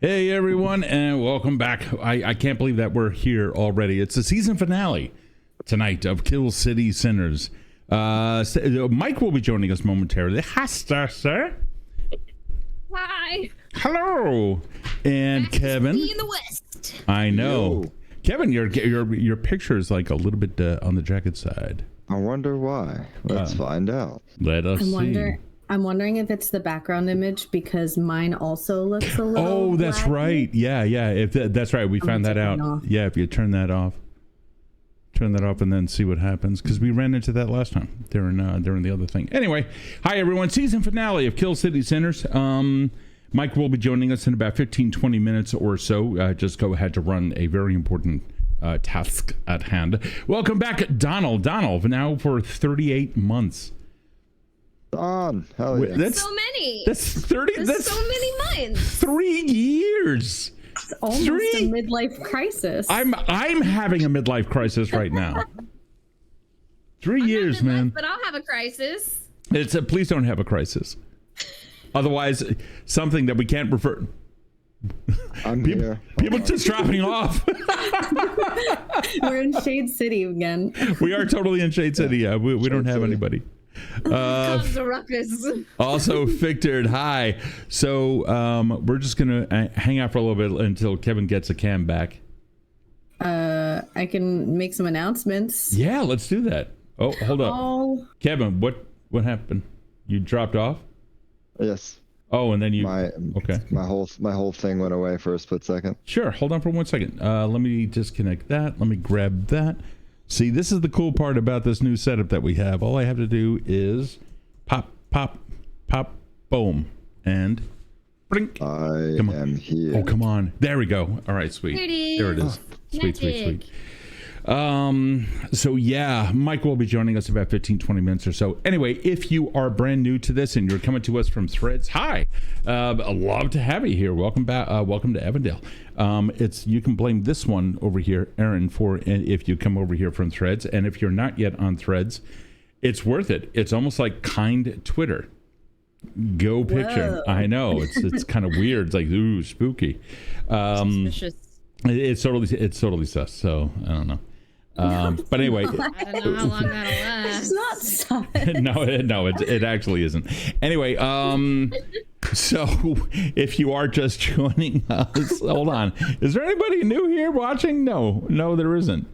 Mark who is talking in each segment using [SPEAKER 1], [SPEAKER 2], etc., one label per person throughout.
[SPEAKER 1] Hey everyone, and welcome back. I can't believe that we're here already. It's the season finale tonight of Kill City Sinners. Mike will be joining us momentarily. Hi, sir.
[SPEAKER 2] Hi.
[SPEAKER 1] Hello. And Kevin.
[SPEAKER 2] In the West.
[SPEAKER 1] I know.
[SPEAKER 3] Yo.
[SPEAKER 1] Kevin, your picture is like a little bit on the jagged side.
[SPEAKER 3] I wonder why. Let's find out.
[SPEAKER 1] Let us see.
[SPEAKER 4] I'm wondering if it's the background image because mine also looks a little.
[SPEAKER 1] Oh, that's
[SPEAKER 4] black.
[SPEAKER 1] right. Yeah. If that's right. We found that out. Yeah, if you turn that off, and then see what happens, because we ran into that last time during the other thing. Anyway, hi everyone. Season finale of Kill City Sinners. Mike will be joining us in about 15-20 minutes or so. Just go ahead to run a very important task at hand. Welcome back, Donald. Donald, now for 38 months.
[SPEAKER 3] On. Hell yeah.
[SPEAKER 1] That's
[SPEAKER 2] so many.
[SPEAKER 1] That's 30. That's
[SPEAKER 2] so many months.
[SPEAKER 1] 3 years.
[SPEAKER 4] It's almost a midlife crisis.
[SPEAKER 1] I'm having a midlife crisis right now. 3 years, man.
[SPEAKER 2] But I'll have a crisis.
[SPEAKER 1] It's please don't have a crisis. Otherwise, something that we can't refer.
[SPEAKER 3] I'm here.
[SPEAKER 1] People just dropping off.
[SPEAKER 4] We're in Shade City again.
[SPEAKER 1] We are totally in Shade City. Yeah, we don't have anybody.
[SPEAKER 2] Comes a ruckus.
[SPEAKER 1] Also, Victor, hi. So we're just gonna hang out for a little bit until Kevin gets a cam back.
[SPEAKER 4] I can make some announcements.
[SPEAKER 1] Yeah, let's do that. Oh, hold up.
[SPEAKER 4] Oh.
[SPEAKER 1] Kevin, what happened? You dropped off?
[SPEAKER 3] Yes.
[SPEAKER 1] Oh, and then you.
[SPEAKER 3] Okay. My whole thing went away for a split second.
[SPEAKER 1] Sure. Hold on for 1 second. Let me disconnect that. Let me grab that. See, this is the cool part about this new setup that we have. All I have to do is pop, pop, pop, boom, and blink.
[SPEAKER 3] I am here.
[SPEAKER 1] Oh, come on. There we go. All right, sweet. There it is. Sweet. So yeah, Mike will be joining us about 15-20 minutes or so. Anyway, if you are brand new to this and you're coming to us from Threads, hi. I'd love to have you here. Welcome back. Welcome to Evandale. You can blame this one over here, Erin, for if you come over here from Threads. And if you're not yet on Threads, it's worth it. It's almost like kind Twitter. Go picture.
[SPEAKER 4] Whoa.
[SPEAKER 1] I know it's kind of weird. It's like, ooh, spooky.
[SPEAKER 2] Suspicious.
[SPEAKER 1] It's totally sus. So I don't know. But anyway,
[SPEAKER 2] I don't know how long that'll last.
[SPEAKER 4] It's not sus.
[SPEAKER 1] no, it actually isn't. Anyway, so if you are just joining us, hold on. Is there anybody new here watching? No, there isn't.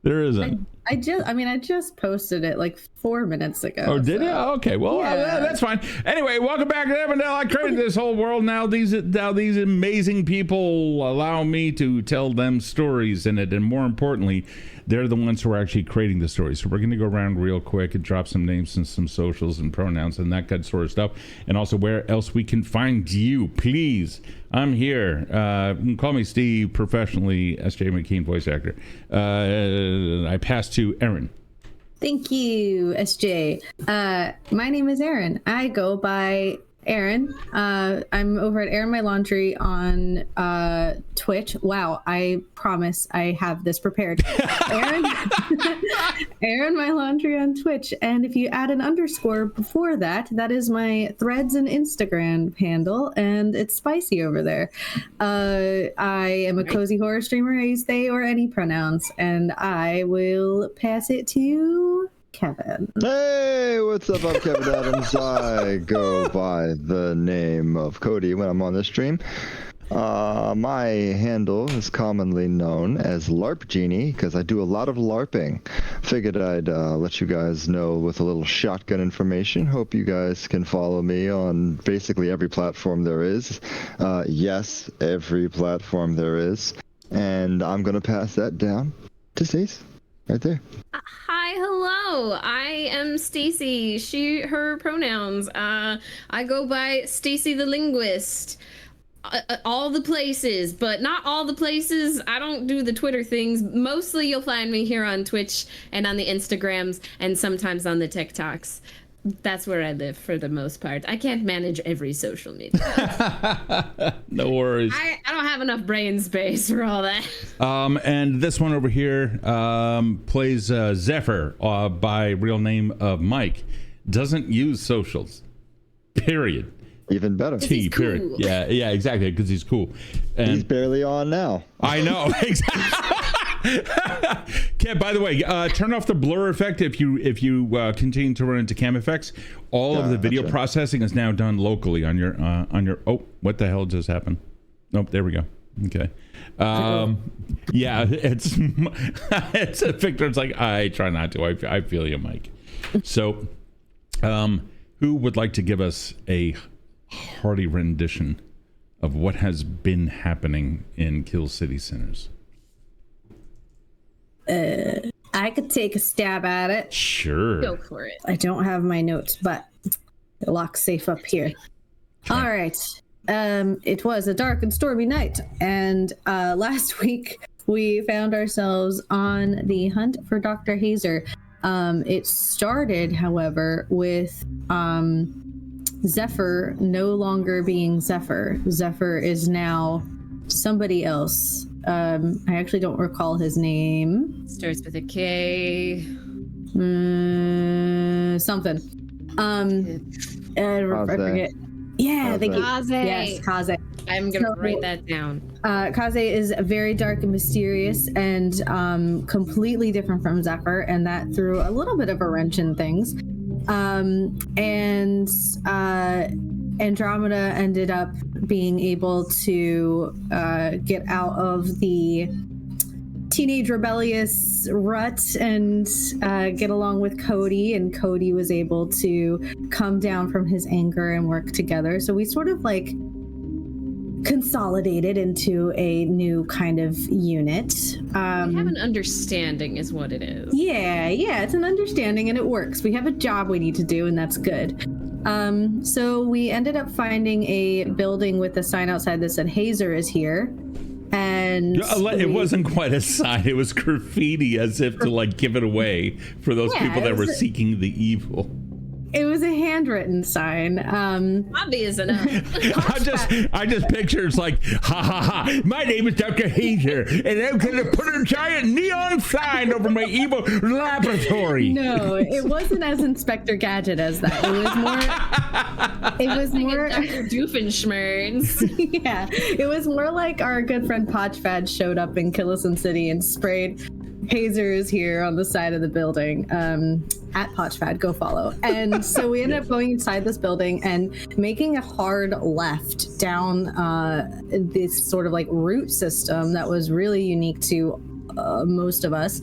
[SPEAKER 1] There isn't.
[SPEAKER 4] I just posted it like 4 minutes ago.
[SPEAKER 1] Oh, did you? Okay, well,
[SPEAKER 4] Yeah.
[SPEAKER 1] that's fine. Anyway, welcome back to Evandale. I created this whole world. Now these amazing people allow me to tell them stories in it, and more importantly, they're the ones who are actually creating the story. So we're going to go around real quick and drop some names and some socials and pronouns and that kind of sort of stuff, and also where else we can find you. Please, I'm here. You can call me Steve, professionally S.J. McKeen, voice actor. I pass to Erin.
[SPEAKER 4] Thank you, SJ. My name is Erin. I go by Erin. I'm over at Erin My Laundry on Twitch. Wow, I promise I have this prepared. Erin My Laundry on Twitch. And if you add an underscore before that, that is my Threads and Instagram handle, and it's spicy over there. I am a cozy horror streamer. I use they or any pronouns, and I will pass it to Kevin.
[SPEAKER 3] Hey, what's up? I'm Kevin Adams. I go by the name of Kode when I'm on the stream. My handle is commonly known as LARP Genie because I do a lot of LARPing. Figured I'd let you guys know with a little shotgun information. Hope you guys can follow me on basically every platform there is. Yes, every platform there is. And I'm going to pass that down to Stacie. Right there.
[SPEAKER 2] Hi, hello. I am Stacie. Her pronouns. I go by Stacie the Linguist. All the places, but not all the places. I don't do the Twitter things. Mostly you'll find me here on Twitch and on the Instagrams and sometimes on the TikToks. That's where I live for the most part. I can't manage every social media.
[SPEAKER 1] No worries.
[SPEAKER 2] I don't have enough brain space for all that.
[SPEAKER 1] And this one over here plays Zephyr by real name of Mike. Doesn't use socials. Period.
[SPEAKER 3] Even better.
[SPEAKER 2] He's
[SPEAKER 1] period.
[SPEAKER 2] cool.
[SPEAKER 1] Yeah, exactly, because he's cool. And
[SPEAKER 3] He's barely on now.
[SPEAKER 1] I know, exactly. By the way, turn off the blur effect if you continue to run into cam effects. All of the video processing is now done locally on your Oh, what the hell just happened? Nope, there we go. Okay. Yeah, it's Victor's like, I try not to. I feel you, Mike. So, who would like to give us a hearty rendition of what has been happening in Kill City Sinners?
[SPEAKER 4] I could take a stab at it.
[SPEAKER 1] Sure.
[SPEAKER 2] Go for it.
[SPEAKER 4] I don't have my notes, but the lock's safe up here.
[SPEAKER 1] Okay.
[SPEAKER 4] All right. It was a dark and stormy night, and last week we found ourselves on the hunt for Dr. Hazer. It started, however, with Zephyr no longer being Zephyr. Zephyr is now somebody else. I actually don't recall his name.
[SPEAKER 2] Starts with a K.
[SPEAKER 4] Something. I forget. Yeah,
[SPEAKER 3] Kaze.
[SPEAKER 2] Kaze.
[SPEAKER 4] Yes, Kaze.
[SPEAKER 2] I'm gonna write that down.
[SPEAKER 4] Kaze is very dark and mysterious and completely different from Zephyr, and that threw a little bit of a wrench in things. Andromeda ended up being able to get out of the teenage rebellious rut and get along with Kode, and Kode was able to come down from his anger and work together. So we sort of like consolidated into a new kind of unit.
[SPEAKER 2] We have an understanding is what it is.
[SPEAKER 4] Yeah, it's an understanding and it works. We have a job we need to do, and that's good. So we ended up finding a building with a sign outside that said Hazer is here. And
[SPEAKER 1] it wasn't quite a sign, it was graffiti as if to like give it away for those people that were seeking the evil.
[SPEAKER 4] It was a handwritten sign.
[SPEAKER 2] Obvious enough.
[SPEAKER 1] I just picture it's like, ha ha ha, my name is Dr. Hazer, and I'm gonna put a giant neon sign over my evil laboratory.
[SPEAKER 4] No, it wasn't as Inspector Gadget as that. It was more
[SPEAKER 2] Dr. Doofenshmirtz.
[SPEAKER 4] Yeah, it was more like our good friend Potchfad showed up in Killison City and sprayed Hazer is here on the side of the building. At Potchfad, go follow. And so we ended up going inside this building and making a hard left down this sort of like route system that was really unique to most of us,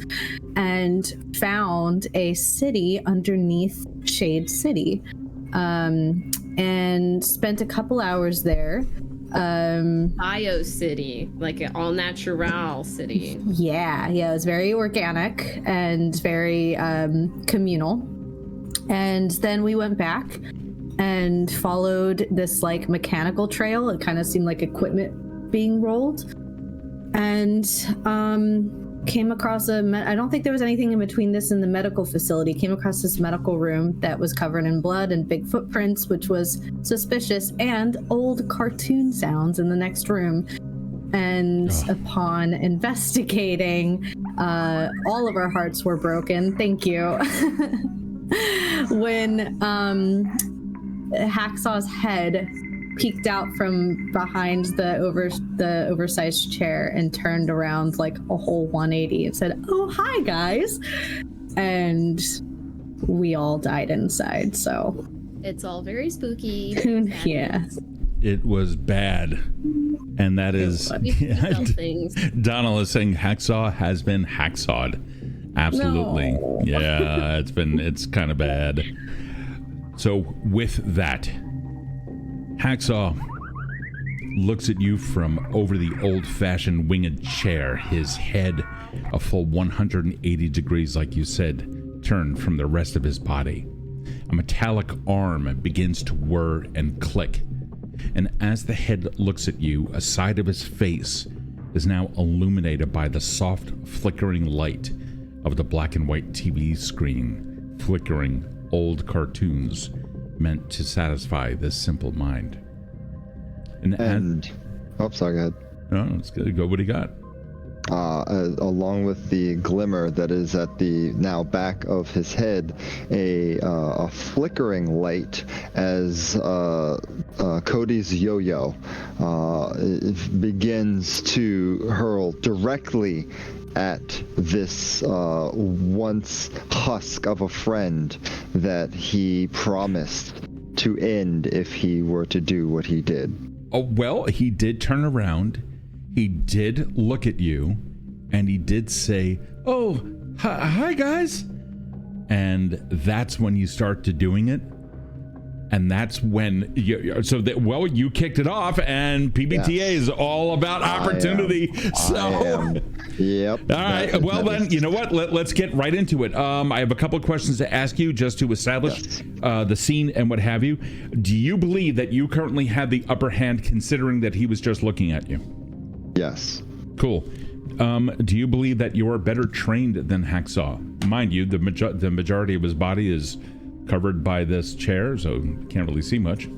[SPEAKER 4] and found a city underneath Shade City, and spent a couple hours there.
[SPEAKER 2] Bio city, like an all natural city.
[SPEAKER 4] Yeah, it was very organic and very communal. And then we went back and followed this like mechanical trail. It kind of seemed like equipment being rolled, and came across I don't think there was anything in between this and the medical facility. Came across this medical room that was covered in blood and big footprints, which was suspicious, and old cartoon sounds in the next room. And upon investigating, all of our hearts were broken. Thank you. When Hacksaw's head peeked out from behind the oversized chair and turned around like a whole 180 and said, "Oh, hi guys," and we all died inside. So
[SPEAKER 2] it's all very spooky.
[SPEAKER 4] Yeah,
[SPEAKER 1] it was bad, and that is Donald is saying Hacksaw has been hacksawed. Absolutely.
[SPEAKER 4] No.
[SPEAKER 1] Yeah, it's kind of bad. So with that, Hacksaw looks at you from over the old-fashioned winged chair, his head a full 180 degrees, like you said, turned from the rest of his body. A metallic arm begins to whir and click, and as the head looks at you, a side of his face is now illuminated by the soft, flickering light of the black and white TV screen, flickering old cartoons meant to satisfy this simple mind.
[SPEAKER 3] And oh, sorry, go ahead.
[SPEAKER 1] No, it's good. Go. What do you got?
[SPEAKER 3] along with the glimmer that is at the now back of his head, a flickering light as Cody's yo-yo it begins to hurl directly at this once husk of a friend that he promised to end if he were to do what he did.
[SPEAKER 1] Oh, well, he did turn around. He did look at you, and he did say, "Oh, hi guys." And that's when you start to doing it. And that's when you kicked it off, and PbtA is all about opportunity.
[SPEAKER 3] Yep.
[SPEAKER 1] All right. Well, then, you know what? Let's get right into it. I have a couple of questions to ask you just to establish the scene and what have you. Do you believe that you currently have the upper hand, considering that he was just looking at you?
[SPEAKER 3] Yes.
[SPEAKER 1] Cool. Do you believe that you're better trained than Hacksaw? Mind you, the majority of his body is covered by this chair, so can't really see much.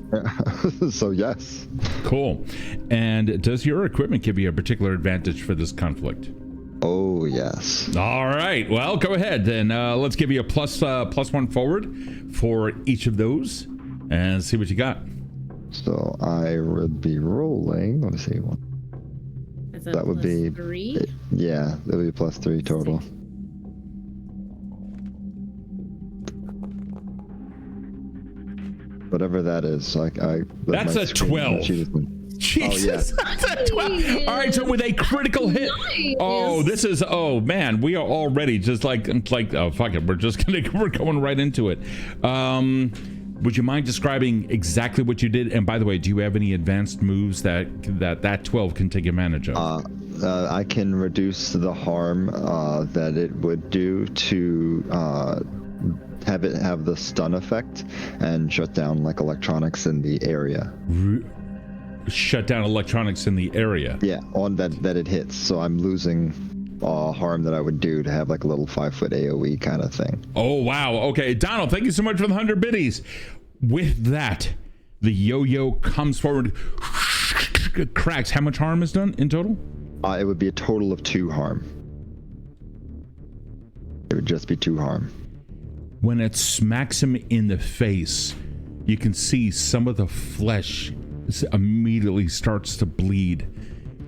[SPEAKER 3] So yes.
[SPEAKER 1] Cool. And does your equipment give you a particular advantage for this conflict?
[SPEAKER 3] Oh yes.
[SPEAKER 1] All right. Well, go ahead then. Let's give you a plus one forward for each of those, and see what you got.
[SPEAKER 3] So I would be rolling. Let me see one. That would be
[SPEAKER 2] 3.
[SPEAKER 3] Yeah, that would be +3 total. Whatever that is,
[SPEAKER 1] that's a 12. Jesus, that's a 12. All right, so with a critical hit.
[SPEAKER 2] Nice.
[SPEAKER 1] Oh, this is. Oh man, we are already just like. Oh fuck it, we're going right into it. Would you mind describing exactly what you did? And by the way, do you have any advanced moves that 12 can take advantage of?
[SPEAKER 3] I can reduce the harm that it would do to have it have the stun effect and shut down like electronics in the area.
[SPEAKER 1] Shut down electronics in the area?
[SPEAKER 3] Yeah, on that it hits. So I'm losing harm that I would do to have like a little 5-foot AoE kind of thing.
[SPEAKER 1] Oh wow. Okay, Donald, thank you so much for the 100 biddies. With that, the yo-yo comes forward, cracks. How much harm is done in total?
[SPEAKER 3] It would be a total of 2 harm. It would just be 2 harm.
[SPEAKER 1] When it smacks him in the face, you can see some of the flesh immediately starts to bleed,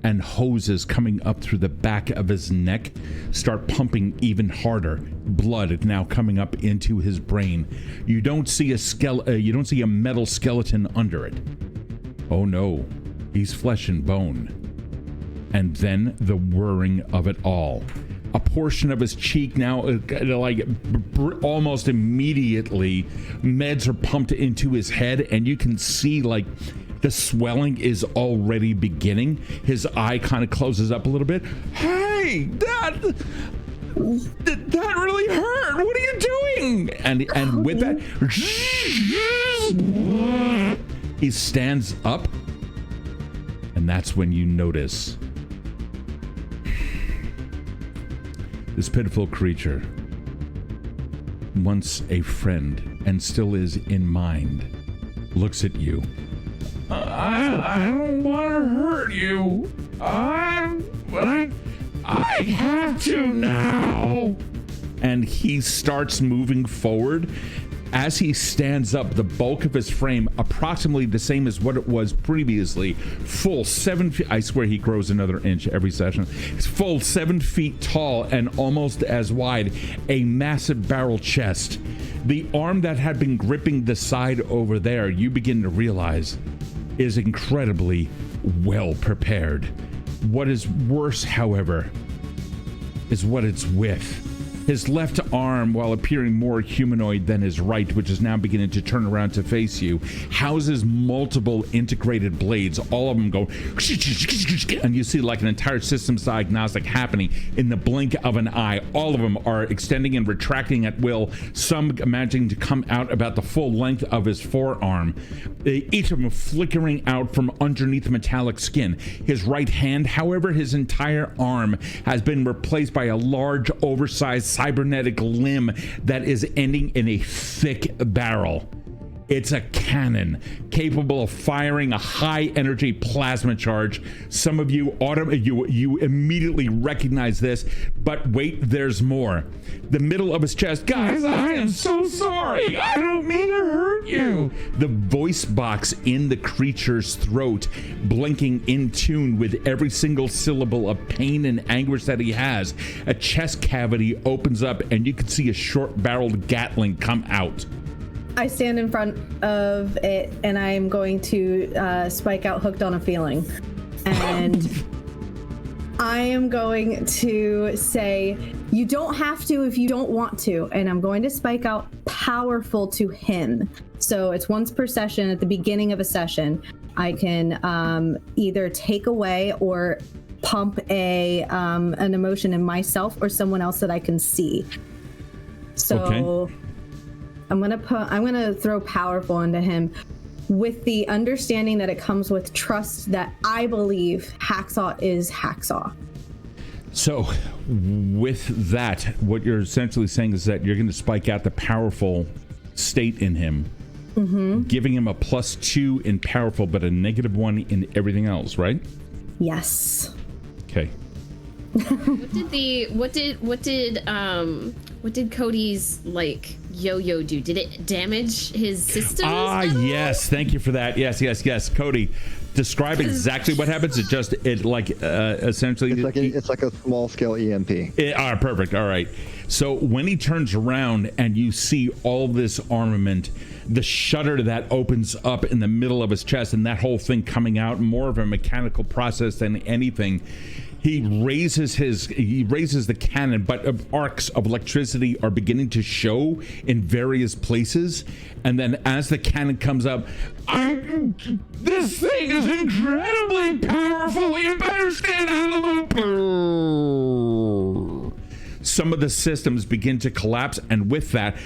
[SPEAKER 1] and hoses coming up through the back of his neck start pumping even harder. Blood now coming up into his brain. You don't see you don't see a metal skeleton under it. Oh no, he's flesh and bone. And then the whirring of it all. A portion of his cheek now, almost immediately, meds are pumped into his head, and you can see like the swelling is already beginning. His eye kind of closes up a little bit. Hey, that really hurt. What are you doing? And with that, he stands up, and that's when you notice this pitiful creature, once a friend and still is in mind, looks at you. I don't want to hurt you. I have to now. And he starts moving forward. As he stands up, the bulk of his frame, approximately the same as what it was previously, full 7 feet. I swear he grows another inch every session. It's full 7 feet tall and almost as wide, a massive barrel chest. The arm that had been gripping the side over there, you begin to realize, is incredibly well prepared. What is worse, however, is what it's with. His left arm, while appearing more humanoid than his right, which is now beginning to turn around to face you, houses multiple integrated blades. All of them go, and you see like an entire systems diagnostic happening in the blink of an eye. All of them are extending and retracting at will, some imagining to come out about the full length of his forearm, each of them flickering out from underneath metallic skin. His right hand, however, his entire arm has been replaced by a large, oversized cybernetic limb that is ending in a thick barrel. It's a cannon capable of firing a high energy plasma charge. Some of you you immediately recognize this, but wait, there's more. The middle of his chest, guys, I am so sorry. I don't mean to hurt you. The voice box in the creature's throat, blinking in tune with every single syllable of pain and anguish that he has. A chest cavity opens up and you can see a short-barreled Gatling come out.
[SPEAKER 4] I stand in front of it and I am going to spike out Hooked on a Feeling. And I am going to say, you don't have to if you don't want to. And I'm going to spike out Powerful to him. So it's once per session at the beginning of a session. I can either take away or pump an emotion in myself or someone else that I can see. So okay. I'm gonna throw Powerful into him with the understanding that it comes with trust that I believe Hacksaw is Hacksaw.
[SPEAKER 1] So with that, what you're essentially saying is that you're going to spike out the powerful state in him, giving him a +2 in powerful, but a -1 in everything else, right?
[SPEAKER 4] Yes.
[SPEAKER 1] Okay.
[SPEAKER 2] What did Cody's like yo-yo do? Did it damage his systems?
[SPEAKER 1] Yes. Thank you for that. Yes. Cody, describe exactly what happens. Essentially
[SPEAKER 3] it's like a small scale EMP.
[SPEAKER 1] Perfect. All right. So when he turns around and you see all this armament, the shutter that opens up in the middle of his chest and that whole thing coming out, more of a mechanical process than anything. He raises the cannon, but arcs of electricity are beginning to show in various places. And then as the cannon comes up, this thing is incredibly powerful. You better stand out of the loop. Some of the systems begin to collapse, and with that,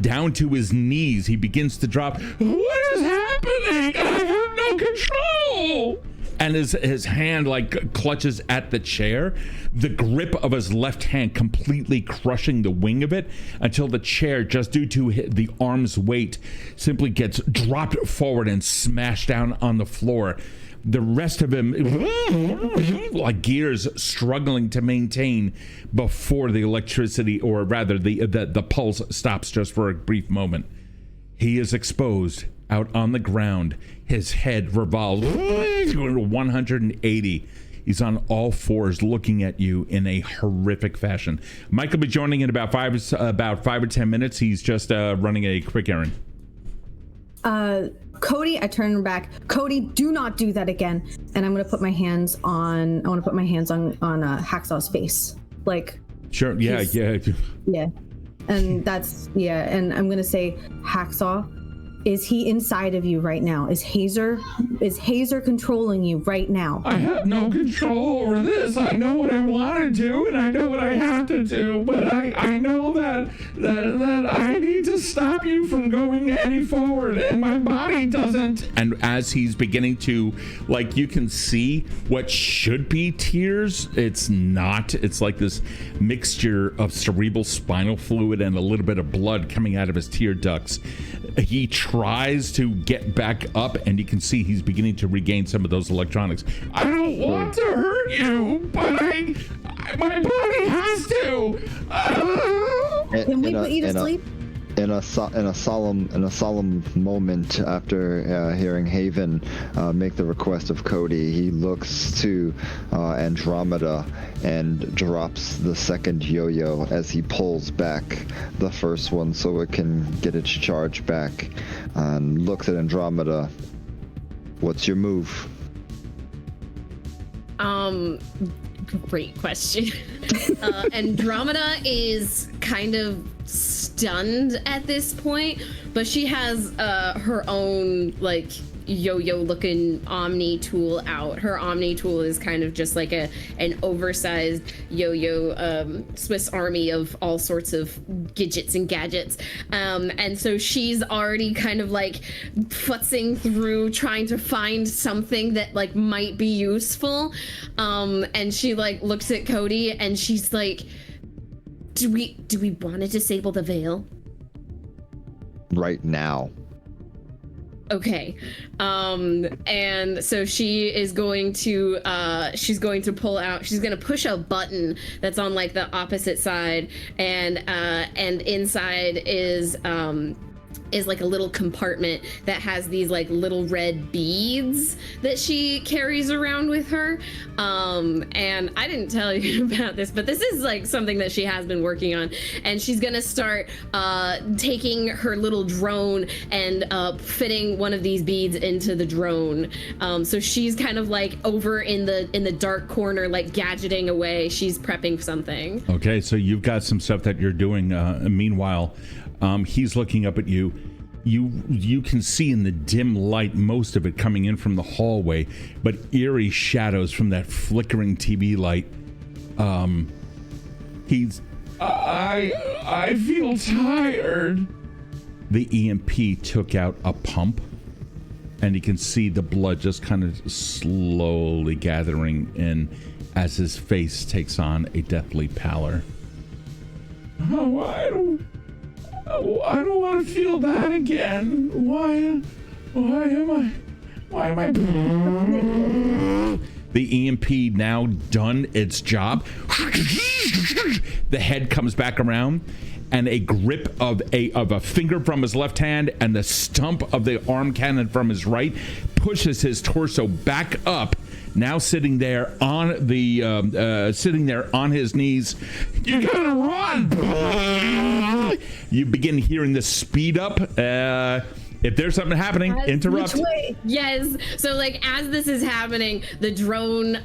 [SPEAKER 1] down to his knees, he begins to drop. What is happening? I have no control. And his hand clutches at the chair, the grip of his left hand completely crushing the wing of it until the chair, just due to the arm's weight, simply gets dropped forward and smashed down on the floor. The rest of him, like gears struggling to maintain before the electricity, or rather the pulse stops just for a brief moment. He is exposed out on the ground. His head revolves 180. He's on all fours looking at you in a horrific fashion. Mike will be joining in about 5 or 10 minutes. He's just running a quick errand.
[SPEAKER 4] Cody, I turn back. Cody, do not do that again. And I'm going to put my hands on Hacksaw's face.
[SPEAKER 1] Sure. Yeah.
[SPEAKER 4] And and I'm going to say, Hacksaw, is he inside of you right now? Is Hazer controlling you right now?
[SPEAKER 1] I have no control over this. I know what I want to do and I know what I have to do, but I know that I need to stop you from going any forward, and my body doesn't. And as he's beginning to, you can see what should be tears, it's not. It's like this mixture of cerebral spinal fluid and a little bit of blood coming out of his tear ducts. He tries to get back up, and you can see he's beginning to regain some of those electronics. I don't want to hurt you, but my body has to.
[SPEAKER 4] Can we put you to sleep?
[SPEAKER 3] In a solemn moment after hearing Haven make the request of Cody, he looks to Andromeda and drops the second yo-yo as he pulls back the first one so it can get its charge back, and looks at Andromeda. What's your move?
[SPEAKER 2] Great question. Andromeda is kind of stunned at this point, but she has her own yo-yo looking Omni tool out. Her Omni tool is kind of just like an oversized yo-yo Swiss Army of all sorts of gadgets and gadgets. And so she's already kind of futzing through trying to find something that might be useful. And she looks at Cody and she's like, do we want to disable the veil?
[SPEAKER 3] right now.
[SPEAKER 2] Okay. And so she is going to she's going to push a button that's on like the opposite side, and inside is like a little compartment that has these like little red beads that she carries around with her. And I didn't tell you about this, but this is like something that she has been working on, and she's gonna start taking her little drone and fitting one of these beads into the drone. So she's kind of like over in the dark corner, like gadgeting away. She's prepping something.
[SPEAKER 1] Okay, so you've got some stuff that you're doing. Meanwhile, he's looking up at you. You can see in the dim light most of it coming in from the hallway, but eerie shadows from that flickering TV light. I feel tired. The EMP took out a pump, and you can see the blood just kind of slowly gathering in as his face takes on a deathly pallor. Oh, I don't want to feel that again. Why am I? The EMP now done its job. The head comes back around, and a grip of a finger from his left hand and the stump of the arm cannon from his right pushes his torso back up. Now sitting there on his knees. You're gonna run. You begin hearing the speed up. If there's something happening, interrupt.
[SPEAKER 4] Which way?
[SPEAKER 2] Yes. So like as this is happening, the drone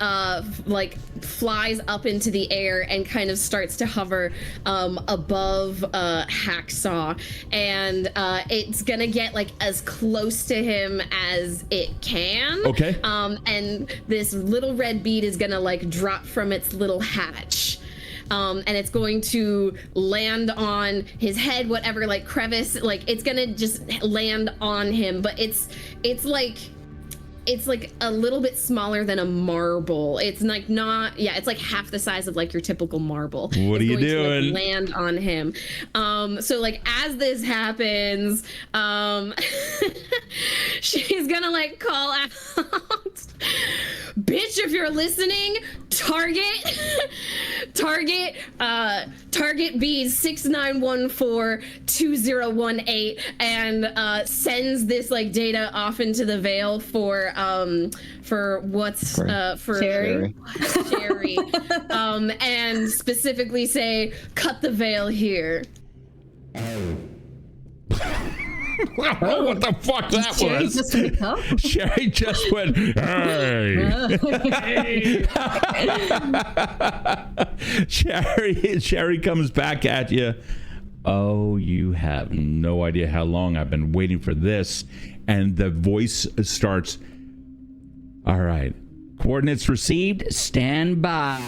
[SPEAKER 2] like flies up into the air and kind of starts to hover above Hacksaw, and it's gonna get like as close to him as it can.
[SPEAKER 1] Okay.
[SPEAKER 2] And this little red bead is gonna like drop from its little hatch. And it's going to land on his head, whatever, like crevice, like it's gonna just land on him, but it's like a little bit smaller than a marble. It's like not, yeah, it's like half the size of like your typical marble.
[SPEAKER 1] What are you doing?
[SPEAKER 2] To, like, land on him. So like as this happens, she's gonna like call out, bitch, if you're listening, target B's 6914-2018, and sends this like data off into the veil for Sherry. And specifically say, cut the veil here.
[SPEAKER 1] I don't know what the fuck that
[SPEAKER 4] Sherry
[SPEAKER 1] was.
[SPEAKER 4] just wake up?
[SPEAKER 1] Sherry just went, hey. Sherry comes back at you. Oh, you have no idea how long I've been waiting for this. And the voice starts, all right, coordinates received, stand by.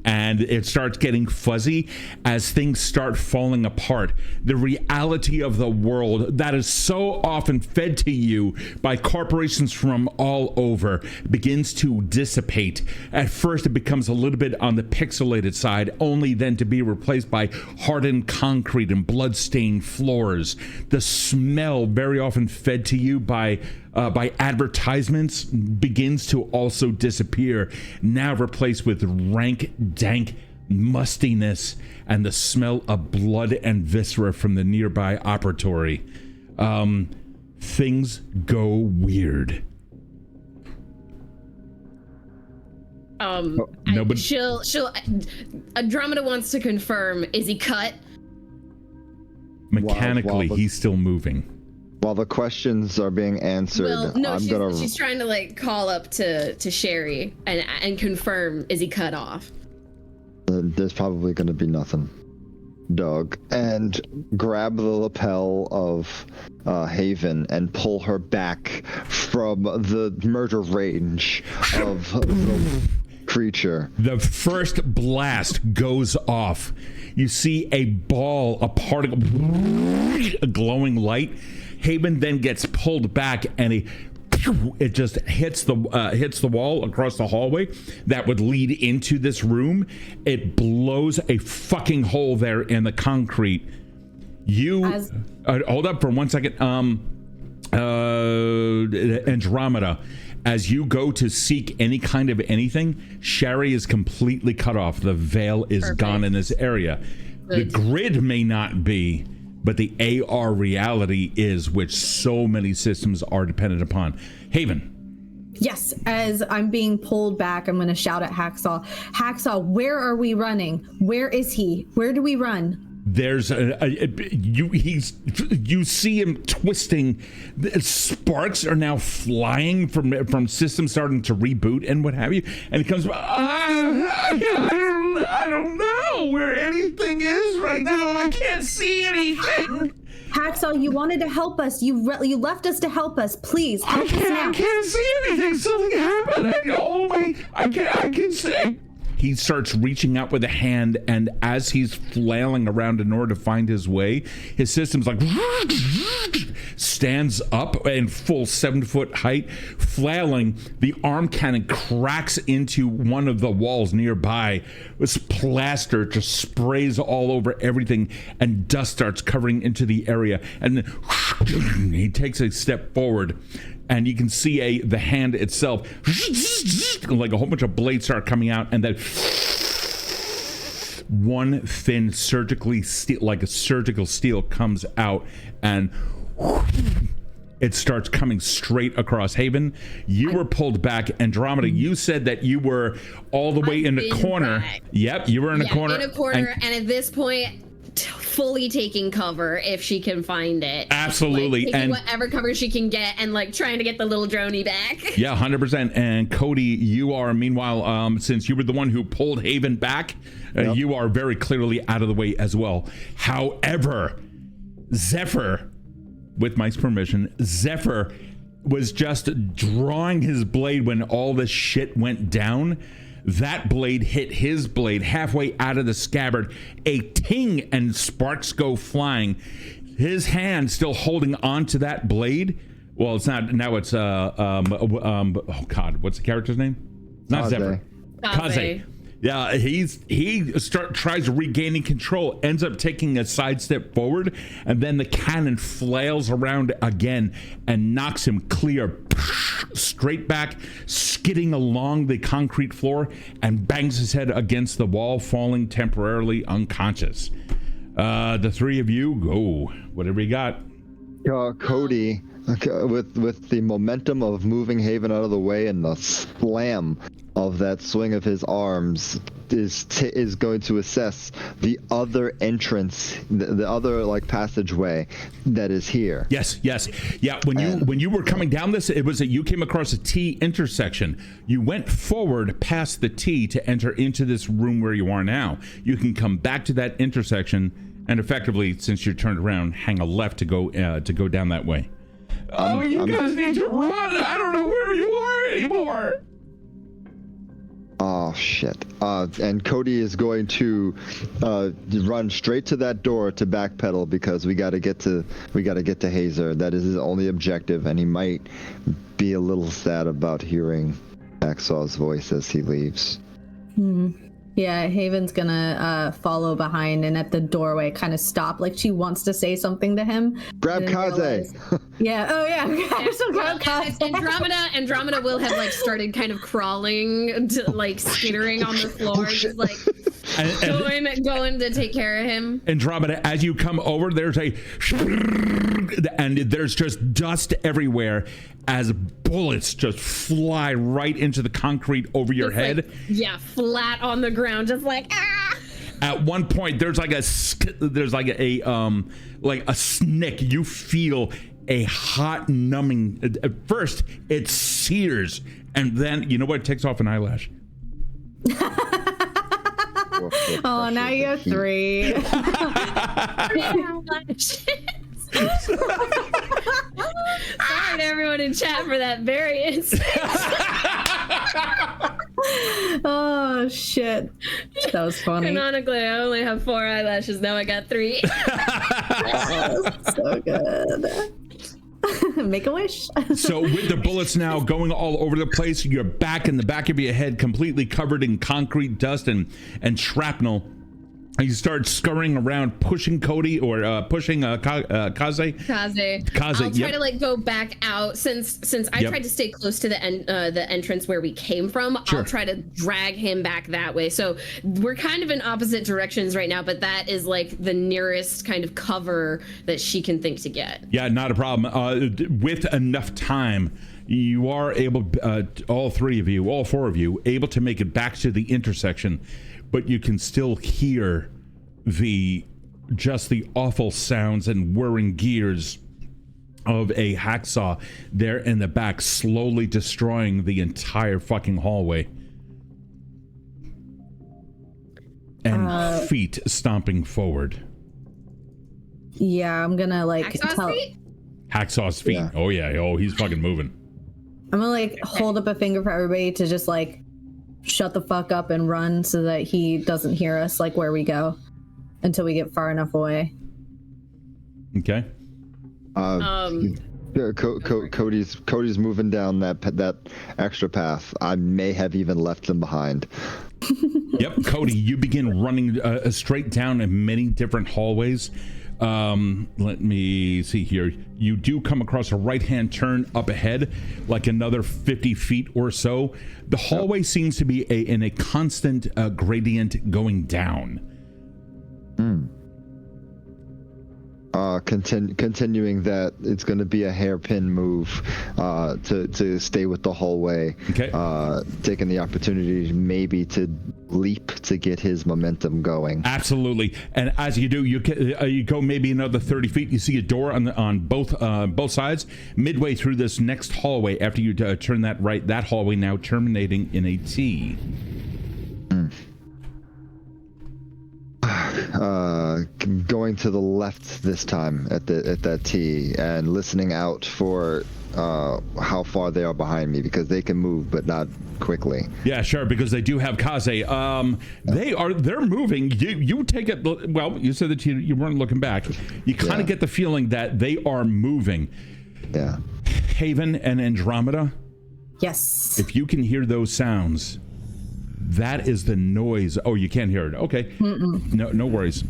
[SPEAKER 1] And it starts getting fuzzy as things start falling apart. The reality of the world that is so often fed to you by corporations from all over begins to dissipate. At first, it becomes a little bit on the pixelated side, only then to be replaced by hardened concrete and blood-stained floors. The smell, very often fed to you by advertisements, begins to also disappear, now replaced with rank, dank mustiness and the smell of blood and viscera from the nearby operatory. Things go weird.
[SPEAKER 2] She'll Andromeda wants to confirm, is he cut?
[SPEAKER 1] Mechanically, he's still moving.
[SPEAKER 3] While the questions are being answered,
[SPEAKER 2] Well, no,
[SPEAKER 3] I'm
[SPEAKER 2] she's trying to like call up to Sherry and confirm, is he cut off?
[SPEAKER 3] There's probably going to be nothing, Doug. And grab the lapel of Haven and pull her back from the murder range of the creature.
[SPEAKER 1] The first blast goes off. You see a ball, a particle, a glowing light. Haven then gets pulled back, and it just hits the wall across the hallway that would lead into this room. It blows a fucking hole there in the concrete. You hold up for 1 second. Andromeda, as you go to seek any kind of anything, Shari is completely cut off. The veil is gone in this area.
[SPEAKER 2] Good.
[SPEAKER 1] The grid may not be, but the AR reality is, which so many systems are dependent upon. Haven.
[SPEAKER 4] Yes, as I'm being pulled back, I'm going to shout at Hacksaw. Hacksaw, where are we running? Where is he? Where do we run?
[SPEAKER 1] There's you see him twisting. Sparks are now flying from systems starting to reboot and what have you. And he comes, I don't know where anything is right now. I can't see anything.
[SPEAKER 4] Hacksaw, you wanted to help us. You left us to help us. Please help us now.
[SPEAKER 1] I can't see anything. Something happened. I can see. He starts reaching out with a hand, and as he's flailing around in order to find his way, his system's like stands up in full 7-foot height, flailing. The arm cannon cracks into one of the walls nearby. This plaster just sprays all over everything, and dust starts covering into the area. And then he takes a step forward. And you can see the hand itself, like a whole bunch of blades start coming out, and then one thin like a surgical steel comes out, and it starts coming straight across. Haven, you were pulled back. Andromeda, you said that you were all the way in the corner.
[SPEAKER 2] Back.
[SPEAKER 1] Yep, you were in a corner.
[SPEAKER 2] In a corner, and at this point, fully taking cover if she can find it.
[SPEAKER 1] Absolutely.
[SPEAKER 2] Like, taking whatever cover she can get and like trying to get the little droney back.
[SPEAKER 1] Yeah, 100%. And Kode, you are, meanwhile, since you were the one who pulled Haven back, you are very clearly out of the way as well. However, Zephyr, with Mike's permission, Zephyr was just drawing his blade when all this shit went down. That blade hit his blade halfway out of the scabbard. A ting, and sparks go flying. His hand still holding onto that blade. Well, it's not now. It's oh God, what's the character's name? Not Zephyr. Kaze. Yeah, he tries regaining control, ends up taking a sidestep forward, and then the cannon flails around again and knocks him clear, straight back, skidding along the concrete floor, and bangs his head against the wall, falling temporarily unconscious. The three of you go. Whatever you got.
[SPEAKER 3] Kode, with the momentum of moving Haven out of the way and the slam of that swing of his arms, is going to assess the other entrance, the other like passageway that is here.
[SPEAKER 1] Yes. Yeah, when you were coming down this, it was that you came across a T intersection. You went forward past the T to enter into this room where you are now. You can come back to that intersection and effectively, since you're turned around, hang a left to go down that way. You guys need to run. I don't know where you are anymore.
[SPEAKER 3] Oh shit! And Kode is going to run straight to that door to backpedal because we got to get to Hazer. That is his only objective, and he might be a little sad about hearing Hacksaw's voice as he leaves.
[SPEAKER 4] Yeah, Haven's gonna follow behind and at the doorway kind of stop, like she wants to say something to him.
[SPEAKER 3] Grab Kaze.
[SPEAKER 4] Yeah. Oh yeah. Grab Kaze.
[SPEAKER 2] Andromeda will have like started kind of crawling, like skittering on the floor, just like going to take care of him.
[SPEAKER 1] Andromeda, as you come over, there's just dust everywhere as bullets just fly right into the concrete over your head.
[SPEAKER 2] Like, flat on the ground, just like ah.
[SPEAKER 1] At one point, there's like a snick. You feel a hot numbing. At first, it sears, and then you know what? It takes off an eyelash.
[SPEAKER 4] Oh, now you have 3.
[SPEAKER 2] Sorry to everyone in chat for that very instant.
[SPEAKER 4] Oh shit, that was funny.
[SPEAKER 2] Canonically, I only have 4 eyelashes. Now I got 3.
[SPEAKER 4] Oh, so good. Make a wish.
[SPEAKER 1] So with the bullets now going all over the place, you're back in the back of your head, completely covered in concrete dust and shrapnel. You start scurrying around, pushing Kode or pushing Kaze.
[SPEAKER 2] Kaze. I'll try to like go back out since I tried to stay close to the entrance where we came from.
[SPEAKER 1] Sure.
[SPEAKER 2] I'll try to drag him back that way. So we're kind of in opposite directions right now, but that is like the nearest kind of cover that she can think to get.
[SPEAKER 1] Yeah, not a problem. With enough time, you are able, all four of you, able to make it back to the intersection. But you can still hear the awful sounds and whirring gears of a hacksaw there in the back, slowly destroying the entire fucking hallway. And feet stomping forward.
[SPEAKER 4] Yeah, I'm gonna like
[SPEAKER 1] Hacksaw's feet. Yeah. Oh yeah. Oh, he's fucking moving.
[SPEAKER 4] I'm gonna like hold up a finger for everybody to just like shut the fuck up and run so that he doesn't hear us like where we go until we get far enough away.
[SPEAKER 1] Okay.
[SPEAKER 3] Cody's moving down that extra path. I may have even left them behind.
[SPEAKER 1] Yep, Kode, you begin running straight down in many different hallways. Let me see here. You do come across a right-hand turn up ahead, like another 50 feet or so. The hallway seems to be in a constant gradient going down.
[SPEAKER 3] Continuing that, it's going to be a hairpin move to stay with the hallway.
[SPEAKER 1] Okay.
[SPEAKER 3] Taking the opportunity maybe to leap to get his momentum going.
[SPEAKER 1] Absolutely. And as you do, you go maybe another 30 feet. You see a door on both sides. Midway through this next hallway, after you turn that right, that hallway now terminating in a T.
[SPEAKER 3] Going to the left this time at that T and listening out for how far they are behind me, because they can move but not quickly.
[SPEAKER 1] Yeah, sure, because they do have Kaze. They're moving. You take it. Well, you said that you weren't looking back. You kind of get the feeling that they are moving.
[SPEAKER 3] Yeah.
[SPEAKER 1] Haven and Andromeda.
[SPEAKER 4] Yes.
[SPEAKER 1] If you can hear those sounds, that is the noise. Oh, you can't hear it. Okay. No worries.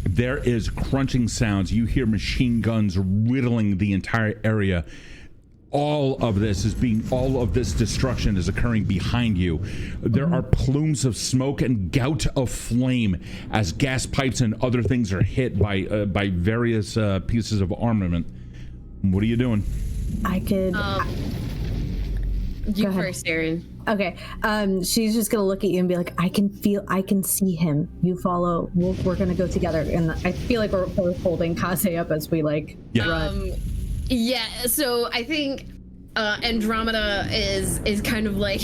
[SPEAKER 1] There is crunching sounds. You hear machine guns riddling the entire area. All of this destruction is occurring behind you. There are plumes of smoke and gout of flame as gas pipes and other things are hit by various pieces of armament. What are you doing?
[SPEAKER 4] I could.
[SPEAKER 2] You first, Erin.
[SPEAKER 4] Okay. She's just gonna look at you and be like, I can see him. You follow. We're gonna go together. And I feel like we're both holding Kaze up as we like run.
[SPEAKER 2] Yeah. So I think Andromeda is kind of like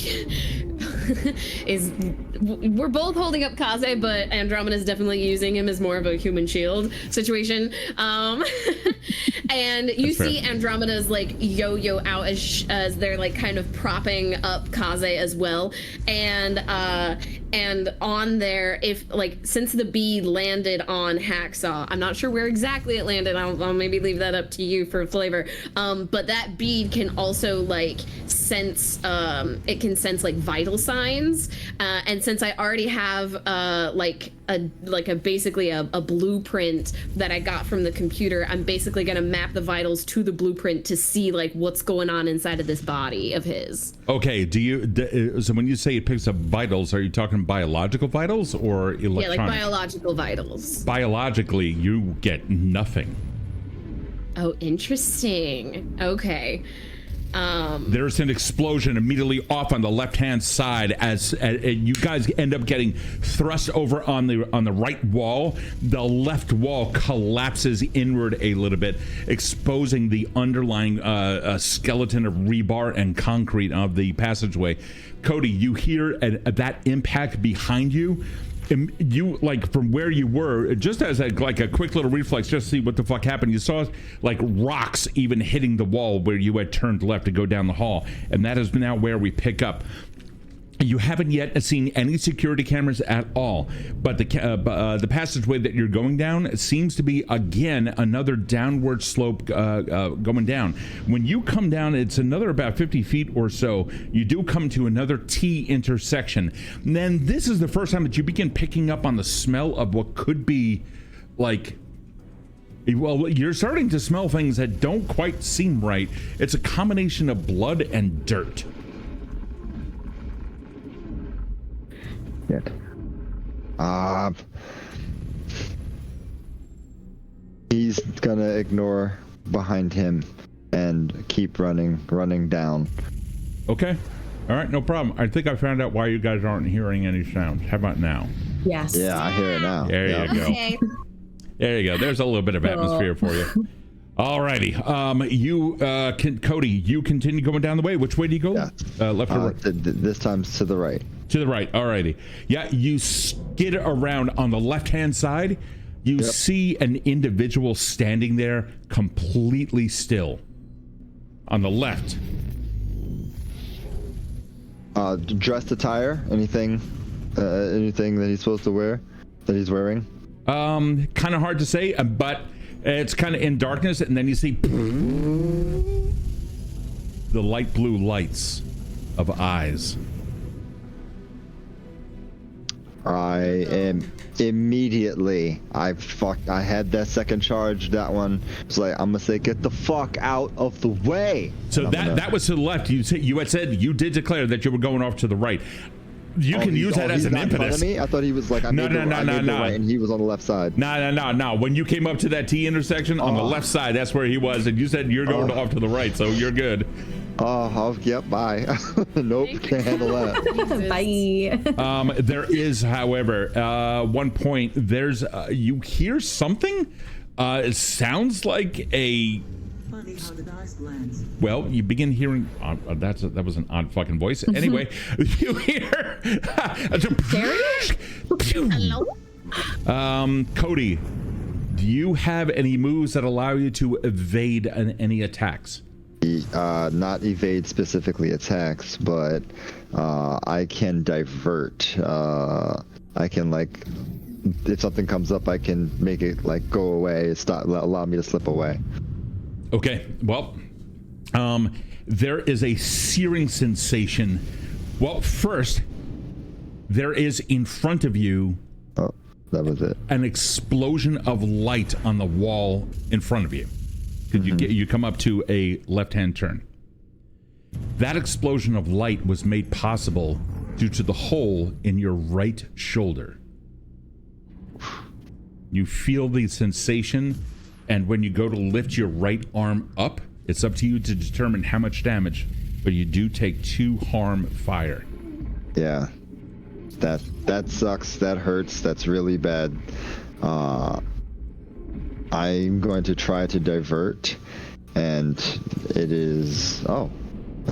[SPEAKER 2] we're both holding up Kaze, but Andromeda is definitely using him as more of a human shield situation. And you see Andromeda's like yo-yo out as they're like kind of propping up Kaze as well. And on there, if like, since the bead landed on Hacksaw, I'm not sure where exactly it landed. I'll maybe leave that up to you for flavor. But that bead can also like sense, it can sense like vital signs. And since I already have basically a blueprint that I got from the computer, I'm basically gonna map the vitals to the blueprint to see like what's going on inside of this body of his.
[SPEAKER 1] Okay, so when you say it picks up vitals, are you talking biological vitals or electronic?
[SPEAKER 2] Yeah, like biological vitals.
[SPEAKER 1] Biologically, you get nothing.
[SPEAKER 2] Oh, interesting. Okay.
[SPEAKER 1] There's an explosion immediately off on the left-hand side as you guys end up getting thrust over on the right wall. The left wall collapses inward a little bit, exposing the underlying skeleton of rebar and concrete of the passageway. Kode, you hear that impact behind you. You, like, from where you were, just as a quick little reflex, just to see what the fuck happened, you saw like rocks even hitting the wall where you had turned left to go down the hall, and that is now where we pick up. You haven't yet seen any security cameras at all, but the passageway that you're going down seems to be, again, another downward slope going down. When you come down, it's another about 50 feet or so. You do come to another T intersection. And then this is the first time that you begin picking up on the smell of what could be like... Well, you're starting to smell things that don't quite seem right. It's a combination of blood and dirt.
[SPEAKER 3] He's gonna ignore behind him and keep running down.
[SPEAKER 1] Okay. All right, no problem. I think I found out why you guys aren't hearing any sounds. How about now?
[SPEAKER 4] Yes.
[SPEAKER 3] Yeah, I hear it now.
[SPEAKER 1] There you go.
[SPEAKER 2] Okay.
[SPEAKER 1] There you go. There's a little bit of atmosphere for you. Alrighty. Kode, you continue going down the way. Which way do you go?
[SPEAKER 3] Yeah.
[SPEAKER 1] Left or right?
[SPEAKER 3] This time to the right.
[SPEAKER 1] To the right. Alrighty. Yeah, you skid around on the left-hand side. You see an individual standing there completely still. On the left.
[SPEAKER 3] Dressed attire? Anything that he's supposed to wear? That he's wearing?
[SPEAKER 1] Kind of hard to say, but it's kind of in darkness, and then you see the light blue lights of eyes.
[SPEAKER 3] I am immediately. I had that second charge. That one was like, I'm gonna say, get the fuck out of the way.
[SPEAKER 1] So that was to the left. You had said you did declare that you were going off to the right. You can use that as an impetus.
[SPEAKER 3] I thought he was like, no, right, and he was on the left side.
[SPEAKER 1] No. When you came up to that T intersection on the left side, that's where he was, and you said you're going off to the right, so you're good.
[SPEAKER 3] Yep, bye. Nope, can't handle that.
[SPEAKER 4] Bye.
[SPEAKER 1] There is, however, one point. There's you hear something. It sounds like a.
[SPEAKER 5] Funny how the dice lands.
[SPEAKER 1] Well, you begin hearing. That was an odd fucking voice. Anyway, you hear.
[SPEAKER 2] Hello?
[SPEAKER 1] Kode, do you have any moves that allow you to evade any attacks?
[SPEAKER 3] Not evade specifically attacks, but I can divert. I can, like, if something comes up, I can make it like go away, allow me to slip away.
[SPEAKER 1] Okay, well, there is a searing sensation. Well, first, there is in front of you.
[SPEAKER 3] Oh, that was it.
[SPEAKER 1] An explosion of light on the wall in front of you. You come up to a left-hand turn. That explosion of light was made possible due to the hole in your right shoulder. You feel the sensation, and when you go to lift your right arm up, it's up to you to determine how much damage, but you do take 2 harm fire.
[SPEAKER 3] Yeah. That sucks. That hurts. That's really bad. I'm going to try to divert, and it is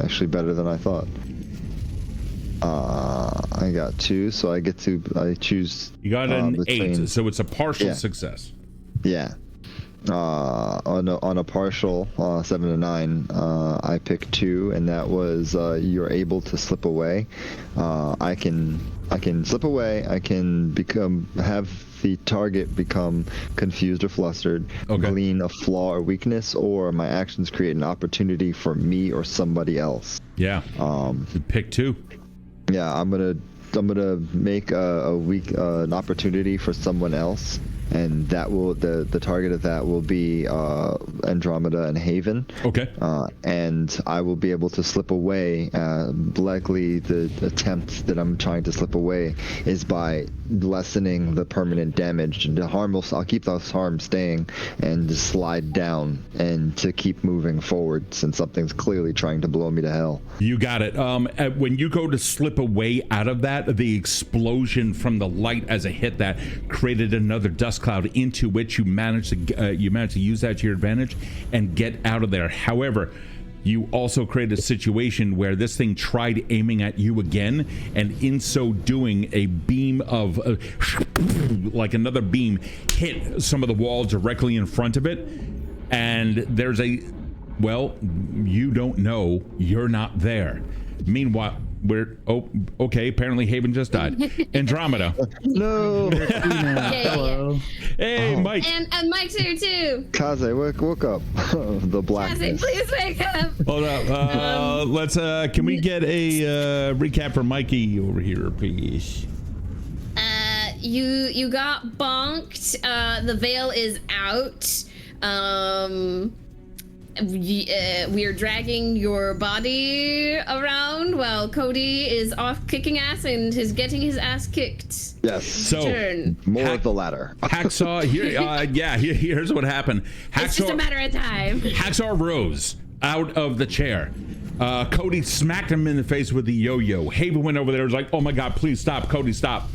[SPEAKER 3] actually better than I thought. I got 2, so I choose.
[SPEAKER 1] You got an 8, so it's a partial success.
[SPEAKER 3] Yeah. On a partial 7 to 9, I picked 2, and that was you're able to slip away. I can slip away. I can have the target become confused or flustered, glean a flaw or weakness, or my actions create an opportunity for me or somebody else.
[SPEAKER 1] Yeah. Pick 2.
[SPEAKER 3] Yeah, I'm gonna make an opportunity for someone else, and that will the target of that will be Andromeda and Haven.
[SPEAKER 1] Okay.
[SPEAKER 3] And I will be able to slip away. Likely the attempt that I'm trying to slip away is by lessening the permanent damage. The harm I'll keep those harms staying and just slide down and to keep moving forward since something's clearly trying to blow me to hell.
[SPEAKER 1] You got it. When you go to slip away out of that, the explosion from the light as it hit that created another dust cloud into which you managed to use that to your advantage and get out of there. However, you also created a situation where this thing tried aiming at you again, and in so doing, a beam of like another beam hit some of the wall directly in front of it, and there's you don't know, you're not there. Meanwhile, Okay. Apparently Haven just died. Andromeda.
[SPEAKER 3] No.
[SPEAKER 2] Yeah.
[SPEAKER 1] Hey, Mike.
[SPEAKER 2] And Mike's here too.
[SPEAKER 3] Kaze, woke up. The
[SPEAKER 2] Kaze,
[SPEAKER 3] blackness.
[SPEAKER 2] please wake up.
[SPEAKER 1] Hold up. Let's. Can we get a recap for Mikey over here, please?
[SPEAKER 2] You got bonked. The veil is out. We're dragging your body around while Cody is off kicking ass and is getting his ass kicked.
[SPEAKER 3] Yes.
[SPEAKER 1] So
[SPEAKER 2] Turn.
[SPEAKER 3] More of the latter.
[SPEAKER 1] Hacksaw. Here's what happened.
[SPEAKER 2] It's just a matter of time.
[SPEAKER 1] Hacksaw rose out of the chair. Cody smacked him in the face with the yo-yo. Haven went over there, was like, "Oh my God, please stop, Cody, stop."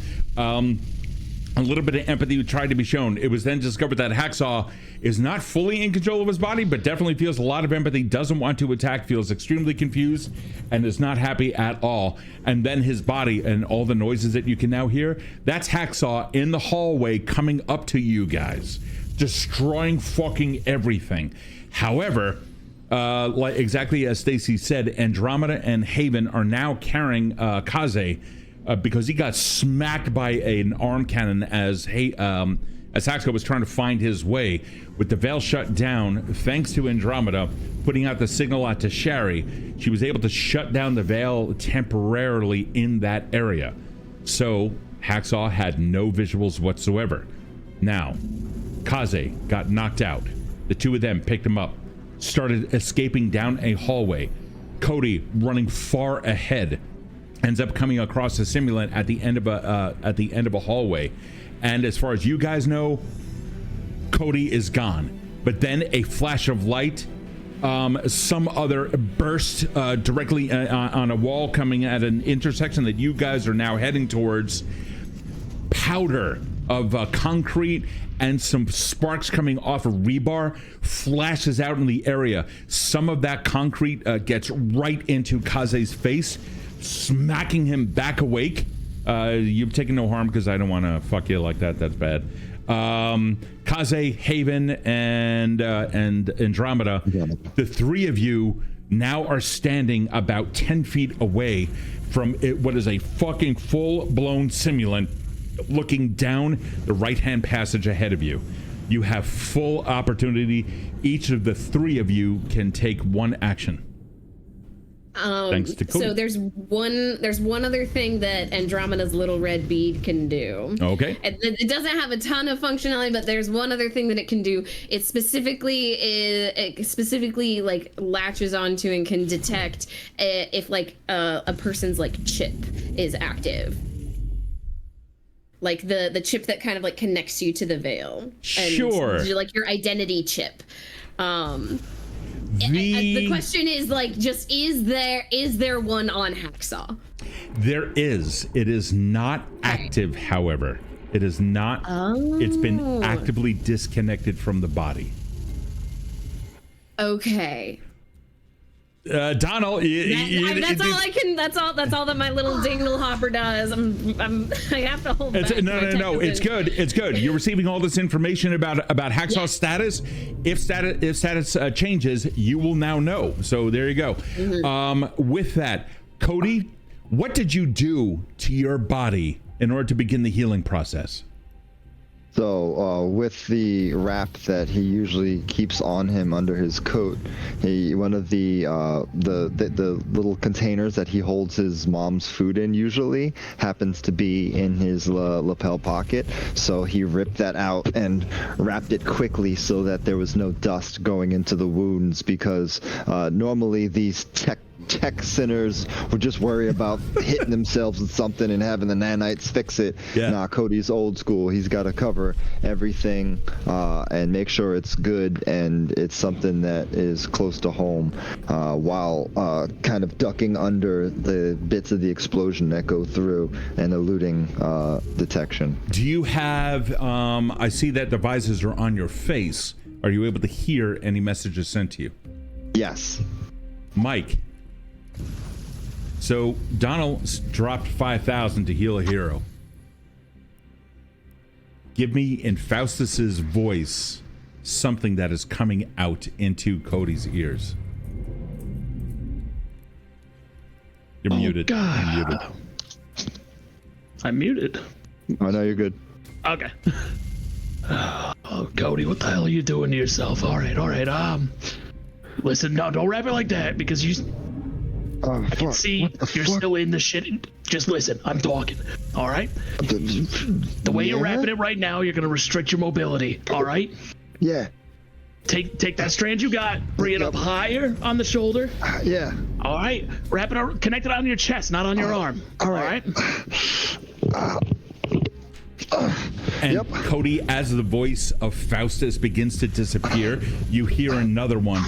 [SPEAKER 1] A little bit of empathy tried to be shown. It was then discovered that Hacksaw is not fully in control of his body, but definitely feels a lot of empathy, doesn't want to attack, feels extremely confused, and is not happy at all. And then his body and all the noises that you can now hear, that's Hacksaw in the hallway coming up to you guys, destroying fucking everything. However, like exactly as Stacie said, Andromeda and Haven are now carrying Kaze, because he got smacked by an arm cannon as Hacksaw was trying to find his way. With the veil shut down, thanks to Andromeda putting out the signal out to Shari, she was able to shut down the veil temporarily in that area. So Hacksaw had no visuals whatsoever. Now, Kaze got knocked out. The two of them picked him up, started escaping down a hallway. Cody running far ahead, ends up coming across a simulant at the end of a hallway, and as far as you guys know, Cody is gone. But then a flash of light, some other burst directly on a wall coming at an intersection that you guys are now heading towards. Powder of concrete and some sparks coming off of rebar flashes out in the area. Some of that concrete gets right into Kaze's face, smacking him back awake. You've taken no harm because I don't want to fuck you like that. That's bad. Kaze, Haven, and Andromeda, the three of you now are standing about 10 feet away from it, what is a fucking full-blown simulant, looking down the right-hand passage ahead of you. You have full opportunity. Each of the three of you can take one action. Thanks to Cody.
[SPEAKER 2] So there's one other thing that Andromeda's little red bead can do.
[SPEAKER 1] Okay.
[SPEAKER 2] It doesn't have a ton of functionality, but there's one other thing that it can do. It specifically like latches onto and can detect if like a person's like chip is active. Like the chip that kind of like connects you to the veil. And
[SPEAKER 1] sure.
[SPEAKER 2] Like your identity chip. The question is like, just is there one on Hacksaw?
[SPEAKER 1] There is. It is not active, however. It is not. Oh. It's been actively disconnected from the body.
[SPEAKER 2] Okay.
[SPEAKER 1] Donald,
[SPEAKER 2] that's all that my little dingle hopper does. I have to hold back.
[SPEAKER 1] No. It's good. It's good. You're receiving all this information about Hacksaw's status. If status changes, you will now know. So there you go. Mm-hmm. With that, Cody, what did you do to your body in order to begin the healing process?
[SPEAKER 3] So with the wrap that he usually keeps on him under his coat, one of the little containers that he holds his mom's food in usually happens to be in his lapel pocket. So he ripped that out and wrapped it quickly so that there was no dust going into the wounds, because normally these tech sinners would just worry about hitting themselves with something and having the nanites fix it. Yeah. Nah, Cody's old school. He's got to cover everything and make sure it's good and it's something that is close to home, while kind of ducking under the bits of the explosion that go through and eluding detection.
[SPEAKER 1] Do you have, I see that the visors are on your face. Are you able to hear any messages sent to you?
[SPEAKER 3] Yes.
[SPEAKER 1] Mike. So Donald dropped 5,000 to heal a hero. Give me in Faustus's voice something that is coming out into Cody's ears. You're muted.
[SPEAKER 6] God.
[SPEAKER 1] You're muted.
[SPEAKER 6] I'm muted.
[SPEAKER 3] Oh, no, you're good.
[SPEAKER 6] Okay. Oh, Cody, what the hell are you doing to yourself? All right. Listen, no, don't wrap it like that because
[SPEAKER 3] Oh,
[SPEAKER 6] I can see you're still in the shit. Just listen, I'm talking. All right. The way you're wrapping it right now, you're gonna restrict your mobility. All right.
[SPEAKER 3] Yeah.
[SPEAKER 6] Take that strand you got, bring it up higher on the shoulder.
[SPEAKER 3] Yeah.
[SPEAKER 6] All right. Wrap it up, connect it on your chest, not on your arm.
[SPEAKER 3] All right.
[SPEAKER 1] And
[SPEAKER 3] Yep.
[SPEAKER 1] Cody, as the voice of Faustus begins to disappear, you hear another one.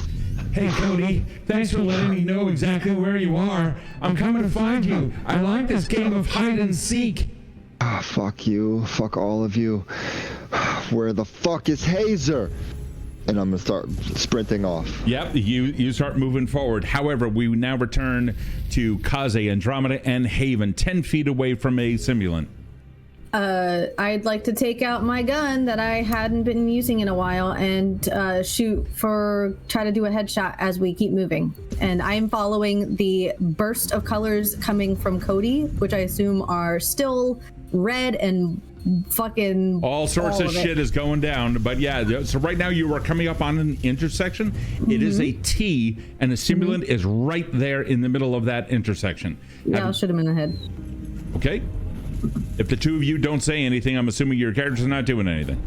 [SPEAKER 1] Hey, Cody, thanks for letting me know exactly where you are. I'm coming to find you. I like this game of hide and seek.
[SPEAKER 3] Ah, fuck you. Fuck all of you. Where the fuck is Hazer? And I'm gonna start sprinting off.
[SPEAKER 1] Yep, you start moving forward. However, we now return to Kaze, Andromeda, and Haven, 10 feet away from a simulant.
[SPEAKER 4] I'd like to take out my gun that I hadn't been using in a while and try to do a headshot as we keep moving. And I'm following the burst of colors coming from Cody, which I assume are still red and fucking
[SPEAKER 1] All sorts of shit is going down. But yeah, so right now you are coming up on an intersection. It is a T, and the simulant is right there in the middle of that intersection.
[SPEAKER 4] Yeah, I'll shoot him in the head.
[SPEAKER 1] Okay. If the two of you don't say anything, I'm assuming your characters are not doing anything.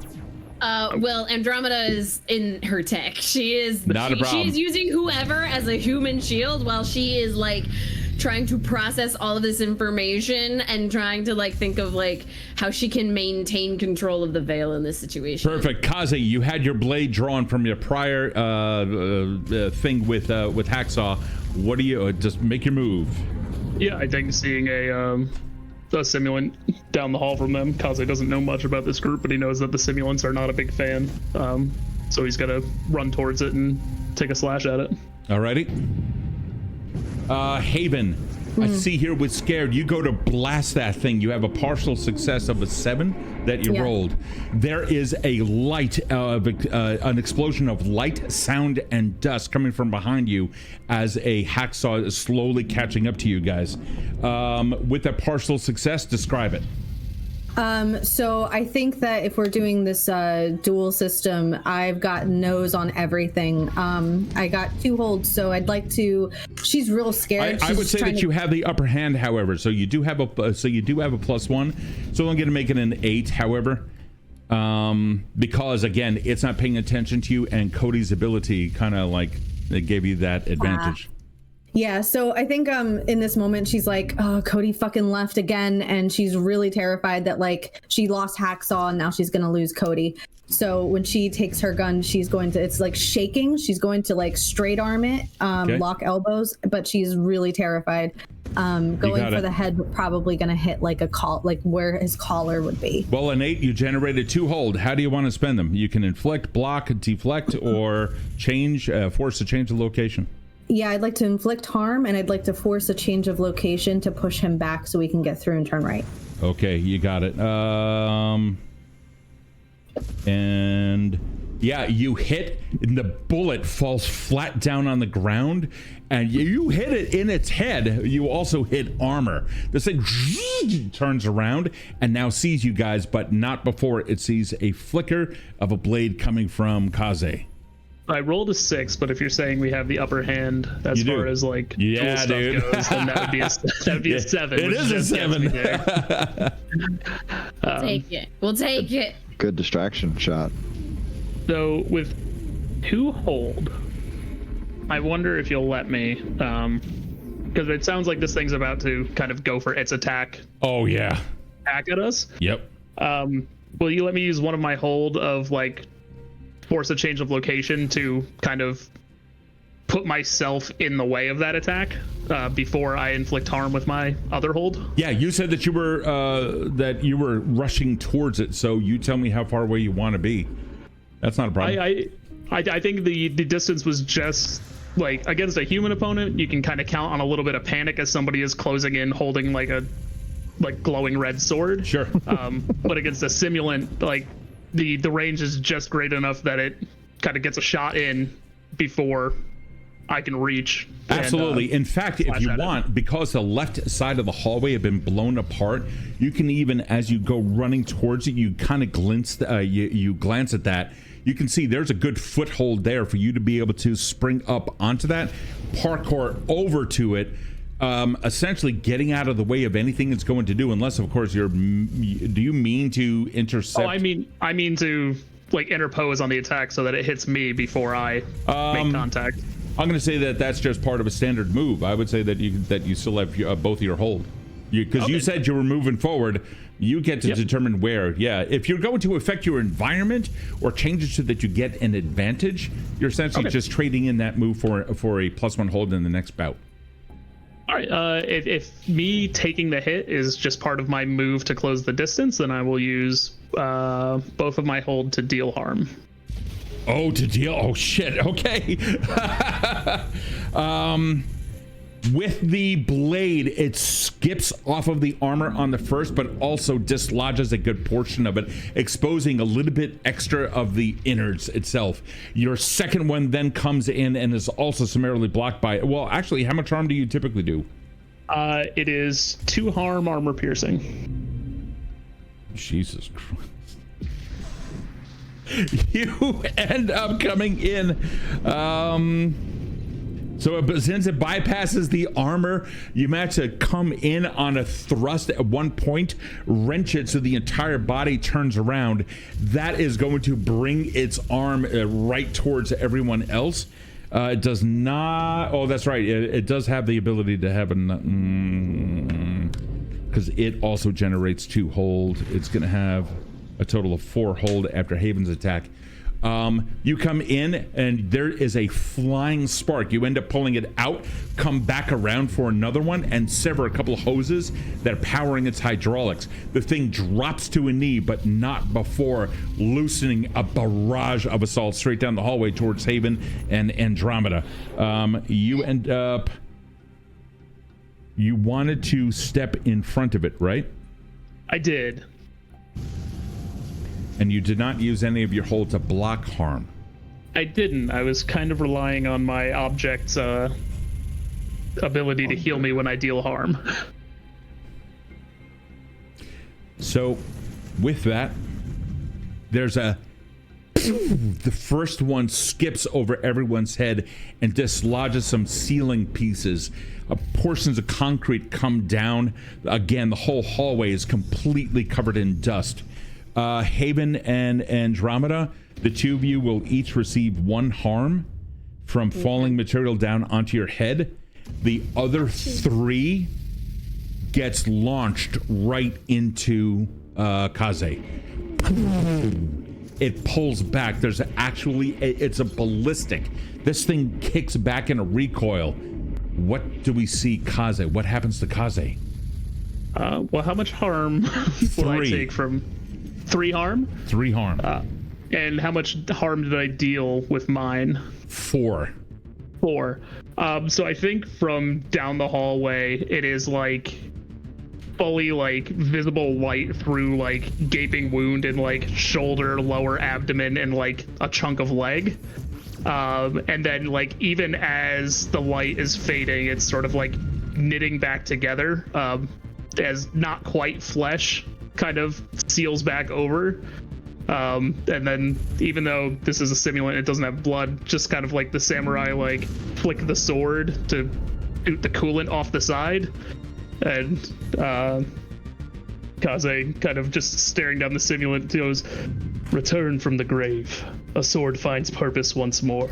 [SPEAKER 2] Well, Andromeda is in her tech. She is
[SPEAKER 1] Not a problem.
[SPEAKER 2] She's using whoever as a human shield while she is like trying to process all of this information and trying to like think of like how she can maintain control of the veil in this situation.
[SPEAKER 1] Perfect. Kaze, you had your blade drawn from your prior thing with Hacksaw. What do you just make your move?
[SPEAKER 6] Yeah, I think seeing a simulant down the hall from them. Kaze doesn't know much about this group, but he knows that the simulants are not a big fan. So he's gonna run towards it and take a slash at it.
[SPEAKER 1] Alrighty. Haven, I see here with Scared, you go to blast that thing. You have a partial success of a 7 that you rolled. There is a light, an explosion of light, sound, and dust coming from behind you as a hacksaw is slowly catching up to you guys. With a partial success, describe it.
[SPEAKER 4] So I think that if we're doing this dual system, I've got nose on everything. I got 2 holds, so I'd like to. She's real scared.
[SPEAKER 1] I would say that you have the upper hand, however. So you do have a +1. So I'm going to make it an 8, however, because again, it's not paying attention to you, and Cody's ability kind of like it gave you that advantage.
[SPEAKER 4] Yeah, so I think in this moment she's like, oh, Cody fucking left again, and she's really terrified that like she lost Hacksaw and now she's gonna lose Cody. So when she takes her gun, she's going to, it's like shaking, she's going to like straight arm it, lock elbows, but she's really terrified. Going for the head, probably gonna hit like like where his collar would be.
[SPEAKER 1] Well, an 8, you generated 2 hold. How do you want to spend them? You can inflict, block, deflect, or change, force to change the location.
[SPEAKER 4] Yeah, I'd like to inflict harm, and I'd like to force a change of location to push him back so we can get through and turn right.
[SPEAKER 1] Okay, you got it. And yeah, you hit, and the bullet falls flat down on the ground, and you hit it in its head. You also hit armor. This thing turns around and now sees you guys, but not before it sees a flicker of a blade coming from Kaze.
[SPEAKER 6] I rolled a 6, but if you're saying we have the upper hand as far as like cool stuff goes, then that would be a 7.
[SPEAKER 1] It is a 7.
[SPEAKER 2] Take it. We'll take it.
[SPEAKER 3] Good distraction shot.
[SPEAKER 6] So with 2 hold, I wonder if you'll let me, because it sounds like this thing's about to kind of go for its attack.
[SPEAKER 1] Oh yeah.
[SPEAKER 6] Attack at us.
[SPEAKER 1] Yep.
[SPEAKER 6] Will you let me use one of my hold of like force a change of location to kind of put myself in the way of that attack before I inflict harm with my other hold?
[SPEAKER 1] Yeah, you said that you were rushing towards it, so you tell me how far away you want to be. That's not a problem.
[SPEAKER 6] I think the distance was just like against a human opponent. You can kind of count on a little bit of panic as somebody is closing in, holding like a glowing red sword.
[SPEAKER 1] Sure.
[SPEAKER 6] But against a simulant, like the range is just great enough that it kind of gets a shot in before I can reach.
[SPEAKER 1] Absolutely. In fact, if
[SPEAKER 6] flash
[SPEAKER 1] you
[SPEAKER 6] at it.
[SPEAKER 1] want, because the left side of the hallway had been blown apart, you can even, as you go running towards it, you kind of you glance at that. You can see there's a good foothold there for you to be able to spring up onto that, parkour over to it, essentially getting out of the way of anything it's going to do, unless, of course, do you mean to intercept?
[SPEAKER 6] Oh, I mean to like interpose on the attack so that it hits me before I make contact.
[SPEAKER 1] I'm going to say that that's just part of a standard move. I would say that you still have both of your hold, because you said you were moving forward. You get to determine where. Yeah, if you're going to affect your environment or change it so that you get an advantage, you're essentially just trading in that move for a +1 hold in the next bout.
[SPEAKER 6] All right. If me taking the hit is just part of my move to close the distance, then I will use both of my hold to deal harm.
[SPEAKER 1] Oh, to deal. Oh shit. Okay. With the blade, it skips off of the armor on the first, but also dislodges a good portion of it, exposing a little bit extra of the innards itself. Your second one then comes in and is also summarily blocked by. Well, actually, how much harm do you typically do?
[SPEAKER 6] It is 2 harm, armor piercing.
[SPEAKER 1] Jesus Christ. You end up coming in. Since it bypasses the armor, you manage to come in on a thrust at one point, wrench it so the entire body turns around. That is going to bring its arm right towards everyone else. It does not. Oh, that's right. It does have the ability to have because it also generates 2 hold. It's going to have a total of 4 hold after Haven's attack. You come in and there is a flying spark. You end up pulling it out, come back around for another one, and sever a couple of hoses that are powering its hydraulics. The thing drops to a knee, but not before loosening a barrage of assault straight down the hallway towards Haven and Andromeda. You end up... You wanted to step in front of it, right?
[SPEAKER 6] I did.
[SPEAKER 1] And you did not use any of your hold to block harm.
[SPEAKER 6] I didn't. I was kind of relying on my object's ability to heal me when I deal harm.
[SPEAKER 1] So, with that, there's the first one skips over everyone's head and dislodges some ceiling pieces. Portions of concrete come down. Again, the whole hallway is completely covered in dust. Haven and Andromeda, the 2 of you will each receive 1 harm from falling material down onto your head. The other 3 gets launched right into Kaze. It pulls back. There's it's a ballistic. This thing kicks back in a recoil. What do we see, Kaze? What happens to Kaze?
[SPEAKER 6] Well, how much harm will I take from 3 harm?
[SPEAKER 1] 3 harm.
[SPEAKER 6] And how much harm did I deal with mine?
[SPEAKER 1] 4.
[SPEAKER 6] 4. So I think from down the hallway, it is like fully like visible light through like gaping wound and like shoulder, lower abdomen, and like a chunk of leg. And then like even as the light is fading, it's sort of like knitting back together as not quite flesh kind of seals back over. And then even though this is a simulant, it doesn't have blood, just kind of like the samurai like flick the sword to shoot the coolant off the side. And Kaze kind of just staring down the simulant goes, "Return from the grave. A sword finds purpose once more.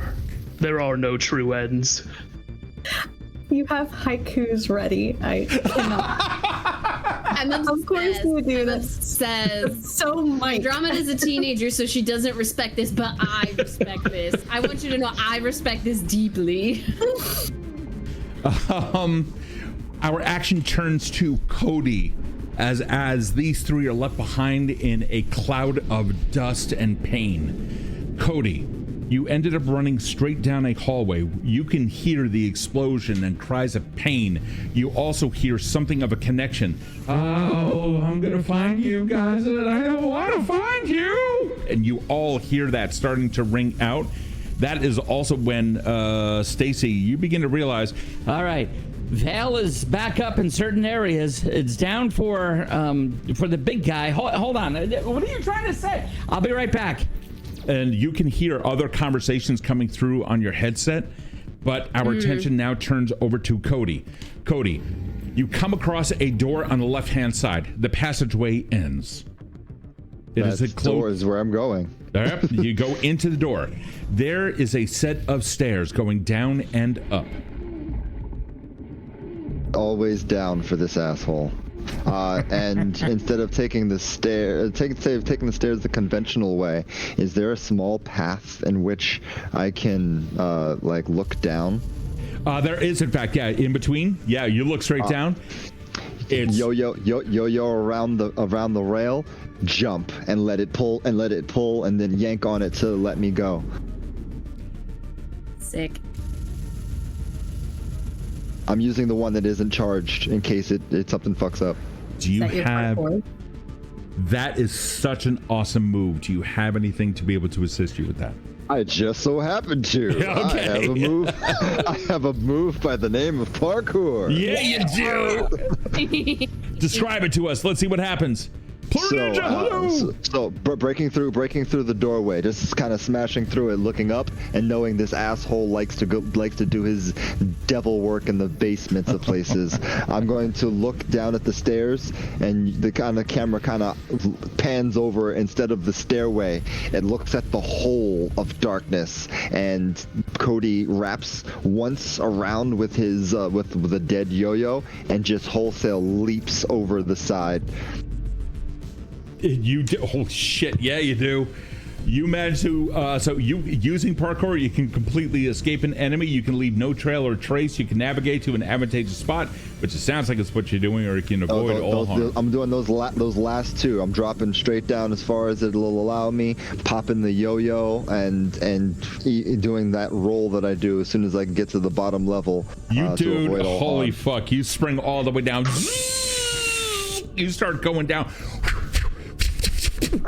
[SPEAKER 6] There are no true ends."
[SPEAKER 4] You have haikus ready. I cannot.
[SPEAKER 2] And then
[SPEAKER 4] Of course you do.
[SPEAKER 2] That
[SPEAKER 4] That's
[SPEAKER 2] says
[SPEAKER 4] so Mike.
[SPEAKER 2] Andromeda's a teenager, so she doesn't respect this, but I respect this. I want you to know I respect this deeply.
[SPEAKER 1] Our action turns to Kode as these 3 are left behind in a cloud of dust and pain. Kode, you ended up running straight down a hallway. You can hear the explosion and cries of pain. You also hear something of a connection. Oh, I'm gonna find you guys, and I don't want to find you. And you all hear that starting to ring out. that is also when Stacie, you begin to realize,
[SPEAKER 7] All right. Val is back up in certain areas. It's down for the big guy. Hold on. What are you trying to say? I'll be right back.
[SPEAKER 1] and you can hear other conversations coming through on your headset, but our attention now turns over to Kode. Kode, you come across a door on the left-hand side. The passageway ends. It is a
[SPEAKER 3] door is where I'm going.
[SPEAKER 1] Yep, you go into the door. There is a set of stairs going down and up.
[SPEAKER 3] Always down for this asshole. And instead of taking the taking the stairs the conventional way, is there a small path in which I can like look down?
[SPEAKER 1] There is, in fact, yeah, in between. Yeah, you look straight down. It's
[SPEAKER 3] yo around the rail, jump and let it pull and then yank on it to let me go.
[SPEAKER 2] Sick.
[SPEAKER 3] I'm using the one that isn't charged in case it something fucks up.
[SPEAKER 1] Do you
[SPEAKER 4] Is that your
[SPEAKER 1] have?
[SPEAKER 4] parkour?
[SPEAKER 1] That is such an awesome move. Do you have anything to be able to assist you with that?
[SPEAKER 3] I just so happen to.
[SPEAKER 1] Okay.
[SPEAKER 3] I have a move. I have a move by the name of parkour.
[SPEAKER 1] Yeah, you do. Describe it to us. Let's see what happens.
[SPEAKER 3] So breaking through the doorway, just kind of smashing through it, looking up, and knowing this asshole likes to do his devil work in the basements of places. I'm going to look down at the stairs, and the camera kind of pans over instead of the stairway. It looks at the hole of darkness, and Kode wraps once around with his with a dead yo-yo, and just wholesale leaps over the side.
[SPEAKER 1] You do. Oh shit! Yeah, you do. You manage to. So you using parkour, you can completely escape an enemy. You can leave no trail or trace. You can navigate to an advantageous spot, which it sounds like it's what you're doing, or you can avoid all harm.
[SPEAKER 3] I'm doing those last two. I'm dropping straight down as far as it'll allow me, popping the yo-yo, and doing that roll that I do as soon as I can get to the bottom level.
[SPEAKER 1] You dude, holy
[SPEAKER 3] harm.
[SPEAKER 1] fuck! You spring all the way down. You start going down.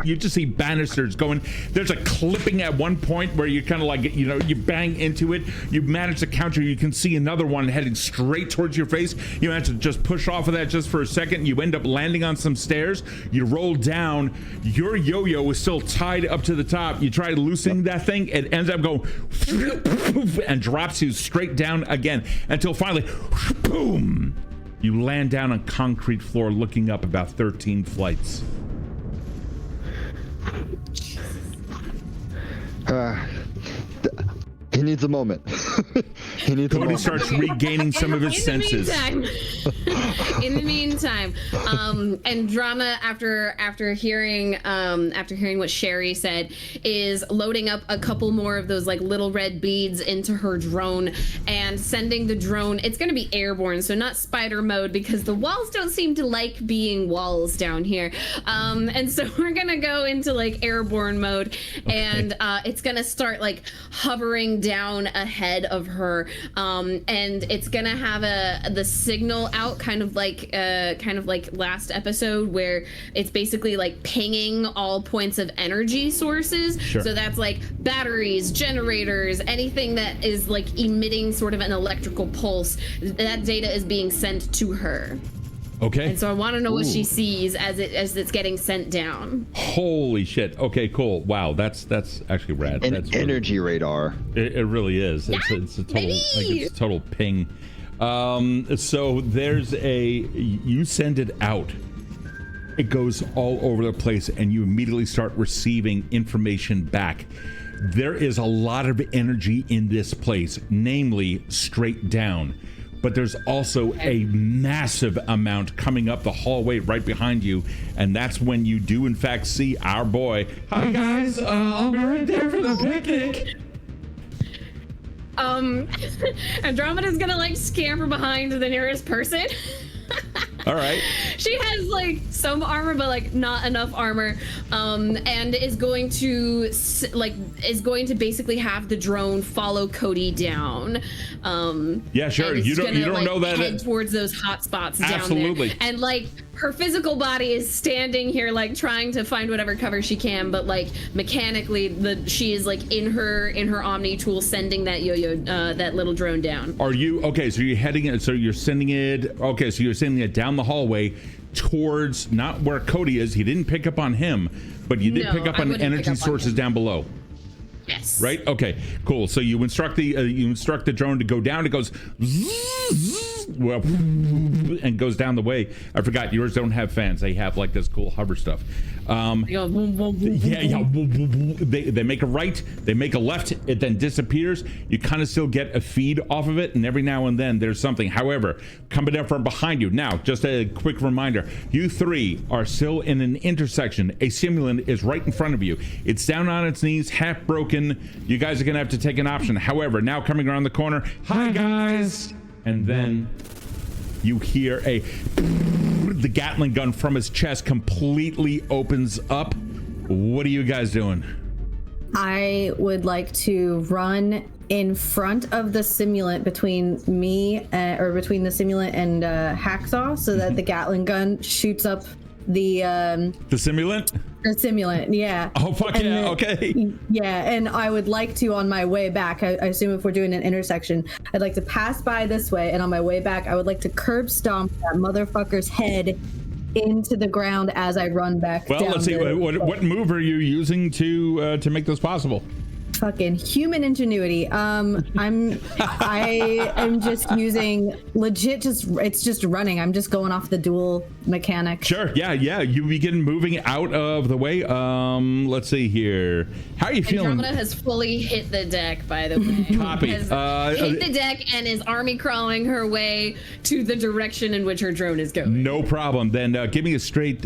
[SPEAKER 1] You just see banisters going. There's a clipping at one point where you kind of like, you bang into it. You manage to counter. You can see another one heading straight towards your face. You manage to just push off of that just for a second. You end up landing on some stairs. You roll down. Your yo-yo is still tied up to the top. You try loosening that thing. It ends up going and drops you straight down again until finally, boom, you land down on concrete floor looking up about 13 flights.
[SPEAKER 3] He needs a moment. He needs a
[SPEAKER 1] Kode
[SPEAKER 3] moment.
[SPEAKER 1] starts regaining some of his senses.
[SPEAKER 2] In the meantime, Andromeda, after hearing what Sherry said, is loading up a couple more of those like little red beads into her drone and sending the drone. It's going to be airborne, so not spider mode, because the walls don't seem to like being walls down here. And so we're gonna go into like airborne mode, and it's gonna start like hovering down ahead of her, and it's gonna have the signal out, kind of like last episode, where it's basically like pinging all points of energy sources.
[SPEAKER 1] Sure.
[SPEAKER 2] So that's like batteries, generators, anything that is like emitting sort of an electrical pulse. That data is being sent to her.
[SPEAKER 1] Okay.
[SPEAKER 2] And so I want to know what she sees as it's getting sent down.
[SPEAKER 1] Holy shit. Okay, cool. Wow, that's actually rad.
[SPEAKER 3] An
[SPEAKER 1] That's really,
[SPEAKER 3] energy radar.
[SPEAKER 1] it really is. It's a total it's a total ping. So there's you send it out. It goes all over the place, and you immediately start receiving information back. There is a lot of energy in this place, namely straight down. But there's also a massive amount coming up the hallway right behind you, and that's when you do in fact see our boy. Hi guys, I'll be right there for the picnic.
[SPEAKER 2] Andromeda's gonna like scamper behind the nearest person.
[SPEAKER 1] All right.
[SPEAKER 2] She has like some armor, but like not enough armor, and is going to basically have the drone follow Kode down.
[SPEAKER 1] Yeah, sure.
[SPEAKER 2] And
[SPEAKER 1] You
[SPEAKER 2] it's
[SPEAKER 1] don't
[SPEAKER 2] gonna,
[SPEAKER 1] know that
[SPEAKER 2] head towards those hot spots down
[SPEAKER 1] Absolutely.
[SPEAKER 2] there, and like her physical body is standing here, like trying to find whatever cover she can, but like mechanically, she is like in her Omni tool, sending that that little drone down.
[SPEAKER 1] Are you okay? So you're heading it. So you're sending it. Okay, so you're sending it down the hallway towards not where Kode is. He didn't pick up on him, but you did pick up on energy sources down below.
[SPEAKER 2] Yes.
[SPEAKER 1] Right. Okay. Cool. So you instruct the drone to go down. It goes and goes down the way. I forgot yours don't have fans. They have like this cool hover stuff. Yeah. They make a right. They make a left. It then disappears. You kind of still get a feed off of it, and every now and then there's something. However, coming up from behind you now. Just a quick reminder: you three are still in an intersection. A simulant is right in front of you. It's down on its knees, half broken. You guys are gonna have to take an option. However, now coming around the corner, hi guys, and then you hear the Gatling gun from his chest completely opens up. What are you guys doing?
[SPEAKER 4] I would like to run in front of the simulant between me or between the simulant and Hacksaw, so that the Gatling gun shoots up the
[SPEAKER 1] simulant.
[SPEAKER 4] The simulant, yeah.
[SPEAKER 1] Oh, fuck and yeah, okay.
[SPEAKER 4] Yeah, and I would like to, on my way back, I assume if we're doing an intersection, I'd like to pass by this way, and on my way back, I would like to curb stomp that motherfucker's head into the ground as I run back down.
[SPEAKER 1] Well, let's see, what move are you using to make this possible?
[SPEAKER 4] Fucking human ingenuity. I am just using legit, it's just running. I'm just going off the dual mechanic.
[SPEAKER 1] Sure, yeah. You begin moving out of the way. Let's see here. How are you feeling?
[SPEAKER 2] Andromeda has fully hit the deck, by the way.
[SPEAKER 1] Copy.
[SPEAKER 2] Has hit the deck and is army crawling her way to the direction in which her drone is going.
[SPEAKER 1] No problem. Then give me a straight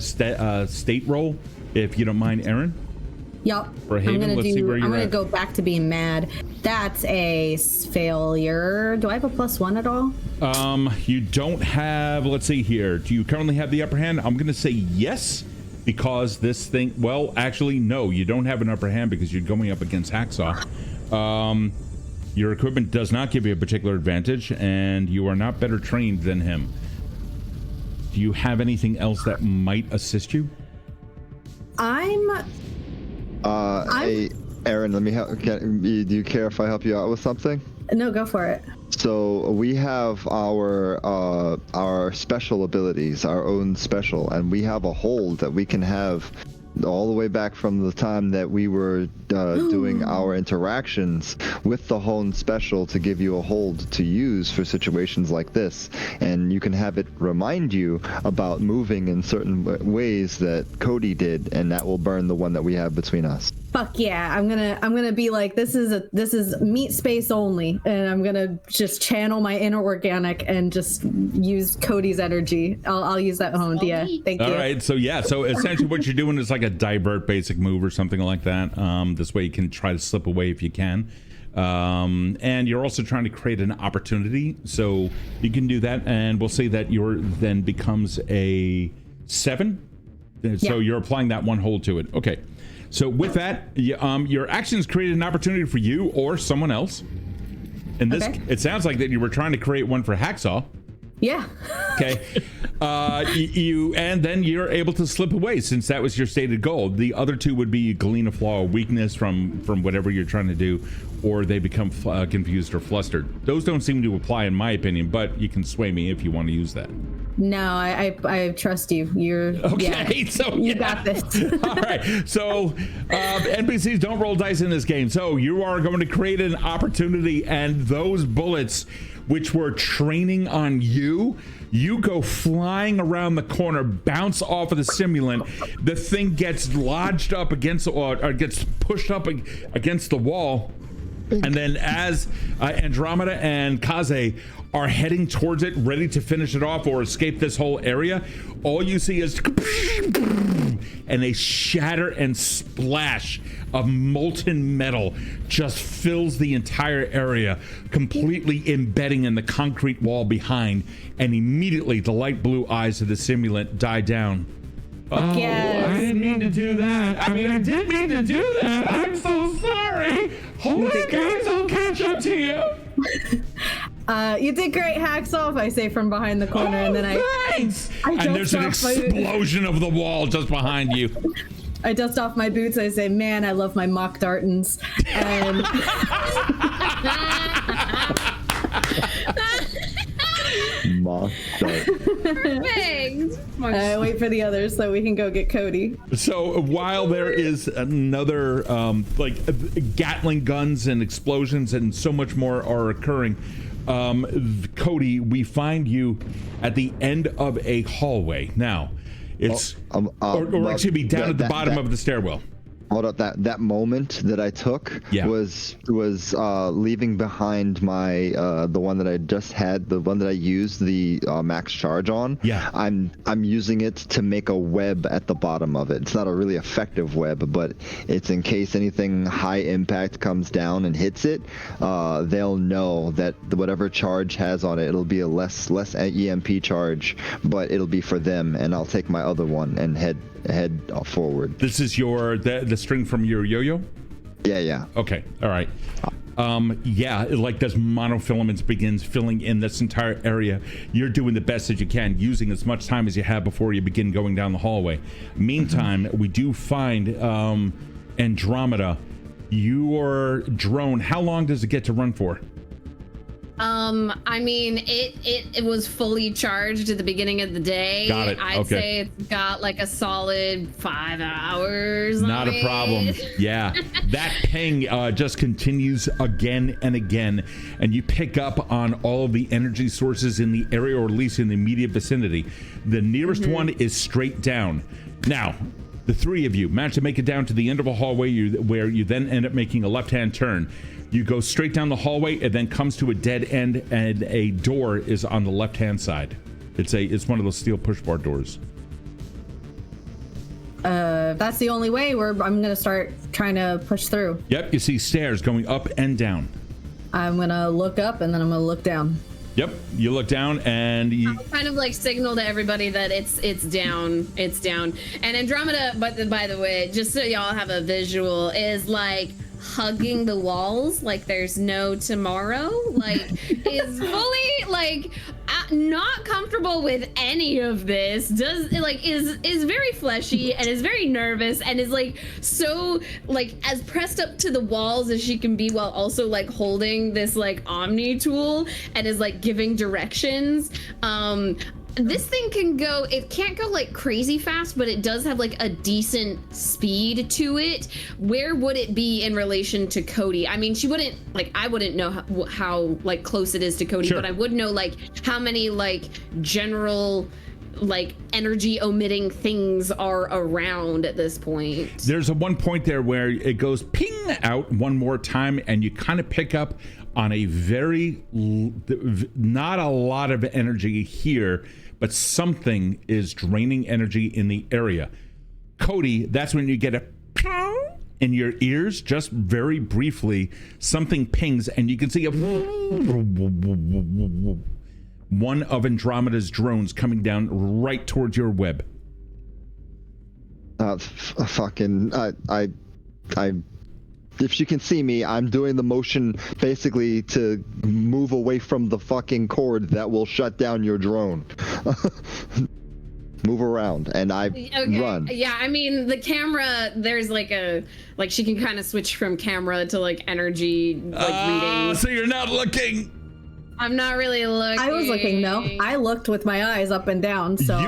[SPEAKER 1] state roll, if you don't mind, Erin.
[SPEAKER 4] Yep.
[SPEAKER 1] For Haven,
[SPEAKER 4] I'm gonna
[SPEAKER 1] at.
[SPEAKER 4] go back to being mad. That's a failure. Do I have a +1 at all?
[SPEAKER 1] You don't have. Let's see here. Do you currently have the upper hand? I'm gonna say yes, because this thing. Well, actually, no. You don't have an upper hand because you're going up against Hacksaw. Your equipment does not give you a particular advantage, and you are not better trained than him. Do you have anything else that might assist you?
[SPEAKER 3] Hey, Erin, let me help. Do you care if I help you out with something?
[SPEAKER 4] No, go for it.
[SPEAKER 3] So we have our special abilities, our own special, and we have a hold that we can have all the way back from the time that we were doing our interactions with the Hone special to give you a hold to use for situations like this, and you can have it remind you about moving in certain ways that Kode did, and that will burn the one that we have between us.
[SPEAKER 4] Fuck yeah, I'm gonna be like, this is meat space only, and I'm gonna just channel my inner organic and just use Cody's energy. I'll use that honed. Yeah, thank you.
[SPEAKER 1] All right, so essentially what you're doing is like a divert basic move or something like that. This way you can try to slip away if you can. And you're also trying to create an opportunity, so you can do that, and we'll say that your then becomes a 7. So you're applying that one hold to it. Okay. So with that, your actions created an opportunity for you or someone else. And this, it sounds like that you were trying to create one for Hacksaw.
[SPEAKER 4] Yeah.
[SPEAKER 1] Okay. And then you're able to slip away since that was your stated goal. The other two would be glean a flaw or weakness from whatever you're trying to do, or they become confused or flustered. Those don't seem to apply in my opinion, but you can sway me if you want to use that.
[SPEAKER 4] No, I trust you. You're
[SPEAKER 1] okay.
[SPEAKER 4] Yeah,
[SPEAKER 1] so
[SPEAKER 4] you got this.
[SPEAKER 1] All right. So NPCs don't roll dice in this game. So you are going to create an opportunity, and those bullets, which were training on you go flying around the corner, bounce off of the simulant. The thing gets lodged up against or gets pushed up against the wall. And then as Andromeda and Kaze are heading towards it, ready to finish it off or escape this whole area, all you see is and a shatter and splash of molten metal just fills the entire area, completely embedding in the concrete wall behind, and immediately the light blue eyes of the simulant die down. Oh, yes. I didn't mean to do that. I mean, I did mean to do that. I'm so sorry. Holy guys, I'll catch up to you.
[SPEAKER 4] You did great, hacks off, I say from behind the corner, and then
[SPEAKER 1] Thanks!
[SPEAKER 4] I
[SPEAKER 1] And there's an
[SPEAKER 4] dust off my-
[SPEAKER 1] explosion of the wall just behind you.
[SPEAKER 4] I dust off my boots. I say, man, I love my mock Dartons. And
[SPEAKER 3] Mock dart.
[SPEAKER 2] Perfect.
[SPEAKER 4] I wait for the others so we can go get Cody.
[SPEAKER 1] So while there is another Gatling guns and explosions and so much more are occurring, Cody, we find you at the end of a hallway. Now, it's or excuse me, down at the bottom of the stairwell.
[SPEAKER 3] Hold up, that moment that I took was leaving behind my the one that I just had, the one that I used the max charge on.
[SPEAKER 1] Yeah.
[SPEAKER 3] I'm using it to make a web at the bottom of it. It's not a really effective web, but it's in case anything high impact comes down and hits it, they'll know that whatever charge has on it, it'll be a less EMP charge, but it'll be for them, and I'll take my other one and head forward.
[SPEAKER 1] This is your the string from your yo-yo?
[SPEAKER 3] Yeah.
[SPEAKER 1] Okay, all right. Like this monofilaments begins filling in this entire area. You're doing the best that you can, using as much time as you have before you begin going down the hallway. Meantime, we do find Andromeda. Your drone, how long does it get to run for?
[SPEAKER 2] I mean, it was fully charged at the beginning of the day.
[SPEAKER 1] Got it.
[SPEAKER 2] I'd say it's got like a solid 5 hours.
[SPEAKER 1] Not a problem. Yeah. That ping just continues again and again, and you pick up on all of the energy sources in the area, or at least in the immediate vicinity. The nearest one is straight down. Now, the three of you manage to make it down to the end of a hallway where you then end up making a left-hand turn. You go straight down the hallway, and then comes to a dead end, and a door is on the left-hand side. It's one of those steel push bar doors.
[SPEAKER 4] That's the only way I'm gonna start trying to push through.
[SPEAKER 1] Yep, you see stairs going up and down.
[SPEAKER 4] I'm gonna look up and then I'm gonna look down.
[SPEAKER 1] Yep, you look down and you
[SPEAKER 2] kind of like signal to everybody that it's down. And Andromeda, by the way, just so y'all have a visual, is like hugging the walls like there's no tomorrow, like is fully like not comfortable with any of this, is very fleshy and is very nervous and is like so like as pressed up to the walls as she can be, while also like holding this like Omni tool and is like giving directions. This thing it can't go like crazy fast, but it does have like a decent speed to it. Where would it be in relation to Cody? I mean, I wouldn't know how like close it is to Cody, but I would know like how many like general like energy omitting things are around at this point.
[SPEAKER 1] There's a one point there where it goes ping out one more time, and you kind of pick up on a very not a lot of energy here, but something is draining energy in the area. Cody, that's when you get a ping in your ears, just very briefly. Something pings, and you can see one of Andromeda's drones coming down right towards your web.
[SPEAKER 3] If you can see me, I'm doing the motion basically to move away from the fucking cord that will shut down your drone. Move around, and I run.
[SPEAKER 2] Yeah, I mean, the camera, there's like she can kind of switch from camera to like energy reading.
[SPEAKER 1] So you're not looking.
[SPEAKER 2] I'm not really looking.
[SPEAKER 4] I was looking, though. I looked with my eyes up and down, so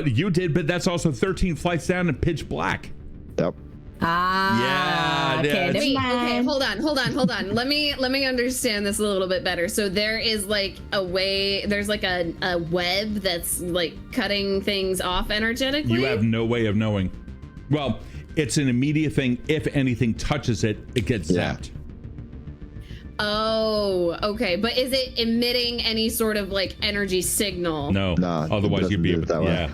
[SPEAKER 1] you did, but that's also 13 flights down and pitch black.
[SPEAKER 3] Yep.
[SPEAKER 4] Okay,
[SPEAKER 2] okay, hold on. Let me understand this a little bit better. So there is like there's like a web that's like cutting things off energetically?
[SPEAKER 1] You have no way of knowing. Well, it's an immediate thing. If anything touches it, it gets zapped.
[SPEAKER 2] Oh, okay. But is it emitting any sort of like energy signal?
[SPEAKER 1] No. Otherwise you'd be able
[SPEAKER 3] to,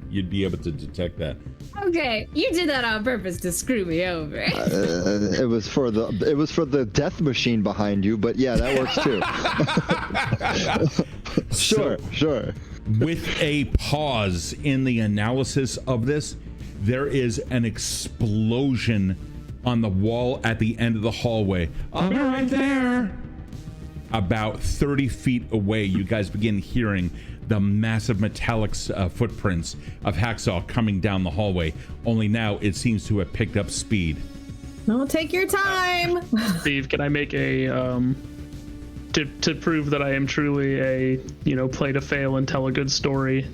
[SPEAKER 1] you'd be able to detect that.
[SPEAKER 2] Okay, you did that on purpose to screw me over.
[SPEAKER 3] It was for the death machine behind you, but yeah, that works too. Sure. With
[SPEAKER 1] a pause in the analysis of this, there is an explosion on the wall at the end of the hallway. I'll be right there. about 30 feet away, you guys begin hearing the massive metallic footprints of Hacksaw coming down the hallway. Only now it seems to have picked up speed.
[SPEAKER 4] No, take your time.
[SPEAKER 6] Steve, can I make a to prove that I am truly a play to fail and tell a good story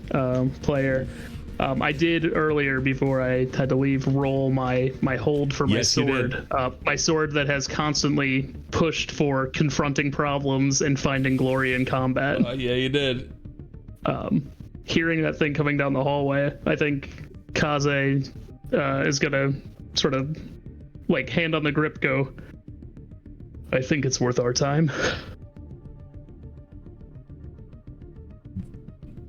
[SPEAKER 6] player? I did earlier before I had to leave roll my hold for my sword. My sword that has constantly pushed for confronting problems and finding glory in combat.
[SPEAKER 1] Yeah, you did.
[SPEAKER 6] Hearing that thing coming down the hallway, I think Kaze is gonna sort of like hand on the grip go, I think it's worth our time.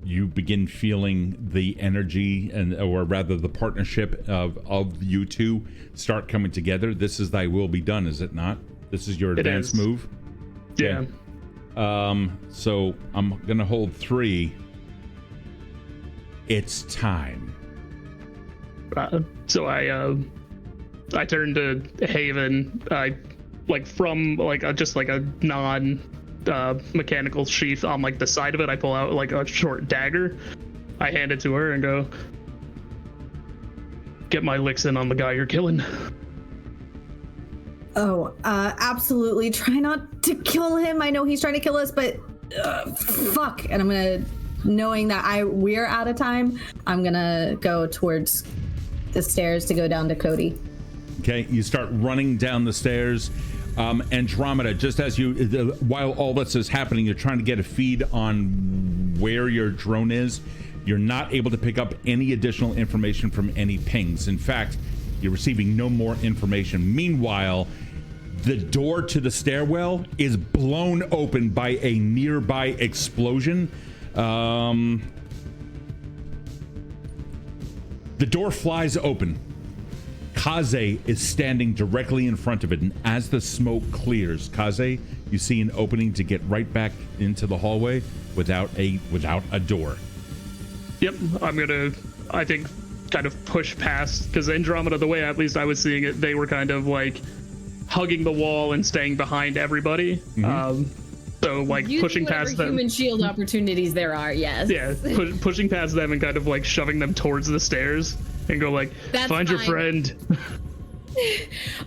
[SPEAKER 1] You begin feeling the energy or rather the partnership of you two start coming together. This is thy will be done, is it not? This is your advanced move?
[SPEAKER 6] Yeah.
[SPEAKER 1] So I'm gonna hold 3. It's time.
[SPEAKER 6] So I turn to Haven. I from just a non mechanical sheath on the side of it. I pull out a short dagger. I hand it to her and go, get my licks in on the guy you're killing.
[SPEAKER 4] Oh, absolutely. Try not to kill him. I know he's trying to kill us, but fuck. And I'm gonna, knowing that we're out of time, I'm gonna go towards the stairs to go down to Cody.
[SPEAKER 1] Okay, you start running down the stairs. Andromeda, just as while all this is happening, you're trying to get a feed on where your drone is. You're not able to pick up any additional information from any pings. In fact, you're receiving no more information. Meanwhile, the door to the stairwell is blown open by a nearby explosion. The door flies open. Kaze is standing directly in front of it, and as the smoke clears, Kaze, you see an opening to get right back into the hallway without a door.
[SPEAKER 6] Yep, I'm gonna, I think, kind of push past, because Andromeda, the way at least I was seeing it, they were kind of hugging the wall and staying behind everybody. Mm-hmm. So pushing past them.
[SPEAKER 2] Human shield opportunities there are, yes.
[SPEAKER 6] Yeah, pushing past them and kind of shoving them towards the stairs and go
[SPEAKER 2] That's
[SPEAKER 6] find your
[SPEAKER 2] fine.
[SPEAKER 6] friend.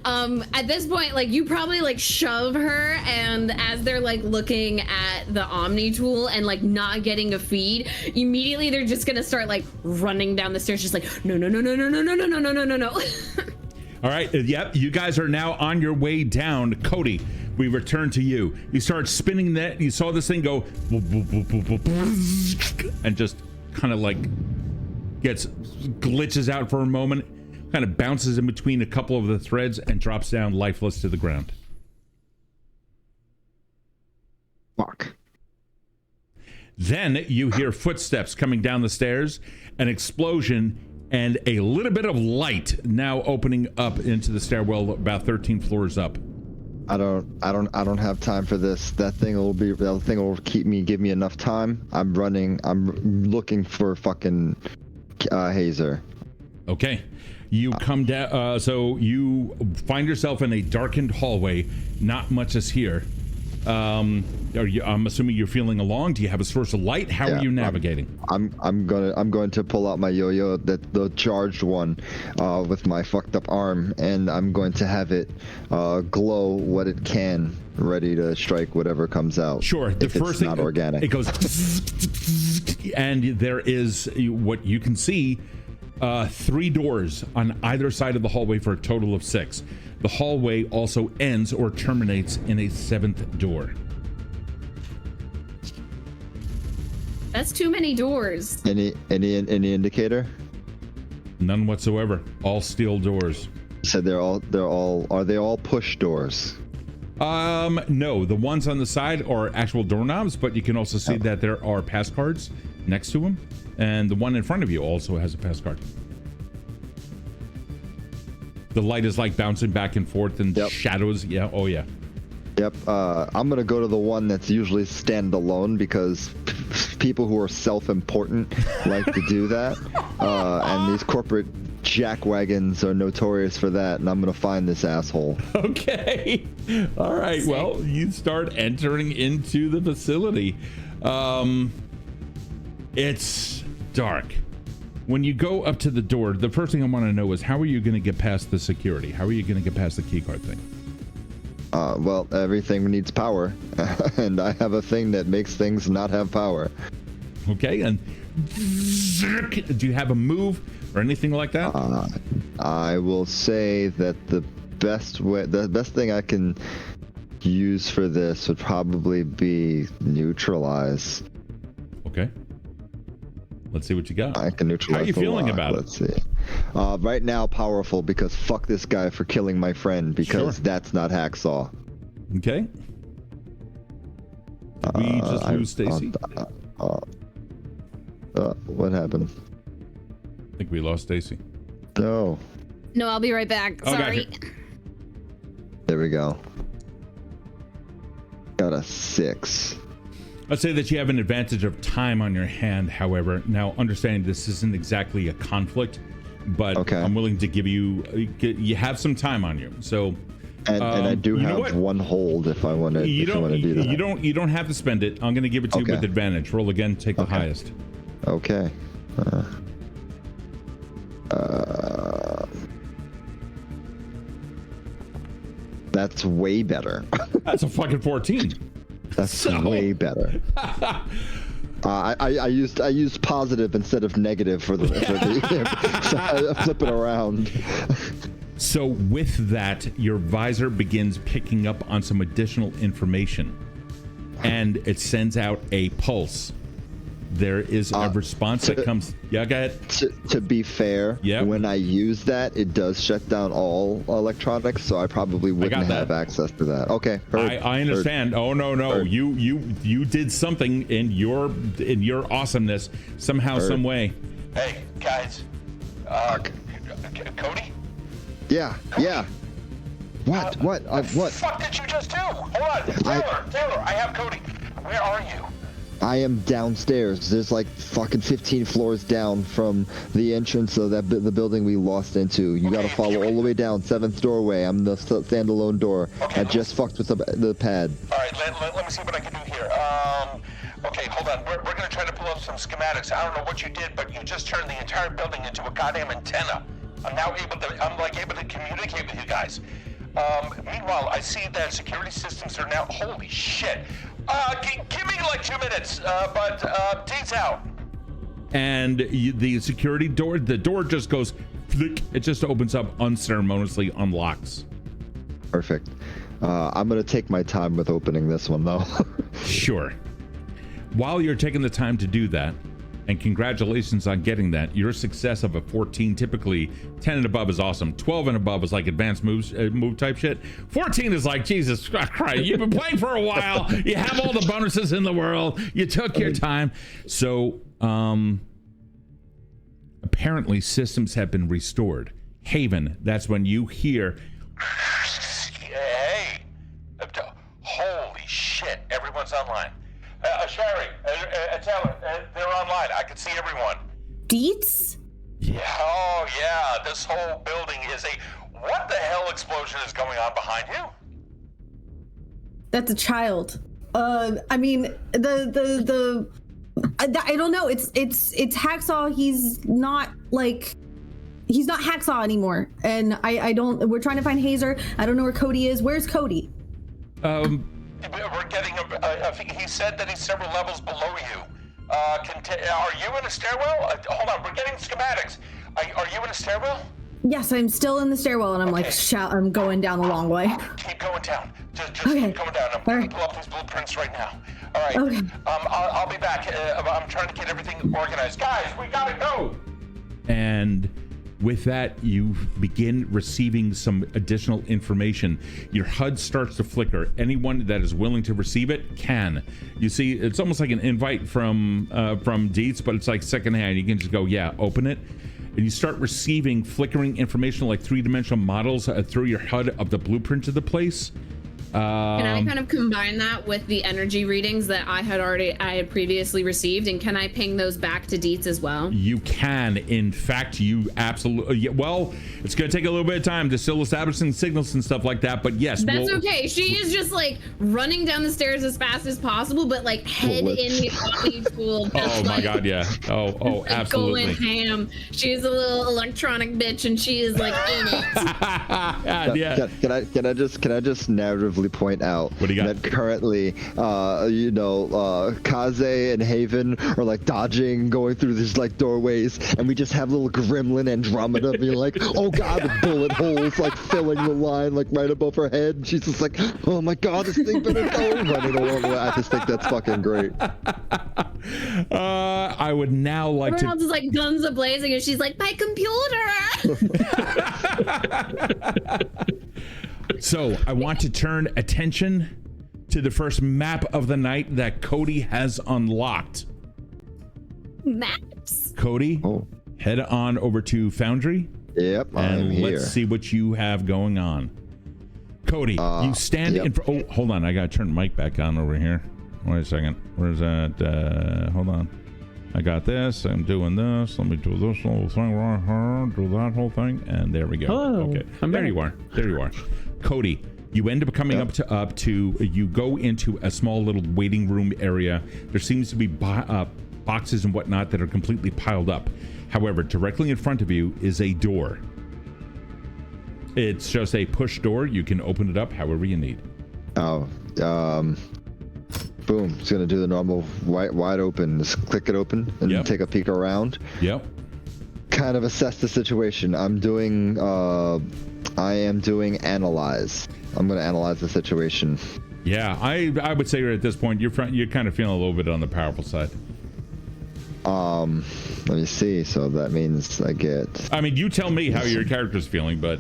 [SPEAKER 2] At this point, you probably shove her, and as they're looking at the Omni tool and not getting a feed, immediately they're just gonna start running down the stairs, just no.
[SPEAKER 1] All right, yep, you guys are now on your way down. Cody, we return to you. You start spinning that, you saw this thing go and just kind of glitches out for a moment, kind of bounces in between a couple of the threads and drops down lifeless to the ground.
[SPEAKER 3] Fuck.
[SPEAKER 1] Then you hear footsteps coming down the stairs, an explosion, and a little bit of light now opening up into the stairwell about 13 floors up.
[SPEAKER 3] I don't have time for this. That thing will give me enough time. I'm looking for fucking Hazer.
[SPEAKER 1] Okay. You come down, so you find yourself in a darkened hallway. Not much is here. I'm assuming you're feeling along. Do you have a source of light? How are you navigating?
[SPEAKER 3] I'm going to pull out my yo-yo, the charged one, with my fucked up arm, and I'm going to have it glow what it can, ready to strike whatever comes out.
[SPEAKER 1] Sure. The first thing,
[SPEAKER 3] not organic.
[SPEAKER 1] It goes, and there is what you can see. 3 doors on either side of the hallway for a total of 6. The hallway also ends or terminates in a 7th door.
[SPEAKER 2] That's too many doors.
[SPEAKER 3] Any indicator?
[SPEAKER 1] None whatsoever. All steel doors.
[SPEAKER 3] Said are they all push doors?
[SPEAKER 1] No, the ones on the side are actual doorknobs, but you can also see that there are pass cards next to them, and the one in front of you also has a pass card. The light is bouncing back and forth and shadows. Yeah. Oh yeah.
[SPEAKER 3] Yep. I'm gonna go to the one that's usually standalone because people who are self-important like to do that. And these corporate jackwagons are notorious for that, and I'm gonna find this asshole.
[SPEAKER 1] Okay. All right. Well, you start entering into the facility. It's dark. When you go up to the door, the first thing I want to know is how are you going to get past the security? How are you going to get past the keycard thing?
[SPEAKER 3] Well, everything needs power, and I have a thing that makes things not have power.
[SPEAKER 1] Okay. And do you have a move or anything like that?
[SPEAKER 3] I will say that the best thing I can use for this would probably be neutralize.
[SPEAKER 1] Okay. Let's see what you got.
[SPEAKER 3] I can neutralize.
[SPEAKER 1] How are you feeling about it?
[SPEAKER 3] Let's see. Right now, powerful, because fuck this guy for killing my friend, because that's not hacksaw.
[SPEAKER 1] Okay. Did we just lose Stacie?
[SPEAKER 3] What happened?
[SPEAKER 1] I think we lost Stacie.
[SPEAKER 3] No.
[SPEAKER 2] No, I'll be right back.
[SPEAKER 1] Oh,
[SPEAKER 2] Sorry.
[SPEAKER 1] gotcha.
[SPEAKER 3] There we go. Got a 6.
[SPEAKER 1] I'd say that you have an advantage of time on your hand, however. Now, understanding this isn't exactly a conflict, but
[SPEAKER 3] okay.
[SPEAKER 1] I'm willing to give you have some time on you. So,
[SPEAKER 3] and I do have one hold if I want to.
[SPEAKER 1] You don't
[SPEAKER 3] do that.
[SPEAKER 1] You don't have to spend it. I'm going to give it to you with advantage. Roll again. Take the highest.
[SPEAKER 3] Okay. That's way better.
[SPEAKER 1] That's a fucking 14.
[SPEAKER 3] That's way better. I used positive instead of negative for the so flip it around.
[SPEAKER 1] So with that, your visor begins picking up on some additional information, and it sends out a pulse. There is a response that comes. Yeah, go ahead.
[SPEAKER 3] To be fair, when I use that, it does shut down all electronics, so I probably wouldn't have access to that. Okay,
[SPEAKER 1] I understand. Oh no, you did something in your awesomeness somehow, some way.
[SPEAKER 8] Hey guys, Cody.
[SPEAKER 3] Yeah,
[SPEAKER 8] Cody?
[SPEAKER 3] yeah. What? What? What?
[SPEAKER 8] The fuck did you just do? Hold on, Taylor. I have Cody. Where are you?
[SPEAKER 3] I am downstairs. There's like fucking 15 floors down from the entrance of the building we lost into. You gotta follow all the way down, 7th doorway. I'm the standalone door.
[SPEAKER 8] Okay,
[SPEAKER 3] I just fucked with the pad.
[SPEAKER 8] All right, let me see what I can do here. Okay, hold on. We're gonna try to pull up some schematics. I don't know what you did, but you just turned the entire building into a goddamn antenna. I'm able to communicate with you guys. Meanwhile, I see that security systems are now. Holy shit. Give me like 2 minutes, but Dee's out.
[SPEAKER 1] And the security door, the door just goes flick. It just opens up unceremoniously, unlocks.
[SPEAKER 3] Perfect. I'm gonna take my time with opening this one though.
[SPEAKER 1] Sure. While you're taking the time to do that, and congratulations on getting that, your success of a 14, typically 10 and above is awesome. 12 and above is like advanced move type shit. 14 is like, Jesus Christ, you've been playing for a while. You have all the bonuses in the world. You took your time. So apparently systems have been restored. Haven, that's when you hear.
[SPEAKER 8] Hey, holy shit, everyone's online. Sherry, Taylor, they're online. I can see everyone.
[SPEAKER 4] Deets?
[SPEAKER 8] Yeah, oh yeah, this whole building is what the hell explosion is going on behind you?
[SPEAKER 4] That's a child. I mean, I don't know. It's Hacksaw. He's not Hacksaw anymore. And we're trying to find Hazer. I don't know where Cody is. Where's Cody?
[SPEAKER 8] We're getting he said that he's several levels below you. Are you in a stairwell? Hold on, we're getting schematics. Are you in a stairwell?
[SPEAKER 4] Yes, I'm still in the stairwell, and I'm I'm going down the long way.
[SPEAKER 8] Keep going down. Just keep going down. I'm going to pull up these blueprints right now. All right.
[SPEAKER 4] Okay.
[SPEAKER 8] I'll be back. I'm trying to get everything organized. Guys, we gotta go.
[SPEAKER 1] And with that, you begin receiving some additional information. Your HUD starts to flicker. Anyone that is willing to receive it can. You see, it's almost like an invite from Deets, but it's like secondhand. You can just go, yeah, open it. And you start receiving flickering information like 3-dimensional models through your HUD of the blueprint of the place.
[SPEAKER 2] Can I kind of combine that with the energy readings that I had previously received, and can I ping those back to Dietz as well?
[SPEAKER 1] You can. In fact, you absolutely. Yeah, well, it's going to take a little bit of time to still establishing signals and stuff like that. But yes,
[SPEAKER 2] that's okay. She is just like running down the stairs as fast as possible, but like head in the body tool.
[SPEAKER 1] Oh my God, yeah. Oh, absolutely.
[SPEAKER 2] Going ham. She's a little electronic bitch, and she is like in it.
[SPEAKER 1] Yeah.
[SPEAKER 3] Can I just narratively point out
[SPEAKER 1] what do you got?
[SPEAKER 3] that currently, Kaze and Haven are like dodging, going through these like doorways, and we just have little gremlin Andromeda being like, oh God, the bullet holes like filling the line like right above her head. And she's just like, oh my God, this thing better go. Running along the way. I just think that's fucking great.
[SPEAKER 1] I would now like
[SPEAKER 2] Everyone else is like guns a blazing, and she's like, my computer.
[SPEAKER 1] So I want to turn attention to the first map of the night that Kode has unlocked.
[SPEAKER 2] Maps.
[SPEAKER 1] Kode, head on over to Foundry.
[SPEAKER 3] Yep, I'm
[SPEAKER 1] and
[SPEAKER 3] here.
[SPEAKER 1] let's see what you have going on. Kode, you stand in front. Oh, hold on. I got to turn the mic back on over here. Wait a second. Where's that? Hold on. I got this. I'm doing this. Let me do this little thing right here. Do that whole thing. And there we go.
[SPEAKER 6] Hello.
[SPEAKER 1] Okay. There you are. There you are. Kode, you end up coming up to you go into a small little waiting room area. There seems to be boxes and whatnot that are completely piled up. However, directly in front of you is a door. It's just a push door. You can open it up however you need.
[SPEAKER 3] Boom. It's gonna do the normal wide open. Just click it open and take a peek around.
[SPEAKER 1] Yep.
[SPEAKER 3] Kind of assess the situation. I am doing analyze. I'm gonna analyze the situation.
[SPEAKER 1] Yeah, I would say at this point you're kind of feeling a little bit on the powerful side.
[SPEAKER 3] Let me see. So that means I get.
[SPEAKER 1] I mean, you tell me how your character's feeling, but.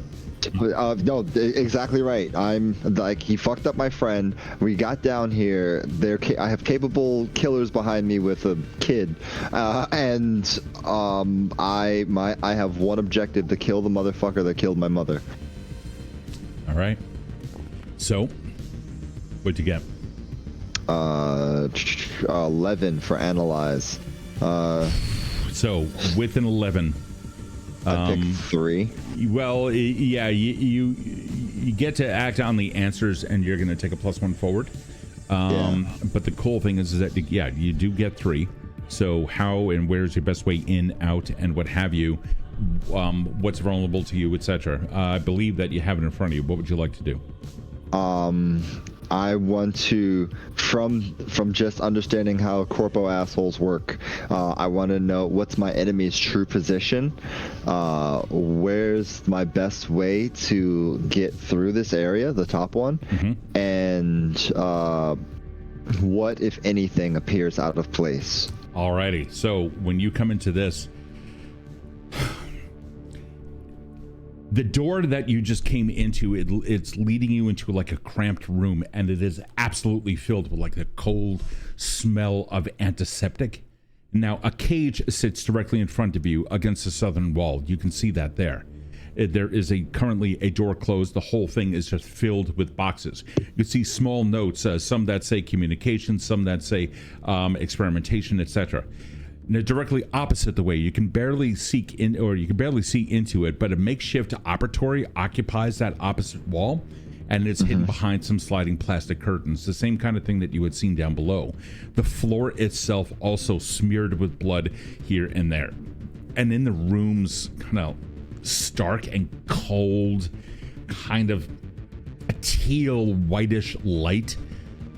[SPEAKER 3] No, exactly right. I'm like, he fucked up my friend. We got down here. I have capable killers behind me with a kid, and I have one objective: to kill the motherfucker that killed my mother.
[SPEAKER 1] All right. So, what'd you get?
[SPEAKER 3] 11 for analyze.
[SPEAKER 1] So with an 11.
[SPEAKER 3] I picked 3.
[SPEAKER 1] Well, yeah, you get to act on the answers, and you're going to take a +1 forward. But the cool thing is that you do get 3. So how and where's your best way in, out, and what have you? What's vulnerable to you, etc. I believe that you have it in front of you. What would you like to do?
[SPEAKER 3] I want to, from just understanding how corpo assholes work, I want to know what's my enemy's true position, where's my best way to get through this area, the top one, and what, if anything, appears out of place.
[SPEAKER 1] Alrighty, so when you come into this, the door that you just came into, it's leading you into like a cramped room, and it is absolutely filled with like the cold smell of antiseptic. Now, a cage sits directly in front of you against the southern wall. You can see that there. There is currently a door closed. The whole thing is just filled with boxes. You see small notes, some that say communication, some that say experimentation, etc. Now, directly opposite the way, you can barely see into it, but a makeshift operatory occupies that opposite wall, and it's hidden behind some sliding plastic curtains, the same kind of thing that you had seen down below. The floor itself also smeared with blood here and there. And in the room's kind of stark and cold, kind of a teal whitish light,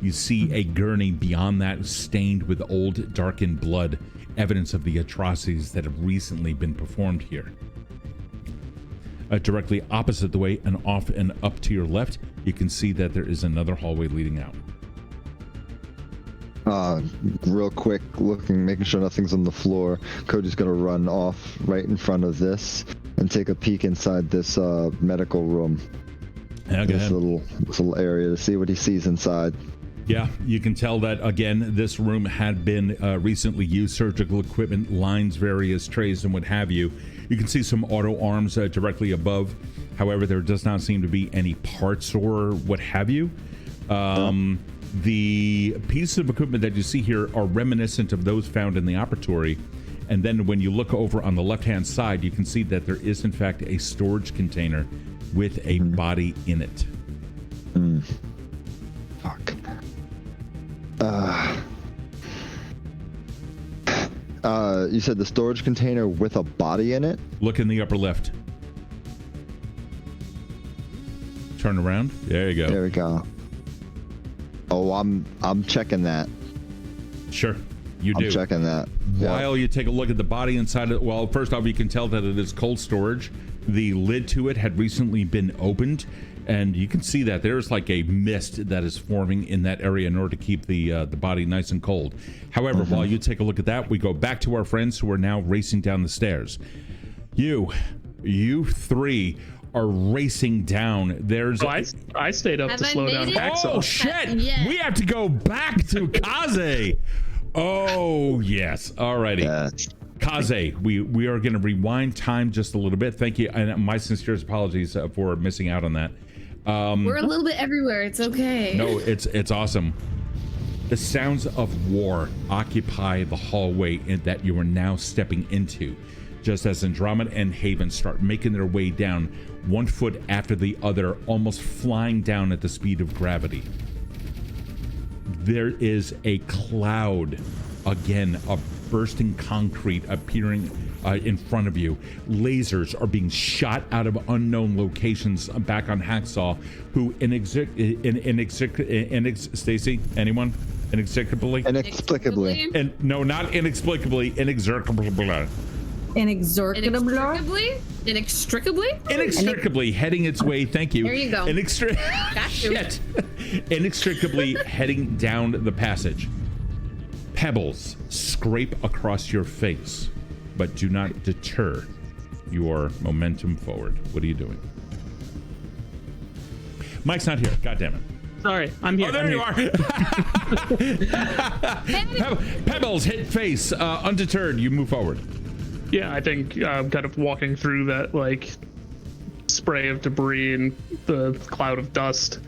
[SPEAKER 1] you see a gurney beyond that stained with old darkened blood, evidence of the atrocities that have recently been performed here. Directly opposite the way and off and up to your left, you can see that there is another hallway leading out.
[SPEAKER 3] Real quick, making sure nothing's on the floor. Cody's gonna run off right in front of this and take a peek inside this medical room.
[SPEAKER 1] Yeah,
[SPEAKER 3] this little area to see what he sees inside.
[SPEAKER 1] Yeah, you can tell that, again, this room had been recently used. Surgical equipment, lines, various trays, and what have you. You can see some auto arms directly above. However, there does not seem to be any parts or what have you. The pieces of equipment that you see here are reminiscent of those found in the operatory. And then when you look over on the left-hand side, you can see that there is, in fact, a storage container with a body in it.
[SPEAKER 3] Fuck. You said the storage container with a body in it?
[SPEAKER 1] Look in the upper left. Turn around. There you go.
[SPEAKER 3] There we go. Oh, I'm checking that.
[SPEAKER 1] Sure, you do.
[SPEAKER 3] I'm checking that. Yeah.
[SPEAKER 1] While you take a look at the body inside it, well, first off, you can tell that it is cold storage. The lid to it had recently been opened, and you can see that there's like a mist that is forming in that area in order to keep the body nice and cold. However, while you take a look at that, we go back to our friends who are now racing down the stairs. You three are racing down. There's
[SPEAKER 6] I stayed up
[SPEAKER 2] Have
[SPEAKER 6] to
[SPEAKER 2] I
[SPEAKER 6] slow
[SPEAKER 2] made
[SPEAKER 6] down
[SPEAKER 2] it?
[SPEAKER 6] Hacksaw.
[SPEAKER 1] Oh shit!
[SPEAKER 2] Yeah.
[SPEAKER 1] We have to go back to Kaze. Oh yes. Alrighty.
[SPEAKER 3] Yes.
[SPEAKER 1] Kaze, we are going to rewind time just a little bit. Thank you, and my sincerest apologies for missing out on that.
[SPEAKER 2] We're a little bit everywhere. It's okay.
[SPEAKER 1] No, it's awesome. The sounds of war occupy the hallway that you are now stepping into, just as Andromeda and Haven start making their way down, one foot after the other, almost flying down at the speed of gravity. There is a cloud, again, of bursting concrete appearing in front of you. Lasers are being shot out of unknown locations back on Hacksaw, who Stacie, anyone? Inexplicably?
[SPEAKER 3] Inexplicably.
[SPEAKER 1] And no, not inexplicably, inextricably. Inextricably heading its way. Thank you.
[SPEAKER 2] There you go. Got you.
[SPEAKER 1] Shit. Inextricably heading down the passage. Pebbles scrape across your face, but do not deter your momentum forward. What are you doing? Mike's not here. God damn it.
[SPEAKER 6] Sorry, I'm here.
[SPEAKER 1] Oh, there you are. Pebbles hit face. Undeterred, you move forward.
[SPEAKER 6] Yeah, I think kind of walking through that like spray of debris and the cloud of dust,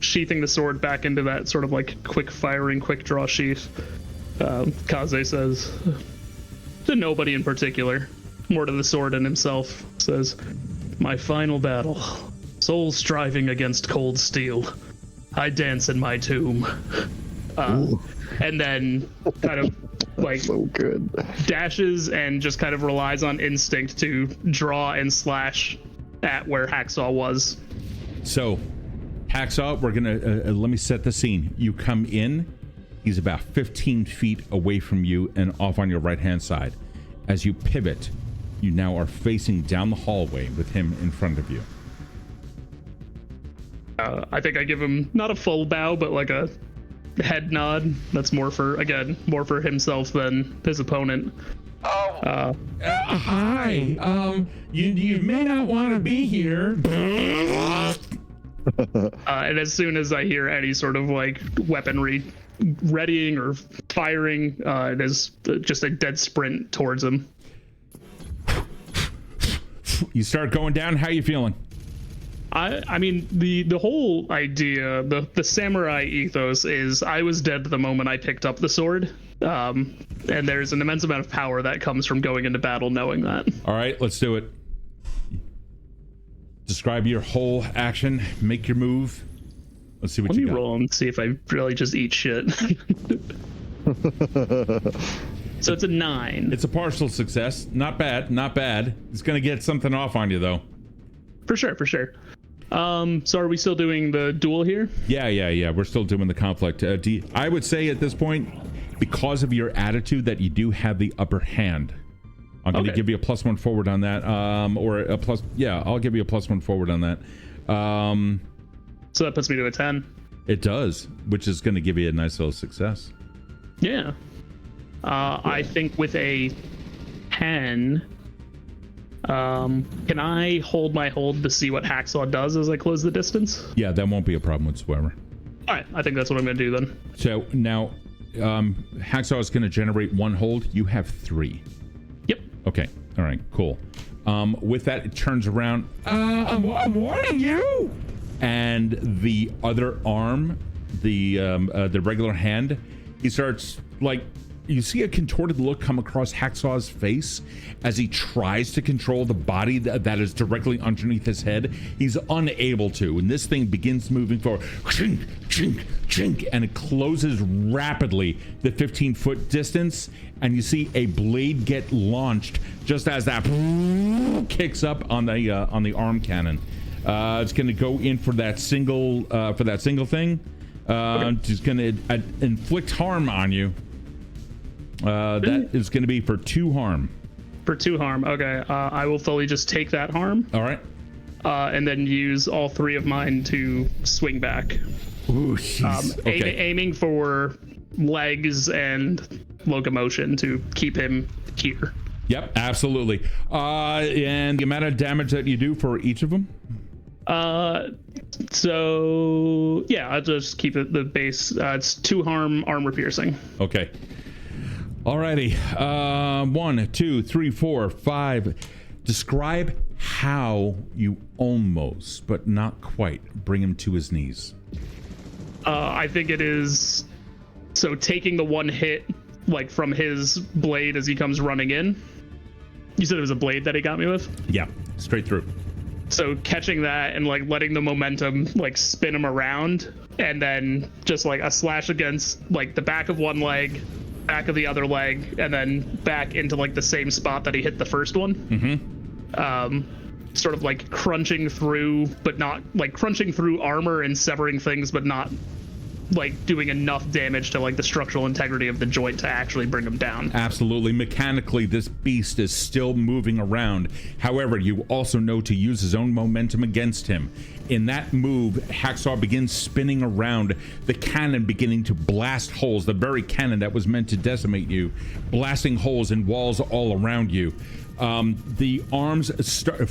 [SPEAKER 6] sheathing the sword back into that sort of like quick firing, quick draw sheath. Kaze says to nobody in particular, more to the sword and himself, says, "My final battle. Soul striving against cold steel. I dance in my tomb." And then kind of like
[SPEAKER 3] So good.
[SPEAKER 6] dashes and just kind of relies on instinct to draw and slash at where Hacksaw was.
[SPEAKER 1] So, Hacksaw, we're gonna let me set the scene. You come in. He's about 15 feet away from you and off on your right-hand side. As you pivot, you now are facing down the hallway with him in front of you.
[SPEAKER 6] I think I give him not a full bow, but like a head nod. That's more for himself than his opponent.
[SPEAKER 1] Hi. You may not want to be here.
[SPEAKER 6] And as soon as I hear any sort of like weaponry readying or firing, it is just a dead sprint towards him.
[SPEAKER 1] You start going down. How you feeling?
[SPEAKER 6] I mean, the whole idea, the samurai ethos is I was dead the moment I picked up the sword. And there's an immense amount of power that comes from going into battle knowing that.
[SPEAKER 1] All right, let's do it. Describe your whole action. Make your move. Let's see what
[SPEAKER 6] Let
[SPEAKER 1] you
[SPEAKER 6] me
[SPEAKER 1] got.
[SPEAKER 6] roll and see if I really just eat shit. So it's a 9.
[SPEAKER 1] It's a partial success. Not bad. Not bad. It's going to get something off on you, though.
[SPEAKER 6] For sure. So are we still doing the duel here?
[SPEAKER 1] Yeah. We're still doing the conflict. I would say at this point, because of your attitude, that you do have the upper hand. I'm going to give you a +1 forward on that. Or a plus. Yeah, I'll give you a +1 forward on that.
[SPEAKER 6] So that puts me to a 10.
[SPEAKER 1] It does, which is going to give you a nice little success.
[SPEAKER 6] Yeah. I think with a 10, can I hold my hold to see what Hacksaw does as I close the distance?
[SPEAKER 1] Yeah, that won't be a problem whatsoever.
[SPEAKER 6] All right, I think that's what I'm going to do then.
[SPEAKER 1] So now, Hacksaw is going to generate 1 hold. You have 3.
[SPEAKER 6] Yep.
[SPEAKER 1] Okay. All right. Cool. With that, it turns around. I'm warning you. and the other arm, the regular hand, he starts like, you see a contorted look come across Hacksaw's face as he tries to control the body that is directly underneath his head. He's unable to, and this thing begins moving forward. Chink, chink, chink, and it closes rapidly the 15-foot distance, and you see a blade get launched just as that kicks up on the arm cannon. It's going to go in for that single thing. It's going to inflict harm on you. That is going to be for 2 harm.
[SPEAKER 6] For 2 harm, okay. I will fully just take that harm.
[SPEAKER 1] All right.
[SPEAKER 6] And then use all 3 of mine to swing back.
[SPEAKER 1] Ooh, jeez. Okay.
[SPEAKER 6] Aiming for legs and locomotion to keep him here.
[SPEAKER 1] Yep, absolutely. And the amount of damage that you do for each of them?
[SPEAKER 6] So yeah, I'll just keep it the base. It's 2 harm, armor piercing.
[SPEAKER 1] Okay. Alrighty. 1, 2, 3, 4, 5. Describe how you almost, but not quite, bring him to his knees.
[SPEAKER 6] I think it is so taking the 1 hit like from his blade as he comes running in. You said it was a blade that he got me with?
[SPEAKER 1] Yeah, straight through.
[SPEAKER 6] So catching that and like letting the momentum like spin him around, and then just like a slash against like the back of 1 leg, back of the other leg, and then back into like the same spot that he hit the first one. Sort of like crunching through, but not like crunching through armor and severing things, but not like doing enough damage to like the structural integrity of the joint to actually bring him down.
[SPEAKER 1] Absolutely. Mechanically, this beast is still moving around. However, you also know to use his own momentum against him. In that move, Hacksaw begins spinning around, the cannon beginning to blast holes, the very cannon that was meant to decimate you, blasting holes in walls all around you. The arms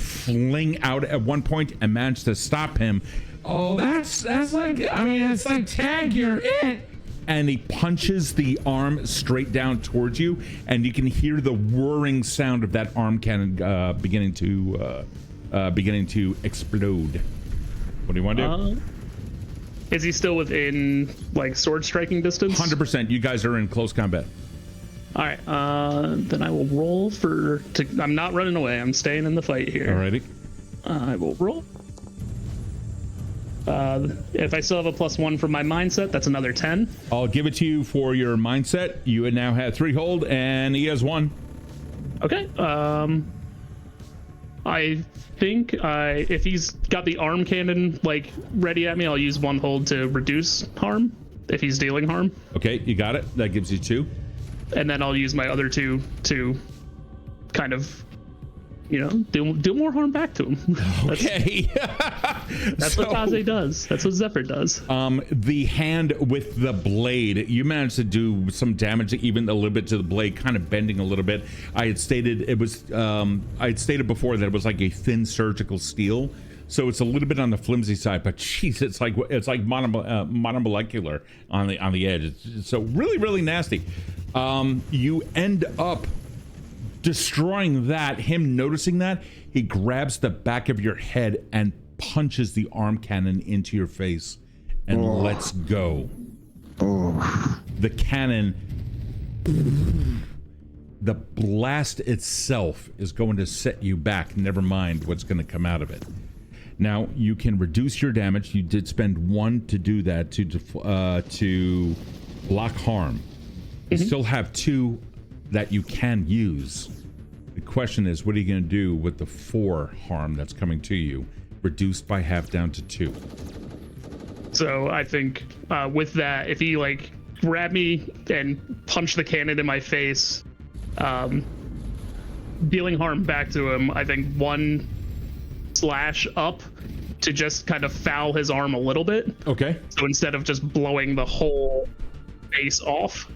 [SPEAKER 1] fling out at one point and manage to stop him. Oh, that's like, I mean, it's like tag, you're it. And he punches the arm straight down towards you, and you can hear the whirring sound of that arm cannon beginning to explode. What do you want to do?
[SPEAKER 6] Is he still within like sword striking distance?
[SPEAKER 1] 100%. You guys are in close combat.
[SPEAKER 6] All right. Then I will roll I'm not running away. I'm staying in the fight here.
[SPEAKER 1] Alrighty.
[SPEAKER 6] I will roll. If I still have a +1 from my mindset, that's another 10.
[SPEAKER 1] I'll give it to you for your mindset. You now have 3 hold, and he has 1.
[SPEAKER 6] Okay. I think if he's got the arm cannon like ready at me, I'll use 1 hold to reduce harm if he's dealing harm.
[SPEAKER 1] Okay, you got it. That gives you 2.
[SPEAKER 6] And then I'll use my other 2 to kind of, do more harm back to him.
[SPEAKER 1] Okay.
[SPEAKER 6] That's what Kode does. That's what Zephyr does.
[SPEAKER 1] The hand with the blade, you managed to do some damage, even a little bit to the blade, kind of bending a little bit. I had stated before that it was like a thin surgical steel, so it's a little bit on the flimsy side. But jeez, it's like monomolecular on the edge. It's so really, really nasty. You end up destroying that. Him noticing that, he grabs the back of your head and punches the arm cannon into your face and lets go. The cannon, the blast itself is going to set you back, never mind what's going to come out of it. Now you can reduce your damage. You did spend 1 to do that, to block harm. You still have 2 that you can use. The question is, what are you going to do with the 4 harm that's coming to you, reduced by half down to 2?
[SPEAKER 6] So I think with that, if he like grabbed me and punched the cannon in my face, dealing harm back to him, I think 1 slash up to just kind of foul his arm a little bit.
[SPEAKER 1] Okay.
[SPEAKER 6] So instead of just blowing the whole face off,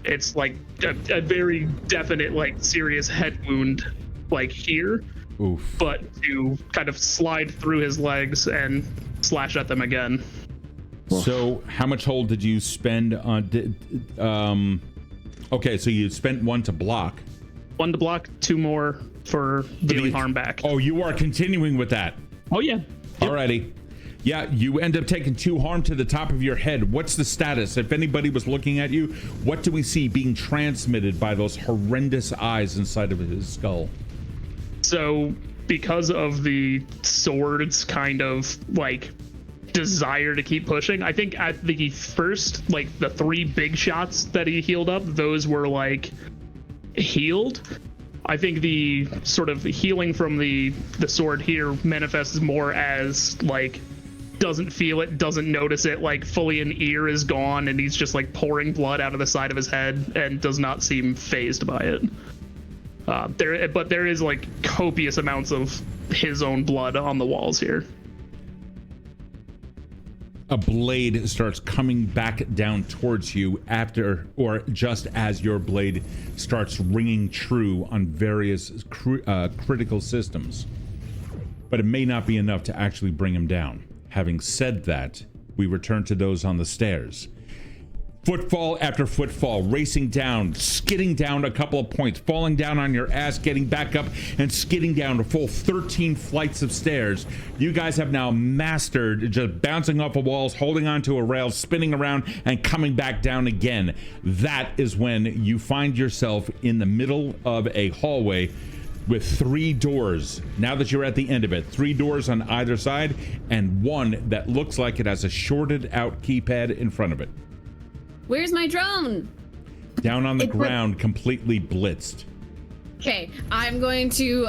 [SPEAKER 6] it's like a very definite, like, serious head wound, like here.
[SPEAKER 1] Oof. But
[SPEAKER 6] to kind of slide through his legs and slash at them again.
[SPEAKER 1] So how much hold did you spend on? Okay, so you spent 1 to block.
[SPEAKER 6] 1 to block, 2 more for dealing harm back.
[SPEAKER 1] Oh, you are continuing with that.
[SPEAKER 6] Oh yeah.
[SPEAKER 1] Yep. Alrighty. Yeah, you end up taking 2 harm to the top of your head. What's the status? If anybody was looking at you, what do we see being transmitted by those horrendous eyes inside of his skull?
[SPEAKER 6] So, because of the sword's kind of like desire to keep pushing, I think at the first, like the 3 big shots that he healed up, those were like healed. I think the sort of healing from the sword here manifests more as like doesn't feel it, doesn't notice it, like fully an ear is gone and he's just like pouring blood out of the side of his head and does not seem phased by it. But there is like copious amounts of his own blood on the walls here.
[SPEAKER 1] A blade starts coming back down towards you after, or just as your blade starts ringing true on various critical systems. But it may not be enough to actually bring him down. Having said that, we return to those on the stairs. Footfall after footfall, racing down, skidding down a couple of points, falling down on your ass, getting back up, and skidding down a full 13 flights of stairs. You guys have now mastered just bouncing off of walls, holding onto a rail, spinning around, and coming back down again. That is when you find yourself in the middle of a hallway with 3 doors. Now that you're at the end of it, 3 doors on either side, and one that looks like it has a shorted out keypad in front of it.
[SPEAKER 2] Where's my drone?
[SPEAKER 1] Down on the ground, completely blitzed.
[SPEAKER 2] Okay, I'm going to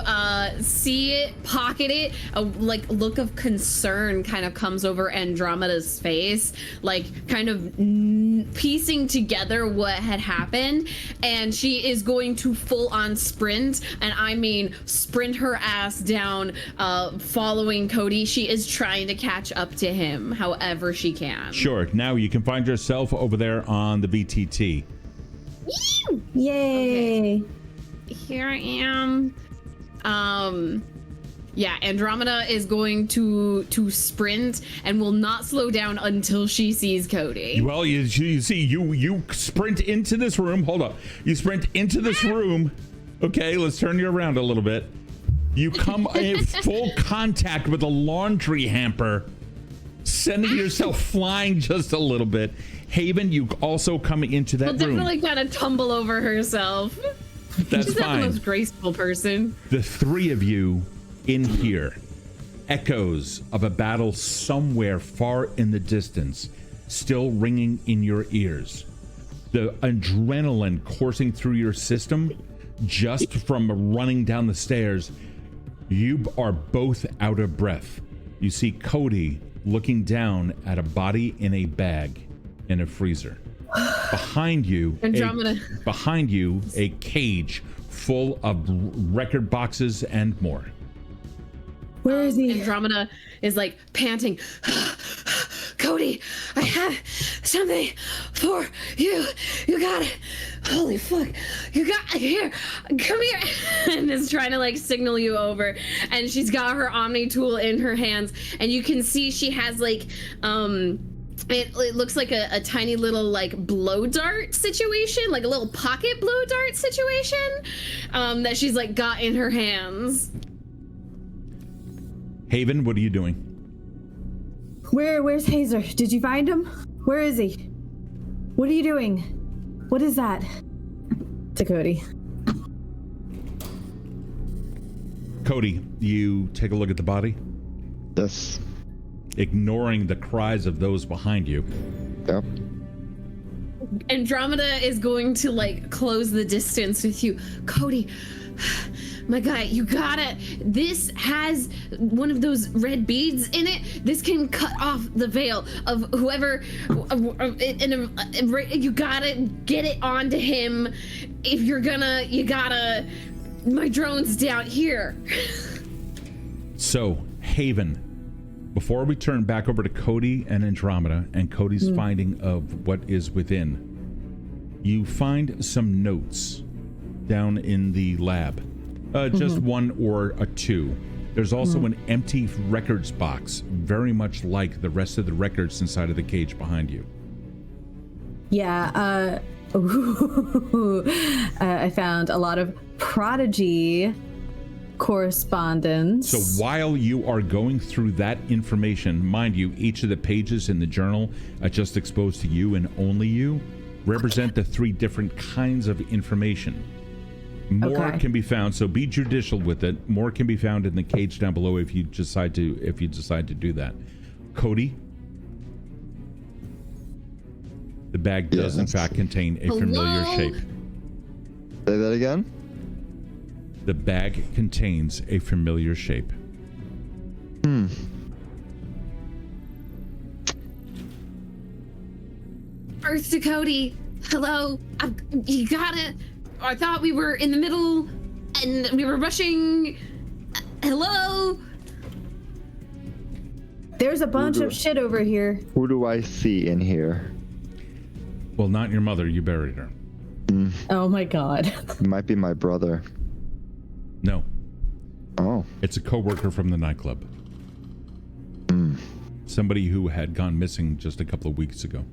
[SPEAKER 2] see it, pocket it. A look of concern kind of comes over Andromeda's face, like kind of piecing together what had happened, and she is going to full on sprint, and I mean sprint her ass down, following Kode. She is trying to catch up to him however she can.
[SPEAKER 1] Sure, now you can find yourself over there on the VTT.
[SPEAKER 4] Yay!
[SPEAKER 2] Okay. Here I am. Yeah, Andromeda is going to sprint and will not slow down until she sees Kode.
[SPEAKER 1] Well, you see, you sprint into this room. Hold up. You sprint into this room. Okay, let's turn you around a little bit. You come in full contact with a laundry hamper, sending yourself flying just a little bit. Haven, you also come into that room.
[SPEAKER 2] Definitely kind of tumble over herself.
[SPEAKER 1] That's
[SPEAKER 2] She's
[SPEAKER 1] fine.
[SPEAKER 2] not the most graceful person.
[SPEAKER 1] The 3 of you in here, echoes of a battle somewhere far in the distance, still ringing in your ears. The adrenaline coursing through your system just from running down the stairs. You are both out of breath. You see Kode looking down at a body in a bag in a freezer. Behind you, a cage full of record boxes and more.
[SPEAKER 4] Where is he?
[SPEAKER 2] Andromeda is like panting. Kode, I have something for you. You got it. Holy fuck. You got it. Here. Come here. And is trying to like signal you over. And she's got her Omni tool in her hands. And you can see she has like it looks like a tiny little like blow dart situation, like a little pocket blow dart situation, that she's like got in her hands.
[SPEAKER 1] Haven, what are you doing?
[SPEAKER 4] Where's Hazer? Did you find him? Where is he? What are you doing? What is that? To Kode.
[SPEAKER 1] Kode, you take a look at the body,
[SPEAKER 3] Yes.
[SPEAKER 1] ignoring the cries of those behind you.
[SPEAKER 3] Yep.
[SPEAKER 2] Andromeda is going to like close the distance with you. Kode, my guy, you got it. This has one of those red beads in it. This can cut off the veil of whoever. You gotta get it onto him. If you're gonna, you gotta. My drone's down here.
[SPEAKER 1] So, Haven, before we turn back over to Kode and Andromeda and Cody's finding of what is within, you find some notes down in the lab. Just 1 or 2. There's also an empty records box, very much like the rest of the records inside of the cage behind you.
[SPEAKER 4] Yeah, I found a lot of Prodigy correspondence.
[SPEAKER 1] So while you are going through that information, mind you, each of the pages in the journal are just exposed to you and only you, represent the 3 different kinds of information. More can be found, so be judicial with it. More can be found in the cage down below if you decide to do that. Cody, the bag does in fact contain a familiar shape.
[SPEAKER 3] Say that again?
[SPEAKER 1] The bag contains a familiar shape.
[SPEAKER 2] Earth to Cody. Hello. You gotta. I thought we were in the middle and we were rushing. Hello.
[SPEAKER 4] There's a bunch of shit over here.
[SPEAKER 3] Who do I see in here?
[SPEAKER 1] Well, not your mother. You buried her.
[SPEAKER 4] Oh my god.
[SPEAKER 3] It might be my brother.
[SPEAKER 1] No.
[SPEAKER 3] Oh.
[SPEAKER 1] It's a coworker from the nightclub. Somebody who had gone missing just a couple of weeks ago.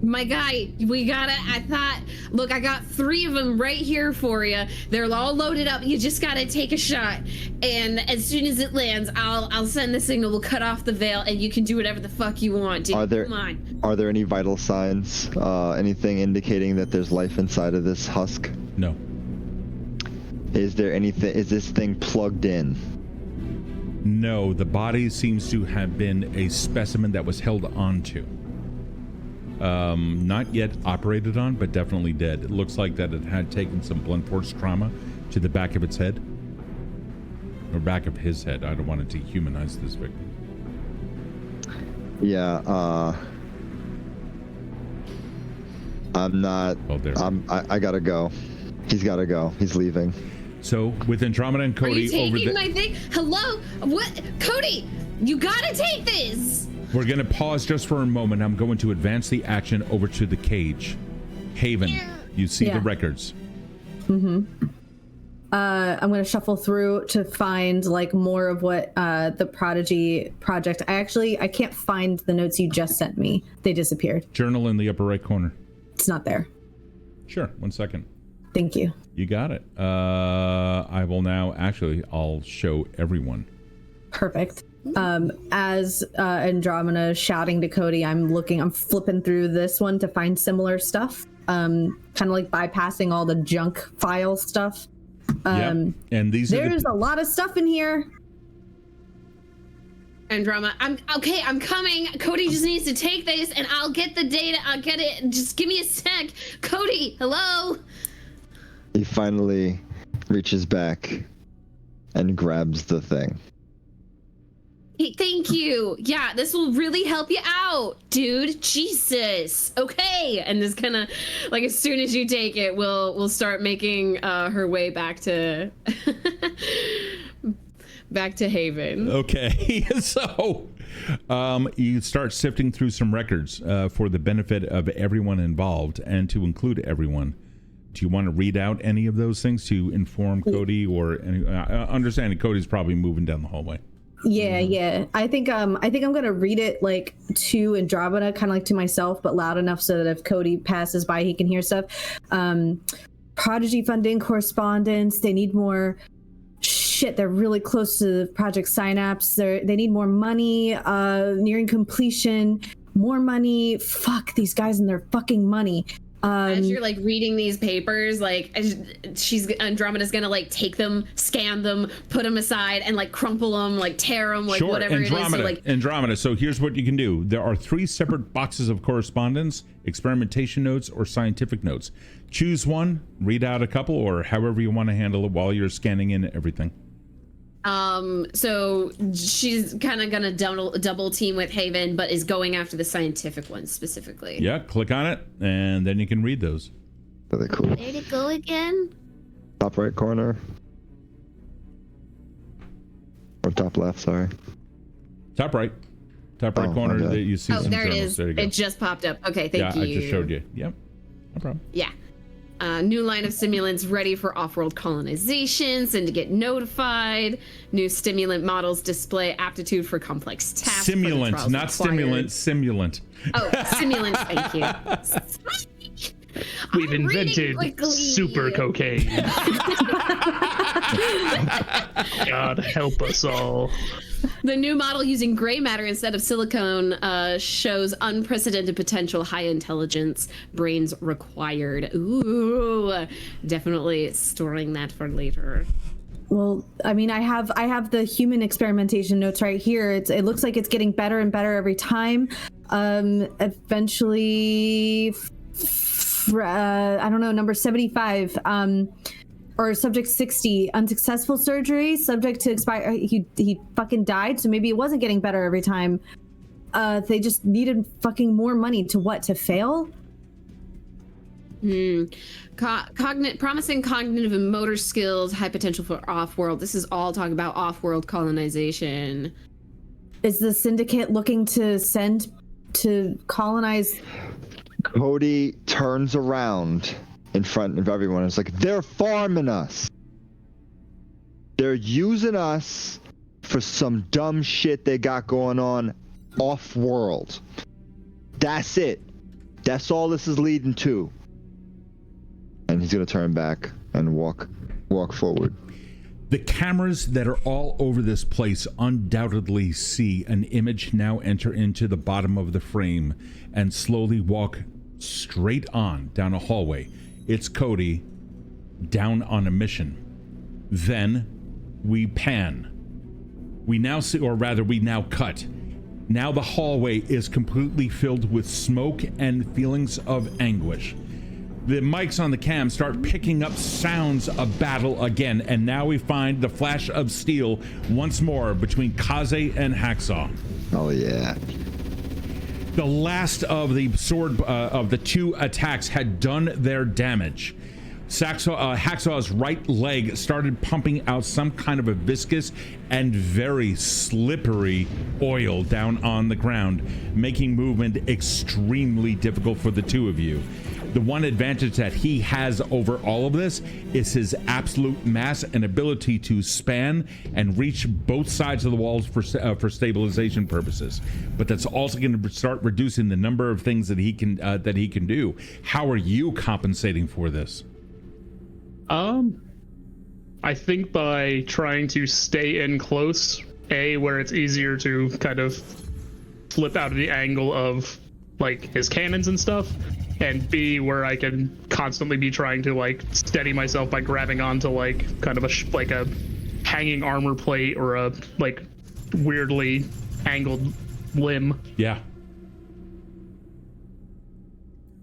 [SPEAKER 2] My guy, look, I got 3 of them right here for you. They're all loaded up. You just gotta take a shot, and as soon as it lands, I'll send the signal. We'll cut off the veil, and you can do whatever the fuck you want, dude. Come on.
[SPEAKER 3] Are there any vital signs? Anything indicating that there's life inside of this husk?
[SPEAKER 1] No.
[SPEAKER 3] Is there anything? Is this thing plugged in?
[SPEAKER 1] No, the body seems to have been a specimen that was held onto. Not yet operated on, but definitely dead. It looks like that it had taken some blunt force trauma to the back of its head. Or back of his head. I don't want to dehumanize this victim.
[SPEAKER 3] Yeah, I'm not...
[SPEAKER 1] Oh, there.
[SPEAKER 3] I gotta go. He's gotta go. He's leaving.
[SPEAKER 1] So, with Andromeda and Cody
[SPEAKER 2] Are you taking
[SPEAKER 1] over the...
[SPEAKER 2] my thing? Hello? What? Cody, you gotta take this!
[SPEAKER 1] We're going to pause just for a moment. I'm going to advance the action over to the cage. Haven, you see the records.
[SPEAKER 4] I'm going to shuffle through to find like more of what the Prodigy project. I can't find the notes you just sent me. They disappeared.
[SPEAKER 1] Journal in the upper right corner.
[SPEAKER 4] It's not there.
[SPEAKER 1] Sure. 1 second.
[SPEAKER 4] Thank you.
[SPEAKER 1] You got it. I will now I'll show everyone.
[SPEAKER 4] Perfect. As Andromeda shouting to Cody, I'm flipping through this one to find similar stuff. Kind of like bypassing all the junk file stuff.
[SPEAKER 1] And
[SPEAKER 4] there's a lot of stuff in here.
[SPEAKER 2] Andromeda, I'm coming. Cody just needs to take this and I'll get the data. I'll get it. Just give me a sec. Cody, hello?
[SPEAKER 3] He finally reaches back and grabs the thing.
[SPEAKER 2] Hey, thank you. Yeah, this will really help you out, dude. Jesus. Okay. And this kind of like as soon as you take it, we'll start making her way back to Haven.
[SPEAKER 1] Okay. So you start sifting through some records for the benefit of everyone involved and to include everyone. Do you want to read out any of those things to inform Cody or any, understanding Cody's probably moving down the hallway?
[SPEAKER 4] Yeah. I think I'm gonna read it like to Andromeda, kind of like to myself, but loud enough so that if Cody passes by, he can hear stuff. Prodigy funding correspondence. They need more shit. They're really close to Project Synapse. They need more money. Nearing completion. More money. Fuck these guys and their fucking money.
[SPEAKER 2] As you're like reading these papers, like Andromeda's gonna like take them, scan them, put them aside, and like crumple them, like tear them, like whatever it is. So, like,
[SPEAKER 1] Andromeda. So here's what you can do. There are 3 separate boxes of correspondence: experimentation notes or scientific notes. Choose one, read out a couple, or however you want to handle it while you're scanning in everything.
[SPEAKER 2] So she's kind of gonna double team with Haven, but is going after the scientific one specifically.
[SPEAKER 1] Yeah, click on it, and then you can read those.
[SPEAKER 3] Really cool.
[SPEAKER 2] Where to go again?
[SPEAKER 3] Top right corner. Or top left, sorry.
[SPEAKER 1] Top right corner. That you see some
[SPEAKER 2] there it
[SPEAKER 1] journals.
[SPEAKER 2] is.
[SPEAKER 1] There you go.
[SPEAKER 2] It just popped up. Okay, thank you.
[SPEAKER 1] Yeah, I just showed you. Yep, no problem.
[SPEAKER 2] Yeah. New line of stimulants ready for off-world colonization. Send to get notified. New stimulant models display aptitude for complex tasks.
[SPEAKER 1] Simulant, not stimulant, simulant.
[SPEAKER 2] Oh, simulant, thank you.
[SPEAKER 6] We've invented super cocaine. God help us all.
[SPEAKER 2] The new model using gray matter instead of silicone shows unprecedented potential, high intelligence, brains required. Ooh, definitely storing that for later.
[SPEAKER 4] Well, I mean, I have the human experimentation notes right here. It looks like it's getting better and better every time. Eventually, I don't know, number 75. Or subject 60, unsuccessful surgery, subject to expire. He fucking died, so maybe it wasn't getting better every time. They just needed fucking more money to fail?
[SPEAKER 2] Promising cognitive and motor skills, high potential for off-world. This is all talking about off-world colonization.
[SPEAKER 4] Is the syndicate looking to send to colonize?
[SPEAKER 3] Kode turns around in front of everyone. It's like, they're farming us. They're using us for some dumb shit they got going on off-world. That's it. That's all this is leading to. And he's gonna turn back and walk forward.
[SPEAKER 1] The cameras that are all over this place undoubtedly see an image now enter into the bottom of the frame and slowly walk straight on down a hallway. It's Kode down on a mission. Then we pan. We now see, or rather we now cut. Now the hallway is completely filled with smoke and feelings of anguish. The mics on the cam start picking up sounds of battle again, and now we find the flash of steel once more between Kaze and Hacksaw.
[SPEAKER 3] Oh yeah.
[SPEAKER 1] The last of the sword of the two attacks had done their damage. Hacksaw's right leg started pumping out some kind of a viscous and very slippery oil down on the ground, making movement extremely difficult for the two of you. The one advantage that he has over all of this is his absolute mass and ability to span and reach both sides of the walls for stabilization purposes. But that's also going to start reducing the number of things that he can do. How are you compensating for this?
[SPEAKER 6] I think by trying to stay in close, where it's easier to kind of flip out of the angle of like his cannons and stuff, and B, where I can constantly be trying to like steady myself by grabbing onto like kind of a hanging armor plate or a like weirdly angled limb.
[SPEAKER 1] Yeah.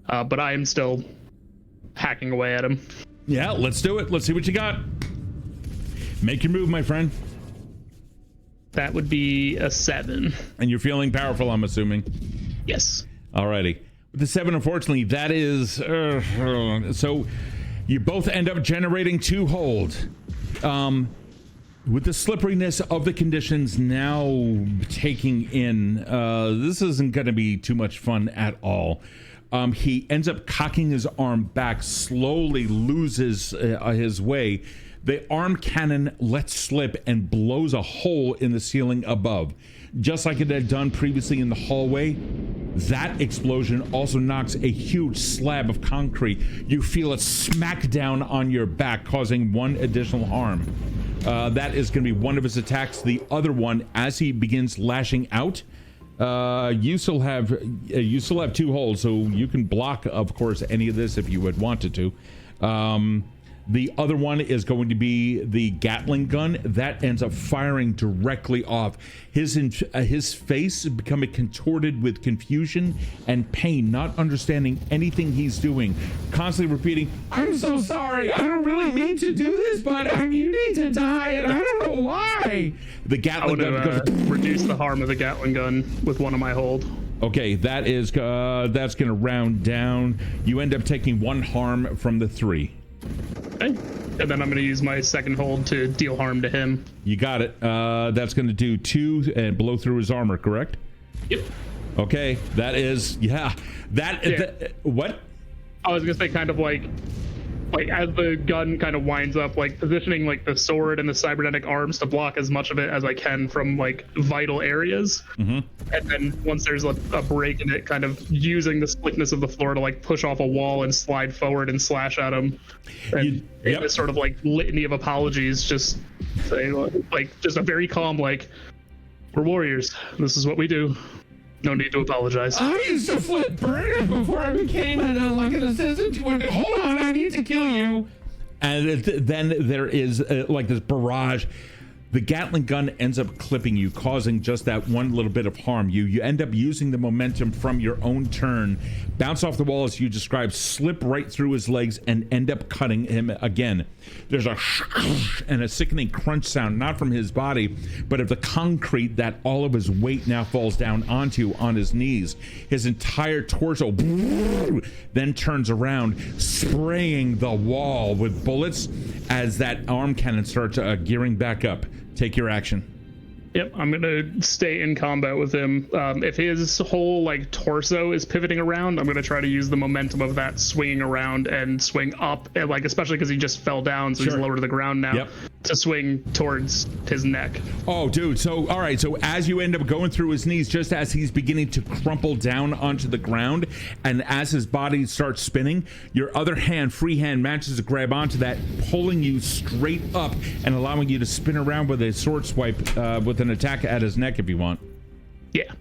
[SPEAKER 6] But I am still hacking away at him.
[SPEAKER 1] Yeah, let's do it. Let's see what you got. Make your move, my friend.
[SPEAKER 6] That would be a 7.
[SPEAKER 1] And you're feeling powerful, I'm assuming.
[SPEAKER 6] Yes.
[SPEAKER 1] Alrighty. With the 7, unfortunately, that is... so you both end up generating 2 hold. With the slipperiness of the conditions now taking in, this isn't going to be too much fun at all. He ends up cocking his arm back, slowly loses his way. The arm cannon lets slip and blows a hole in the ceiling above. Just like it had done previously in the hallway, that explosion also knocks a huge slab of concrete. You feel it smack down on your back, causing 1 additional harm. That is going to be one of his attacks. The other one, as he begins lashing out, you still have 2 holds, so you can block, of course, any of this if you had wanted to. The other one is going to be the Gatling gun that ends up firing directly off. His face becoming contorted with confusion and pain, not understanding anything he's doing, constantly repeating, "I'm so sorry, I don't really mean to do this, but you need to die, and I don't know why." The Gatling gun goes,
[SPEAKER 6] reduce the harm of the Gatling gun with one of my hold.
[SPEAKER 1] Okay, that's going to round down. You end up taking 1 harm from the 3.
[SPEAKER 6] Okay. And then I'm going to use my second hold to deal harm to him.
[SPEAKER 1] You got it. That's going to do 2 and blow through his armor, correct?
[SPEAKER 6] Yep.
[SPEAKER 1] Okay, that is, yeah. That,
[SPEAKER 6] Yeah.
[SPEAKER 1] what?
[SPEAKER 6] I was going to say kind of like like as the gun kind of winds up, like positioning like the sword and the cybernetic arms to block as much of it as I can from like vital areas. And then once there's a break in it, kind of using the slickness of the floor to like push off a wall and slide forward and slash at him. And in this sort of like litany of apologies, just say like just a very calm like, we're warriors. This is what we do. No need to apologize.
[SPEAKER 1] I used to flip burgers before I became like an assistant to it. Hold on, I need to kill you. And then there is like this barrage. The Gatling gun ends up clipping you, causing just that one little bit of harm. You end up using the momentum from your own turn, bounce off the wall as you described, slip right through his legs, and end up cutting him again. There's a and a sickening crunch sound, not from his body, but of the concrete that all of his weight now falls down onto on his knees. His entire torso then turns around, spraying the wall with bullets as that arm cannon starts gearing back up. Take your action.
[SPEAKER 6] Yep, I'm gonna stay in combat with him. If his whole like torso is pivoting around, I'm gonna try to use the momentum of that swinging around and swing up, and like especially because he just fell down, so he's lower to the ground now. To swing towards his neck.
[SPEAKER 1] Oh, dude. So, all right. So as you end up going through his knees, just as he's beginning to crumple down onto the ground, and as his body starts spinning, your other hand, free hand, manages to grab onto that, pulling you straight up and allowing you to spin around with a sword swipe with an attack at his neck if you want.
[SPEAKER 6] Yeah.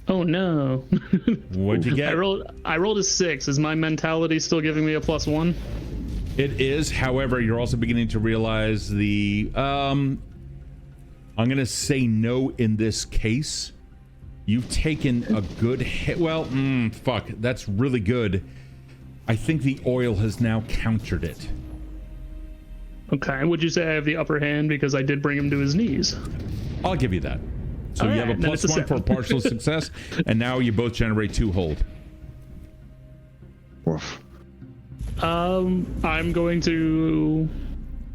[SPEAKER 6] Oh no.
[SPEAKER 1] What'd you get?
[SPEAKER 6] I rolled a 6. Is my mentality still giving me a +1?
[SPEAKER 1] It is, however, you're also beginning to realize the, I'm going to say no in this case. You've taken a good hit. Well, fuck, that's really good. I think the oil has now countered it.
[SPEAKER 6] Okay, would you say I have the upper hand because I did bring him to his knees?
[SPEAKER 1] I'll give you that. So you have a +1 for partial success, and now you both generate 2 hold.
[SPEAKER 3] Oof.
[SPEAKER 6] I'm going to...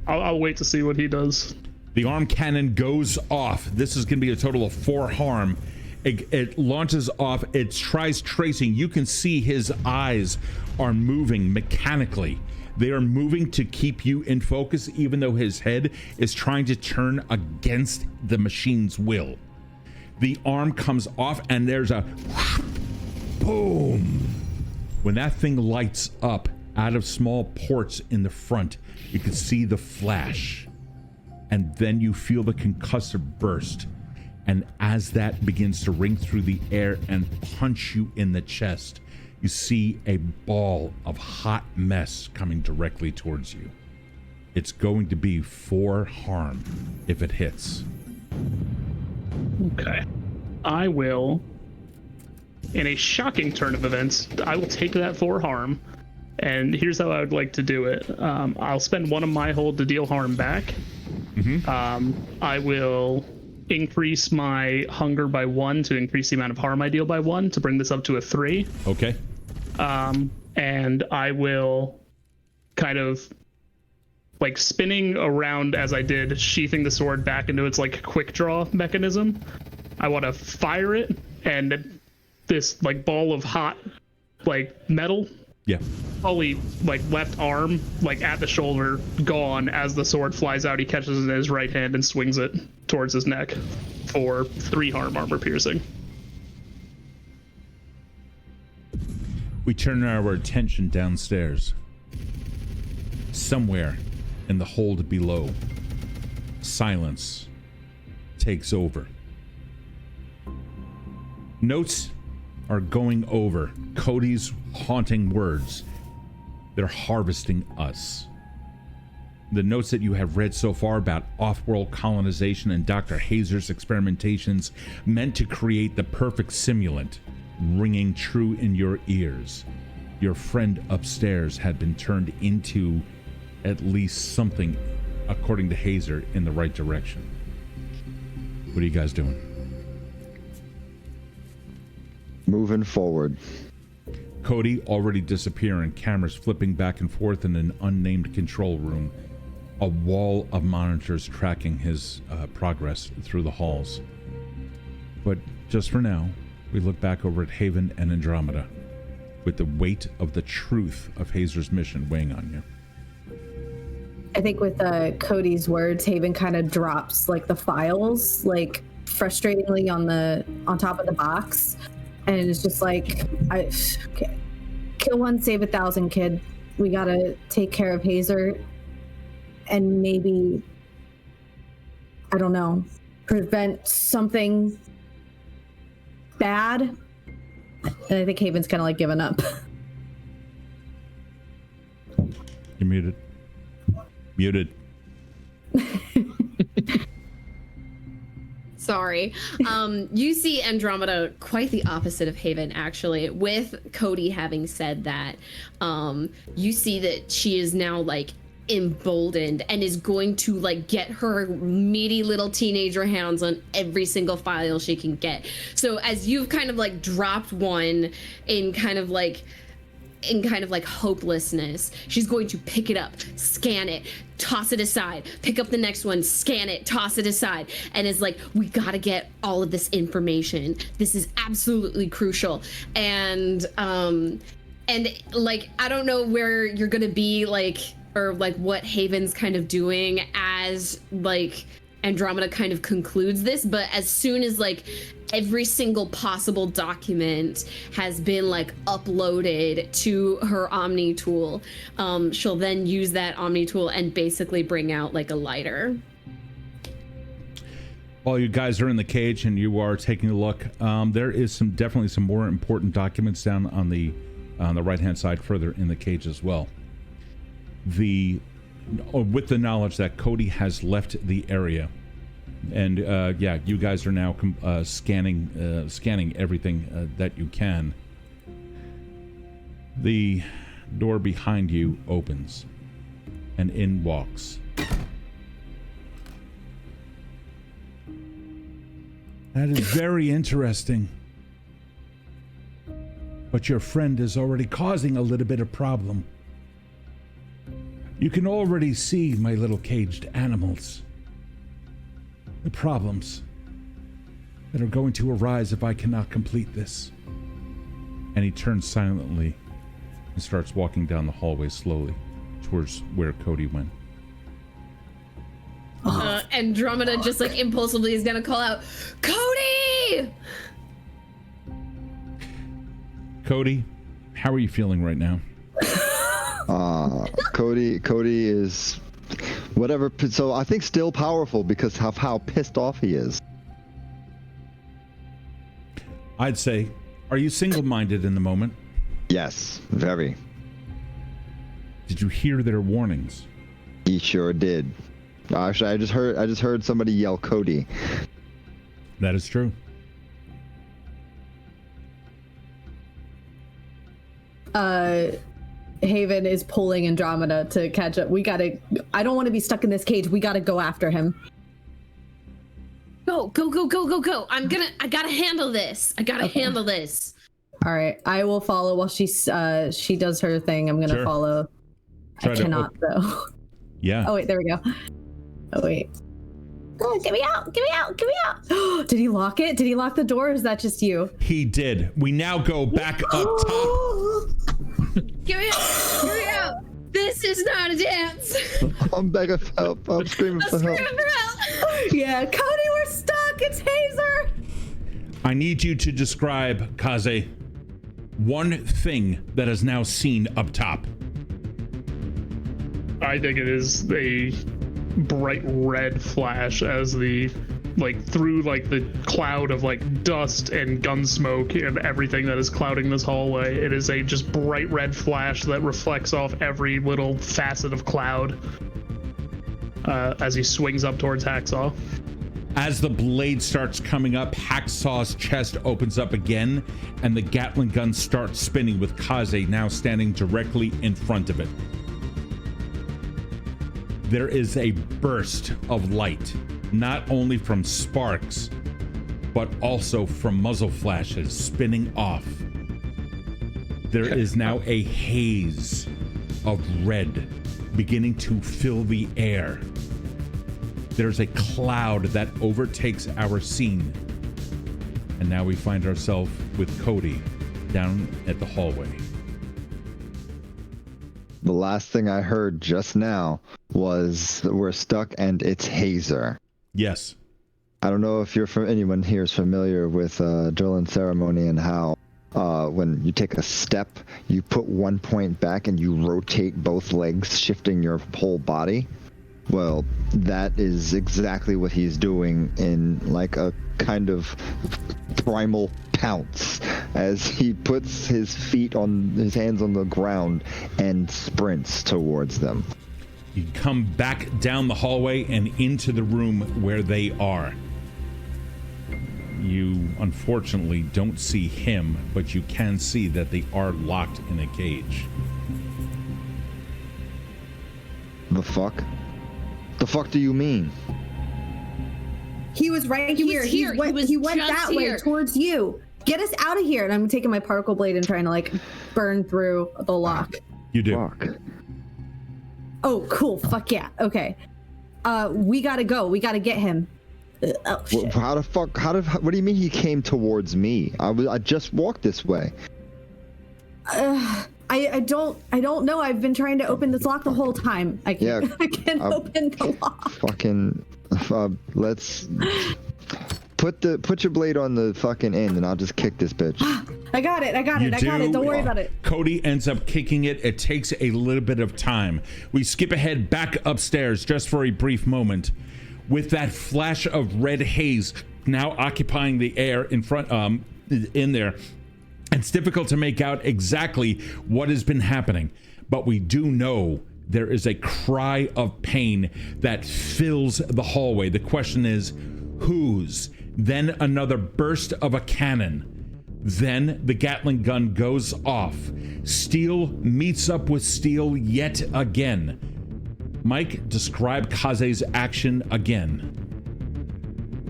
[SPEAKER 6] I'll wait to see what he does.
[SPEAKER 1] The arm cannon goes off. This is going to be a total of 4 harm. It launches off. It tries tracing. You can see his eyes are moving mechanically. They are moving to keep you in focus, even though his head is trying to turn against the machine's will. The arm comes off, and there's a boom. When that thing lights up, out of small ports in the front, you can see the flash, and then you feel the concussive burst, and as that begins to ring through the air and punch you in the chest, you see a ball of hot mess coming directly towards you. It's going to be 4 harm if it hits.
[SPEAKER 6] Okay. I will, in a shocking turn of events, I will take that 4 harm. And here's how I would like to do it. I'll spend 1 of my hold to deal harm back. I will increase my hunger by 1 to increase the amount of harm I deal by 1 to bring this up to a 3.
[SPEAKER 1] Okay.
[SPEAKER 6] And I will kind of like spinning around as I did, sheathing the sword back into its like quick draw mechanism. I want to fire it, and this like ball of hot like metal.
[SPEAKER 1] Yeah.
[SPEAKER 6] Fully like left arm, like at the shoulder, gone as the sword flies out. He catches it in his right hand and swings it towards his neck for 3 harm armor piercing.
[SPEAKER 1] We turn our attention downstairs. Somewhere in the hold below, silence takes over. Notes are going over Cody's haunting words. They're harvesting us. The notes that you have read so far about off-world colonization and Dr. Hazer's experimentations meant to create the perfect simulant, ringing true in your ears. Your friend upstairs had been turned into at least something, according to Hazer, in the right direction. What are you guys doing?
[SPEAKER 3] Moving forward.
[SPEAKER 1] Cody already disappearing, cameras flipping back and forth in an unnamed control room. A wall of monitors tracking his progress through the halls. But just for now, we look back over at Haven and Andromeda. with the weight of the truth of Hazer's mission weighing on you.
[SPEAKER 4] I think with Cody's words, Haven kind of drops like the files, like frustratingly on top of the box, and it's just like, okay. Kill one, save 1,000, kid. We gotta take care of Hazer, and maybe, I don't know, prevent something bad. And I think Haven's kind of like given up.
[SPEAKER 1] You're muted. Muted.
[SPEAKER 2] Sorry. You see Andromeda quite the opposite of Haven, actually. With Cody having said that, you see that she is now like emboldened and is going to like get her meaty little teenager hands on every single file she can get. So as you've kind of like dropped one in kind of like hopelessness, she's going to pick it up, scan it, toss it aside, pick up the next one, scan it, toss it aside, and is like, we gotta get all of this information. This is absolutely crucial. And like, I don't know where you're gonna be, like, or like what Haven's kind of doing as like Andromeda kind of concludes this, but as soon as like every single possible document has been like uploaded to her Omni tool, she'll then use that Omni tool and basically bring out like a lighter.
[SPEAKER 1] While you guys are in the cage and you are taking a look, there is definitely some more important documents down on the right hand side further in the cage as well. With the knowledge that Cody has left the area, and yeah, you guys are now scanning everything that you can. The door behind you opens, and in walks. That is very interesting. But your friend is already causing a little bit of problem. You can already see, my little caged animals, the problems that are going to arise if I cannot complete this. And he turns silently and starts walking down the hallway slowly towards where Cody went.
[SPEAKER 2] Andromeda just like impulsively is gonna call out, Cody!
[SPEAKER 1] Cody, how are you feeling right now?
[SPEAKER 3] Cody is whatever. So I think still powerful because of how pissed off he is.
[SPEAKER 1] I'd say, are you single-minded in the moment?
[SPEAKER 3] Yes, very.
[SPEAKER 1] Did you hear their warnings?
[SPEAKER 3] He sure did. Actually, I just heard somebody yell Cody.
[SPEAKER 1] That is true.
[SPEAKER 4] Haven is pulling Andromeda to catch up. I don't want to be stuck in this cage. We gotta go after him.
[SPEAKER 2] Go. I gotta handle this. Handle this.
[SPEAKER 4] All right. I will follow while she does her thing. I'm gonna follow. I cannot though.
[SPEAKER 1] Yeah.
[SPEAKER 4] Oh wait, there we go. Oh wait. Oh, get me out. Did he lock it? Did he lock the door, or is that just you?
[SPEAKER 1] He did. We now go back up top.
[SPEAKER 2] Get me out. This is not a dance.
[SPEAKER 3] I'm begging for help. I'm screaming for help.
[SPEAKER 4] Yeah, Cody, we're stuck. It's Hazer.
[SPEAKER 1] I need you to describe, Kaze, one thing that is now seen up top.
[SPEAKER 6] I think it is a bright red flash as the through the cloud of dust and gun smoke and everything that is clouding this hallway. It is a just bright red flash that reflects off every little facet of cloud as he swings up towards Hacksaw.
[SPEAKER 1] As the blade starts coming up, Hacksaw's chest opens up again, and the Gatling gun starts spinning with Kaze now standing directly in front of it. There is a burst of light, not only from sparks, but also from muzzle flashes spinning off. There is now a haze of red beginning to fill the air. There's a cloud that overtakes our scene. And now we find ourselves with Cody down at the hallway.
[SPEAKER 3] The last thing I heard just now was we're stuck and it's Hazer.
[SPEAKER 1] Yes.
[SPEAKER 3] I don't know if anyone here is familiar with drill and ceremony and how when you take a step, you put 1 point back and you rotate both legs, shifting your whole body. Well, that is exactly what he's doing in like a kind of primal pounce as he puts his hands on the ground and sprints towards them.
[SPEAKER 1] You come back down the hallway and into the room where they are. You unfortunately don't see him, but you can see that they are locked in a cage.
[SPEAKER 3] The fuck? The fuck do you mean?
[SPEAKER 4] He was right here.
[SPEAKER 2] He went
[SPEAKER 4] that
[SPEAKER 2] just
[SPEAKER 4] way
[SPEAKER 2] here.
[SPEAKER 4] towards you. Get us out of here. And I'm taking my particle blade and trying to like burn through the lock.
[SPEAKER 1] You do.
[SPEAKER 3] Fuck.
[SPEAKER 4] Oh, cool. Fuck yeah. Okay. We gotta go. We gotta get him. Oh shit.
[SPEAKER 3] How the fuck? What do you mean he came towards me? I just walked this way.
[SPEAKER 4] I don't know. I've been trying to open this lock the whole time. I can't open the lock.
[SPEAKER 3] Fucking let's put your blade on the fucking end and I'll just kick this bitch.
[SPEAKER 4] I got it. Don't worry about it.
[SPEAKER 1] Cody ends up kicking it. It takes a little bit of time. We skip ahead back upstairs just for a brief moment with that flash of red haze now occupying the air in front in there. It's difficult to make out exactly what has been happening, but we do know there is a cry of pain that fills the hallway. The question is, whose? Then another burst of a cannon. Then the Gatling gun goes off. Steel meets up with steel yet again. Mike, describe Kaze's action again.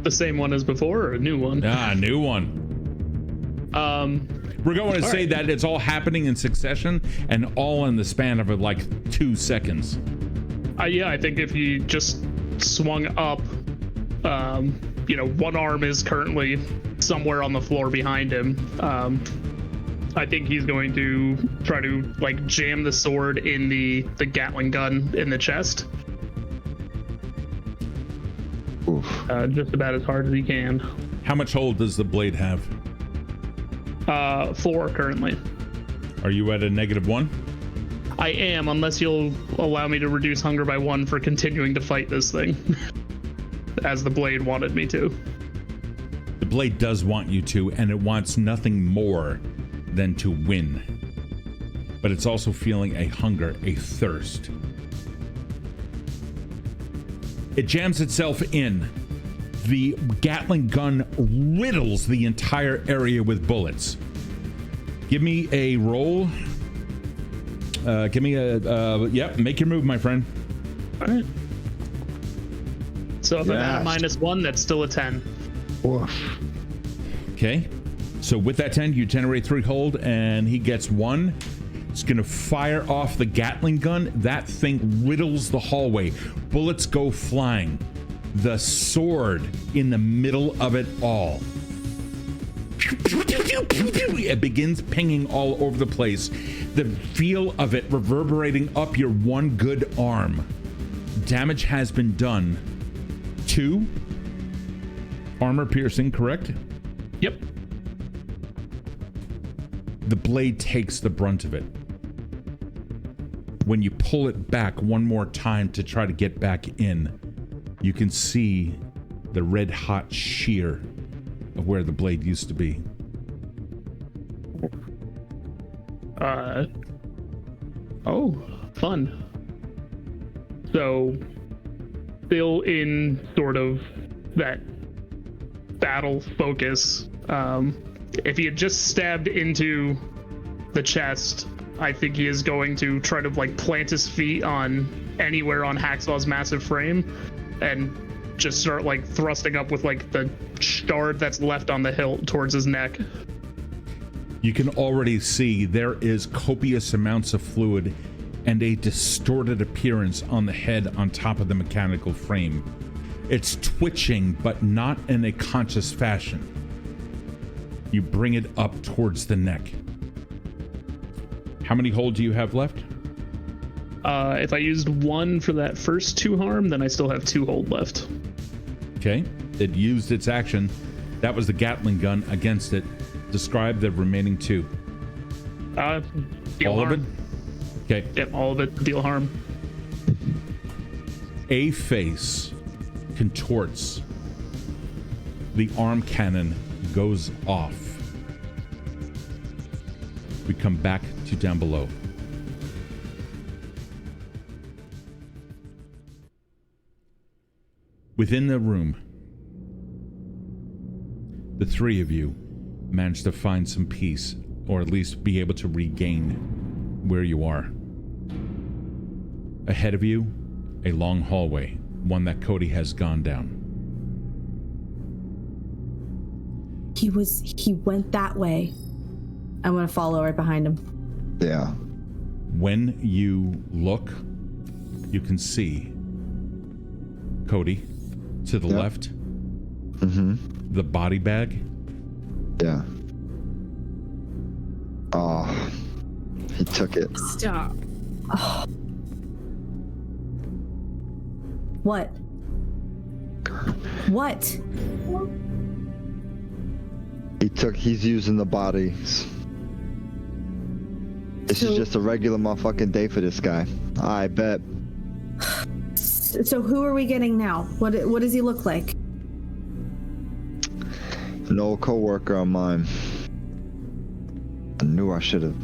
[SPEAKER 6] The same one as before, or a new one?
[SPEAKER 1] New one. We're going to say that it's all happening in succession and all in the span of like 2 seconds.
[SPEAKER 6] Yeah, I think if you just swung up, one arm is currently somewhere on the floor behind him. I think he's going to try to like jam the sword in the Gatling gun in the chest. Just about as hard as he can.
[SPEAKER 1] How much hold does the blade have?
[SPEAKER 6] 4 currently.
[SPEAKER 1] Are you at a -1?
[SPEAKER 6] I am, unless you'll allow me to reduce hunger by 1 for continuing to fight this thing. As the blade wanted me to.
[SPEAKER 1] The blade does want you to, and it wants nothing more than to win. But it's also feeling a hunger, a thirst. It jams itself in. The Gatling gun riddles the entire area with bullets. Give me a roll. Make your move, my friend.
[SPEAKER 6] All right. So if I'm at a -1, that's still a 10.
[SPEAKER 3] Oof.
[SPEAKER 1] Okay. So with that 10, you generate 3 hold, and he gets 1. It's going to fire off the Gatling gun. That thing riddles the hallway. Bullets go flying. The sword in the middle of it all. It begins pinging all over the place. The feel of it reverberating up your one good arm. Damage has been done. 2 armor piercing, correct?
[SPEAKER 6] Yep.
[SPEAKER 1] The blade takes the brunt of it. When you pull it back one more time to try to get back in, you can see the red hot shear of where the blade used to be.
[SPEAKER 6] Oh, fun. So, still in sort of that battle focus. If he had just stabbed into the chest, I think he is going to try to like plant his feet on anywhere on Hacksaw's massive frame and just start like thrusting up with like the shard that's left on the hilt towards his neck.
[SPEAKER 1] You can already see there is copious amounts of fluid and a distorted appearance on the head on top of the mechanical frame. It's twitching, but not in a conscious fashion. You bring it up towards the neck. How many hold do you have left?
[SPEAKER 6] If I used 1 for that first 2 harm, then I still have 2 hold left.
[SPEAKER 1] Okay. It used its action. That was the Gatling gun against it. Describe the remaining 2.
[SPEAKER 6] Deal
[SPEAKER 1] All
[SPEAKER 6] harm.
[SPEAKER 1] of it? Okay.
[SPEAKER 6] Yep, all of it. Deal harm.
[SPEAKER 1] A face contorts. The arm cannon goes off. We come back to down below. Within the room, the 3 of you manage to find some peace, or at least be able to regain where you are. Ahead of you, a long hallway, one that Kode has gone down.
[SPEAKER 4] He went that way. I'm gonna follow right behind him.
[SPEAKER 3] Yeah.
[SPEAKER 1] When you look, you can see Kode to the left.
[SPEAKER 3] Mm-hmm.
[SPEAKER 1] The body bag.
[SPEAKER 3] Yeah. Oh, he took it.
[SPEAKER 2] Stop.
[SPEAKER 4] Oh. What? What?
[SPEAKER 3] He's using the bodies. This is just a regular motherfucking day for this guy. I bet.
[SPEAKER 4] So who are we getting now? What does he look like?
[SPEAKER 3] An old co-worker of mine. I knew I should have.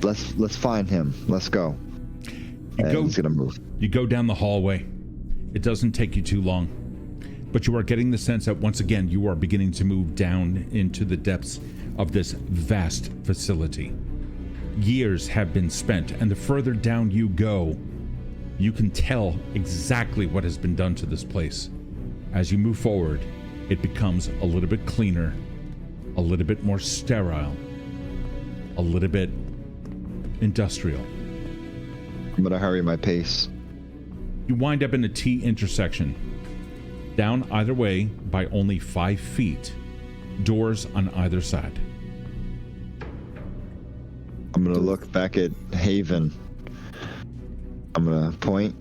[SPEAKER 3] Let's find him. Let's go. He's gonna move.
[SPEAKER 1] You go down the hallway. It doesn't take you too long, but you are getting the sense that once again you are beginning to move down into the depths of this vast facility. Years have been spent, and the further down you go, you can tell exactly what has been done to this place. As you move forward, it becomes a little bit cleaner, a little bit more sterile, a little bit industrial.
[SPEAKER 3] I'm gonna hurry my pace.
[SPEAKER 1] You wind up in a T intersection. Down either way by only 5 feet. Doors on either side.
[SPEAKER 3] I'm gonna look back at Haven. I'm gonna point,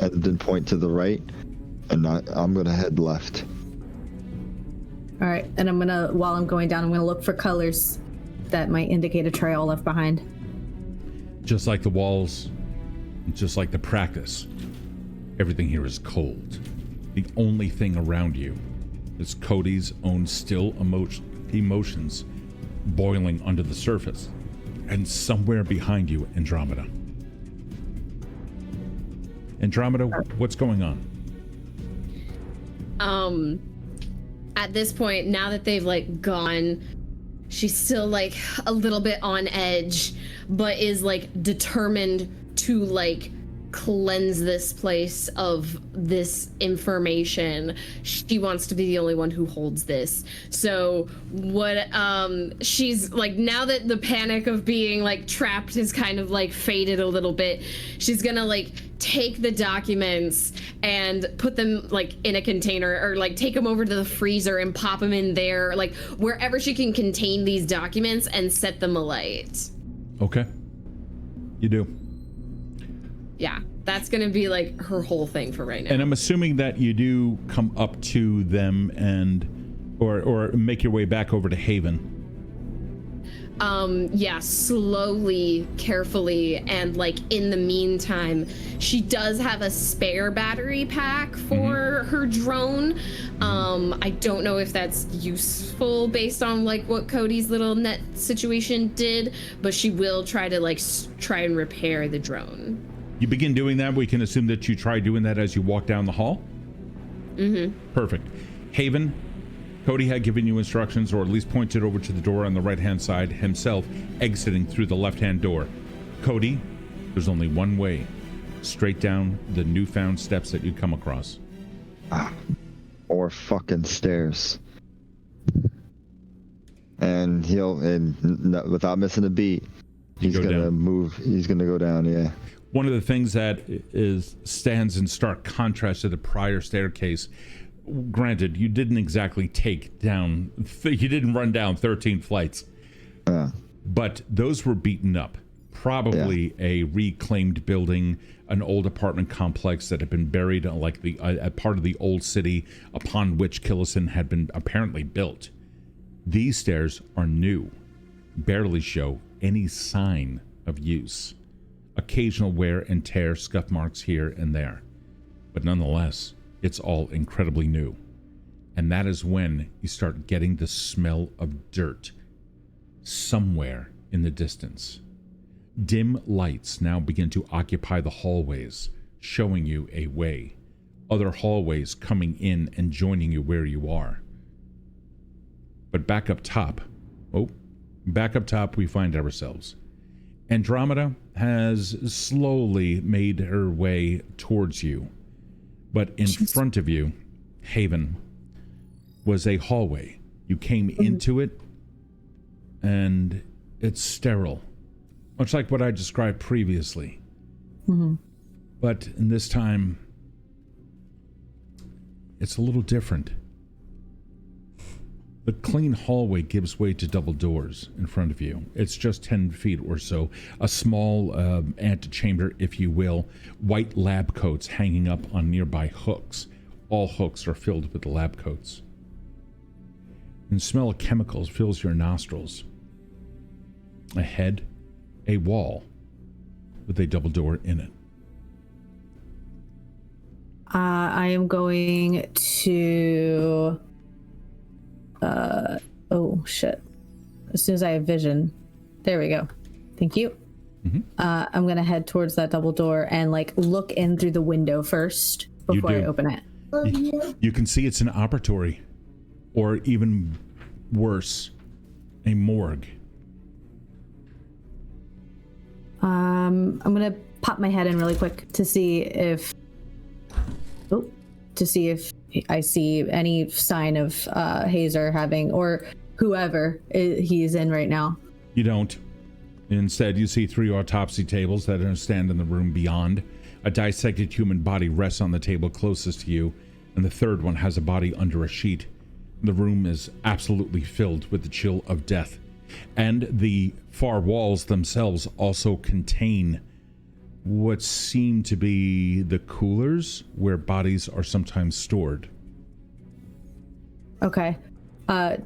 [SPEAKER 3] and then point to the right, and I'm gonna head left.
[SPEAKER 4] All right, and I'm gonna, while I'm going down, I'm gonna look for colors that might indicate a trail left behind.
[SPEAKER 1] Just like the walls, just like the practice, everything here is cold. The only thing around you is Kode's own still emotions boiling under the surface, and somewhere behind you, Andromeda. Andromeda, what's going on?
[SPEAKER 2] At this point, now that they've like gone, she's still like a little bit on edge, but is like determined to like cleanse this place of this information. She wants to be the only one who holds this. So what she's like, now that the panic of being like trapped has kind of like faded a little bit, she's gonna like take the documents and put them like in a container, or like take them over to the freezer and pop them in there, like wherever she can contain these documents, and set them alight.
[SPEAKER 1] Okay. You do.
[SPEAKER 2] Yeah, that's gonna be like her whole thing for right now.
[SPEAKER 1] And I'm assuming that you do come up to them and or make your way back over to Haven.
[SPEAKER 2] Yeah, slowly, carefully, and like in the meantime, she does have a spare battery pack for her drone. I don't know if that's useful based on like what Kode's little net situation did, but she will try to like try and repair the drone.
[SPEAKER 1] You begin doing that. We can assume that you try doing that as you walk down the hall. Perfect. Haven, Kode had given you instructions, or at least pointed over to the door on the right-hand side, himself exiting through the left-hand door. Kode, there's only one way, straight down the newfound steps that you come across.
[SPEAKER 3] Or fucking stairs. And without missing a beat, he's gonna move. He's gonna go down. Yeah.
[SPEAKER 1] One of the things that stands in stark contrast to the prior staircase, granted, you didn't exactly take down, you didn't run down 13 flights, but those were beaten up. Probably a reclaimed building, an old apartment complex that had been buried, like a part of the old city upon which Killiston had been apparently built. These stairs are new, barely show any sign of use. Occasional wear and tear, scuff marks here and there. But nonetheless, it's all incredibly new. And that is when you start getting the smell of dirt somewhere in the distance. Dim lights now begin to occupy the hallways, showing you a way. Other hallways coming in and joining you where you are. But back up top, we find ourselves. Andromeda has slowly made her way towards you. But in front of you, Haven, was a hallway. You came into it, and it's sterile. Much like what I described previously. But in this time, it's a little different. The clean hallway gives way to double doors in front of you. It's just 10 feet or so. A small antechamber, if you will. White lab coats hanging up on nearby hooks. All hooks are filled with the lab coats. And the smell of chemicals fills your nostrils. Ahead, a wall with a double door in it.
[SPEAKER 4] I am going to... oh, shit. As soon as I have vision. There we go. Thank you. I'm going to head towards that double door and, like, look in through the window first before I open it.
[SPEAKER 1] You can see it's an operatory. Or even worse, a morgue. I'm
[SPEAKER 4] gonna pop my head in really quick to see if I see any sign of Hazer having, or whoever he's in right now.
[SPEAKER 1] You don't. Instead, you see 3 autopsy tables that stand in the room beyond. A dissected human body rests on the table closest to you, and the third one has a body under a sheet. The room is absolutely filled with the chill of death. And the far walls themselves also contain what seem to be the coolers where bodies are sometimes stored.
[SPEAKER 4] Okay.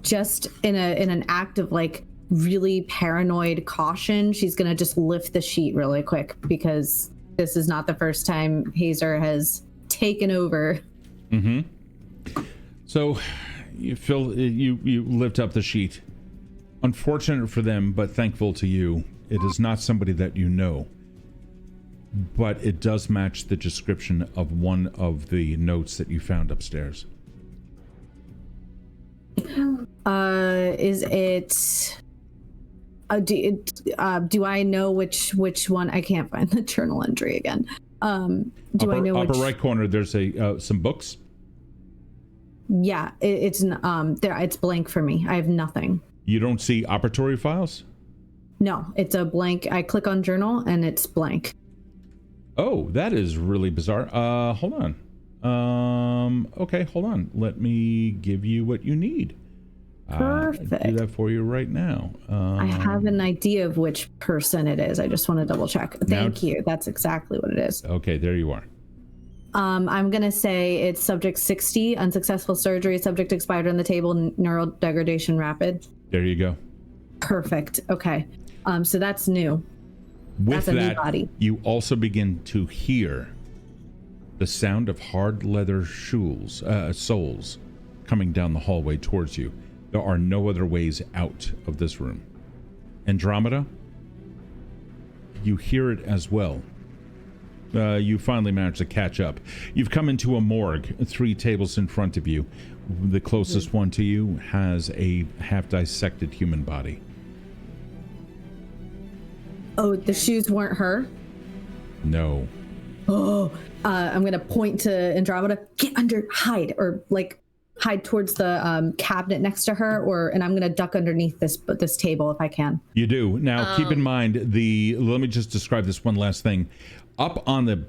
[SPEAKER 4] Just in an act of, like, really paranoid caution, she's gonna just lift the sheet really quick, because this is not the first time Hazer has taken over.
[SPEAKER 1] So you lift up the sheet. Unfortunate for them, but thankful to you, it is not somebody that you know. But it does match the description of one of the notes that you found upstairs.
[SPEAKER 4] Is it... do I know which one? I can't find the journal entry again. I know
[SPEAKER 1] upper
[SPEAKER 4] which...
[SPEAKER 1] right corner, there's some books.
[SPEAKER 4] Yeah, it's there. It's blank for me. I have nothing.
[SPEAKER 1] You don't see operatory files?
[SPEAKER 4] No, it's a blank. I click on journal and it's blank.
[SPEAKER 1] Oh, that is really bizarre. Hold on. Okay, hold on. Let me give you what you need.
[SPEAKER 4] Perfect.
[SPEAKER 1] Do that for you right now.
[SPEAKER 4] I have an idea of which person it is. I just want to double check. Thank you. That's exactly what it is.
[SPEAKER 1] Okay, there you are.
[SPEAKER 4] I'm going to say it's subject 60, unsuccessful surgery, subject expired on the table, neural degradation rapid.
[SPEAKER 1] There you go.
[SPEAKER 4] Perfect. Okay. So that's new.
[SPEAKER 1] With
[SPEAKER 4] that's a
[SPEAKER 1] that,
[SPEAKER 4] new body.
[SPEAKER 1] You also begin to hear the sound of hard leather soles coming down the hallway towards you. There are no other ways out of this room. Andromeda, you hear it as well. You finally managed to catch up. You've come into a morgue, 3 tables in front of you. The closest one to you has a half-dissected human body.
[SPEAKER 4] Oh, the shoes weren't her?
[SPEAKER 1] No.
[SPEAKER 4] Oh, I'm going to point to Andromeda. Get under, hide, or like hide towards the cabinet next to her, and I'm going to duck underneath this table if I can.
[SPEAKER 1] You do. Now, keep in mind, let me just describe this one last thing. Up on the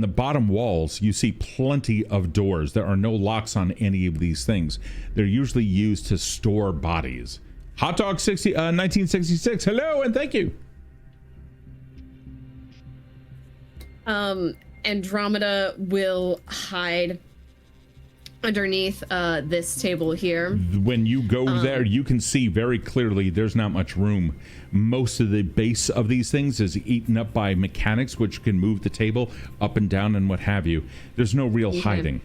[SPEAKER 1] bottom walls, you see plenty of doors. There are no locks on any of these things. They're usually used to store bodies, Hot Dog 1966. Hello and thank you.
[SPEAKER 2] Andromeda will hide underneath this table here.
[SPEAKER 1] When you go there, you can see very clearly there's not much room. Most of the base of these things is eaten up by mechanics, which can move the table up and down and what have you. There's no real hiding.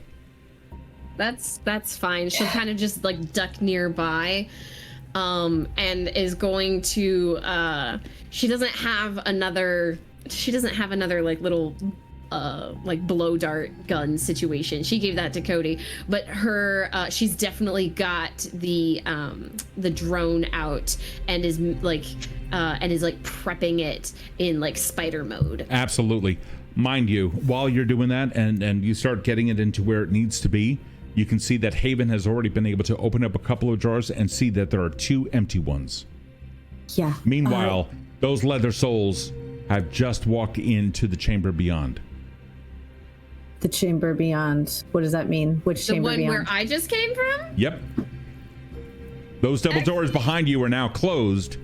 [SPEAKER 2] That's fine. She'll kind of just like duck nearby, and is going to. She doesn't have another like little like blow dart gun situation. She gave that to Kode, but her she's definitely got the drone out and is like prepping it in like spider mode.
[SPEAKER 1] Absolutely. Mind you, while you're doing that and you start getting it into where it needs to be, you can see that Haven has already been able to open up a couple of drawers and see that there are 2 empty ones.
[SPEAKER 4] Yeah.
[SPEAKER 1] Meanwhile, those leather souls have just walked into the chamber beyond.
[SPEAKER 4] The chamber beyond. What does that mean? Which chamber beyond?
[SPEAKER 2] The one where I just came from?
[SPEAKER 1] Yep. Those double doors behind you are now closed.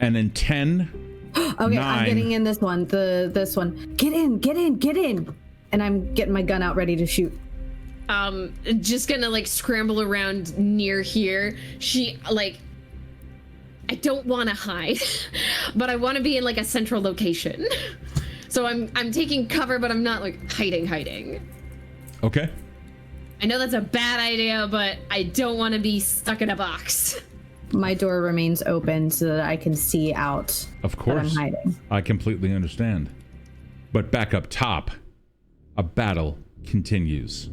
[SPEAKER 1] And in 10,
[SPEAKER 4] okay,
[SPEAKER 1] 9,
[SPEAKER 4] I'm getting in this one. This one. Get in. And I'm getting my gun out ready to shoot.
[SPEAKER 2] Just gonna like scramble around near here. She like, I don't want to hide, but I want to be in like a central location. So I'm taking cover, but I'm not like hiding.
[SPEAKER 1] Okay.
[SPEAKER 2] I know that's a bad idea, but I don't want to be stuck in a box.
[SPEAKER 4] My door remains open so that I can see out.
[SPEAKER 1] Of course.
[SPEAKER 4] I'm hiding.
[SPEAKER 1] I completely understand. But back up top, a battle continues.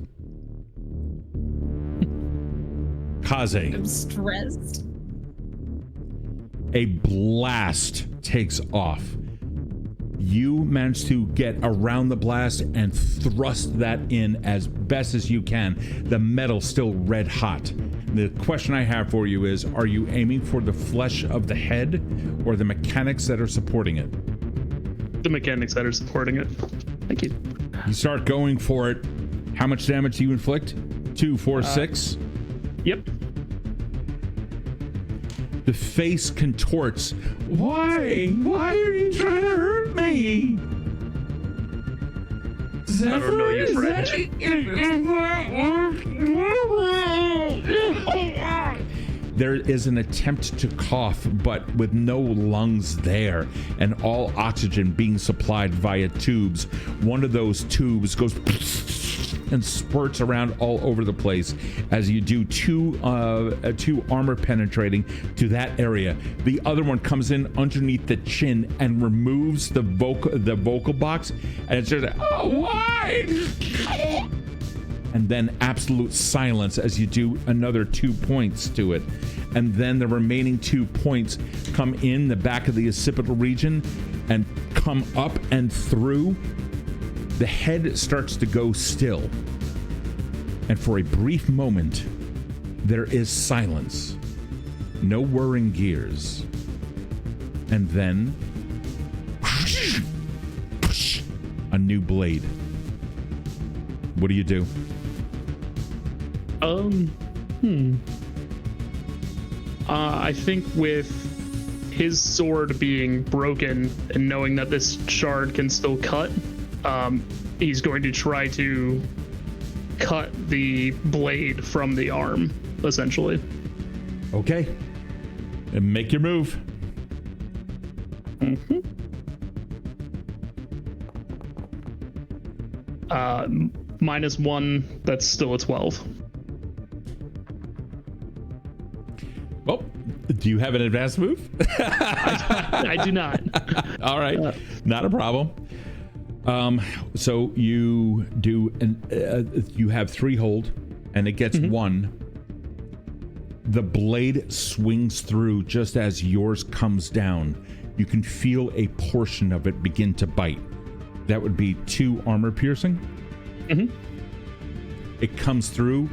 [SPEAKER 1] Kaze.
[SPEAKER 2] I'm stressed.
[SPEAKER 1] A blast takes off. You manage to get around the blast and thrust that in as best as you can. The metal's still red hot. The question I have for you is, are you aiming for the flesh of the head or the mechanics that are supporting it?
[SPEAKER 6] The mechanics that are supporting it. Thank you.
[SPEAKER 1] You start going for it. How much damage do you inflict? 2, 4, 6?
[SPEAKER 6] Yep.
[SPEAKER 1] The face contorts. Why? Why are you trying to hurt me?
[SPEAKER 6] I don't know your French.
[SPEAKER 1] There is an attempt to cough, but with no lungs there, and all oxygen being supplied via tubes. One of those tubes goes and spurts around all over the place as you do two armor penetrating to that area. The other one comes in underneath the chin and removes the vocal box, and it's just like, oh, why? And then absolute silence as you do another 2 points to it. And then the remaining 2 points come in the back of the occipital region and come up and through. The head starts to go still. And for a brief moment, there is silence. No whirring gears. And then a new blade. What do you do?
[SPEAKER 6] I think with his sword being broken and knowing that this shard can still cut, he's going to try to cut the blade from the arm, essentially.
[SPEAKER 1] Okay. And make your move.
[SPEAKER 6] Mm-hmm. -1, that's still a 12.
[SPEAKER 1] Well, do you have an advanced move?
[SPEAKER 6] I do not.
[SPEAKER 1] All right, not a problem. So you do, you have 3 hold, and it gets 1. The blade swings through just as yours comes down. You can feel a portion of it begin to bite. That would be 2 armor piercing. It comes through,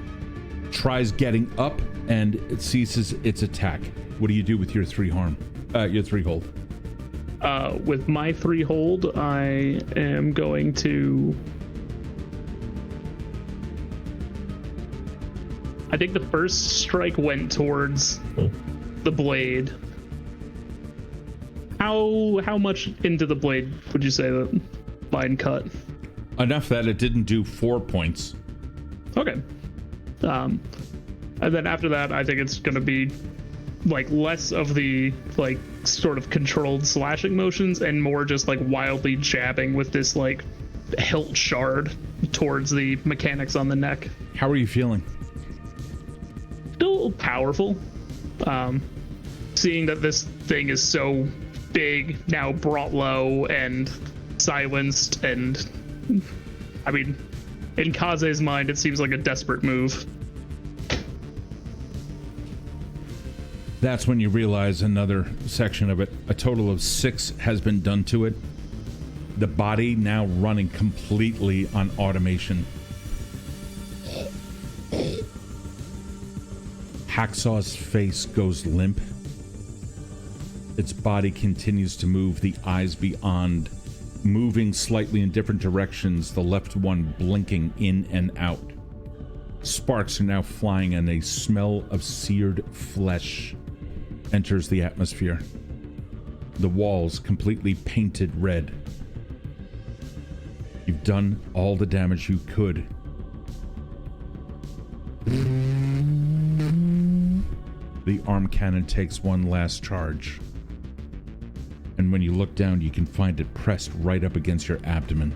[SPEAKER 1] tries getting up, and it ceases its attack. What do you do with your 3 harm? Your 3 hold?
[SPEAKER 6] With my 3 hold, I am going to... I think the first strike went towards the blade. How much into the blade would you say that mine cut?
[SPEAKER 1] Enough that it didn't do 4 points.
[SPEAKER 6] Okay. And then after that, I think it's going to be like less of the like sort of controlled slashing motions and more just like wildly jabbing with this like hilt shard towards the mechanics on the neck.
[SPEAKER 1] How are you feeling?
[SPEAKER 6] Still powerful. Seeing that this thing is so big, now brought low and silenced, and I mean, in Kaze's mind, it seems like a desperate move.
[SPEAKER 1] That's when you realize another section of it, a total of 6 has been done to it. The body now running completely on automation. Hacksaw's face goes limp. Its body continues to move, the eyes beyond, moving slightly in different directions, the left one blinking in and out. Sparks are now flying and a smell of seared flesh enters the atmosphere. The walls completely painted red. You've done all the damage you could. The arm cannon takes one last charge. And when you look down, you can find it pressed right up against your abdomen.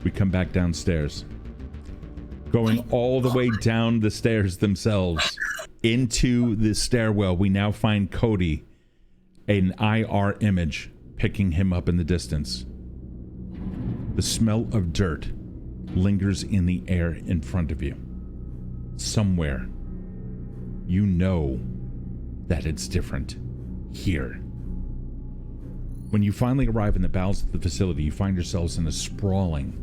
[SPEAKER 1] We come back downstairs. Going all the way down the stairs themselves into the stairwell, we now find Kode, an IR image, picking him up in the distance. The smell of dirt lingers in the air in front of you. Somewhere, you know that it's different here. When you finally arrive in the bowels of the facility, you find yourselves in a sprawling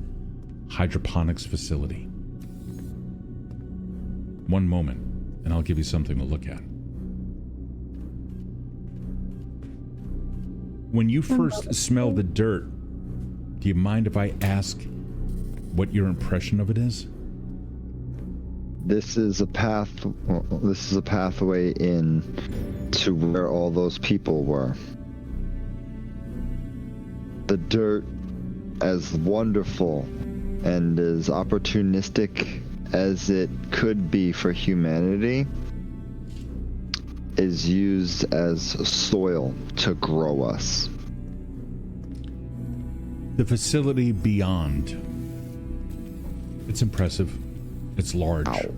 [SPEAKER 1] hydroponics facility. One moment, and I'll give you something to look at. When you first smell the dirt, do you mind if I ask what your impression of it is?
[SPEAKER 3] This is a path. This is a pathway in to where all those people were. The dirt, as wonderful and as opportunistic as it could be for humanity, is used as soil to grow us.
[SPEAKER 1] The facility beyond. It's impressive. It's large.
[SPEAKER 3] Ow.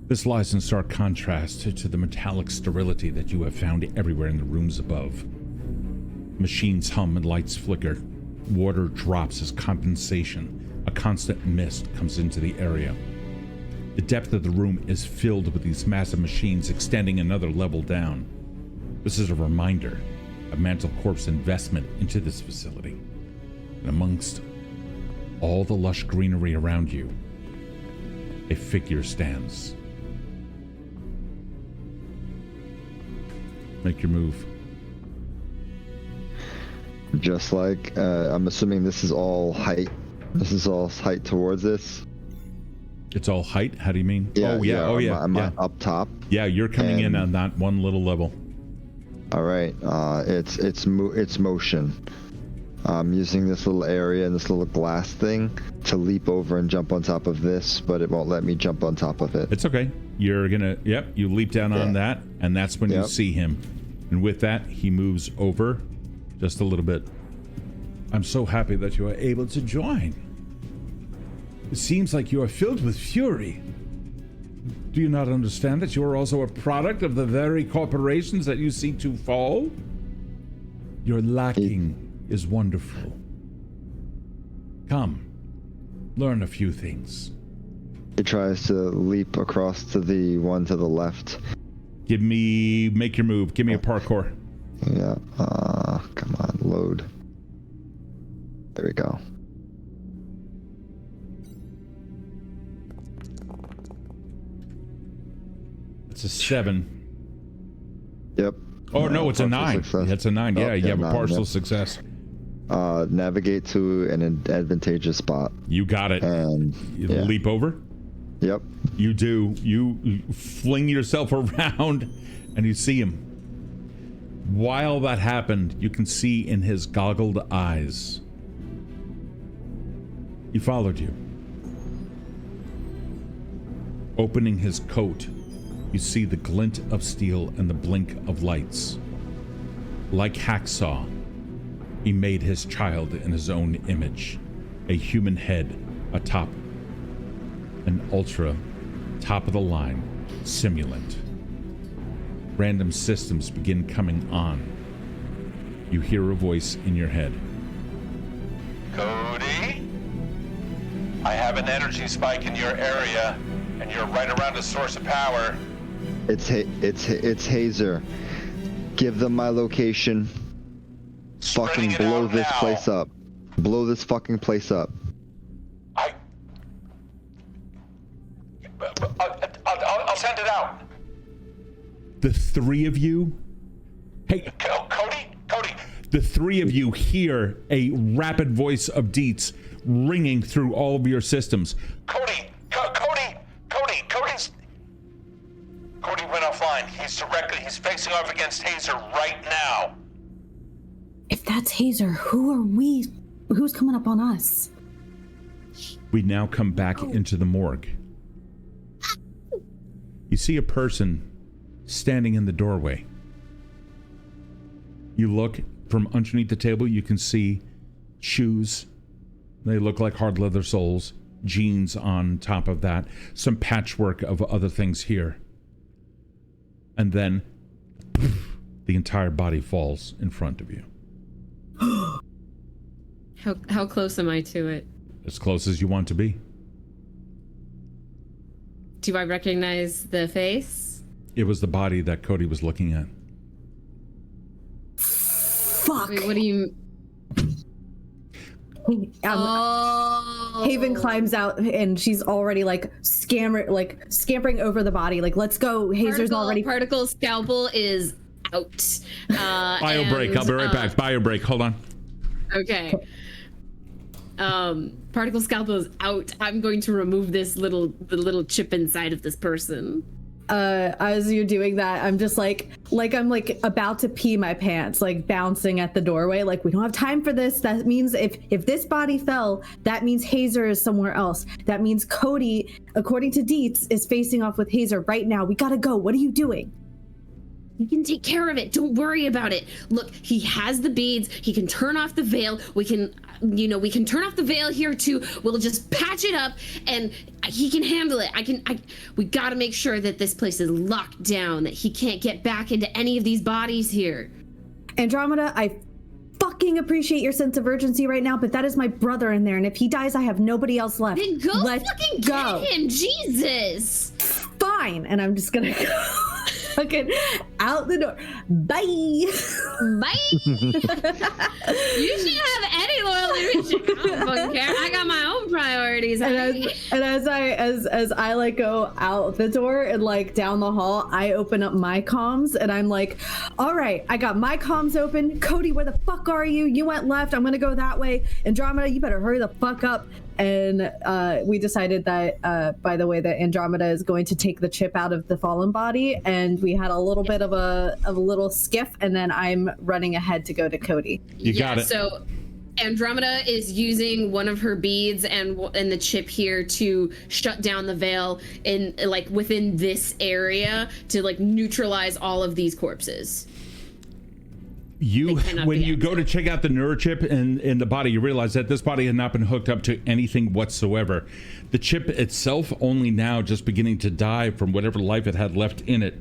[SPEAKER 1] This lies in stark contrast to the metallic sterility that you have found everywhere in the rooms above. Machines hum and lights flicker. Water drops as condensation. A constant mist comes into the area. The depth of the room is filled with these massive machines extending another level down. This is a reminder of Mantle Corp's investment into this facility. And amongst all the lush greenery around you, a figure stands. Make your move.
[SPEAKER 3] Just like, I'm assuming this is all height. This is all height towards this.
[SPEAKER 1] It's all height? How do you mean?
[SPEAKER 3] Yeah,
[SPEAKER 1] oh, yeah. Oh, yeah.
[SPEAKER 3] I'm
[SPEAKER 1] yeah.
[SPEAKER 3] up top.
[SPEAKER 1] Yeah, you're coming in on that one little level.
[SPEAKER 3] All right. It's motion. I'm using this little area and this little glass thing to leap over and jump on top of this, but it won't let me jump on top of it.
[SPEAKER 1] It's okay. You're gonna, you leap down on that, and that's when you see him. And with that, he moves over just a little bit. I'm so happy that you are able to join. It seems like you are filled with fury. Do you not understand that you are also a product of the very corporations that you seek to fall? Your lacking is wonderful. Come, learn a few things.
[SPEAKER 3] He tries to leap across to the one to the left.
[SPEAKER 1] Make your move. Give me a parkour.
[SPEAKER 3] Yeah, come on, load. There we go.
[SPEAKER 1] It's a 7.
[SPEAKER 3] Yep.
[SPEAKER 1] Oh, no, it's a 9.
[SPEAKER 3] Success.
[SPEAKER 1] It's a 9.
[SPEAKER 3] Oh,
[SPEAKER 1] Yeah, you have a
[SPEAKER 3] 9,
[SPEAKER 1] partial
[SPEAKER 3] yep.
[SPEAKER 1] success.
[SPEAKER 3] Navigate to an advantageous spot.
[SPEAKER 1] You got it.
[SPEAKER 3] And
[SPEAKER 1] You leap over?
[SPEAKER 3] Yep.
[SPEAKER 1] You do. You fling yourself around and you see him. While that happened, you can see in his goggled eyes. He followed you. Opening his coat, you see the glint of steel and the blink of lights. Like Hacksaw, he made his child in his own image. A human head atop an ultra top-of-the-line simulant. Random systems begin coming on. You hear a voice in your head.
[SPEAKER 8] Cody? I have an energy spike in your area, and you're right around a source of power.
[SPEAKER 3] It's Hazer. Give them my location.
[SPEAKER 8] Spreading
[SPEAKER 3] Fucking
[SPEAKER 8] it
[SPEAKER 3] blow
[SPEAKER 8] out
[SPEAKER 3] this
[SPEAKER 8] now.
[SPEAKER 3] place up. Blow this fucking place up.
[SPEAKER 8] I'll send it out.
[SPEAKER 1] The three of you... Hey,
[SPEAKER 8] Cody?
[SPEAKER 1] the three of you hear a rapid voice of Dietz ringing through all of your systems.
[SPEAKER 8] Cody went offline. He's facing off against Hazer right now.
[SPEAKER 4] If that's Hazer, who are we? Who's coming up on us?
[SPEAKER 1] We now come back into the morgue. You see a person standing in the doorway. You look from underneath the table, you can see shoes. They look like hard leather soles, jeans on top of that, some patchwork of other things here. And then the entire body falls in front of you.
[SPEAKER 2] How close am I to it?
[SPEAKER 1] As close as you want to be.
[SPEAKER 2] Do I recognize the face?
[SPEAKER 1] It was the body that Cody was looking at.
[SPEAKER 4] Fuck.
[SPEAKER 2] Wait, what do you...
[SPEAKER 4] Haven climbs out and she's already like scampering over the body. Like, let's go. Hazer's already.
[SPEAKER 2] Particle scalpel is out.
[SPEAKER 1] Bio break. I'll be right back. Bio break. Hold on.
[SPEAKER 2] Okay. Particle scalpel is out. I'm going to remove the little chip inside of this person.
[SPEAKER 4] As you're doing that, I'm just like I'm like about to pee my pants, like bouncing at the doorway. Like, we don't have time for this. That means if this body fell, that means Hazer is somewhere else. That means Cody, according to Dietz, is facing off with Hazer right now. We gotta go. What are you doing?
[SPEAKER 2] We can take care of it. Don't worry about it. Look, he has the beads. He can turn off the veil. We can turn off the veil here too. We'll just patch it up and he can handle it. We gotta make sure that this place is locked down, that he can't get back into any of these bodies here.
[SPEAKER 4] Andromeda, I fucking appreciate your sense of urgency right now, but that is my brother in there, and if he dies, I have nobody else left.
[SPEAKER 2] Then go
[SPEAKER 4] Let's
[SPEAKER 2] fucking
[SPEAKER 4] go.
[SPEAKER 2] get him, Jesus.
[SPEAKER 4] Fine, and I'm just gonna go fucking out the door. Bye.
[SPEAKER 2] Bye. You should have any loyalty. I don't fucking care. I got my own priorities.
[SPEAKER 4] And as I like go out the door and like down the hall, I open up my comms and I'm like, all right, I got my comms open. Cody, where the fuck are you? You went left. I'm gonna go that way. Andromeda, you better hurry the fuck up. And we decided that, by the way, that Andromeda is going to take the chip out of the fallen body, and we had a little bit of a little skiff, and then I'm running ahead to go to Cody.
[SPEAKER 1] You got it.
[SPEAKER 2] So Andromeda is using one of her beads and the chip here to shut down the veil in like within this area to like neutralize all of these corpses.
[SPEAKER 1] When you go to check out the neurochip in the body, you realize that this body had not been hooked up to anything whatsoever. The chip itself only now just beginning to die from whatever life it had left in it.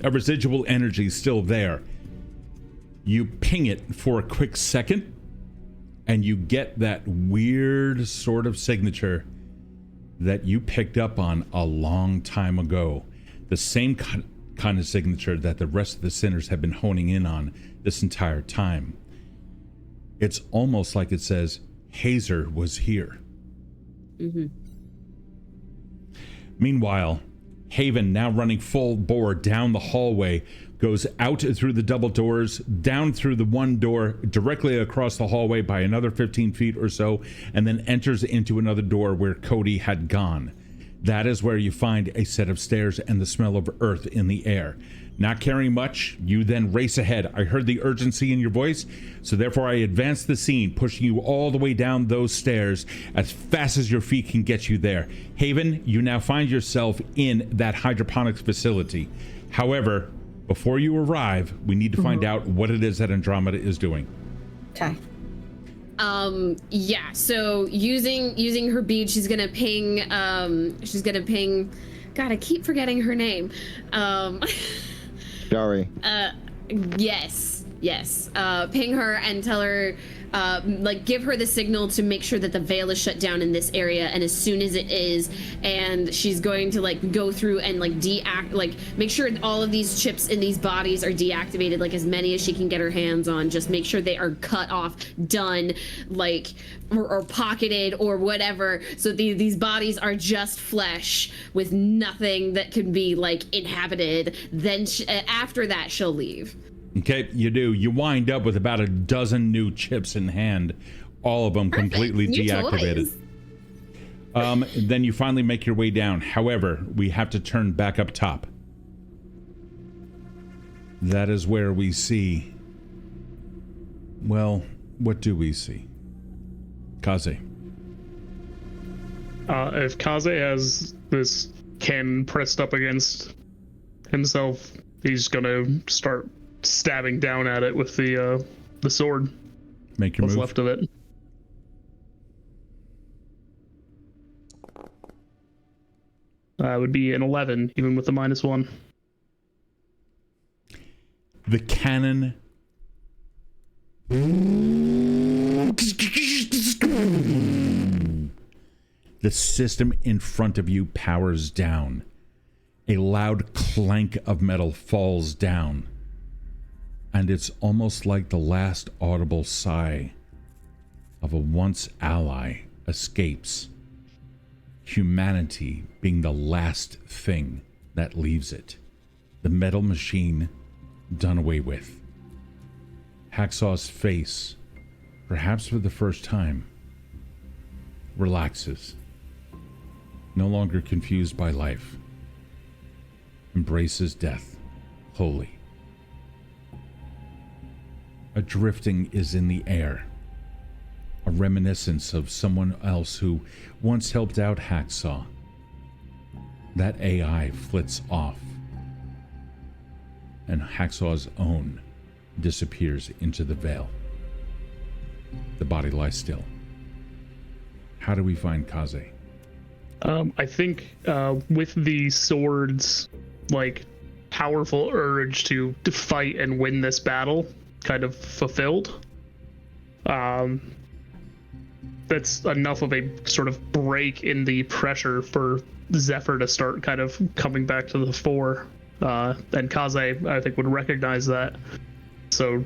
[SPEAKER 1] A residual energy is still there. You ping it for a quick second, and you get that weird sort of signature that you picked up on a long time ago. The same kind of signature that the rest of the sinners have been honing in on this entire time. It's almost like it says, Hazer was here.
[SPEAKER 2] Mm-hmm.
[SPEAKER 1] Meanwhile, Haven, now running full bore down the hallway, goes out through the double doors, down through the one door, directly across the hallway by another 15 feet or so, and then enters into another door where Cody had gone. That is where you find a set of stairs and the smell of earth in the air. Not carrying much, you then race ahead. I heard the urgency in your voice, so therefore I advanced the scene, pushing you all the way down those stairs as fast as your feet can get you there. Haven, you now find yourself in that hydroponics facility. However, before you arrive, we need to find out what it is that Andromeda is doing.
[SPEAKER 4] Okay.
[SPEAKER 2] Yeah, so using her bead, she's gonna ping, God, I keep forgetting her name.
[SPEAKER 3] Sorry.
[SPEAKER 2] Yes. Ping her and tell her, give her the signal to make sure that the veil is shut down in this area. And as soon as it is, and she's going to go through and make sure all of these chips in these bodies are deactivated, as many as she can get her hands on. Just make sure they are cut off, done, or pocketed or whatever. So these bodies are just flesh with nothing that can be inhabited. Then after that, she'll leave.
[SPEAKER 1] Okay, you do. You wind up with about a dozen new chips in hand, all of them completely deactivated. Then you finally make your way down. However, we have to turn back up top. That is where we see... Well, what do we see? Kaze.
[SPEAKER 6] If Kaze has this cannon pressed up against himself, he's gonna start stabbing down at it with the sword.
[SPEAKER 1] Make your
[SPEAKER 6] what's
[SPEAKER 1] move.
[SPEAKER 6] left of it. Would be an 11, even with the -1.
[SPEAKER 1] The cannon the system in front of you powers down. A loud clank of metal falls down. And it's almost like the last audible sigh of a once ally escapes. Humanity being the last thing that leaves it. The metal machine done away with. Hacksaw's face, perhaps for the first time, relaxes. No longer confused by life. Embraces death wholly. A drifting is in the air. A reminiscence of someone else who once helped out Hacksaw. That AI flits off. And Hacksaw's own disappears into the veil. The body lies still. How do we find Kaze?
[SPEAKER 6] I think with the sword's powerful urge to fight and win this battle kind of fulfilled, that's enough of a sort of break in the pressure for Zephyr to start kind of coming back to the fore. And Kaze, I think, would recognize that. So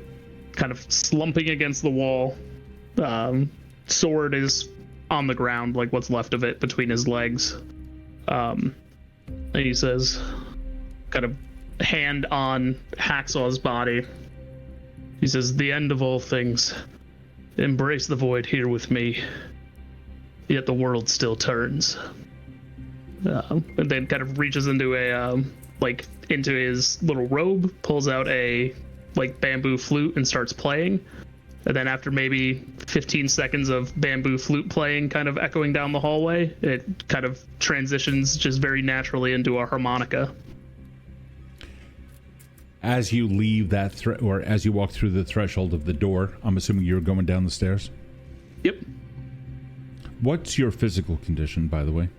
[SPEAKER 6] kind of slumping against the wall, sword is on the ground, what's left of it between his legs. And he says, kind of hand on Hacksaw's body, he says, "The end of all things. Embrace the void here with me. Yet the world still turns." And then kind of reaches into into his little robe, pulls out a bamboo flute and starts playing. And then after maybe 15 seconds of bamboo flute playing kind of echoing down the hallway, it kind of transitions just very naturally into a harmonica.
[SPEAKER 1] As you leave that or as you walk through the threshold of the door, I'm assuming you're going down the stairs?
[SPEAKER 6] Yep.
[SPEAKER 1] What's your physical condition, by the way?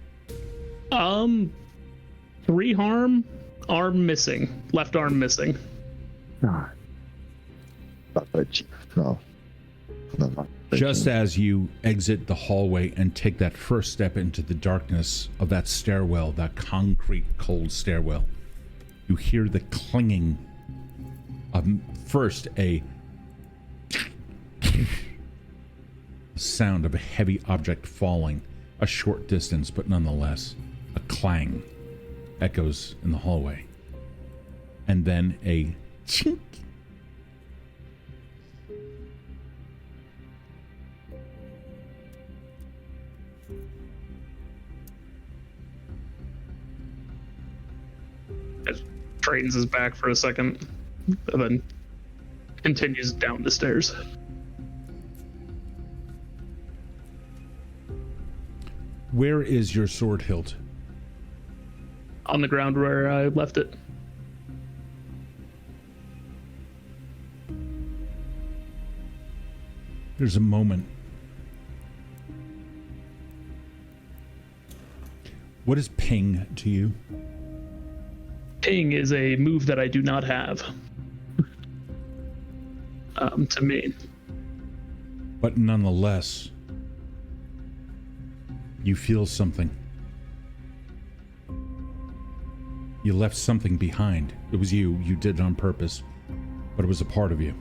[SPEAKER 6] 3 harm, arm missing, left arm missing.
[SPEAKER 3] No.
[SPEAKER 1] Just as you exit the hallway and take that first step into the darkness of that stairwell, that concrete cold stairwell, you hear the clinging of first a sound of a heavy object falling a short distance, but nonetheless a clang echoes in the hallway, and then a chink.
[SPEAKER 6] straightens his back for a second, and then continues down the stairs.
[SPEAKER 1] Where is your sword hilt?
[SPEAKER 6] On the ground where I left it.
[SPEAKER 1] There's a moment. What is ping to you?
[SPEAKER 6] Ping is a move that I do not have. To me.
[SPEAKER 1] But nonetheless, you feel something. You left something behind. It was you. You did it on purpose, but it was a part of you.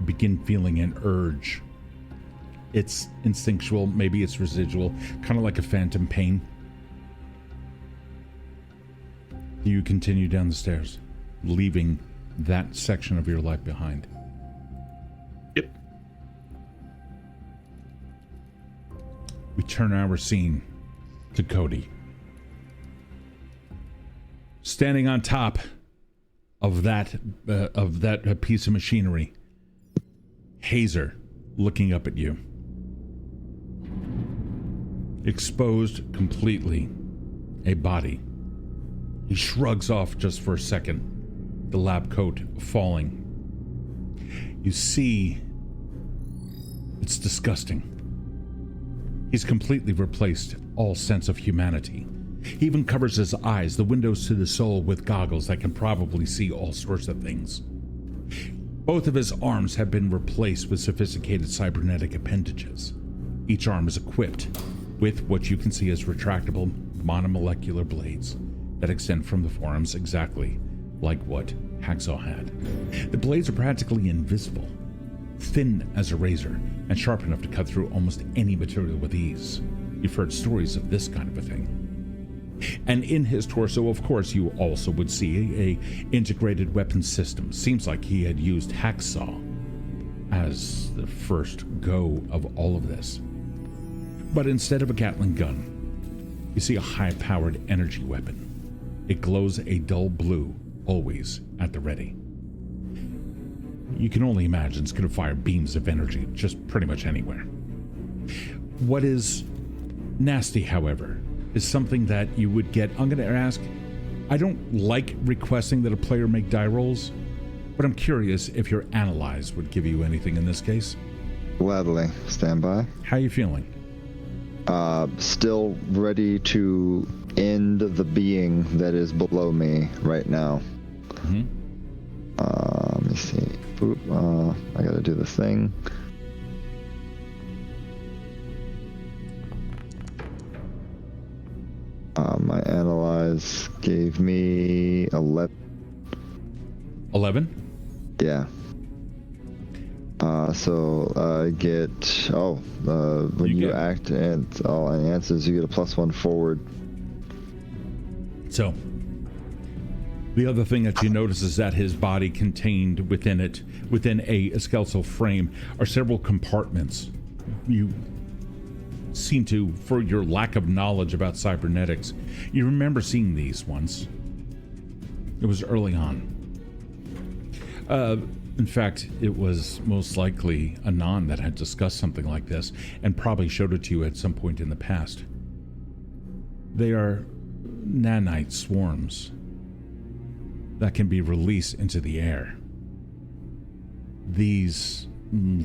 [SPEAKER 1] You begin feeling an urge. It's instinctual, maybe it's residual, kind of like a phantom pain. You continue down the stairs, leaving that section of your life behind.
[SPEAKER 6] Yep.
[SPEAKER 1] We turn our scene to Kode. Standing on top of that piece of machinery, Hazer looking up at you. Exposed completely, a body. He shrugs off just for a second, the lab coat falling. You see, it's disgusting. He's completely replaced all sense of humanity. He even covers his eyes, the windows to the soul, with goggles that can probably see all sorts of things. Both of his arms have been replaced with sophisticated cybernetic appendages. Each arm is equipped with what you can see as retractable monomolecular blades that extend from the forearms exactly like what Hacksaw had. The blades are practically invisible, thin as a razor, and sharp enough to cut through almost any material with ease. You've heard stories of this kind of a thing. And in his torso, of course, you also would see a integrated weapons system. Seems like he had used Hacksaw as the first go of all of this. But instead of a Gatling gun, you see a high-powered energy weapon. It glows a dull blue, always at the ready. You can only imagine it's going to fire beams of energy just pretty much anywhere. What is nasty, however, is something that you would get. I'm going to ask, I don't like requesting that a player make die rolls, but I'm curious if your analyze would give you anything in this case.
[SPEAKER 3] Gladly. Stand by.
[SPEAKER 1] How are you feeling?
[SPEAKER 3] Still ready to end the being that is below me right now.
[SPEAKER 1] Mm-hmm.
[SPEAKER 3] Let me see. Boop. I gotta do the thing. My analyze gave me 11.
[SPEAKER 1] 11?
[SPEAKER 3] Yeah. So I get when you act and all answers, you get a +1 forward.
[SPEAKER 1] So the other thing that you notice is that his body contained within a skeletal frame, are several compartments. You seem to, for your lack of knowledge about cybernetics, you remember seeing these once. It was early on. In fact, it was most likely Anon that had discussed something like this and probably showed it to you at some point in the past. They are nanite swarms that can be released into the air. These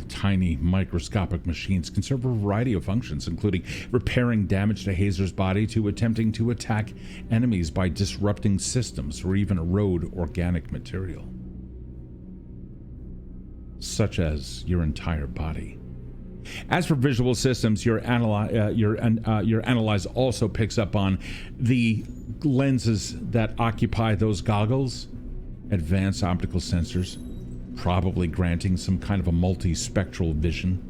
[SPEAKER 1] tiny microscopic machines can serve a variety of functions, including repairing damage to Hazer's body to attempting to attack enemies by disrupting systems or even erode organic material, such as your entire body. As for visual systems, your analyze also picks up on the lenses that occupy those goggles, advanced optical sensors, probably granting some kind of a multispectral vision.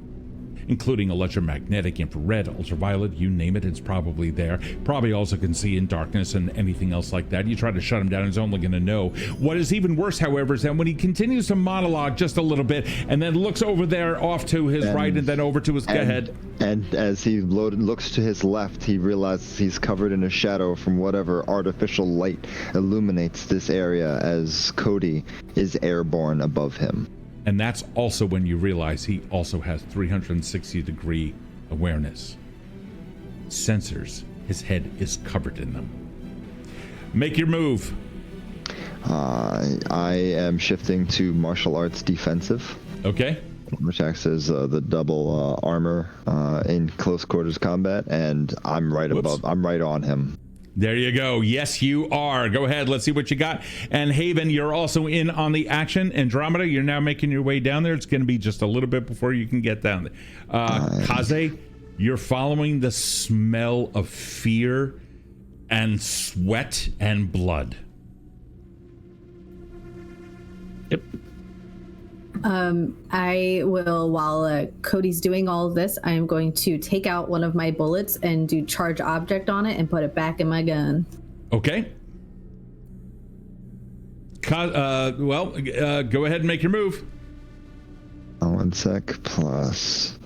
[SPEAKER 1] including electromagnetic, infrared, ultraviolet, you name it, it's probably there. Probably also can see in darkness and anything else like that. You try to shut him down, he's only going to know. What is even worse, however, is that when he continues to monologue just a little bit and then looks over there off to his right and then over to his head.
[SPEAKER 3] And as he looks to his left, he realizes he's covered in a shadow from whatever artificial light illuminates this area as Kode is airborne above him.
[SPEAKER 1] And that's also when you realize he also has 360-degree awareness. Sensors. His head is covered in them. Make your move.
[SPEAKER 3] I am shifting to martial arts defensive.
[SPEAKER 1] Okay.
[SPEAKER 3] Which acts as the double armor in close quarters combat, and I'm right on him.
[SPEAKER 1] There you go. Yes, you are. Go ahead. Let's see what you got. And Haven, you're also in on the action. Andromeda, you're now making your way down there. It's going to be just a little bit before you can get down there. Kaze, you're following the smell of fear and sweat and blood.
[SPEAKER 6] Yep.
[SPEAKER 4] I will, while Kode's doing all of this, I am going to take out one of my bullets and do charge object on it and put it back in my gun.
[SPEAKER 1] Okay. Go ahead and make your move.
[SPEAKER 3] 1 sec plus.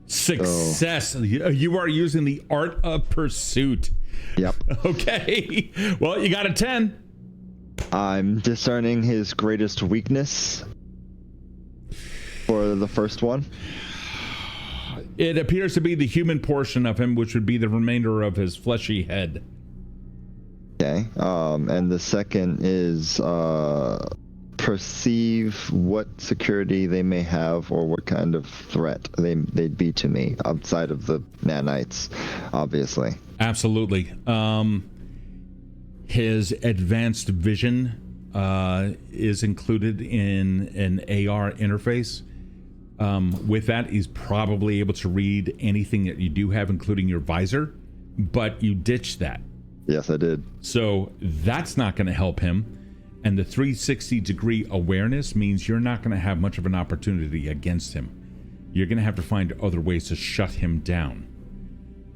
[SPEAKER 1] Success. You are using the art of pursuit.
[SPEAKER 3] Yep.
[SPEAKER 1] Okay. Well, you got a 10.
[SPEAKER 3] I'm discerning his greatest weakness for the first one.
[SPEAKER 1] It appears to be the human portion of him, which would be the remainder of his fleshy head.
[SPEAKER 3] Okay. And the second is perceive what security they may have or what kind of threat they'd be to me outside of the nanites, obviously.
[SPEAKER 1] Absolutely. His advanced vision is included in an AR interface. With that, he's probably able to read anything that you do have, including your visor, but you ditched that.
[SPEAKER 3] Yes, I did.
[SPEAKER 1] So that's not going to help him. And the 360-degree awareness means you're not going to have much of an opportunity against him. You're going to have to find other ways to shut him down.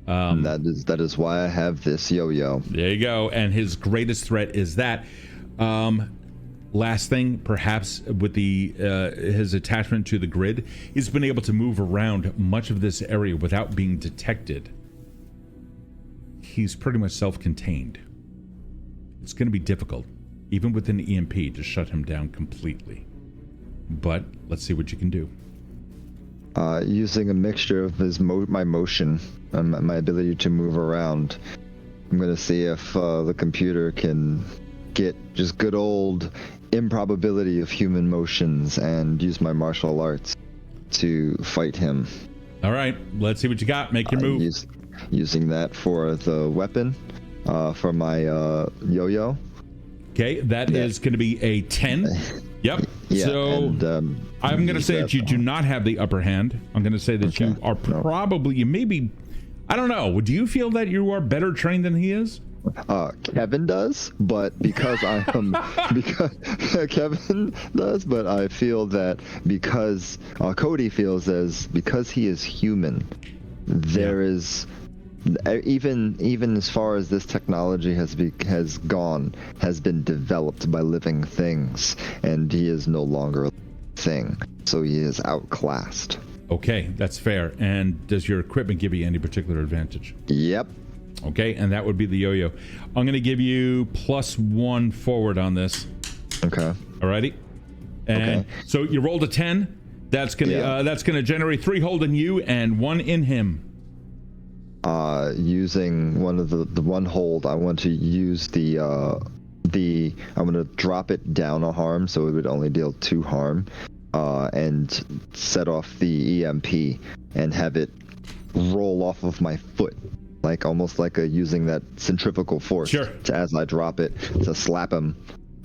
[SPEAKER 3] That is why I have this yo-yo.
[SPEAKER 1] There you go. And his greatest threat is that. Last thing, perhaps with his attachment to the grid, he's been able to move around much of this area without being detected. He's pretty much self-contained. It's going to be difficult, even with an EMP, to shut him down completely. But let's see what you can do.
[SPEAKER 3] Using a mixture of my motion and my ability to move around, I'm going to see if the computer can get just good old improbability of human motions and use my martial arts to fight him.
[SPEAKER 1] All right, let's see what you got. Make your move.
[SPEAKER 3] Using that for the weapon, for my yo-yo.
[SPEAKER 1] Okay, that is going to be a 10. Yep.
[SPEAKER 3] Yeah,
[SPEAKER 1] so I'm going to say that you do not have the upper hand. I'm going to say that you are probably, you may be, I don't know. Do you feel that you are better trained than he is?
[SPEAKER 3] Kevin does, but because Kevin does, but I feel that because Kode feels because he is human, there is even as far as this technology has been developed by living things, and he is no longer a thing, so he is outclassed.
[SPEAKER 1] Okay, that's fair. And does your equipment give you any particular advantage?
[SPEAKER 3] Yep.
[SPEAKER 1] Okay, and that would be the yo-yo. I'm going to give you +1 forward on this.
[SPEAKER 3] Okay.
[SPEAKER 1] Alrighty. And so you rolled a 10. That's gonna generate 3 holding you and 1 in him.
[SPEAKER 3] Using one of the one hold, I want to use I'm going to drop it down a harm, so it would only deal 2 harm, and set off the EMP and have it roll off of my foot. Like almost like using that centrifugal force as I drop it to slap him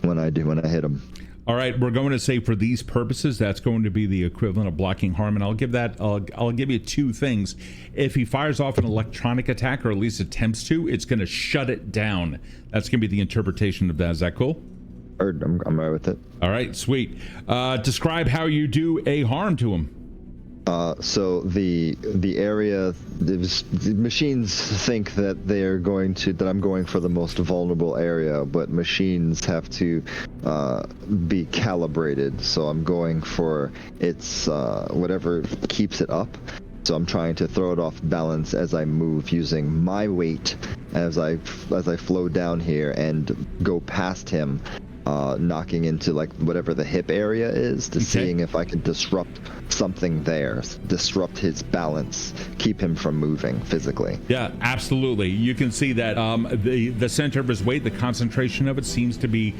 [SPEAKER 3] when I hit him.
[SPEAKER 1] All right, we're going to say for these purposes that's going to be the equivalent of blocking harm, and I'll give you 2 things. If he fires off an electronic attack, or at least attempts to, it's going to shut it down. That's going to be the interpretation of that. Is that cool?
[SPEAKER 3] I'm right with it.
[SPEAKER 1] All right, sweet. Describe how you do a harm to him.
[SPEAKER 3] So the area, the machines think that that I'm going for the most vulnerable area, but machines have to be calibrated. So I'm going for its whatever keeps it up. So I'm trying to throw it off balance as I move using my weight as I flow down here and go past him, knocking into like whatever the hip area is to seeing if I can disrupt something there, disrupt his balance, keep him from moving physically.
[SPEAKER 1] Yeah, absolutely. You can see that the center of his weight, the concentration of it seems to be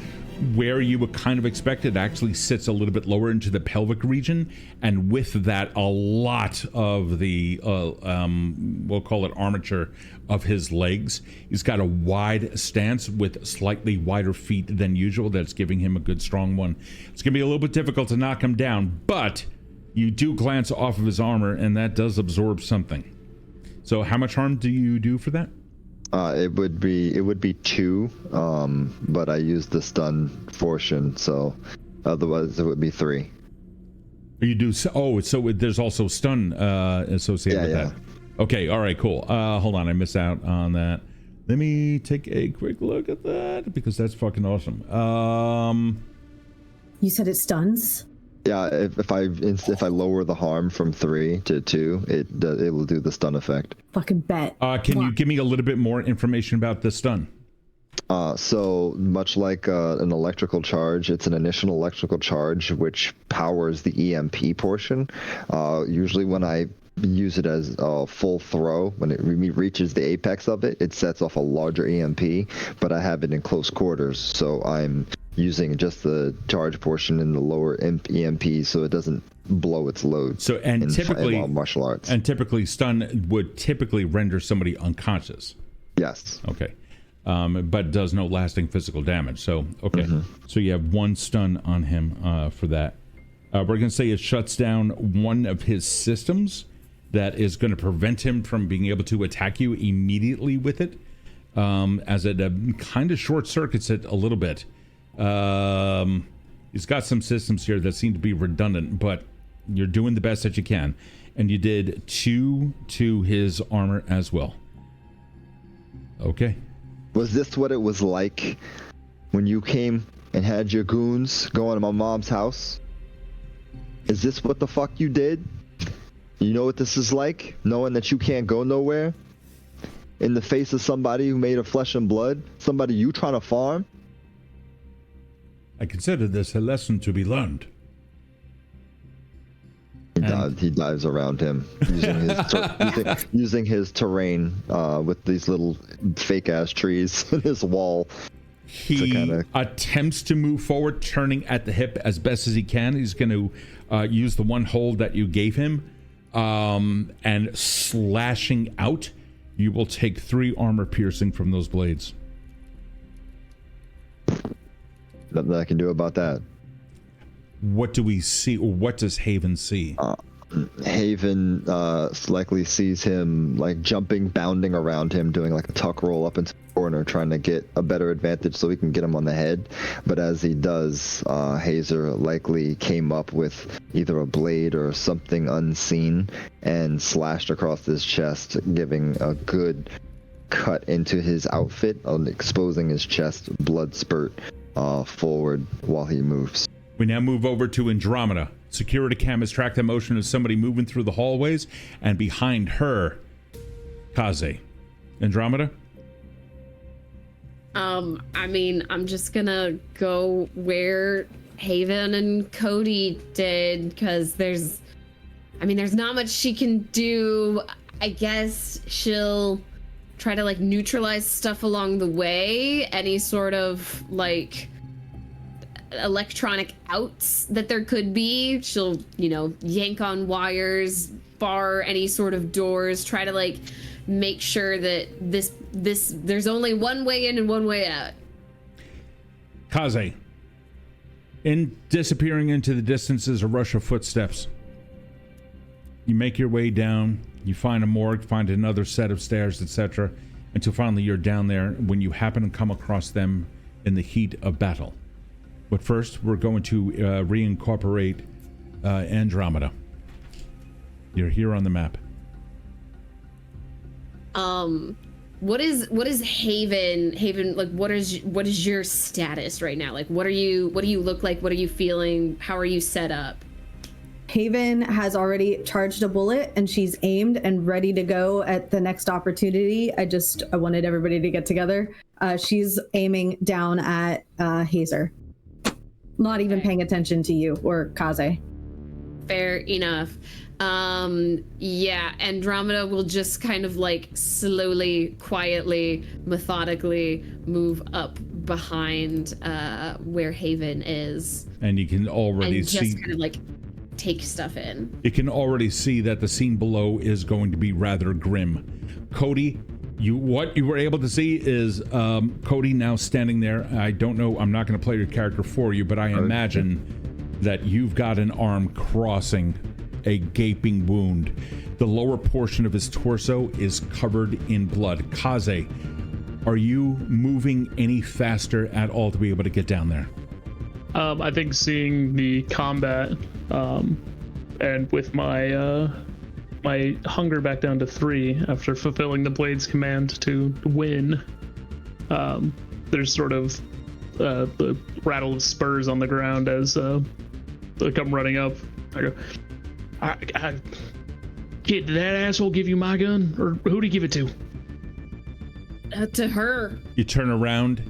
[SPEAKER 1] where you would kind of expect it. Actually sits a little bit lower into the pelvic region, and with that, a lot of the we'll call it armature of his legs. He's got a wide stance with slightly wider feet than usual. That's giving him a good strong one. It's gonna be a little bit difficult to knock him down, but you do glance off of his armor, and that does absorb something. So how much harm do you do for that?
[SPEAKER 3] It would be 2, but I used the stun portion, so otherwise it would be 3.
[SPEAKER 1] You do so there's also stun associated with that. Okay, all right, cool. Hold on, I missed out on that. Let me take a quick look at that because that's fucking awesome.
[SPEAKER 4] You said it stuns?
[SPEAKER 3] Yeah, if I lower the harm from 3 to 2, it will do the stun effect.
[SPEAKER 4] Fucking bet.
[SPEAKER 1] Can you give me a little bit more information about the stun?
[SPEAKER 3] So much like an electrical charge, it's an initial electrical charge which powers the EMP portion. Usually when I use it as a full throw, when it reaches the apex of it, it sets off a larger EMP, but I have it in close quarters, so I'm using just the charge portion in the lower EMP so it doesn't blow its load.
[SPEAKER 1] So typically
[SPEAKER 3] in martial arts.
[SPEAKER 1] And typically stun would typically render somebody unconscious.
[SPEAKER 3] Yes.
[SPEAKER 1] Okay. But does no lasting physical damage. So okay. So you have 1 stun on him for that. We're gonna say it shuts down one of his systems that is going to prevent him from being able to attack you immediately with it, as it kind of short circuits it a little bit. He's got some systems here that seem to be redundant, but you're doing the best that you can. And you did 2 to his armor as well. Okay.
[SPEAKER 3] Was this what it was like when you came and had your goons going to my mom's house? Is this what the fuck you did? You know what this is like? Knowing that you can't go nowhere? In the face of somebody who made of flesh and blood? Somebody you trying to farm?
[SPEAKER 1] I consider this a lesson to be learned.
[SPEAKER 3] He dives around him using his terrain with these little fake ass trees in his wall.
[SPEAKER 1] He attempts to move forward, turning at the hip as best as he can. He's going to use the one hold that you gave him, and slashing out. You will take 3 armor piercing from those blades.
[SPEAKER 3] Nothing I can do about that.
[SPEAKER 1] What do we see, or what does Haven see?
[SPEAKER 3] Haven likely sees him like jumping, bounding around him, doing like a tuck roll up into the corner, trying to get a better advantage so he can get him on the head. But as he does, Hazer likely came up with either a blade or something unseen and slashed across his chest, giving a good cut into his outfit, exposing his chest, blood spurt forward while he moves.
[SPEAKER 1] We now move over to Andromeda. Security cameras track the motion of somebody moving through the hallways, and behind her, Kaze. Andromeda?
[SPEAKER 2] I mean, I'm just gonna go where Haven and Kode did, because there's not much she can do. I guess she'll try to like neutralize stuff along the way, any sort of like electronic outs that there could be. She'll, yank on wires, bar any sort of doors, try to like make sure that this there's only one way in and one way out.
[SPEAKER 1] Kaze, in disappearing into the distance is a rush of footsteps. You make your way down, you find a morgue, find another set of stairs, etc., until finally you're down there when you happen to come across them in the heat of battle. But first, we're going to reincorporate Andromeda. You're here on the map.
[SPEAKER 2] What is Haven like? What is your status right now? Like, what do you look like? What are you feeling? How are you set up?
[SPEAKER 4] Haven has already charged a bullet and she's aimed and ready to go at the next opportunity. I wanted everybody to get together. She's aiming down at Hazer. Not even paying attention to you or Kaze.
[SPEAKER 2] Fair enough. Yeah, Andromeda will just kind of like slowly, quietly, methodically move up behind where Haven is.
[SPEAKER 1] And you can already see.
[SPEAKER 2] Just kind of like take stuff in.
[SPEAKER 1] You can already see that the scene below is going to be rather grim. Cody, what you were able to see is Cody now standing there. I don't know, I'm not going to play your character for you, but I imagine that you've got an arm crossing a gaping wound. The lower portion of his torso is covered in blood. Kaze, are you moving any faster at all to be able to get down there?
[SPEAKER 6] I think seeing the combat, and with my my hunger back down to 3 after fulfilling the Blade's command to win, there's sort of the rattle of spurs on the ground as they come running up. I go, Kid, did that asshole give you my gun, or who'd he give it to?
[SPEAKER 2] To her.
[SPEAKER 1] You turn around.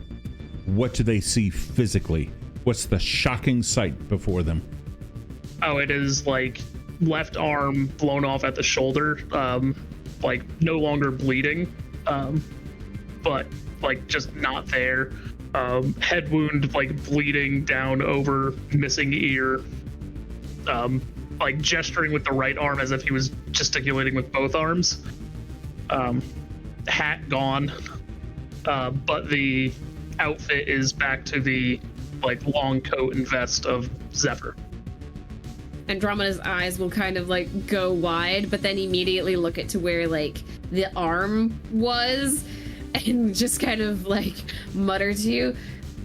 [SPEAKER 1] What do they see physically? What's the shocking sight before them?
[SPEAKER 6] Oh, it is like left arm blown off at the shoulder, like no longer bleeding, but like just not there. Head wound like bleeding down over missing ear. Like gesturing with the right arm as if he was gesticulating with both arms. Hat gone, but the outfit is back to the like long coat and vest of Zephyr.
[SPEAKER 2] Andromeda's eyes will kind of like go wide, but then immediately look at to where like the arm was and just kind of like mutter to you,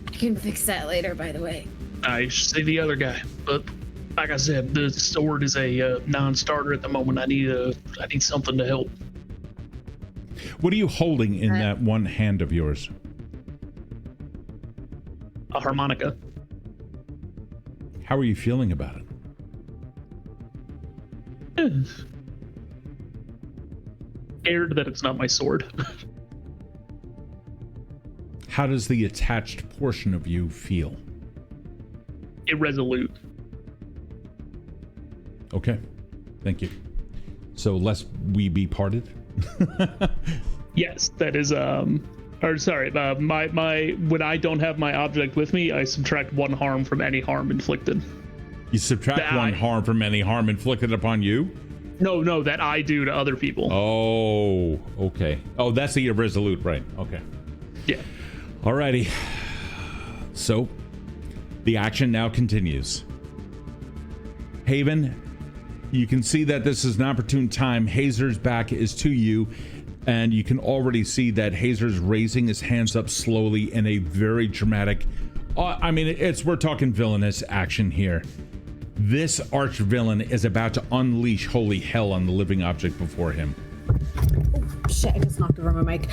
[SPEAKER 2] I can fix that later, by the way.
[SPEAKER 6] I see the other guy, but like I said, the sword is a non-starter at the moment. I need something to help.
[SPEAKER 1] What are you holding in that one hand of yours?
[SPEAKER 6] A harmonica.
[SPEAKER 1] How are you feeling about it?
[SPEAKER 6] Scared that it's not my sword.
[SPEAKER 1] How does the attached portion of you feel?
[SPEAKER 6] Irresolute.
[SPEAKER 1] Okay, thank you. So lest we be parted?
[SPEAKER 6] Yes, that is or sorry, my when I don't have my object with me, I subtract 1 harm from any harm inflicted.
[SPEAKER 1] You subtract 1 harm from any harm inflicted upon you?
[SPEAKER 6] No, that I do to other people.
[SPEAKER 1] Oh, okay. Oh, that's the irresolute, right? Okay.
[SPEAKER 6] Yeah.
[SPEAKER 1] Alrighty. So the action now continues. Haven, you can see that this is an opportune time. Hazer's back is to you, and you can already see that Hazer's raising his hands up slowly in a very dramatic, I mean, we're talking villainous action here. This arch villain is about to unleash holy hell on the living object before him.
[SPEAKER 4] Oh, shit, I just knocked over my mic.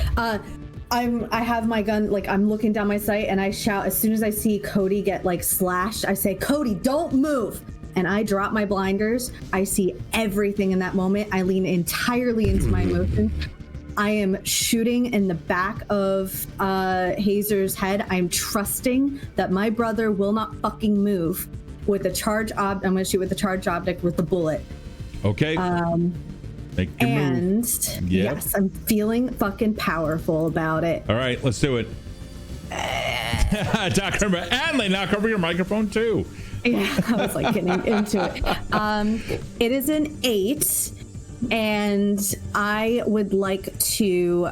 [SPEAKER 4] I have my gun, like I'm looking down my sight and I shout, as soon as I see Cody get like slashed, I say, Cody, don't move. And I drop my blinders. I see everything in that moment. I lean entirely into my emotion. I am shooting in the back of Hazer's head. I'm trusting that my brother will not fucking move with a charge I'm going to shoot with a charge object with the bullet.
[SPEAKER 1] Okay. Make your
[SPEAKER 4] and
[SPEAKER 1] move. Yep.
[SPEAKER 4] Yes, I'm feeling fucking powerful about it.
[SPEAKER 1] All right, let's do it. And they knock over your microphone too.
[SPEAKER 4] Yeah, I was like getting into it. It is an 8, and I would like to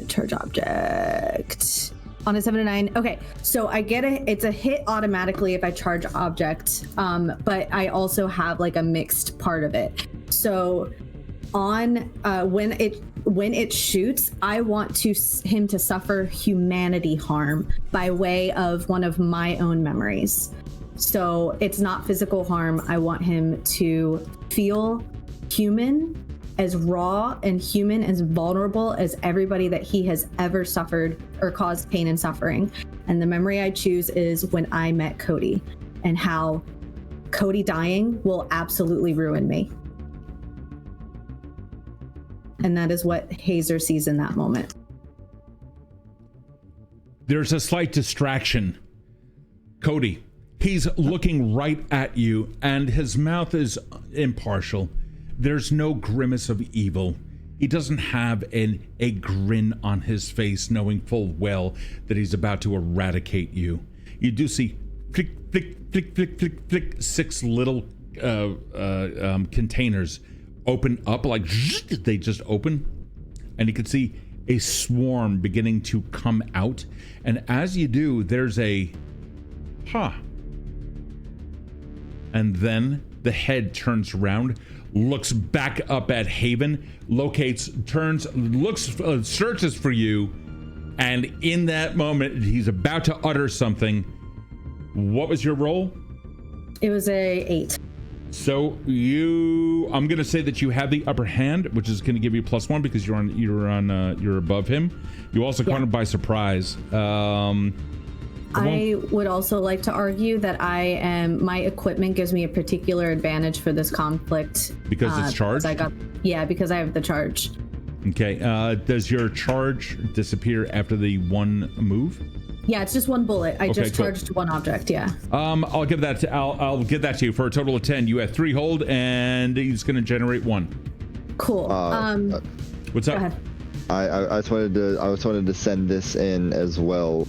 [SPEAKER 4] charge object on a 7 to 9. Okay, so I get it's a hit automatically if I charge object, but I also have like a mixed part of it. So on when it shoots, I want him to suffer humanity harm by way of one of my own memories. So it's not physical harm. I want him to feel human, as raw and human, as vulnerable as everybody that he has ever suffered or caused pain and suffering. And the memory I choose is when I met Kode, and how Kode dying will absolutely ruin me. And that is what Hazer sees in that moment.
[SPEAKER 1] There's a slight distraction. Kode, he's looking right at you, and his mouth is impartial. There's no grimace of evil. He doesn't have a grin on his face, knowing full well that he's about to eradicate you. You do see flick, flick, flick, flick, flick, flick, 6 little containers open up, like they just open, and you can see a swarm beginning to come out. And as you do, there's a and then the head turns around, looks back up at Haven, locates, turns, looks, searches for you, and in that moment, he's about to utter something. What was your roll?
[SPEAKER 4] It was a 8.
[SPEAKER 1] So I'm gonna say that you have the upper hand, which is gonna give you +1 because you're above him. You also caught him by surprise.
[SPEAKER 4] I would also like to argue that my equipment gives me a particular advantage for this conflict.
[SPEAKER 1] Because it's charged?
[SPEAKER 4] Because I have the charge.
[SPEAKER 1] Okay, does your charge disappear after the one move?
[SPEAKER 4] Yeah, it's just one bullet. I just charged one object, yeah.
[SPEAKER 1] I'll give that to you for a total of 10. You have 3 hold, and he's gonna generate 1.
[SPEAKER 4] Cool.
[SPEAKER 1] What's up?
[SPEAKER 4] Go ahead.
[SPEAKER 3] I just wanted to send this in as well.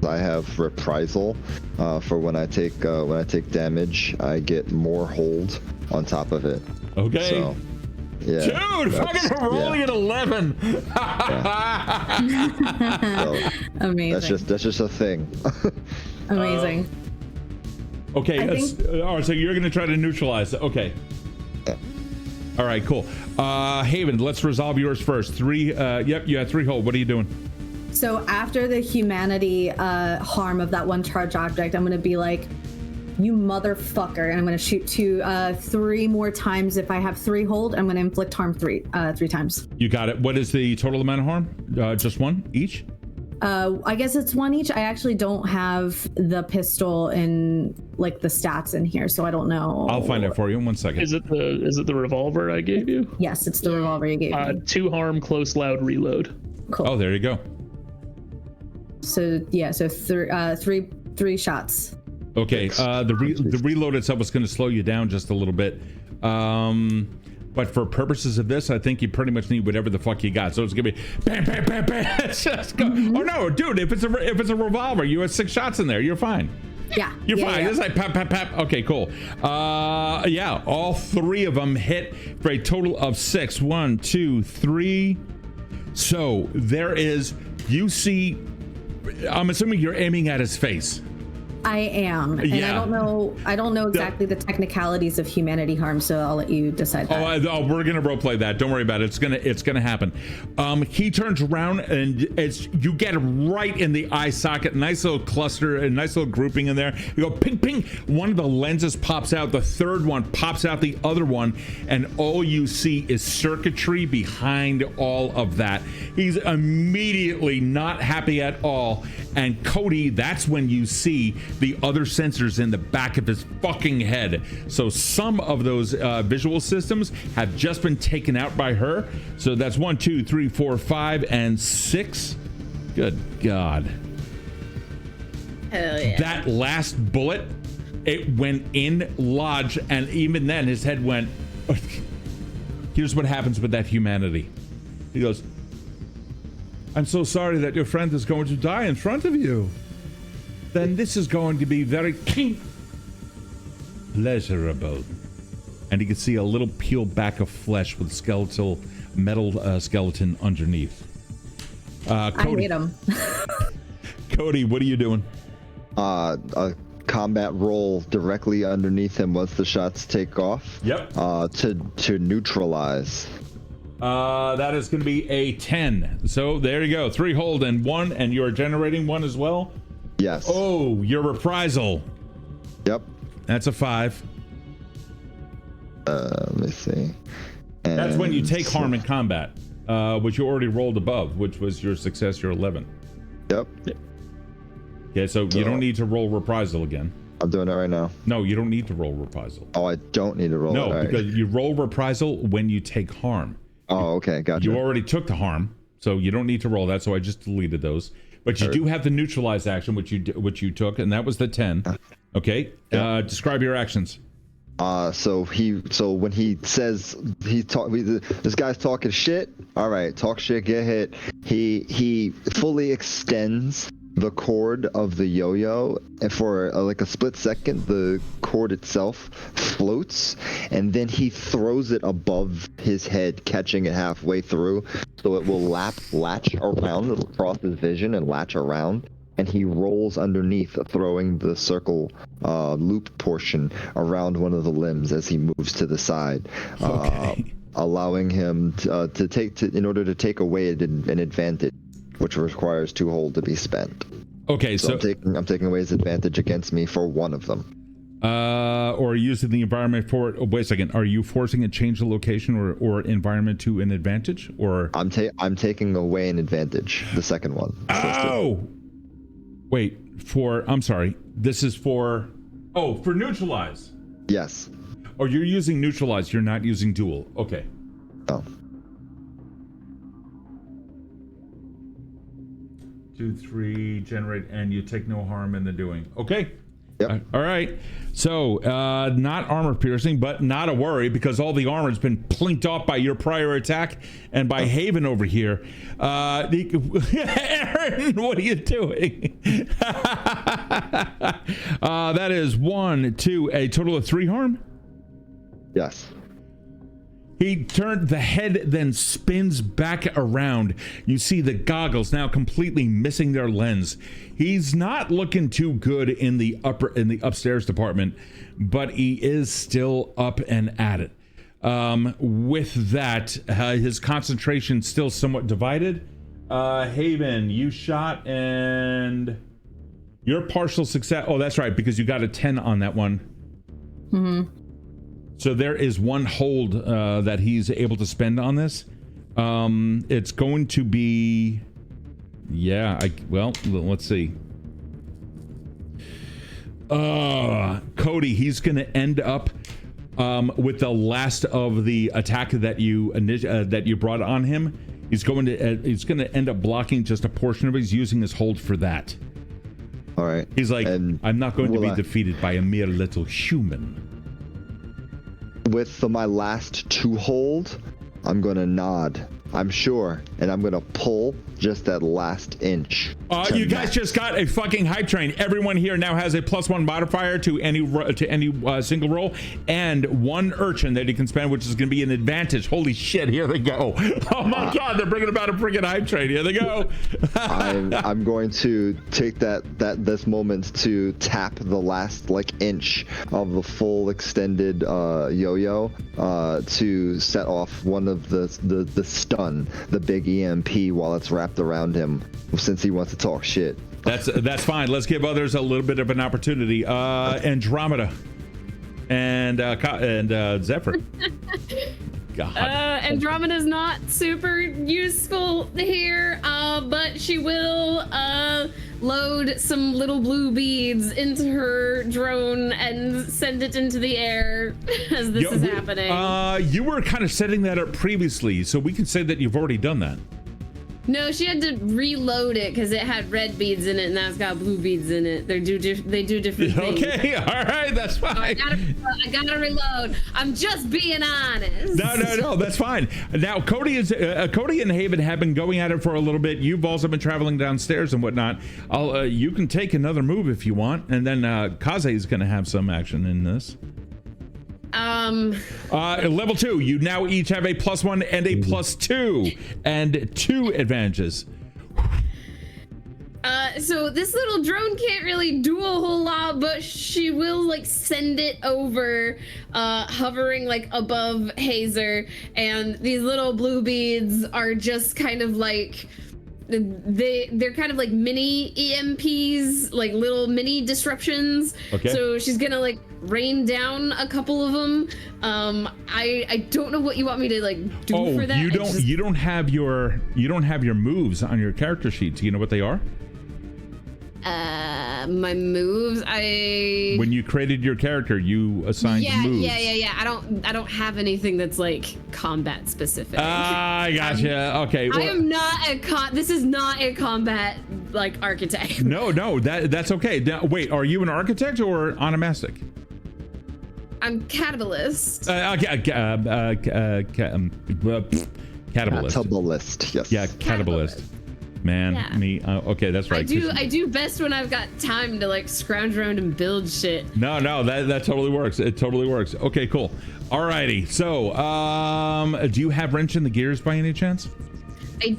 [SPEAKER 3] I have reprisal for when I take damage. I get more hold on top of it.
[SPEAKER 1] Okay.
[SPEAKER 3] So, yeah.
[SPEAKER 1] Dude, fucking rolling at 11.
[SPEAKER 3] So,
[SPEAKER 4] Amazing.
[SPEAKER 3] that's just a thing.
[SPEAKER 4] Amazing.
[SPEAKER 1] Okay. All right. So you're gonna try to neutralize it. Okay.
[SPEAKER 3] Yeah.
[SPEAKER 1] All right. Cool. Haven, let's resolve yours first. 3. Yep. You had 3 hold. What are you doing?
[SPEAKER 4] So after the humanity harm of that one charge object, I'm going to be like, you motherfucker, and I'm going to shoot 3 more times. If I have 3 hold, I'm going to inflict harm 3 times.
[SPEAKER 1] You got it. What is the total amount of harm? Just 1 each?
[SPEAKER 4] I guess it's 1 each. I actually don't have the pistol in like the stats in here, so I don't know.
[SPEAKER 1] I'll find out for you in 1 second.
[SPEAKER 6] Is it the revolver I gave you?
[SPEAKER 4] Yes, it's the revolver you gave me.
[SPEAKER 6] 2 harm, close, loud, reload.
[SPEAKER 4] Cool.
[SPEAKER 1] Oh, there you go.
[SPEAKER 4] So yeah, so 3 shots.
[SPEAKER 1] Okay, the reload itself is going to slow you down just a little bit, but for purposes of this, I think you pretty much need whatever the fuck you got. So it's gonna be bam, bam, bam, bam. Just go. Oh no, dude! If it's a revolver, you have 6 shots in there. You're fine.
[SPEAKER 4] Yeah,
[SPEAKER 1] you're fine. It's like pap, pap, pap. Okay, cool. Yeah, all 3 of them hit for a total of 6. 1, 2, 3. So there is. You see. I'm assuming you're aiming at his face.
[SPEAKER 4] I am, and
[SPEAKER 1] yeah.
[SPEAKER 4] I don't know exactly the technicalities of humanity harm, so I'll let you decide that.
[SPEAKER 1] Oh, we're gonna roleplay that. Don't worry about it. It's gonna happen. He turns around and you get right in the eye socket. Nice little cluster, a nice little grouping in there. You go ping, ping. One of the lenses pops out. The third one pops out the other one, and all you see is circuitry behind all of that. He's immediately not happy at all. And Kode, that's when you see the other sensors in the back of his fucking head. So some of those visual systems have just been taken out by her. So that's 1, 2, 3, 4, 5, and 6. Good God.
[SPEAKER 2] Hell yeah.
[SPEAKER 1] That last bullet, it went in, lodged, and even then his head went. Here's what happens with that humanity. He goes, I'm so sorry that your friend is going to die in front of you. Then this is going to be very pleasurable. And you can see a little peel back of flesh with metal skeleton underneath. Kode,
[SPEAKER 4] I hate him.
[SPEAKER 1] Kode, what are you doing?
[SPEAKER 3] Kode combat roll directly underneath him once the shots take off.
[SPEAKER 1] Yep.
[SPEAKER 3] To neutralize.
[SPEAKER 1] That is going to be a 10. So there you go. 3 hold and 1, and you're generating 1 as well.
[SPEAKER 3] Yes.
[SPEAKER 1] Oh, your reprisal.
[SPEAKER 3] Yep.
[SPEAKER 1] That's a 5.
[SPEAKER 3] Let me see.
[SPEAKER 1] That's when you take harm in combat, which you already rolled above, which was your success, your 11.
[SPEAKER 3] Yep.
[SPEAKER 1] Okay, so you don't need to roll reprisal again.
[SPEAKER 3] I'm doing it right now.
[SPEAKER 1] No, you don't need to roll reprisal.
[SPEAKER 3] Oh, I don't need to roll it.
[SPEAKER 1] No,
[SPEAKER 3] All
[SPEAKER 1] because
[SPEAKER 3] right.
[SPEAKER 1] you roll reprisal when you take harm.
[SPEAKER 3] Oh, okay, gotcha.
[SPEAKER 1] You already took the harm, so you don't need to roll that. So I just deleted those. But you do have the neutralize action, which you took, and that was the 10. Okay. Describe your actions.
[SPEAKER 3] So when he says this guy's talking shit. All right, talk shit, get hit. He fully extends the cord of the yo-yo, and for like a split second, the cord itself floats, and then he throws it above his head, catching it halfway through, so it will latch around across his vision and latch around. And he rolls underneath, throwing the circle loop portion around one of the limbs as he moves to the side, allowing him in order to take away an advantage, which requires 2 hold to be spent.
[SPEAKER 1] Okay, so
[SPEAKER 3] I'm taking away his advantage against me for one of them.
[SPEAKER 1] Or using the environment for it. Oh, wait a second. Are you forcing a change of location or environment to an advantage? Or
[SPEAKER 3] I'm taking away an advantage. The second one.
[SPEAKER 1] Oh. Wait, I'm sorry. This is for neutralize.
[SPEAKER 3] Yes.
[SPEAKER 1] Oh, you're using neutralize. You're not using duel. Okay.
[SPEAKER 3] Oh.
[SPEAKER 1] 2, 3, generate, and you take no harm in the doing. Okay.
[SPEAKER 3] Yep.
[SPEAKER 1] All right. So, not armor piercing, but not a worry, because all the armor's been plinked off by your prior attack and by Haven over here. Erin, what are you doing? That is 1, 2, a total of 3 harm?
[SPEAKER 3] Yes.
[SPEAKER 1] He turned the head, then spins back around. You see the goggles now completely missing their lens. He's not looking too good in the upstairs department, but he is still up and at it. With that, his concentration still somewhat divided. Haven, you shot and your partial success. Oh, that's right, because you got a 10 on that one.
[SPEAKER 4] Mm-hmm.
[SPEAKER 1] So there is 1 hold that he's able to spend on this. It's going to be, let's see. Kode, he's going to end up with the last of the attack that you brought on him. He's going to end up blocking just a portion of it. He's using his hold for that.
[SPEAKER 3] All right.
[SPEAKER 1] He's like, I'm not going to be defeated by a mere little human.
[SPEAKER 3] With my last 2 hold, I'm gonna nod, I'm sure, and I'm gonna pull just that last inch.
[SPEAKER 1] You guys just got a fucking hype train. Everyone here now has a +1 modifier to any single roll, and 1 urchin that he can spend, which is going to be an advantage. Holy shit! Here they go. Oh my god, they're bringing about a freaking hype train. Here they go.
[SPEAKER 3] I'm going to take this moment to tap the last inch of the full extended yo-yo to set off one of the stun, the big EMP, while it's wrapped around him, since he wants to talk shit.
[SPEAKER 1] That's fine. Let's give others a little bit of an opportunity. Andromeda and Zephyr. God.
[SPEAKER 2] Andromeda's not super useful here, but she will load some little blue beads into her drone and send it into the air as this is happening.
[SPEAKER 1] You were kind of setting that up previously, so we can say that you've already done that.
[SPEAKER 2] No, she had to reload it because it had red beads in it, and now it's got blue beads in it. They do different things.
[SPEAKER 1] Okay, all right, that's fine.
[SPEAKER 2] I gotta reload. I'm just being honest.
[SPEAKER 1] No, that's fine. Now, Kode and Haven have been going at it for a little bit. You've also been traveling downstairs and whatnot. You can take another move if you want, and then Kaze is going to have some action in this. Level 2, you now each have a +1 and a +2 and 2 advantages.
[SPEAKER 2] So this little drone can't really do a whole lot, but she will like send it over, hovering like above Hazer, and these little blue beads are just kind of like they're kind of like mini EMPs, like little mini disruptions.
[SPEAKER 1] Okay.
[SPEAKER 2] So she's gonna like rain down a couple of them. I don't know what you want me to like do for that.
[SPEAKER 1] You don't have your moves on your character sheet. Do you know what they are?
[SPEAKER 2] My moves.
[SPEAKER 1] When you created your character, you assigned moves.
[SPEAKER 2] Yeah. I don't have anything that's like combat specific.
[SPEAKER 1] I gotcha. Okay.
[SPEAKER 2] I am not this is not a combat like architect.
[SPEAKER 1] No, that's okay. Now, wait, are you an architect or onomastic?
[SPEAKER 2] I'm Catabolist.
[SPEAKER 1] Catabolist.
[SPEAKER 3] Catabolist, yes.
[SPEAKER 1] Yeah, Catabolist. Man,
[SPEAKER 2] Yeah.
[SPEAKER 1] me. Okay, that's right.
[SPEAKER 2] I do best when I've got time to like scrounge around and build shit.
[SPEAKER 1] No, that totally works. It totally works. Okay, cool. Alrighty. So, do you have wrench in the gears by any chance?
[SPEAKER 2] I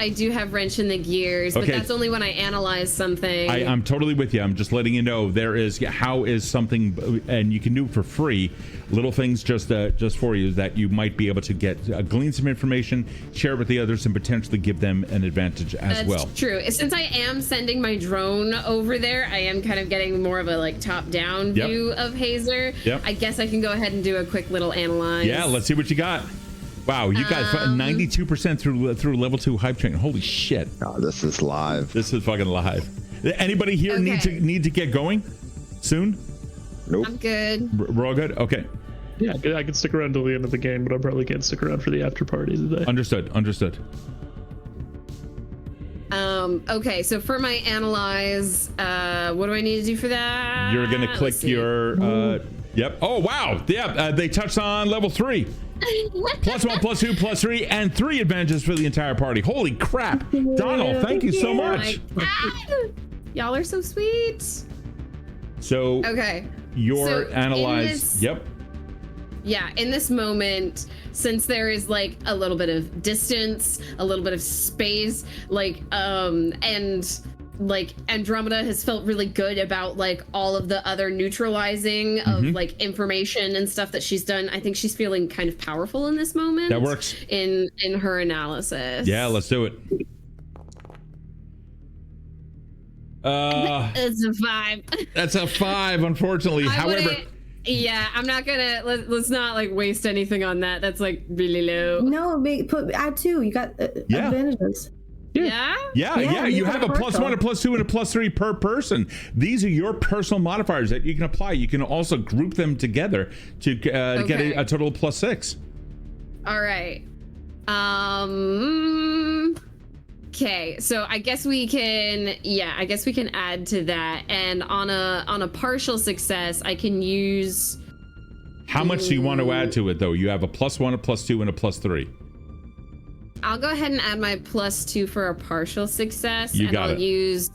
[SPEAKER 2] do have wrench in the gears, but
[SPEAKER 1] Okay.
[SPEAKER 2] that's only when I analyze something.
[SPEAKER 1] I'm totally with you. I'm just letting you know there is how is something, and you can do it for free. Little things just for you that you might be able to get glean some information, share it with the others, and potentially give them an advantage as well.
[SPEAKER 2] That's true. Since I am sending my drone over there, I am kind of getting more of a like top-down view of Hazer.
[SPEAKER 1] Yep.
[SPEAKER 2] I guess I can go ahead and do a quick little analyze.
[SPEAKER 1] Yeah, let's see what you got. Wow, you got 92% through level 2 hype train. Holy shit!
[SPEAKER 3] Oh, this is live.
[SPEAKER 1] This is fucking live. Anybody here
[SPEAKER 2] Okay.
[SPEAKER 1] need to get going soon?
[SPEAKER 3] Nope.
[SPEAKER 2] I'm good.
[SPEAKER 1] We're all good. Okay,
[SPEAKER 6] Yeah, I can stick around till the end of the game, but I probably can't stick around for the after party today.
[SPEAKER 1] understood.
[SPEAKER 2] Okay, so for my analyze, what do I need to do for that?
[SPEAKER 1] You're gonna
[SPEAKER 2] Let's
[SPEAKER 1] click
[SPEAKER 2] see.
[SPEAKER 1] your. Yep. Oh wow. Yeah. They touched on level 3. +1, +2, +3, and 3 advantages for the entire party. Holy crap, Donald! Thank you so much.
[SPEAKER 2] Y'all are so sweet.
[SPEAKER 1] So
[SPEAKER 2] Okay.
[SPEAKER 1] your
[SPEAKER 2] So
[SPEAKER 1] analyze. Yep.
[SPEAKER 2] Yeah, in this moment, since there is like a little bit of distance, a little bit of space, like and like Andromeda has felt really good about like all of the other neutralizing of like information and stuff that she's done. I think she's feeling kind of powerful in this moment.
[SPEAKER 1] That works.
[SPEAKER 2] In her analysis.
[SPEAKER 1] Yeah, let's do it.
[SPEAKER 2] It's a 5.
[SPEAKER 1] That's a 5, unfortunately. However,
[SPEAKER 2] yeah, I'm not gonna let's not like waste anything on that. That's like really low.
[SPEAKER 4] No, add 2. You got
[SPEAKER 1] Yeah.
[SPEAKER 4] advantages.
[SPEAKER 2] Yeah.
[SPEAKER 1] Yeah, you have a +1, a +2, and a +3 per person. These are your personal modifiers that you can apply. You can also group them together to get a total of +6.
[SPEAKER 2] All right. Okay, so I guess we can add to that, and on a partial success, I can use.
[SPEAKER 1] How much do you want to add to it, though? You have a +1, a +2, and a +3.
[SPEAKER 2] I'll go ahead and add my +2 for a partial success,
[SPEAKER 1] You
[SPEAKER 2] and
[SPEAKER 1] got
[SPEAKER 2] I'll
[SPEAKER 1] it.
[SPEAKER 2] use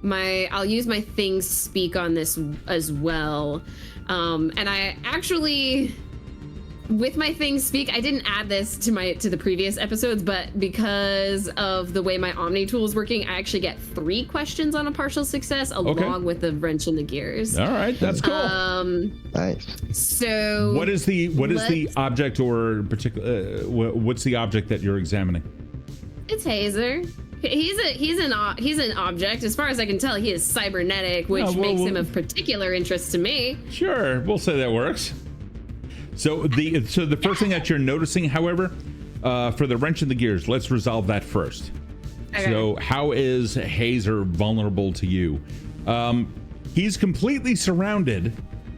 [SPEAKER 2] my things speak on this as well. And I actually, with my things speak, I didn't add this to the previous episodes, but because of the way my Omni tool is working, I actually get 3 questions on a partial success along with the wrench in the gears.
[SPEAKER 1] All right, that's cool.
[SPEAKER 3] Nice.
[SPEAKER 2] So
[SPEAKER 1] What is the object or particular? What's the object that you're examining?
[SPEAKER 2] it's Hazer. He's an object. As far as I can tell, he is cybernetic, which makes him of particular interest to me. Sure,
[SPEAKER 1] We'll say that works. So the first thing that you're noticing, however, for the wrench in the gears, let's resolve that first.
[SPEAKER 2] Okay.
[SPEAKER 1] So how is Hazer vulnerable to you? He's completely surrounded,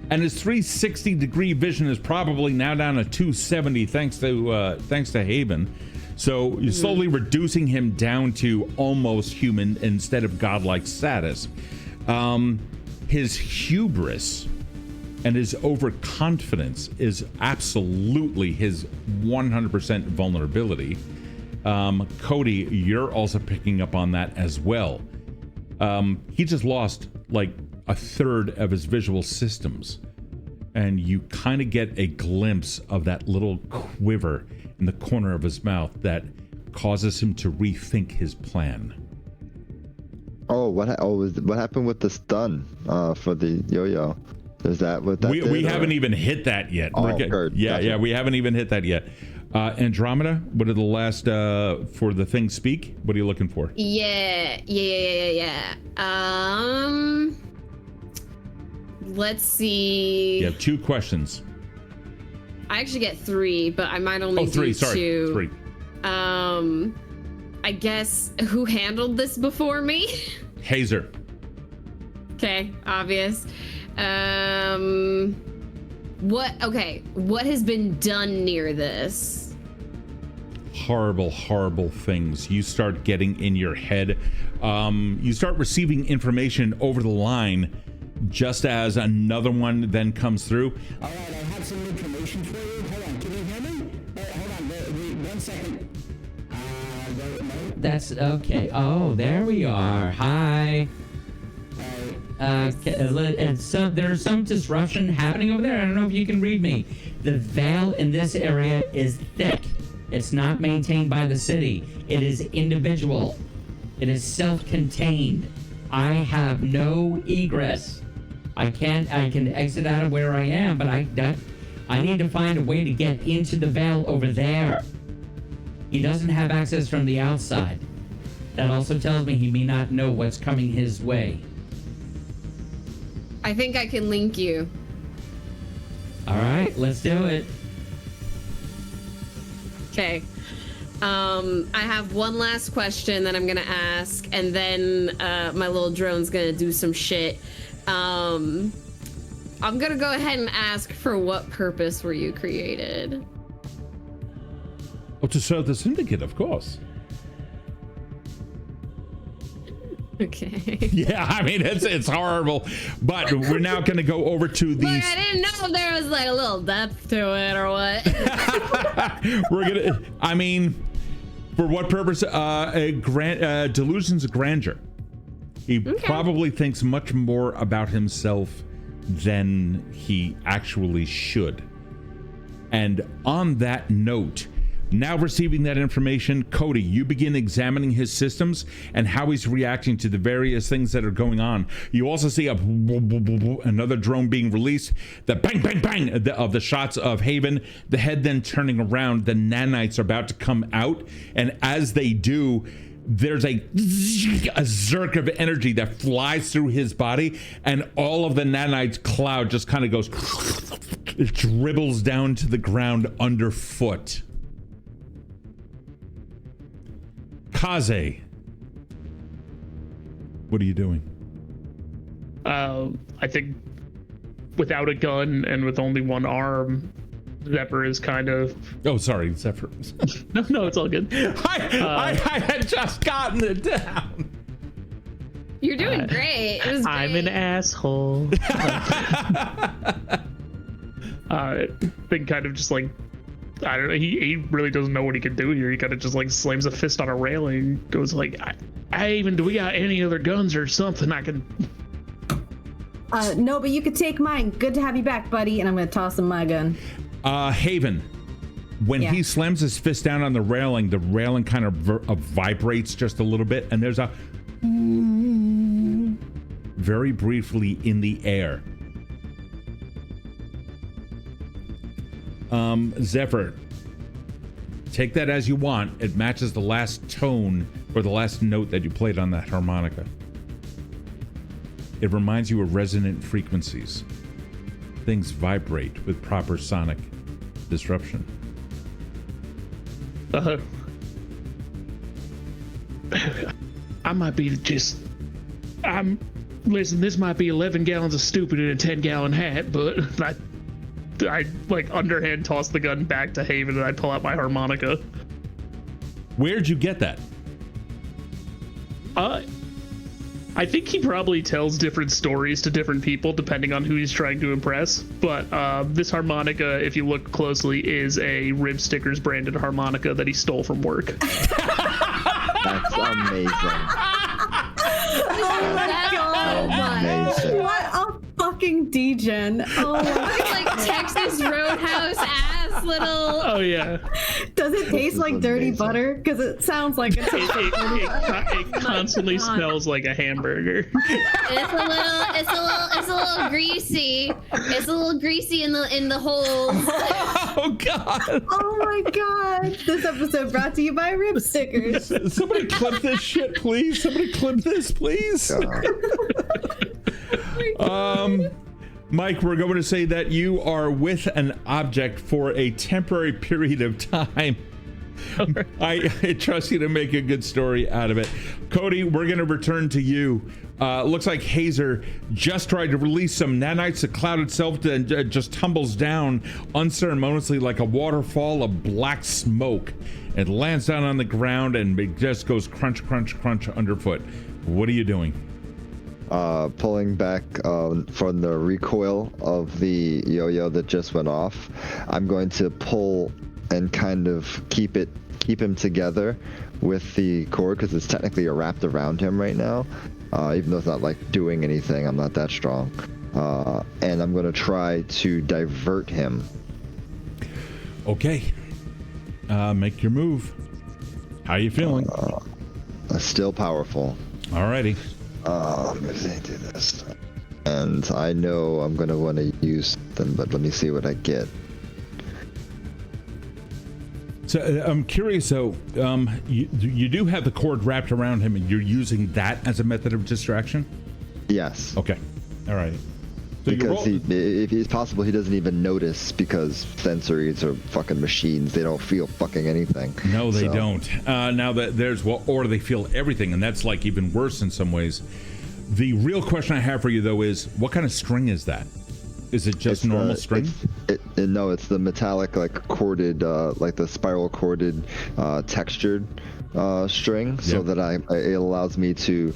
[SPEAKER 1] and his 360-degree vision is probably now down to 270 thanks to Haven. So you're slowly reducing him down to almost human instead of godlike status. His hubris and his overconfidence is absolutely his 100% vulnerability. Kode, you're also picking up on that as well. He just lost like a third of his visual systems, and you kind of get a glimpse of that little quiver in the corner of his mouth that causes him to rethink his plan.
[SPEAKER 3] Oh, what happened with the stun for the yo-yo? Is that what that
[SPEAKER 1] we haven't even hit that yet.
[SPEAKER 3] Oh, heard.
[SPEAKER 1] Yeah,
[SPEAKER 3] Gotcha.
[SPEAKER 1] yeah, we haven't even hit that yet. Andromeda, what are the last for the thing speak? What are you looking for?
[SPEAKER 2] Yeah. Let's see.
[SPEAKER 1] You have 2 questions.
[SPEAKER 2] I actually get 3, but I might only
[SPEAKER 1] Three.
[SPEAKER 2] do
[SPEAKER 1] Sorry,
[SPEAKER 2] 2.
[SPEAKER 1] 3.
[SPEAKER 2] I guess who handled this before me?
[SPEAKER 1] Hazer.
[SPEAKER 2] Okay, obvious. What has been done near this?
[SPEAKER 1] Horrible things. You start getting in your head. You start receiving information over the line just as another one then comes through.
[SPEAKER 7] All right, I have some information for you. Hold on, can you hear me? Hold on, wait 1 second. That's okay. Oh, there we are. Hi. And so there's some disruption happening over there. I don't know if you can read me. The veil in this area is thick. It's not maintained by the city. It is individual. It is self-contained. I have no egress. I can exit out of where I am, but I need to find a way to get into the veil over there. He doesn't have access from the outside. That also tells me he may not know what's coming his way.
[SPEAKER 2] I think I can link you.
[SPEAKER 7] All right, let's do it.
[SPEAKER 2] Okay. I have one last question that I'm gonna ask, and then my little drone's gonna do some shit. I'm gonna go ahead and ask, for what purpose were you created?
[SPEAKER 1] Oh, to serve the syndicate, of course.
[SPEAKER 2] Okay.
[SPEAKER 1] Yeah, I mean it's horrible, but we're now going to go over to the.
[SPEAKER 2] Look, I didn't know if there was like a little depth to it or what.
[SPEAKER 1] We're gonna. I mean, for what purpose? Delusions of grandeur. He probably thinks much more about himself than he actually should. And on that note, now receiving that information, Kode, you begin examining his systems and how he's reacting to the various things that are going on. You also see another drone being released, the bang, bang, bang of the shots of Haven, the head then turning around, the nanites are about to come out, and as they do, there's a zerk of energy that flies through his body, and all of the nanite cloud just kind of goes, it dribbles down to the ground underfoot. Kaze, what are you doing?
[SPEAKER 6] I think without a gun and with only one arm, Zephyr is kind of...
[SPEAKER 1] Oh, sorry, Zephyr.
[SPEAKER 6] No, it's all good.
[SPEAKER 1] I had just gotten it down.
[SPEAKER 2] You're doing great. It was great.
[SPEAKER 6] I'm an asshole. Then kind of just like, I don't know, he really doesn't know what he can do here. He kind of just like slams a fist on a railing, goes like, do we got any other guns or something I can...
[SPEAKER 4] No, but you could take mine. Good to have you back, buddy. And I'm going to toss him my gun.
[SPEAKER 1] Haven, when he slams his fist down on the railing kind of vibrates just a little bit, and there's a very briefly in the air. Zephyr, take that as you want. It matches the last tone or the last note that you played on that harmonica. It reminds you of resonant frequencies. Things vibrate with proper sonic disruption.
[SPEAKER 6] I might be just... listen, this might be 11 gallons of stupid in a 10-gallon hat, but I like underhand toss the gun back to Haven and I pull out my harmonica.
[SPEAKER 1] Where'd you get that?
[SPEAKER 6] I think he probably tells different stories to different people depending on who he's trying to impress. But this harmonica, if you look closely, is a Rib Stickers branded harmonica that he stole from work.
[SPEAKER 3] That's amazing.
[SPEAKER 4] Oh my god.
[SPEAKER 3] Amazing.
[SPEAKER 4] What a fucking degen. Oh,
[SPEAKER 2] like Texas Roadhouse ass little.
[SPEAKER 6] Oh yeah.
[SPEAKER 4] does it taste like dirty
[SPEAKER 3] amazing.
[SPEAKER 4] butter? Because it sounds like it tastes like dirty butter.
[SPEAKER 6] It constantly smells like a hamburger.
[SPEAKER 2] It's a little greasy. It's a little greasy in the holes.
[SPEAKER 1] Oh God!
[SPEAKER 4] Oh my god! This episode brought to you by Rib Stickers.
[SPEAKER 1] Somebody clip this shit, please. Somebody clip this, please. Mike, we're going to say that you are with an object for a temporary period of time. I trust you to make a good story out of it. Cody, we're going to return to you. Looks like Hazer just tried to release some nanites. The cloud itself just tumbles down unceremoniously like a waterfall of black smoke. It lands down on the ground and it just goes crunch, crunch, crunch underfoot. What are you doing?
[SPEAKER 3] Pulling back from the recoil of the yo-yo that just went off. I'm going to pull and kind of keep him together with the cord because it's technically wrapped around him right now. Even though it's not like doing anything, I'm not that strong. And I'm going to try to divert him.
[SPEAKER 1] Okay. Make your move. How you feeling?
[SPEAKER 3] Still powerful.
[SPEAKER 1] Alrighty.
[SPEAKER 3] Let me do this. And I know I'm going to want to use them, but let me see what I get.
[SPEAKER 1] So I'm curious though, you do have the cord wrapped around him and you're using that as a method of distraction?
[SPEAKER 3] Yes.
[SPEAKER 1] Okay. All right. So
[SPEAKER 3] Because if it's possible, he doesn't even notice because sensories are fucking machines. They don't feel fucking anything.
[SPEAKER 1] No, they
[SPEAKER 3] So,
[SPEAKER 1] don't. Now that there's, well, or they feel everything, and that's like even worse in some ways. The real question I have for you though is, what kind of string is that? Is it just normal string?
[SPEAKER 3] No, it's the metallic, like corded, like the spiral corded, textured string, so
[SPEAKER 1] Yep.
[SPEAKER 3] that it allows me to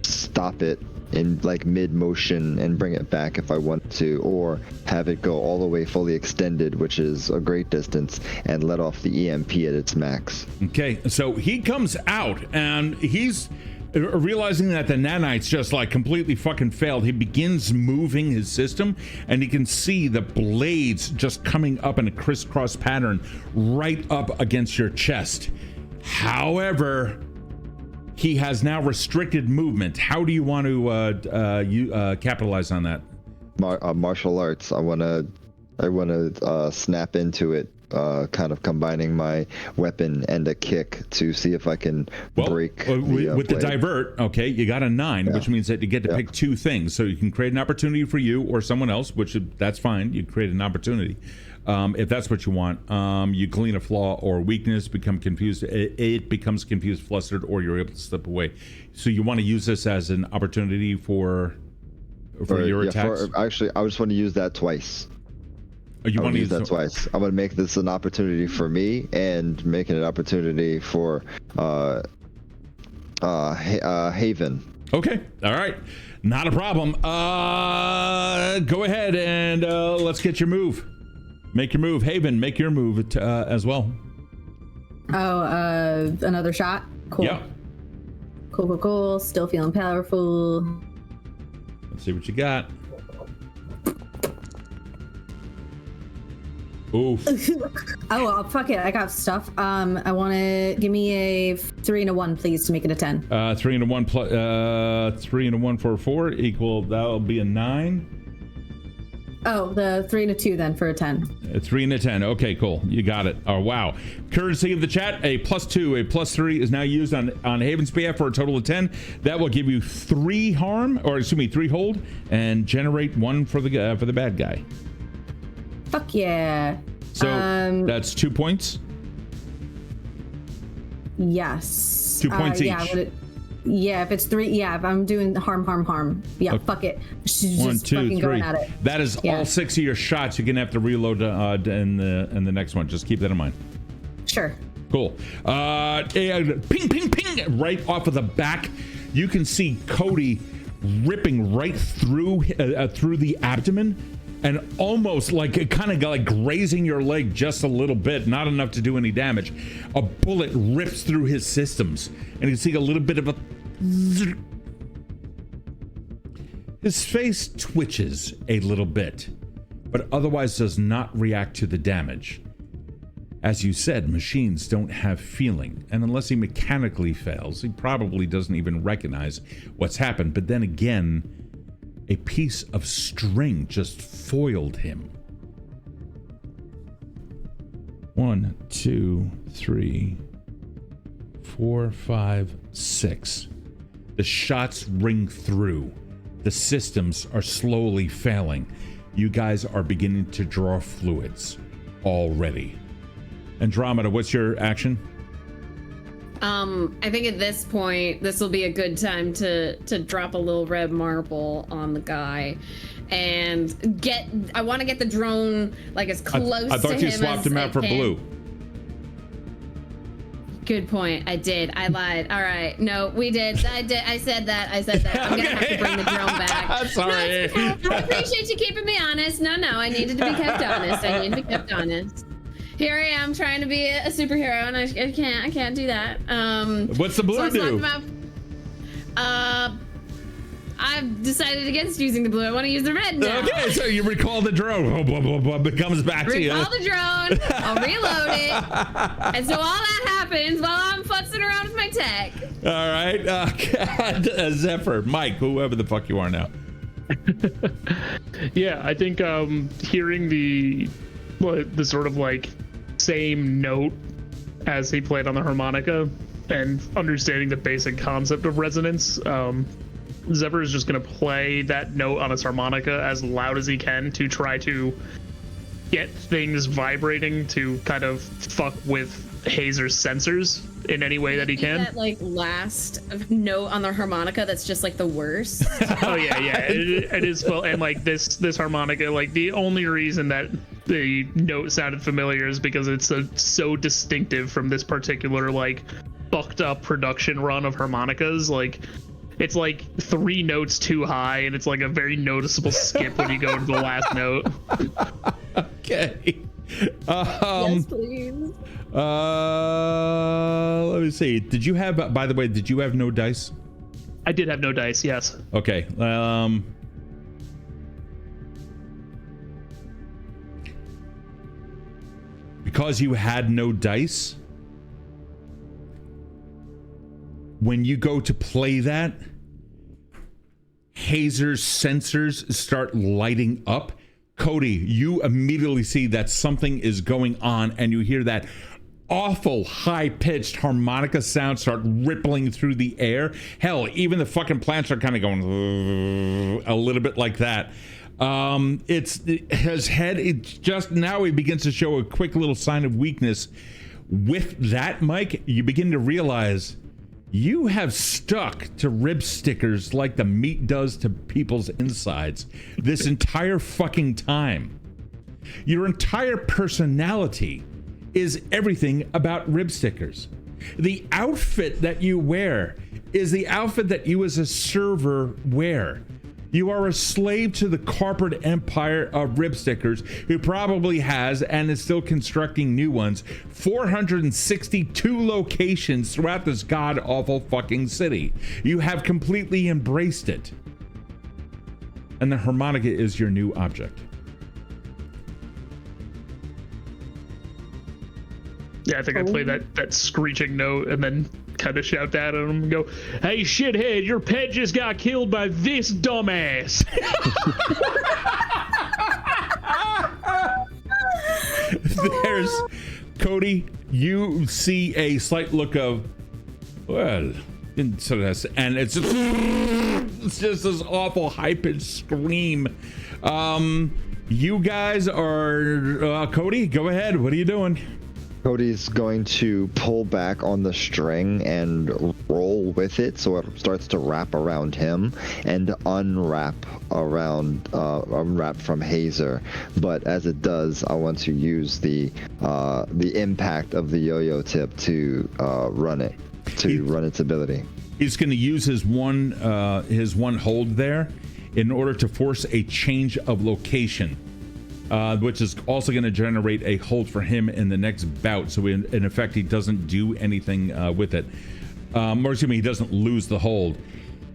[SPEAKER 3] stop it in like mid motion and bring it back if I want to, or have it go all the way fully extended, which is a great distance, and let off the EMP at its max.
[SPEAKER 1] Okay, so he comes out and he's realizing that the nanites just like completely fucking failed. He begins moving his system and he can see the blades just coming up in a crisscross pattern right up against your chest. However, he has now restricted movement. How do you want to capitalize on that?
[SPEAKER 3] Martial arts. I want to snap into it, kind of combining my weapon and a kick to see if I can break the
[SPEAKER 1] with the
[SPEAKER 3] blade.
[SPEAKER 1] divert. Okay, you got a 9, which means that you get to pick 2 things. So you can create an opportunity for you or someone else, which that's fine. You create an opportunity. If that's what you want, you glean a flaw or weakness, become confused. It becomes confused, flustered, or you're able to slip away. So you want to use this as an opportunity for your attacks?
[SPEAKER 3] Actually, I just want to use that twice.
[SPEAKER 1] Oh, you
[SPEAKER 3] I
[SPEAKER 1] want to
[SPEAKER 3] use that twice. I'm going to make this an opportunity for me and make it an opportunity for Haven.
[SPEAKER 1] Okay, all right, not a problem. Go ahead and let's get your move. Make your move, Haven. Make your move as well.
[SPEAKER 4] Oh, another shot. Cool.
[SPEAKER 1] Yeah.
[SPEAKER 4] Cool. Still feeling powerful.
[SPEAKER 1] Let's see what you got. Oof.
[SPEAKER 4] Oh, fuck it. I got stuff. I want to give me a 3 and a 1, please, to make it a 10.
[SPEAKER 1] 3 and a 1 plus 3 and a 1 for a 4 equal. That'll be a 9.
[SPEAKER 4] Oh, the 3 and a 2 then for a 10.
[SPEAKER 1] A 3 and a 10. Okay, cool. You got it. Oh, wow. Courtesy of the chat, a +2, a +3 is now used on Haven's behalf for a total of 10. That will give you 3 harm, or excuse me, 3 hold, and generate 1 for the bad guy.
[SPEAKER 4] Fuck yeah.
[SPEAKER 1] So that's 2 points.
[SPEAKER 4] Yes.
[SPEAKER 1] 2 points each.
[SPEAKER 4] Yeah, if it's 3, yeah, if I'm doing harm. Yeah,
[SPEAKER 1] Okay.
[SPEAKER 4] Fuck it. She's
[SPEAKER 1] 1,
[SPEAKER 4] just
[SPEAKER 1] 2,
[SPEAKER 4] fucking
[SPEAKER 1] 3.
[SPEAKER 4] going at it.
[SPEAKER 1] That is
[SPEAKER 4] Yeah.
[SPEAKER 1] all 6 of your shots. You're gonna have to reload in the next one. Just keep that in mind.
[SPEAKER 4] Sure.
[SPEAKER 1] Cool. Ping, ping, ping! Right off of the back, you can see Cody ripping right through the abdomen, and almost like kind of like grazing your leg just a little bit, not enough to do any damage. A bullet rips through his systems, and you can see a little bit of a. His face twitches a little bit, but otherwise does not react to the damage. As you said, machines don't have feeling, and unless he mechanically fails, he probably doesn't even recognize what's happened. But then again, a piece of string just foiled him. 1, 2, 3, 4, 5, 6. The shots ring through. The systems are slowly failing. You guys are beginning to draw fluids already. Andromeda, what's your action?
[SPEAKER 2] I think at this point, this will be a good time to drop a little red marble on the guy, and I want to get the drone like as close to him as I can.
[SPEAKER 1] I thought you swapped him out for blue.
[SPEAKER 2] Good point. I did. I lied. All right. No, we did. I did. I said that. I'm gonna have to bring the drone back.
[SPEAKER 1] Sorry.
[SPEAKER 2] No, I appreciate you keeping me honest. No, I needed to be kept honest. Here I am trying to be a superhero, and I can't do that.
[SPEAKER 1] What's the blue do?
[SPEAKER 2] I've decided against using the blue. I want to use the red now.
[SPEAKER 1] Okay, so you recall the drone. It comes back to you.
[SPEAKER 2] Recall the drone. I'll reload it. And so all that happens while I'm futzing around with my tech.
[SPEAKER 1] All right. Zephyr, Mike, whoever the fuck you are now.
[SPEAKER 6] Yeah, I think hearing the sort of like same note as he played on the harmonica and understanding the basic concept of resonance, Zephyr is just going to play that note on his harmonica as loud as he can to try to get things vibrating to kind of fuck with Hazer's sensors in any way that he can.
[SPEAKER 2] That like last note on the harmonica that's just like the worst.
[SPEAKER 6] Oh yeah, it is. Well, and like this harmonica, like the only reason that the note sounded familiar is because it's so distinctive from this particular like fucked up production run of harmonicas. Like it's like 3 notes too high, and it's like a very noticeable skip when you go to the last note.
[SPEAKER 1] Okay.
[SPEAKER 2] Yes, please.
[SPEAKER 1] Let me see. Did you have, by the way, did you have no dice?
[SPEAKER 6] I did have no dice, yes.
[SPEAKER 1] Okay. Because you had no dice, when you go to play that, Hazer's sensors start lighting up. Kode, you immediately see that something is going on, and you hear that awful high-pitched harmonica sound start rippling through the air. Hell, even the fucking plants are kind of going a little bit like that. His head, it just now he begins to show a quick little sign of weakness. With that, Mike, you begin to realize you have stuck to rib stickers like the meat does to people's insides this entire fucking time. Your entire personality is everything about rib stickers. The outfit that you wear is the outfit that you as a server wear. You are a slave to the corporate empire of rib stickers, who probably has and is still constructing new ones, 462 locations throughout this god-awful fucking city. You have completely embraced it. And the harmonica is your new object.
[SPEAKER 6] Yeah, I think I play that screeching note and then kind of shout that at him and go, "Hey, shithead, your pet just got killed by this dumbass."
[SPEAKER 1] There's Kode. You see a slight look of, well, and it's just this awful high-pitched scream. You guys are Kode, go ahead. What are you doing?
[SPEAKER 3] Cody's going to pull back on the string and roll with it so it starts to wrap around him and unwrap from Hazer. But as it does, I want to use the impact of the yo-yo tip to run its ability.
[SPEAKER 1] He's going to use his one hold there in order to force a change of location. Which is also going to generate a hold for him in the next bout. So in effect, he doesn't do anything with it. Or excuse me, he doesn't lose the hold.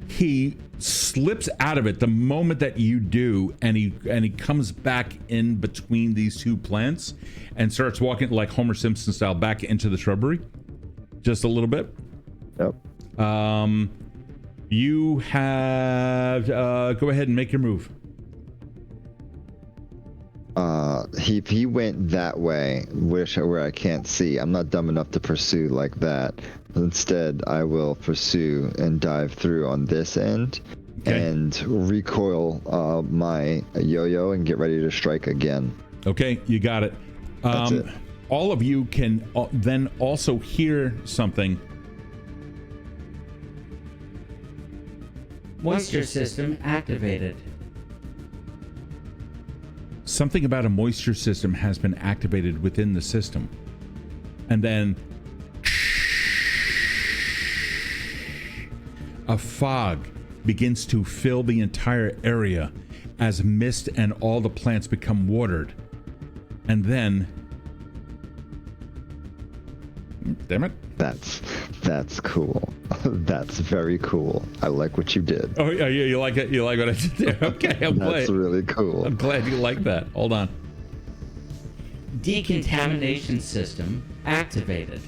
[SPEAKER 1] he slips out of it the moment that you do, and he comes back in between these two plants and starts walking like Homer Simpson style back into the shrubbery just a little bit.
[SPEAKER 3] Yep.
[SPEAKER 1] You have go ahead and make your move.
[SPEAKER 3] He went that way, where I can't see. I'm not dumb enough to pursue like that. Instead, I will pursue and dive through on this end, and recoil my yo-yo and get ready to strike again.
[SPEAKER 1] Okay, you got it.
[SPEAKER 3] That's it.
[SPEAKER 1] All of you can then also hear something.
[SPEAKER 7] Moisture system activated.
[SPEAKER 1] Something about a moisture system has been activated within the system. And then a fog begins to fill the entire area as mist and all the plants become watered. And then, damn it.
[SPEAKER 3] That's cool. That's very cool. I like what you did.
[SPEAKER 1] Oh yeah, you like it? You like what I did there? Okay, I'm glad.
[SPEAKER 3] That's really cool.
[SPEAKER 1] I'm glad you like that. Hold on.
[SPEAKER 7] Decontamination system activated.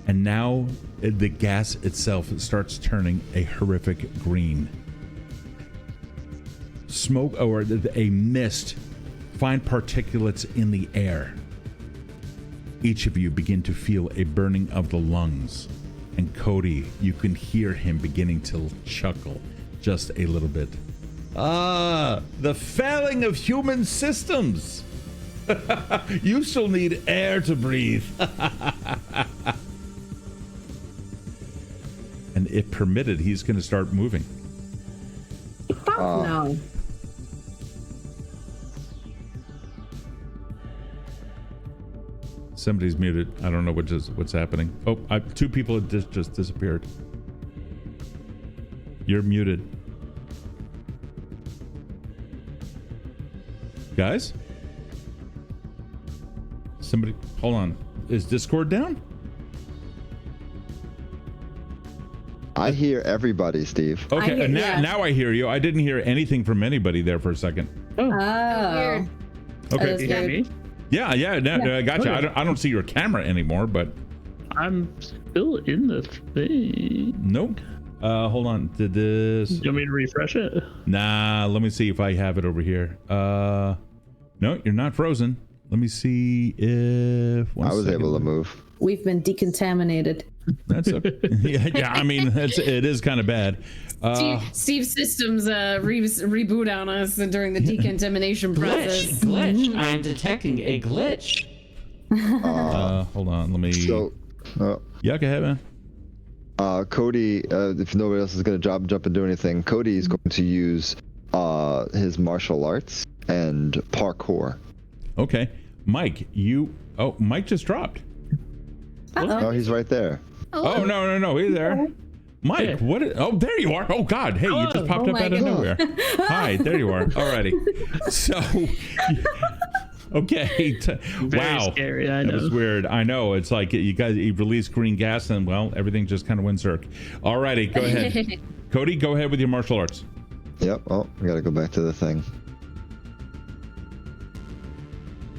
[SPEAKER 1] And now the gas itself starts turning a horrific green. Smoke or a mist, fine particulates in the air. Each of you begin to feel a burning of the lungs. And Kode, you can hear him beginning to chuckle just a little bit. The failing of human systems. You still need air to breathe. And if permitted, he's going to start moving.
[SPEAKER 4] Fuck no.
[SPEAKER 1] Somebody's muted. I don't know what's happening. Oh, two people have just disappeared. You're muted. Guys? Somebody, hold on. Is Discord down?
[SPEAKER 3] I hear everybody, Steve.
[SPEAKER 1] Okay, now I hear you. I didn't hear anything from anybody there for a second.
[SPEAKER 2] Weird.
[SPEAKER 1] Okay.
[SPEAKER 2] That is weird.
[SPEAKER 1] Yeah, I gotcha.
[SPEAKER 6] Okay.
[SPEAKER 1] I don't see your camera anymore, but
[SPEAKER 6] I'm still in the thing.
[SPEAKER 1] nope. Hold on. Did this?
[SPEAKER 6] Do you want me to refresh it?
[SPEAKER 1] Nah, let me see if I have it over here. No, you're not frozen. Let me see if
[SPEAKER 3] I was able to move.
[SPEAKER 4] We've been decontaminated.
[SPEAKER 1] That's okay. yeah. I mean, it is kind of bad.
[SPEAKER 2] Steve's systems reboot on us during the decontamination process.
[SPEAKER 7] Glitch. I'm detecting a glitch.
[SPEAKER 1] Hold on. Let me.
[SPEAKER 3] So,
[SPEAKER 1] Yeah, go ahead, man.
[SPEAKER 3] Kode, if nobody else is going to jump and do anything, Kode is going to use his martial arts and parkour.
[SPEAKER 1] Okay, Mike, Mike just dropped.
[SPEAKER 3] Oh, he's right there.
[SPEAKER 1] Oh no, he's there. Mike, what? Oh, there you are. Oh God, hey, you just popped up out of nowhere. Hi, there you are. Alrighty. So, okay. Wow,
[SPEAKER 6] scary, I know.
[SPEAKER 1] That was weird. I know. It's like you release green gas, and well, everything just kind of went zerk. Alrighty, go ahead. Kode, go ahead with your martial arts.
[SPEAKER 3] Yep. Oh, I gotta go back to the thing.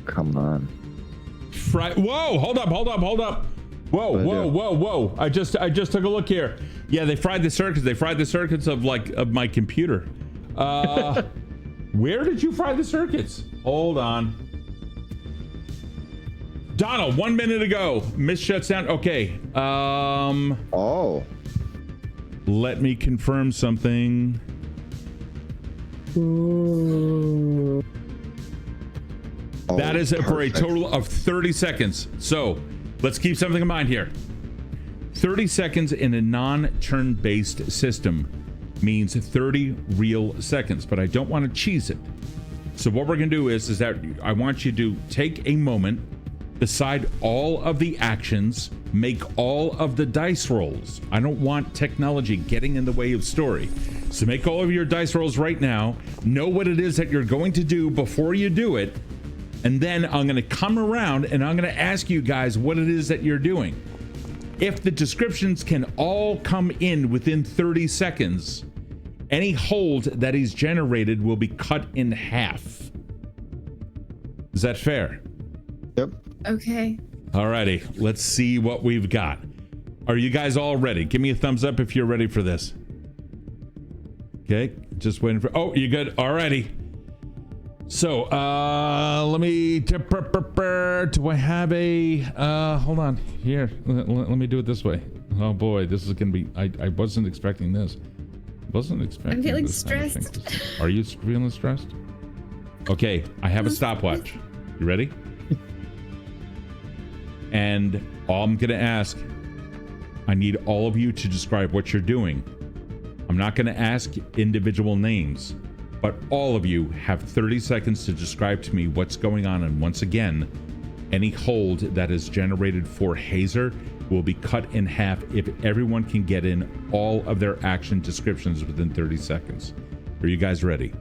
[SPEAKER 3] Come on.
[SPEAKER 1] Whoa! Hold up! Whoa! I just took a look here. Yeah, they fried the circuits. They fried the circuits of my computer. Where did you fry the circuits? Hold on. Donald, 1 minute ago. Mist shuts down. Okay.
[SPEAKER 3] Oh.
[SPEAKER 1] Let me confirm something.
[SPEAKER 4] Ooh.
[SPEAKER 1] That is for a total of 30 seconds. So let's keep something in mind here. 30 seconds in a non-turn based system means 30 real seconds, but I don't want to cheese it. So what we're going to do is that I want you to take a moment, decide all of the actions, make all of the dice rolls. I don't want technology getting in the way of story. So make all of your dice rolls right now. Know what it is that you're going to do before you do it. And then I'm going to come around and I'm going to ask you guys what it is that you're doing. If the descriptions can all come in within 30 seconds, any hold that is generated will be cut in half. Is that fair?
[SPEAKER 3] Yep.
[SPEAKER 2] Okay.
[SPEAKER 1] Alrighty, let's see what we've got. Are you guys all ready? Give me a thumbs up if you're ready for this. Okay, just waiting for, oh, you good? Alrighty. So, let me, do I have a, hold on, here, let me do it this way. Oh boy, this is gonna be, I wasn't expecting this.
[SPEAKER 2] I'm feeling stressed.
[SPEAKER 1] Are you feeling stressed? Okay, I have a stopwatch. You ready? And all I'm gonna ask, I need all of you to describe what you're doing. I'm not gonna ask individual names, but all of you have 30 seconds to describe to me what's going on. And once again, any hold that is generated for Hazer will be cut in half if everyone can get in all of their action descriptions within 30 seconds. Are you guys ready?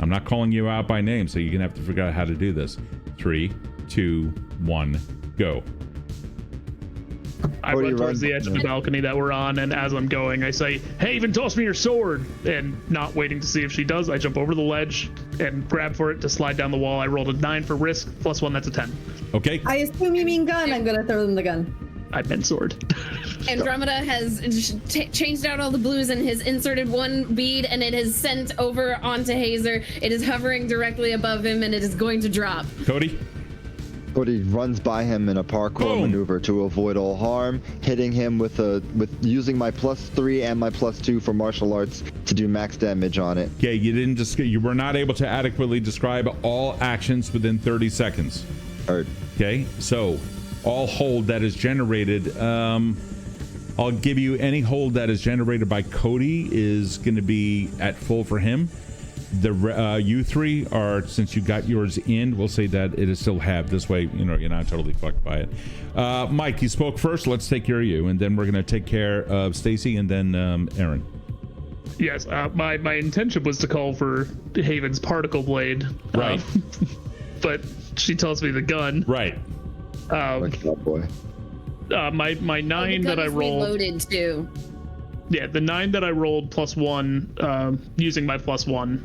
[SPEAKER 1] I'm not calling you out by name, so you're gonna have to figure out how to do this. 3, 2, 1, go.
[SPEAKER 6] I run towards the edge of the balcony that we're on, and as I'm going, I say, Haven, toss me your sword! And not waiting to see if she does, I jump over the ledge and grab for it to slide down the wall. I rolled a 9 for risk, +1, that's a 10.
[SPEAKER 1] Okay.
[SPEAKER 4] I assume you mean gun. I'm gonna throw them the gun.
[SPEAKER 6] I meant sword.
[SPEAKER 2] Andromeda has changed out all the blues and has inserted one bead, and it is sent over onto Hazer. It is hovering directly above him, and it is going to drop.
[SPEAKER 1] Cody?
[SPEAKER 3] Cody runs by him in a parkour maneuver to avoid all harm, hitting him with using my +3 and my +2 for martial arts to do max damage on it.
[SPEAKER 1] Okay, you were not able to adequately describe all actions within 30 seconds.
[SPEAKER 3] Heard.
[SPEAKER 1] Okay, so all hold that is generated, I'll give you any hold that is generated by Cody is going to be at full for him. The you three are, since you got yours in, we'll say that it is still halved. This way, you know, you're not totally fucked by it. Mike, you spoke first. Let's take care of you, and then we're going to take care of Stacie and then Erin.
[SPEAKER 6] Yes, my intention was to call for Haven's particle blade.
[SPEAKER 1] Right.
[SPEAKER 6] But she tells me the gun.
[SPEAKER 1] Right.
[SPEAKER 3] Like that boy.
[SPEAKER 6] My 9 that I rolled.
[SPEAKER 2] Reloaded too.
[SPEAKER 6] Yeah, the 9 that I rolled +1, using my +1,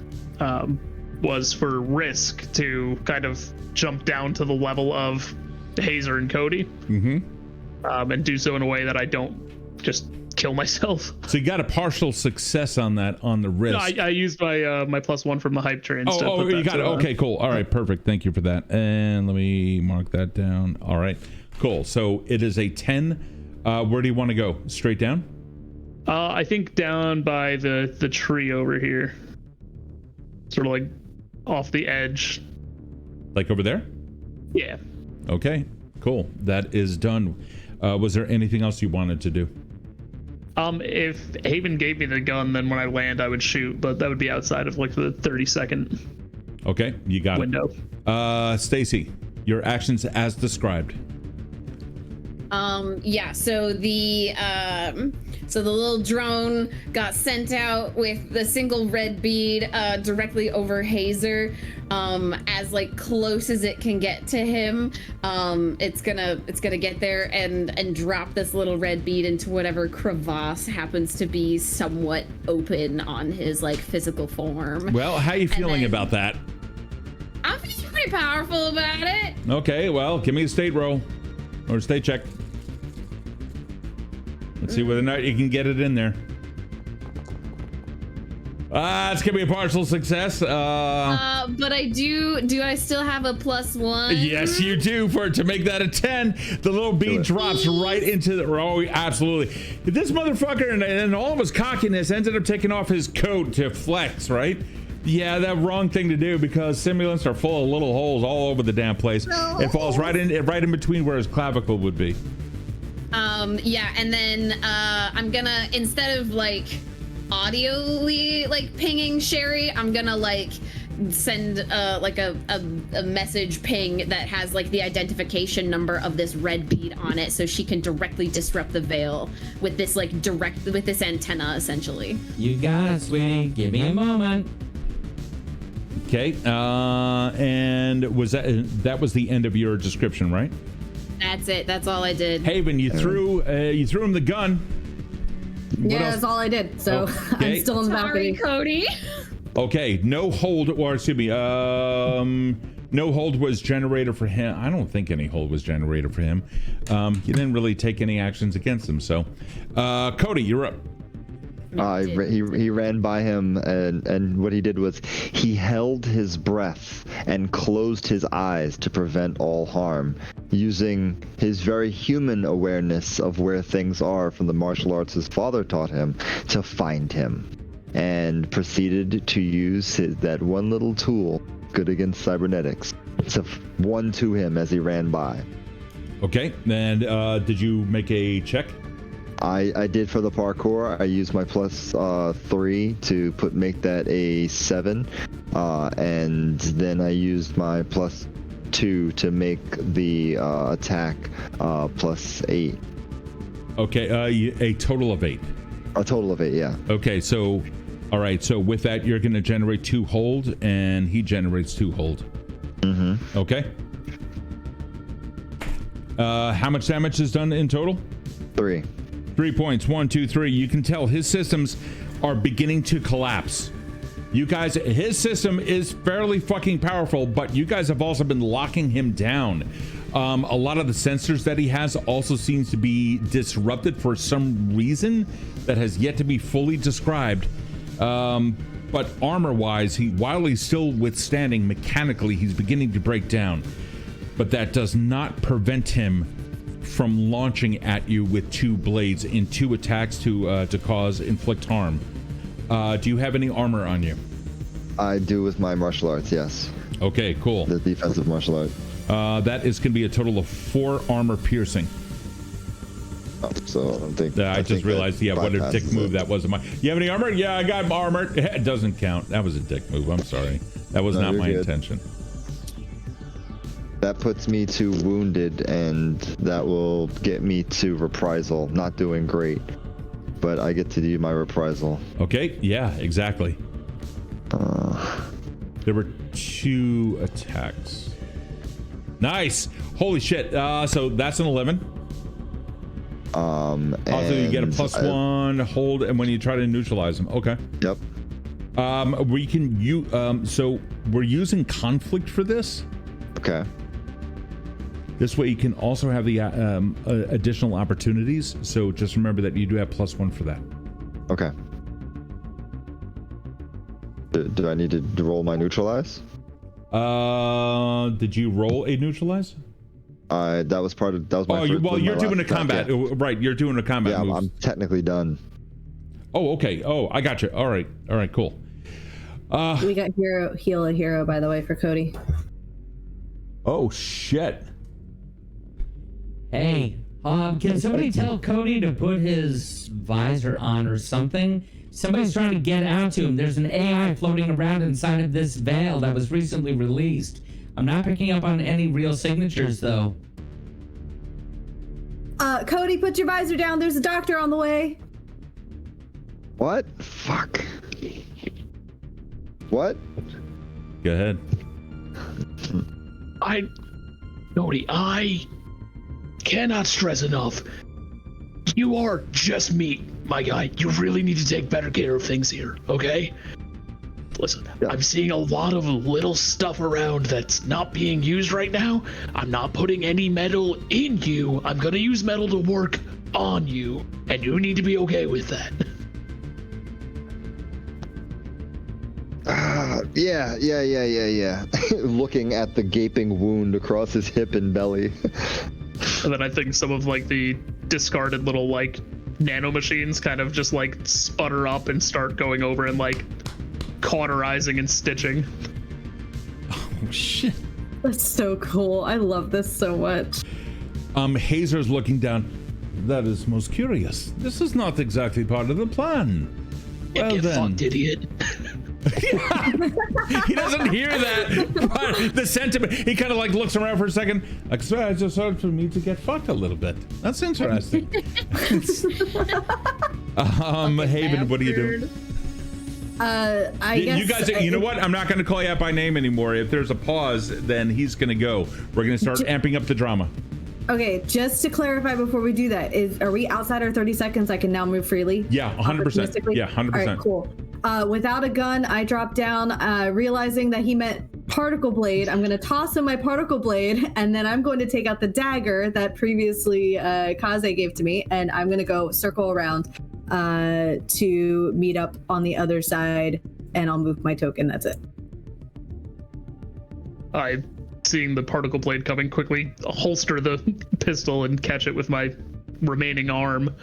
[SPEAKER 6] was for risk to kind of jump down to the level of Hazer and Cody. Mm-hmm. And do so in a way that I don't just kill myself.
[SPEAKER 1] So you got a partial success on that, on the risk.
[SPEAKER 6] No, I used my +1 from the hype train.
[SPEAKER 1] Oh, you got it. Okay, cool. All right, perfect. Thank you for that. And let me mark that down. All right, cool. So it is a 10. Where do you want to go? Straight down?
[SPEAKER 6] I think down by the tree over here. Sort of like off the edge.
[SPEAKER 1] Like over there?
[SPEAKER 6] Yeah.
[SPEAKER 1] Okay, cool. That is done. Was there anything else you wanted to do?
[SPEAKER 6] If Haven gave me the gun, then when I land, I would shoot, but that would be outside of like the 30-second
[SPEAKER 1] Okay, you got
[SPEAKER 6] window.
[SPEAKER 1] It. Stacie, your actions as described.
[SPEAKER 2] Yeah, so the little drone got sent out with the single red bead directly over Hazer, as like close as it can get to him. It's gonna get there and drop this little red bead into whatever crevasse happens to be somewhat open on his like physical form.
[SPEAKER 1] Well, how are you feeling about that?
[SPEAKER 2] I'm feeling pretty powerful about it.
[SPEAKER 1] Okay, well, give me a state roll or a state check. Let's see whether or not you can get it in there. It's gonna be a partial success.
[SPEAKER 2] But I do I still have a +1?
[SPEAKER 1] Yes, you do, to make that a 10. The little bead drops right into the, oh, absolutely. This motherfucker and all of his cockiness ended up taking off his coat to flex, right? Yeah, that wrong thing to do, because simulants are full of little holes all over the damn place. No. It falls right in between where his clavicle would be.
[SPEAKER 2] Yeah, and then I'm gonna, instead of like audioly like pinging Sherry, I'm gonna like send like a message ping that has like the identification number of this red bead on it, so she can directly disrupt the veil with this like with this antenna essentially.
[SPEAKER 7] You got it, sweetie. Give me a moment.
[SPEAKER 1] Okay, and was that was the end of your description, right?
[SPEAKER 2] That's it. That's all I did.
[SPEAKER 1] Haven, you threw him the gun. What else?
[SPEAKER 4] That's all I did. So
[SPEAKER 1] Okay.
[SPEAKER 4] I'm still in the
[SPEAKER 2] Sorry,
[SPEAKER 4] balcony.
[SPEAKER 2] Cody.
[SPEAKER 1] Okay, no hold, or excuse me, no hold was generated for him. I don't think any hold was generated for him. He didn't really take any actions against him. So, Cody, you're up.
[SPEAKER 3] He ran by him, and what he did was he held his breath and closed his eyes to prevent all harm, using his very human awareness of where things are from the martial arts his father taught him to find him, and proceeded to use that one little tool, good against cybernetics, to one-two him as he ran by.
[SPEAKER 1] Okay, and did you make a check?
[SPEAKER 3] I did for the parkour. I used my +3 to make that a 7, and then I used my +2 to make the attack +8.
[SPEAKER 1] Okay, a total of 8.
[SPEAKER 3] A total of 8, yeah.
[SPEAKER 1] Okay, so, all right, so with that, you're going to generate 2 hold, and he generates 2 hold.
[SPEAKER 3] Mm-hmm.
[SPEAKER 1] Okay. How much damage is done in total?
[SPEAKER 3] 3.
[SPEAKER 1] 3 points. 1, 2, 3. You can tell his systems are beginning to collapse. You guys, his system is fairly fucking powerful, but you guys have also been locking him down. A lot of the sensors that he has also seems to be disrupted for some reason that has yet to be fully described. But armor-wise, while he's still withstanding, mechanically, he's beginning to break down. But that does not prevent him from launching at you with 2 blades in 2 attacks to inflict harm. Do you have any armor on you?
[SPEAKER 3] I do with my martial arts, yes.
[SPEAKER 1] Okay, cool.
[SPEAKER 3] The defensive martial art.
[SPEAKER 1] That is going to be a total of 4 armor piercing.
[SPEAKER 3] Oh, so
[SPEAKER 1] I just realized, yeah, what a dick move that was. You have any armor? Yeah, I got armor. It doesn't count. That was a dick move. I'm sorry. That was not my intention.
[SPEAKER 3] That puts me to wounded, and that will get me to reprisal. Not doing great, but I get to do my reprisal.
[SPEAKER 1] Okay, yeah, exactly. There were 2 attacks. Nice. Holy shit. So that's an 11. Also, you get a +1 hold, and when you try to neutralize them. Okay.
[SPEAKER 3] Yep.
[SPEAKER 1] So we're using conflict for this.
[SPEAKER 3] Okay.
[SPEAKER 1] This way you can also have the additional opportunities. So just remember that you do have +1 for that.
[SPEAKER 3] Okay. Do I need to roll my neutralize?
[SPEAKER 1] Did you roll a neutralize?
[SPEAKER 3] That was my
[SPEAKER 1] you're doing a combat.
[SPEAKER 3] Yeah.
[SPEAKER 1] Right, you're doing a combat.
[SPEAKER 3] Yeah,
[SPEAKER 1] moves.
[SPEAKER 3] I'm technically done.
[SPEAKER 1] Oh, okay. Oh, I got you. All right, cool.
[SPEAKER 4] We got heal a hero, by the way, for Cody.
[SPEAKER 1] Oh shit.
[SPEAKER 7] Hey, can somebody tell Cody to put his visor on or something? Somebody's trying to get out to him. There's an AI floating around inside of this veil that was recently released. I'm not picking up on any real signatures, though.
[SPEAKER 4] Cody, put your visor down. There's a doctor on the way.
[SPEAKER 3] What? Fuck. What?
[SPEAKER 1] Go ahead.
[SPEAKER 6] Cody, I cannot stress enough. You are just me, my guy. You really need to take better care of things here, okay? Listen, yeah. I'm seeing a lot of little stuff around that's not being used right now. I'm not putting any metal in you. I'm gonna use metal to work on you, and you need to be okay with that.
[SPEAKER 3] Yeah. Looking at the gaping wound across his hip and belly.
[SPEAKER 6] And then I think some of like the discarded little like nano machines kind of just like sputter up and start going over and like cauterizing and stitching.
[SPEAKER 1] Oh shit.
[SPEAKER 4] That's so cool. I love this so much.
[SPEAKER 1] Hazer's looking down. That is most curious. This is not exactly part of the plan. Well
[SPEAKER 6] you
[SPEAKER 1] then.
[SPEAKER 6] Fucked idiot.
[SPEAKER 1] He doesn't hear that, but the sentiment, he kind of like looks around for a second. Like, so I just heard for me to get fucked a little bit. That's interesting. Haven, what are you doing?
[SPEAKER 4] I guess
[SPEAKER 1] you guys, you know what? I'm not going to call you out by name anymore. If there's a pause, then he's going to go. We're going to start amping up the drama.
[SPEAKER 4] Okay, just to clarify before we do that, are we outside our 30 seconds? I can now move freely?
[SPEAKER 1] Yeah, 100%. Yeah, 100%.
[SPEAKER 4] All right, cool. Without a gun, I drop down, realizing that he meant particle blade. I'm going to toss him my particle blade, and then I'm going to take out the dagger that previously Kaze gave to me, and I'm going to go circle around to meet up on the other side, and I'll move my token. That's it.
[SPEAKER 6] Seeing the particle blade coming, quickly holster the pistol and catch it with my remaining arm.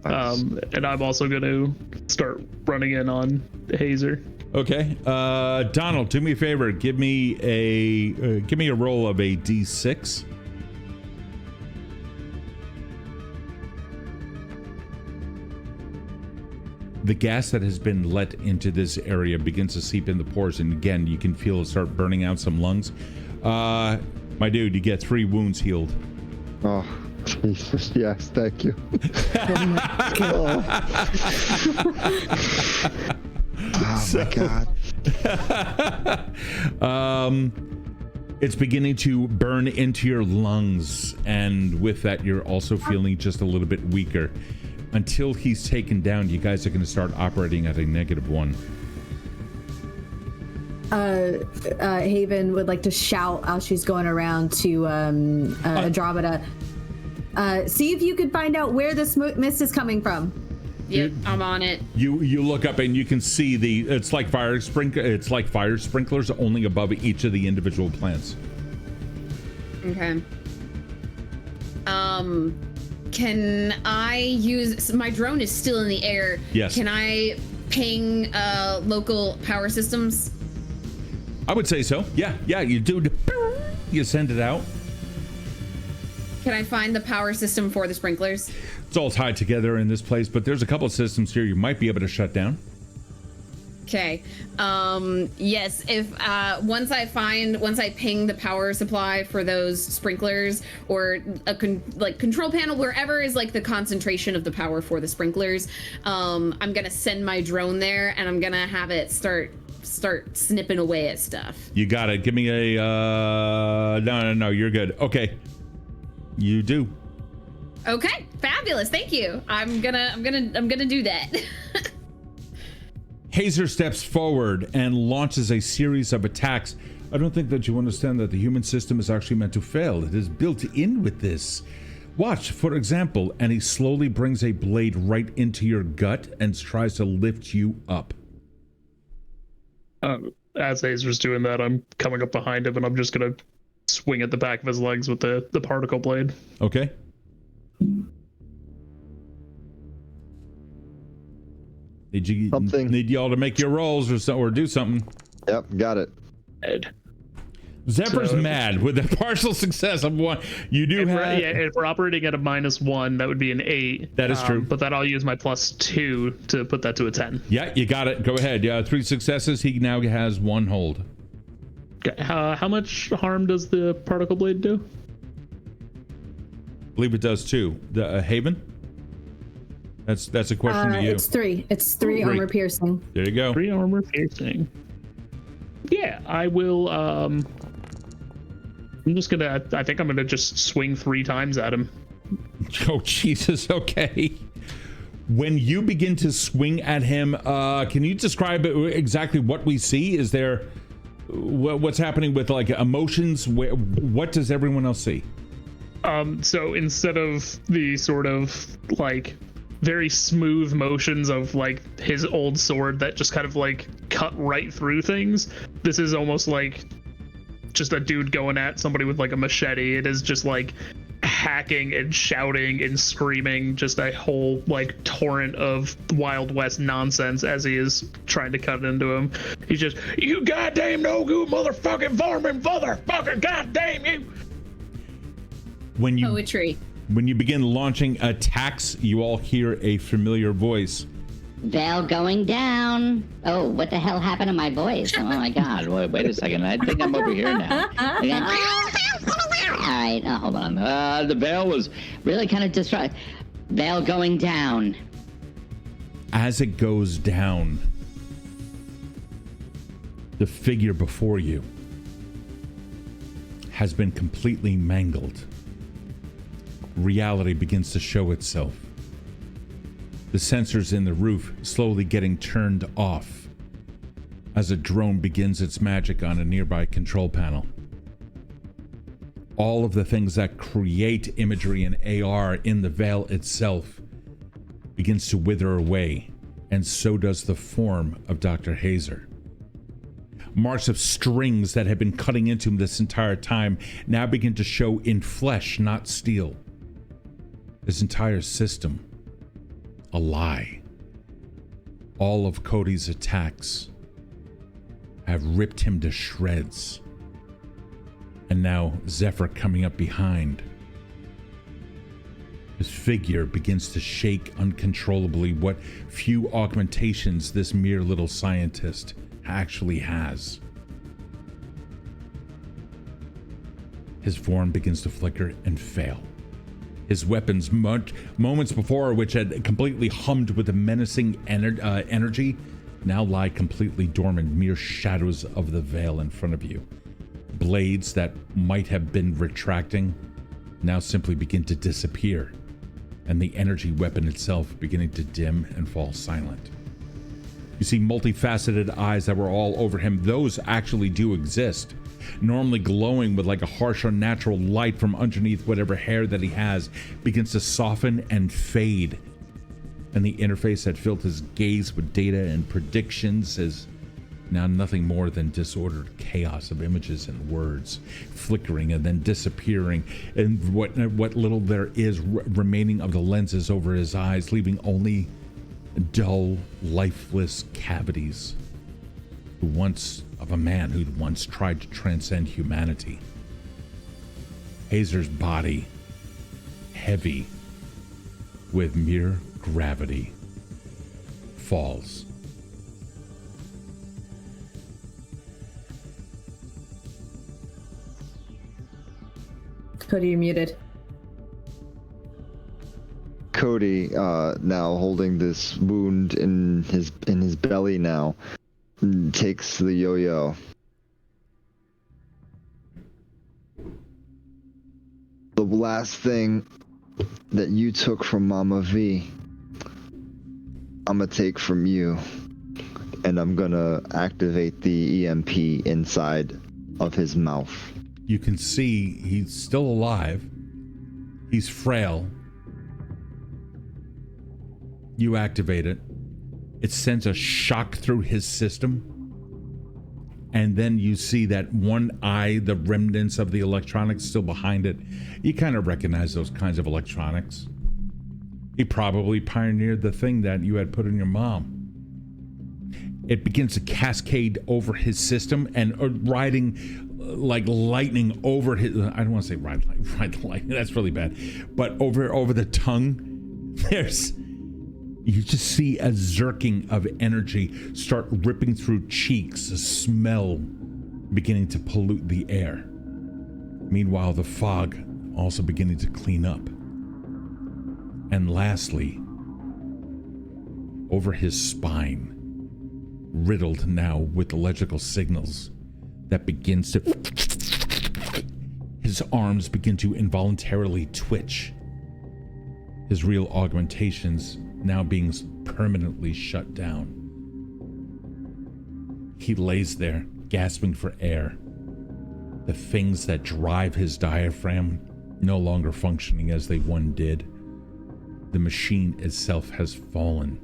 [SPEAKER 6] And I'm also going to start running in on Hazer.
[SPEAKER 1] Okay. Donald, do me a favor. Give me a roll of a D6. The gas that has been let into this area begins to seep in the pores, and again, you can feel it start burning out some lungs. My dude, you get 3 wounds healed.
[SPEAKER 3] Oh, Jesus, yes, thank you. Oh my God.
[SPEAKER 1] It's beginning to burn into your lungs, and with that, you're also feeling just a little bit weaker. Until he's taken down, you guys are going to start operating at a -1.
[SPEAKER 4] Haven would like to shout as she's going around to Andromeda. See if you could find out where this mist is coming from.
[SPEAKER 2] Yep, I'm on it.
[SPEAKER 1] You look up and you can see it's like fire sprinklers only above each of the individual plants.
[SPEAKER 2] Okay. Can I use my drone is still in the air?
[SPEAKER 1] Yes.
[SPEAKER 2] Can I ping local power systems?
[SPEAKER 1] I would say so. Yeah, you do. You send it out.
[SPEAKER 2] Can I find the power system for the sprinklers?
[SPEAKER 1] It's all tied together in this place, but there's a couple of systems here you might be able to shut down.
[SPEAKER 2] Okay. Yes, if once I ping the power supply for those sprinklers, or a control panel, wherever is like the concentration of the power for the sprinklers, I'm gonna send my drone there, and I'm gonna have it start snipping away at stuff.
[SPEAKER 1] You got it. Give me a no, you're good. Okay. You do.
[SPEAKER 2] Okay, fabulous. Thank you. I'm gonna do that.
[SPEAKER 1] Hazer steps forward and launches a series of attacks. I don't think that you understand that the human system is actually meant to fail. It is built in with this. Watch, for example, and he slowly brings a blade right into your gut and tries to lift you up.
[SPEAKER 6] As Hazer's doing that, I'm coming up behind him, and I'm just going to swing at the back of his legs with the particle blade.
[SPEAKER 1] Okay. Need y'all to make your rolls or do something.
[SPEAKER 3] Yep, got it.
[SPEAKER 6] Ed.
[SPEAKER 1] Zephyr's mad with a partial success of 1. You do have...
[SPEAKER 6] if we're operating at a -1, that would be an 8.
[SPEAKER 1] That is true.
[SPEAKER 6] But then I'll use my +2 to put that to a 10.
[SPEAKER 1] Yeah, you got it. Go ahead. Yeah, 3 successes. He now has 1 hold.
[SPEAKER 6] Okay. How much harm does the particle blade do?
[SPEAKER 1] I believe it does 2. The Haven? That's a question to you.
[SPEAKER 4] It's 3. It's 3 armor piercing.
[SPEAKER 1] There you go.
[SPEAKER 6] 3 armor piercing. Yeah, I will. I think I'm gonna just swing 3 times at him.
[SPEAKER 1] Oh Jesus! Okay. When you begin to swing at him, can you describe exactly what we see? Is there what's happening with like emotions? What does everyone else see?
[SPEAKER 6] So instead of the sort of like very smooth motions of like his old sword that just kind of like cut right through things, this is almost like just a dude going at somebody with like a machete. It is just like hacking and shouting and screaming, just a whole like torrent of Wild West nonsense as he is trying to cut into him. He's just, you goddamn no good motherfucking varmint motherfucker, goddamn you.
[SPEAKER 2] Poetry.
[SPEAKER 1] When you begin launching attacks, you all hear a familiar voice.
[SPEAKER 9] Val going down. Oh, what the hell happened to my voice? Oh my god. Wait a second. I think I'm over here now. Okay. All right, hold on. The Val was really kind of distraught. Val going down.
[SPEAKER 1] As it goes down, the figure before you has been completely mangled. reality begins to show itself. The sensors in the roof slowly getting turned off as a drone begins its magic on a nearby control panel. All of the things that create imagery and AR in the veil itself begins to wither away, and so does the form of Dr. Hazer. Marks of strings that have been cutting into him this entire time now begin to show in flesh, not steel. His entire system, a lie. All of Kode's attacks have ripped him to shreds. And now Zephyr coming up behind. His figure begins to shake uncontrollably, what few augmentations this mere little scientist actually has. His form begins to flicker and fail. His weapons, moments before which had completely hummed with a menacing energy, now lie completely dormant, mere shadows of the veil in front of you. Blades that might have been retracting now simply begin to disappear, and the energy weapon itself beginning to dim and fall silent. You see multifaceted eyes that were all over him. Those actually do exist, normally glowing with like a harsh, unnatural light from underneath whatever hair that he has, begins to soften and fade. And the interface that filled his gaze with data and predictions is now nothing more than disordered chaos of images and words, flickering and then disappearing, and what little there is remaining of the lenses over his eyes, leaving only dull, lifeless cavities of a man who'd once tried to transcend humanity. Hazer's body, heavy with mere gravity, falls.
[SPEAKER 4] Kode, you're muted.
[SPEAKER 3] Kode, now holding this wound in his belly now, takes the yo-yo. The last thing that you took from Mama V, I'm gonna take from you, and I'm gonna activate the EMP inside of his mouth.
[SPEAKER 1] You can see he's still alive. He's frail. You activate it. It sends a shock through his system. And then you see that one eye, the remnants of the electronics still behind it. You kind of recognize those kinds of electronics. He probably pioneered the thing that you had put in your mom. It begins to cascade over his system and riding like lightning over his, I don't want to say ride lightning, that's really bad, but over the tongue, you just see a zerking of energy start ripping through cheeks, a smell beginning to pollute the air. Meanwhile, the fog also beginning to clean up. And lastly, over his spine, riddled now with electrical signals that begins to, his arms begin to involuntarily twitch. His real augmentations now being permanently shut down. He lays there, gasping for air. The things that drive his diaphragm no longer functioning as they once did. The machine itself has fallen.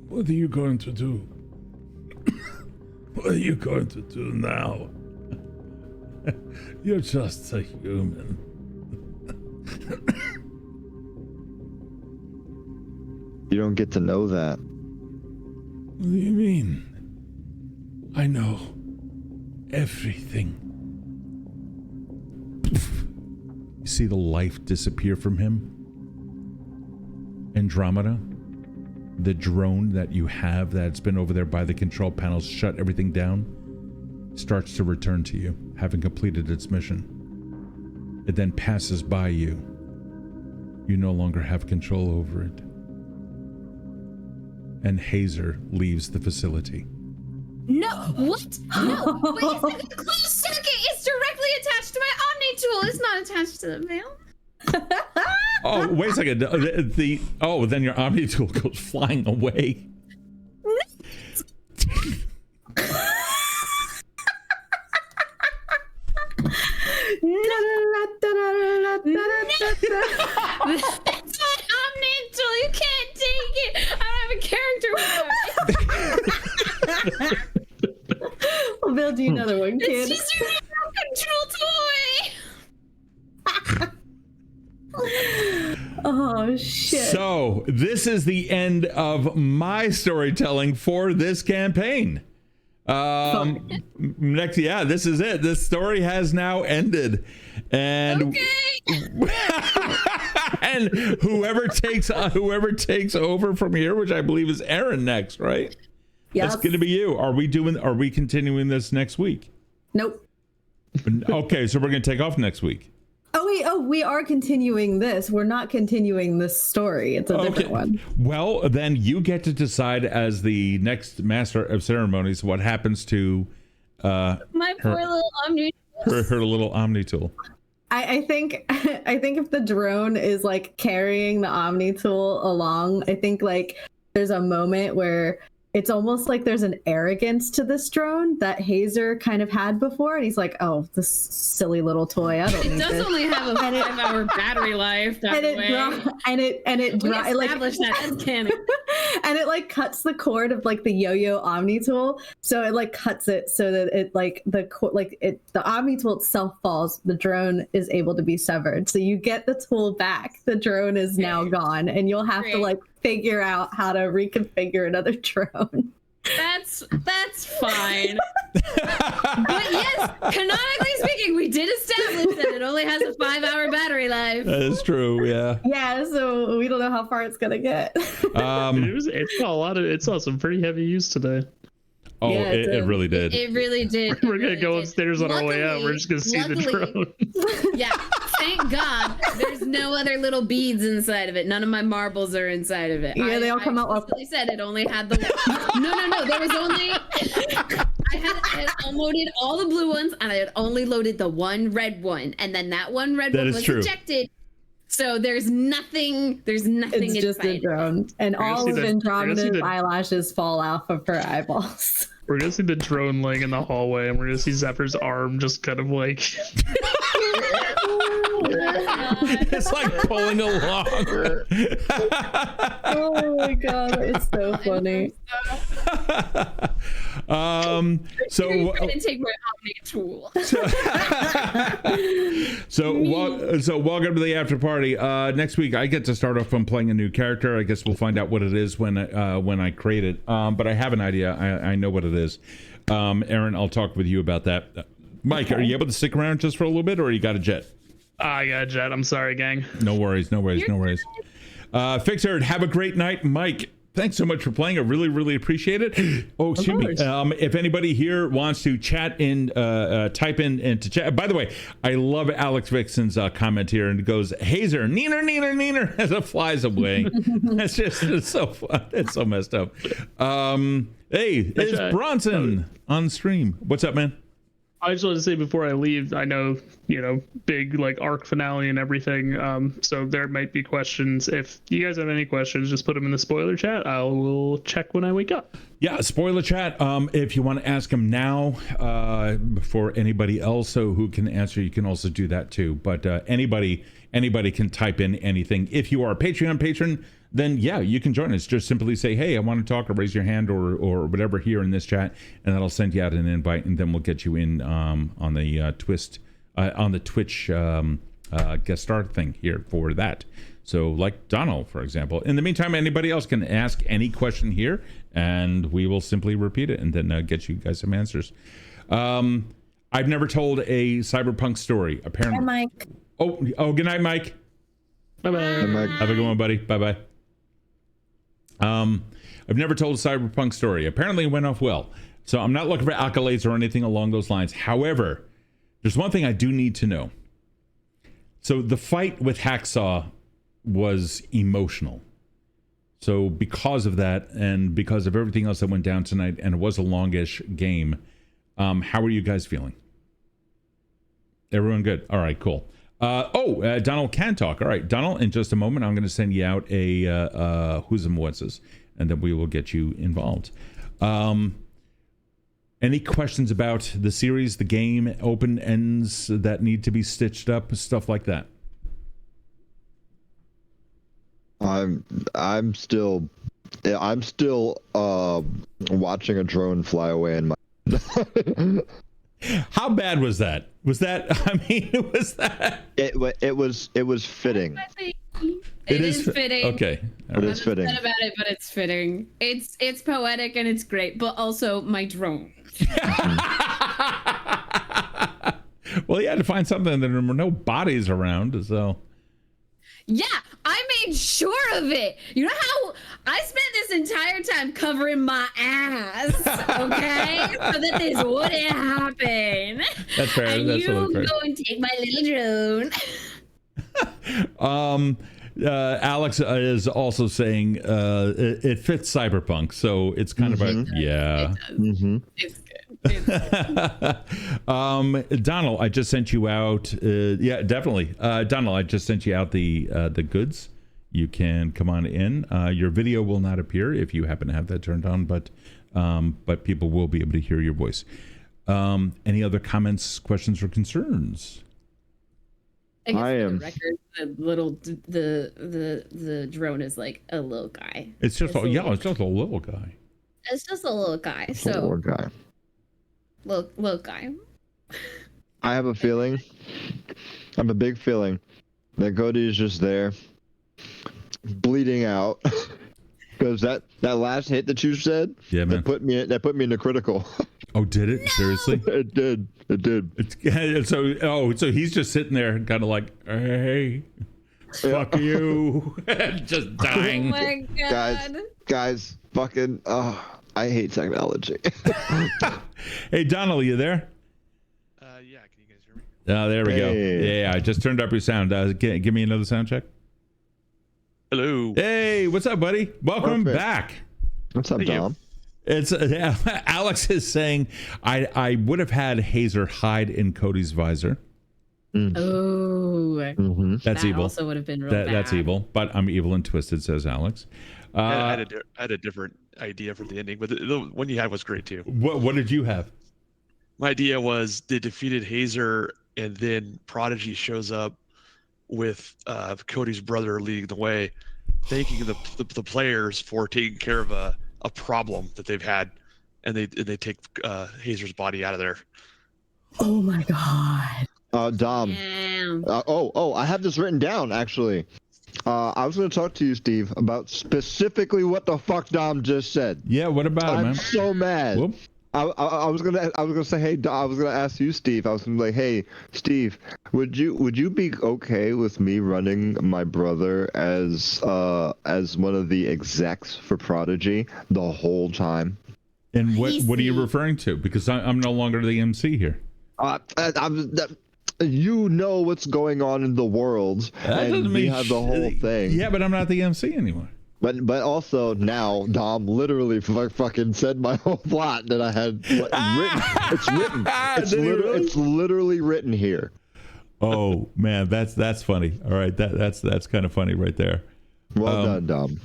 [SPEAKER 10] What are you going to do? What are you going to do now? You're just a human.
[SPEAKER 3] You don't get to know that.
[SPEAKER 10] What do you mean? I know everything.
[SPEAKER 1] You see the life disappear from him? Andromeda, the drone that you have that's been over there by the control panels, shut everything down, starts to return to you, having completed its mission. It then passes by you. You no longer have control over it. And Hazer leaves the facility.
[SPEAKER 2] No, what? No, wait a second. The closed circuit is directly attached to my Omni tool. to the veil.
[SPEAKER 1] Oh, wait a second. Then your Omni tool goes flying away.
[SPEAKER 2] That's my Omni tool. You can't take it. I don't have a character with it.
[SPEAKER 4] We'll build you another one, kid.
[SPEAKER 2] It's just your remote control toy.
[SPEAKER 4] Oh shit.
[SPEAKER 1] So this is the end of my storytelling for this campaign. This is it. This story has now ended, and and whoever takes over from here, which I believe is Erin next, right?
[SPEAKER 4] Yeah,
[SPEAKER 1] That's going to be you. Are we continuing this next week?
[SPEAKER 4] Nope.
[SPEAKER 1] Okay, so we're going to take off next week.
[SPEAKER 4] We are continuing this. We're not continuing this story. It's a different one.
[SPEAKER 1] Well, then you get to decide as the next master of ceremonies what happens to
[SPEAKER 2] My poor little Omni.
[SPEAKER 1] her little Omni tool.
[SPEAKER 4] I think if the drone is like carrying the Omni tool along, I think like there's a moment where it's almost like there's an arrogance to this drone that Hazer kind of had before, and he's like, "Oh, this silly little toy. I don't need
[SPEAKER 2] It does
[SPEAKER 4] this."
[SPEAKER 2] only have a 5-hour battery life. That
[SPEAKER 4] and
[SPEAKER 2] way.
[SPEAKER 4] it
[SPEAKER 2] We
[SPEAKER 4] like
[SPEAKER 2] established that as canon.
[SPEAKER 4] and it like cuts the cord of like the yo-yo Omni tool, so it like cuts it so that it like the Omni tool itself falls. The drone is able to be severed, so you get the tool back. The drone is now gone, and you'll have to like figure out how to reconfigure another drone.
[SPEAKER 2] That's fine. But yes, canonically speaking, we did establish that it only has a 5-hour battery life.
[SPEAKER 1] That is true. Yeah.
[SPEAKER 4] Yeah. So we don't know how far it's gonna get.
[SPEAKER 6] It saw some pretty heavy use today.
[SPEAKER 1] Oh,
[SPEAKER 4] Yeah,
[SPEAKER 1] it really did.
[SPEAKER 2] It really did.
[SPEAKER 6] We're gonna go upstairs on our way out. We're just gonna see the drone.
[SPEAKER 2] Yeah, thank God there's no other little beads inside of it. None of my marbles are inside of it.
[SPEAKER 4] Yeah, they all come out.
[SPEAKER 2] I said it only had the no. There was only I had unloaded all the blue ones, and I had only loaded the one red one, and then that one red one was ejected. So there's nothing. It's
[SPEAKER 4] just a drone, and all of Andromeda's eyelashes fall off of her eyeballs.
[SPEAKER 6] We're gonna see the drone laying in the hallway, and we're gonna see Zephyr's arm just kind of like.
[SPEAKER 1] It's like pulling along.
[SPEAKER 4] Oh my god, it's so funny.
[SPEAKER 2] So you're gonna take my Omni tool.
[SPEAKER 1] So welcome to the after party. Next week I get to start off on playing a new character. I guess we'll find out what it is when I create it. But I have an idea. I know what it is. Erin, I'll talk with you about that. Mike, are you able to stick around just for a little bit, or you got a jet?
[SPEAKER 6] I got a jet. I'm sorry, gang.
[SPEAKER 1] No worries. Fixer, have a great night. Mike, thanks so much for playing. I really, really appreciate it. Oh, excuse me. If anybody here wants to chat in, type in into chat. By the way, I love Alex Vixen's comment here, and it goes, Hazer, neener, as it flies away. it's so fun. It's so messed up. Hey, it's Bronson on stream. What's up, man?
[SPEAKER 6] I just wanted to say before I leave, I know, big like arc finale and everything. So there might be questions. If you guys have any questions, just put them in the spoiler chat. I will check when I wake up.
[SPEAKER 1] Yeah, spoiler chat. If you want to ask them now, before anybody else who can answer, you can also do that too. But anybody can type in anything. If you are a Patreon patron, then yeah, you can join us. Just simply say, hey, I want to talk, or raise your hand or whatever here in this chat, and that'll send you out an invite, and then we'll get you in on the Twitch guest star thing here for that. So like Donald, for example. In the meantime, anybody else can ask any question here, and we will simply repeat it and then get you guys some answers. I've never told a cyberpunk story, apparently.
[SPEAKER 4] Hi, Mike.
[SPEAKER 1] Oh, good night, Mike.
[SPEAKER 6] Bye-bye.
[SPEAKER 3] Hey, Mike.
[SPEAKER 1] Have a good one, buddy. Bye-bye. I've never told a cyberpunk story. Apparently it went off well. So I'm not looking for accolades or anything along those lines. However, there's one thing I do need to know. So the fight with Hacksaw was emotional. So because of that, and because of everything else that went down tonight, and it was a longish game, how are you guys feeling? Everyone good? All right, cool. Donald can talk. All right, Donald, in just a moment, I'm going to send you out a who's and what's this, and then we will get you involved. Any questions about the series, the game, open ends that need to be stitched up, stuff like that?
[SPEAKER 3] I'm still watching a drone fly away in my.
[SPEAKER 1] How bad was that? Was that? I mean, was that?
[SPEAKER 3] It was fitting.
[SPEAKER 2] It is fitting.
[SPEAKER 1] Okay,
[SPEAKER 3] it is fitting.
[SPEAKER 2] About it, but it's fitting. It's poetic and it's great, but also my drone.
[SPEAKER 1] Well, you had to find something. There were no bodies around, so.
[SPEAKER 2] Yeah, I made sure of it. You know how I spent this entire time covering my ass, okay, so that this wouldn't happen.
[SPEAKER 1] That's fair.
[SPEAKER 2] And
[SPEAKER 1] That's
[SPEAKER 2] you
[SPEAKER 1] totally fair.
[SPEAKER 2] go and take my little drone.
[SPEAKER 1] Alex is also saying it fits Cyberpunk, so it's kind of a yeah.
[SPEAKER 2] It's good. It's good.
[SPEAKER 1] Donald, I just sent you out. Yeah, definitely. Donald, I just sent you out the goods. You can come on in. Your video will not appear if you happen to have that turned on, but people will be able to hear your voice. Any other comments, questions, or concerns?
[SPEAKER 2] I guess
[SPEAKER 3] I
[SPEAKER 2] for
[SPEAKER 3] am.
[SPEAKER 2] the record, the drone is like a little guy.
[SPEAKER 1] It's just it's just a little guy.
[SPEAKER 2] It's just a little guy. So
[SPEAKER 3] Poor guy.
[SPEAKER 2] little guy.
[SPEAKER 3] I have a feeling. I have a big feeling that Cody is just there, bleeding out, because that last hit that you said,
[SPEAKER 1] yeah, man,
[SPEAKER 3] that put me into critical.
[SPEAKER 1] Oh, did it? No! Seriously?
[SPEAKER 3] It did.
[SPEAKER 1] So he's just sitting there, kind of like, hey, fuck you, just dying.
[SPEAKER 2] Oh my god,
[SPEAKER 3] guys, fucking, I hate technology.
[SPEAKER 1] Hey, Donald, you there?
[SPEAKER 11] Yeah, can you guys hear me?
[SPEAKER 1] Oh, there we go. Yeah, I just turned up your sound. Give me another sound check.
[SPEAKER 11] Hello.
[SPEAKER 1] Hey, what's up, buddy? Welcome back.
[SPEAKER 3] What's up, Dom?
[SPEAKER 1] It's Alex is saying I would have had Hazer hide in Cody's visor.
[SPEAKER 2] Oh,
[SPEAKER 1] That's
[SPEAKER 2] that
[SPEAKER 1] evil.
[SPEAKER 2] Also would have been real bad.
[SPEAKER 1] That's evil, but I'm evil and twisted, says Alex.
[SPEAKER 11] I had a different idea for the ending, but the one you had was great too.
[SPEAKER 1] What did you have?
[SPEAKER 11] My idea was they defeated Hazer, and then Prodigy shows up with Cody's brother leading the way, thanking the players for taking care of a problem that they've had, and they take Hazer's body out of there.
[SPEAKER 4] Oh my god.
[SPEAKER 3] Dom. I have this written down actually. I was going to talk to you, Steve, about specifically what the fuck Dom just said.
[SPEAKER 1] Yeah, what about it, man?
[SPEAKER 3] I'm so mad.
[SPEAKER 1] Whoop.
[SPEAKER 3] I was gonna say, hey, I was gonna ask you, Steve. I was gonna be like, hey, Steve, would you be okay with me running my brother as one of the execs for Prodigy the whole time?
[SPEAKER 1] And what are you referring to? Because I'm no longer the MC here.
[SPEAKER 3] You know what's going on in the world, and we have the whole thing.
[SPEAKER 1] Yeah, but I'm not the MC anymore.
[SPEAKER 3] But also now Dom literally fucking said my whole plot that I had written. It's written. It's literally written here.
[SPEAKER 1] Oh man, that's funny. All right, that's kind of funny right there.
[SPEAKER 3] Well done, Dom.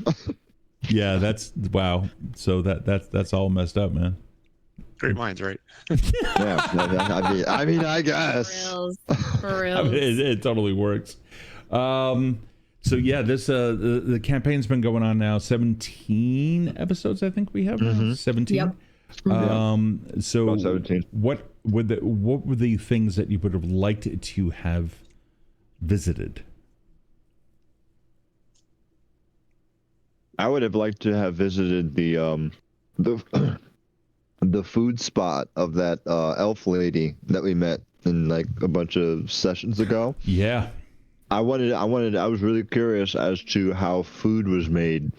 [SPEAKER 1] Yeah, that's wow. So that's all messed up, man.
[SPEAKER 11] Great minds, right?
[SPEAKER 3] Yeah, I mean, I guess.
[SPEAKER 2] For real.
[SPEAKER 1] I mean, it totally works. So yeah, this the campaign's been going on now 17 episodes, I think we have now. 17.
[SPEAKER 4] Yep.
[SPEAKER 1] So
[SPEAKER 3] About 17.
[SPEAKER 1] what were the things that you would have liked to have visited?
[SPEAKER 3] I would have liked to have visited the food spot of that elf lady that we met in like a bunch of sessions ago.
[SPEAKER 1] Yeah.
[SPEAKER 3] I was really curious as to how food was made,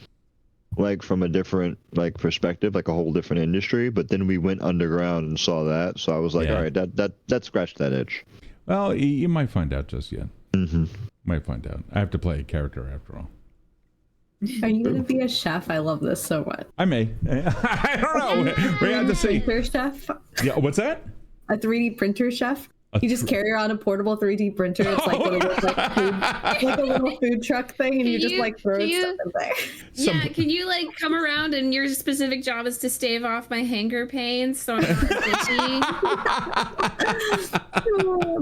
[SPEAKER 3] like from a different like perspective, like a whole different industry. But then we went underground and saw that, so I was like, all right, that scratched that itch.
[SPEAKER 1] Well, you might find out just yet.
[SPEAKER 3] Mm-hmm.
[SPEAKER 1] Might find out. I have to play a character after all.
[SPEAKER 4] Are you going to be a chef? I love this so much.
[SPEAKER 1] I may. I don't know. We have to see.
[SPEAKER 4] Printer chef?
[SPEAKER 1] Yeah. What's that?
[SPEAKER 4] A 3D printer chef? You just carry around a portable 3D printer. It's like, like a little food truck thing, and you just like throw stuff in there.
[SPEAKER 2] Yeah, can you like come around and your specific job is to stave off my hanger pains so I'm not itchy?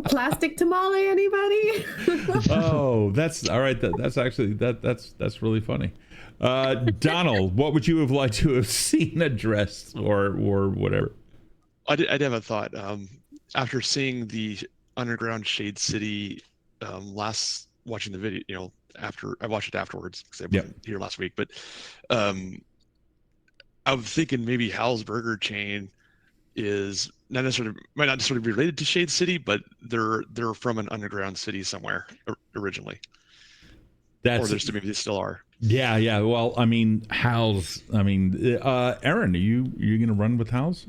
[SPEAKER 4] Plastic tamale, anybody?
[SPEAKER 1] Oh, that's all right. That's actually that's really funny. Donald, what would you have liked to have seen addressed or whatever?
[SPEAKER 11] I did have a thought. After seeing the underground Shade City last, watching the video, after I watched it afterwards because I wasn't here last week, but I'm thinking maybe Hal's Burger Chain is might not necessarily be related to Shade City, but they're from an underground city somewhere originally. Or maybe they still are.
[SPEAKER 1] Yeah. Well, I mean, Hal's. I mean, Erin, are you gonna run with Hal's?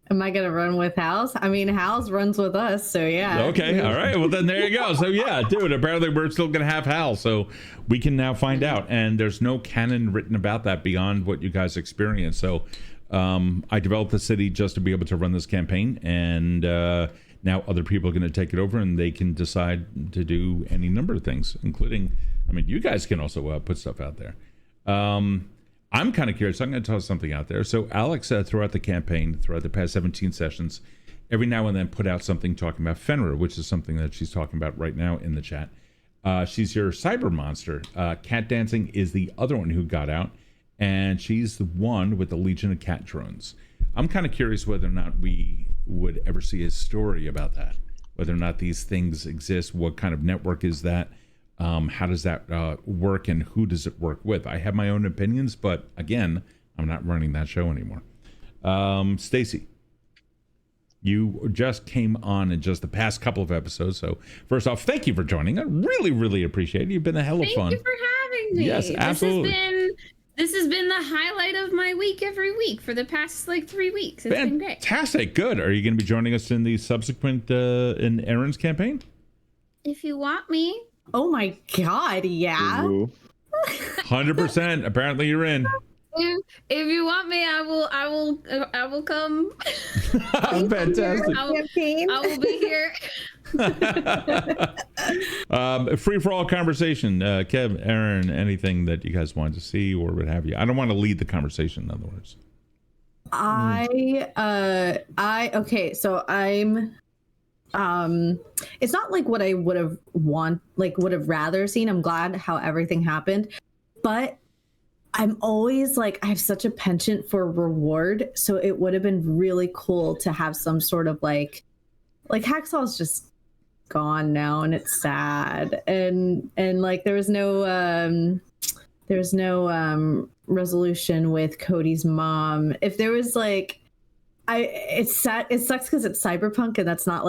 [SPEAKER 4] Am I gonna run with Hal's? I mean, Hal's runs with us, so yeah.
[SPEAKER 1] Okay, all right. Well, then there you go. So yeah, dude. Apparently, we're still gonna have Hal, so we can now find out. And there's no canon written about that beyond what you guys experienced. So I developed the city just to be able to run this campaign, and now other people are going to take it over, and they can decide to do any number of things, including, I mean, you guys can also put stuff out there. I'm kind of curious. I'm going to toss something out there. So Alex, throughout the campaign, throughout the past 17 sessions, every now and then put out something talking about Fenrir, which is something that she's talking about right now in the chat. She's your cyber monster. Cat Dancing is the other one who got out, and she's the one with the Legion of Cat Drones. I'm kind of curious whether or not we would ever see a story about that, whether or not these things exist, what kind of network is that, how does that work, and who does it work with? I have my own opinions, but again, I'm not running that show anymore. Stacie, you just came on in just the past couple of episodes, so first off, thank you for joining. I really appreciate it. You've been a hell of fun.
[SPEAKER 2] Thank you for having me.
[SPEAKER 1] Yes, absolutely.
[SPEAKER 2] This has been the highlight of my week every week for the past 3 weeks. It's been great.
[SPEAKER 1] Fantastic. Good. Are you going to be joining us in the subsequent in Erin's campaign?
[SPEAKER 2] If you want me.
[SPEAKER 4] Oh my God, yeah.
[SPEAKER 1] 100%. Apparently you're in.
[SPEAKER 2] If you want me, I will come.
[SPEAKER 1] Fantastic.
[SPEAKER 2] I will be here.
[SPEAKER 1] Free for all conversation. Kev, Erin, anything that you guys want to see or what have you. I don't want to lead the conversation, in other words.
[SPEAKER 4] Okay, so I'm it's not like what I would have rather seen. I'm glad how everything happened, but I'm always I have such a penchant for reward, so it would have been really cool to have some sort of like Hacksaw's just gone now, and it's sad, and there's no resolution with Cody's mom. If there was it's sad. It sucks because it's Cyberpunk, and that's not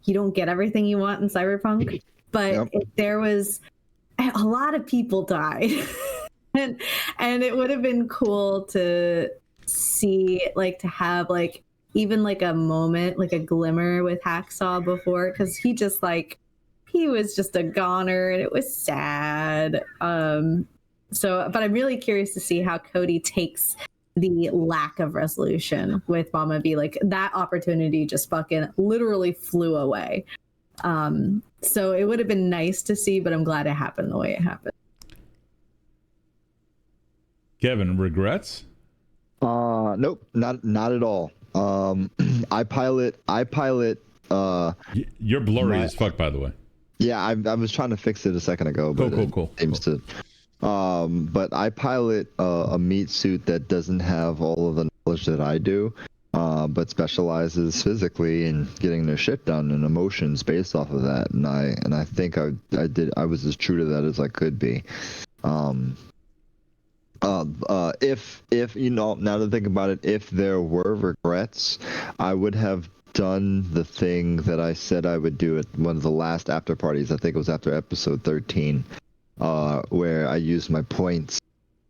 [SPEAKER 4] you don't get everything you want in Cyberpunk. But if there was, a lot of people died, and it would have been cool to see to have even a moment, a glimmer with Hacksaw before, because he just he was just a goner, and it was sad. But I'm really curious to see how Cody takes the lack of resolution with Mama V. That opportunity just fucking literally flew away. So it would have been nice to see, but I'm glad it happened the way it happened.
[SPEAKER 1] Kevin, regrets?
[SPEAKER 3] Nope, not at all. I pilot.
[SPEAKER 1] You're blurry as fuck, by the way.
[SPEAKER 3] Yeah, I was trying to fix it a second ago, but
[SPEAKER 1] cool.
[SPEAKER 3] It seems to. But I pilot a meat suit that doesn't have all of the knowledge that I do, but specializes physically in getting their shit done and emotions based off of that. And I think I was as true to that as I could be. If now that I think about it, if there were regrets, I would have done the thing that I said I would do at one of the last after parties. I think it was after episode 13, where I used my points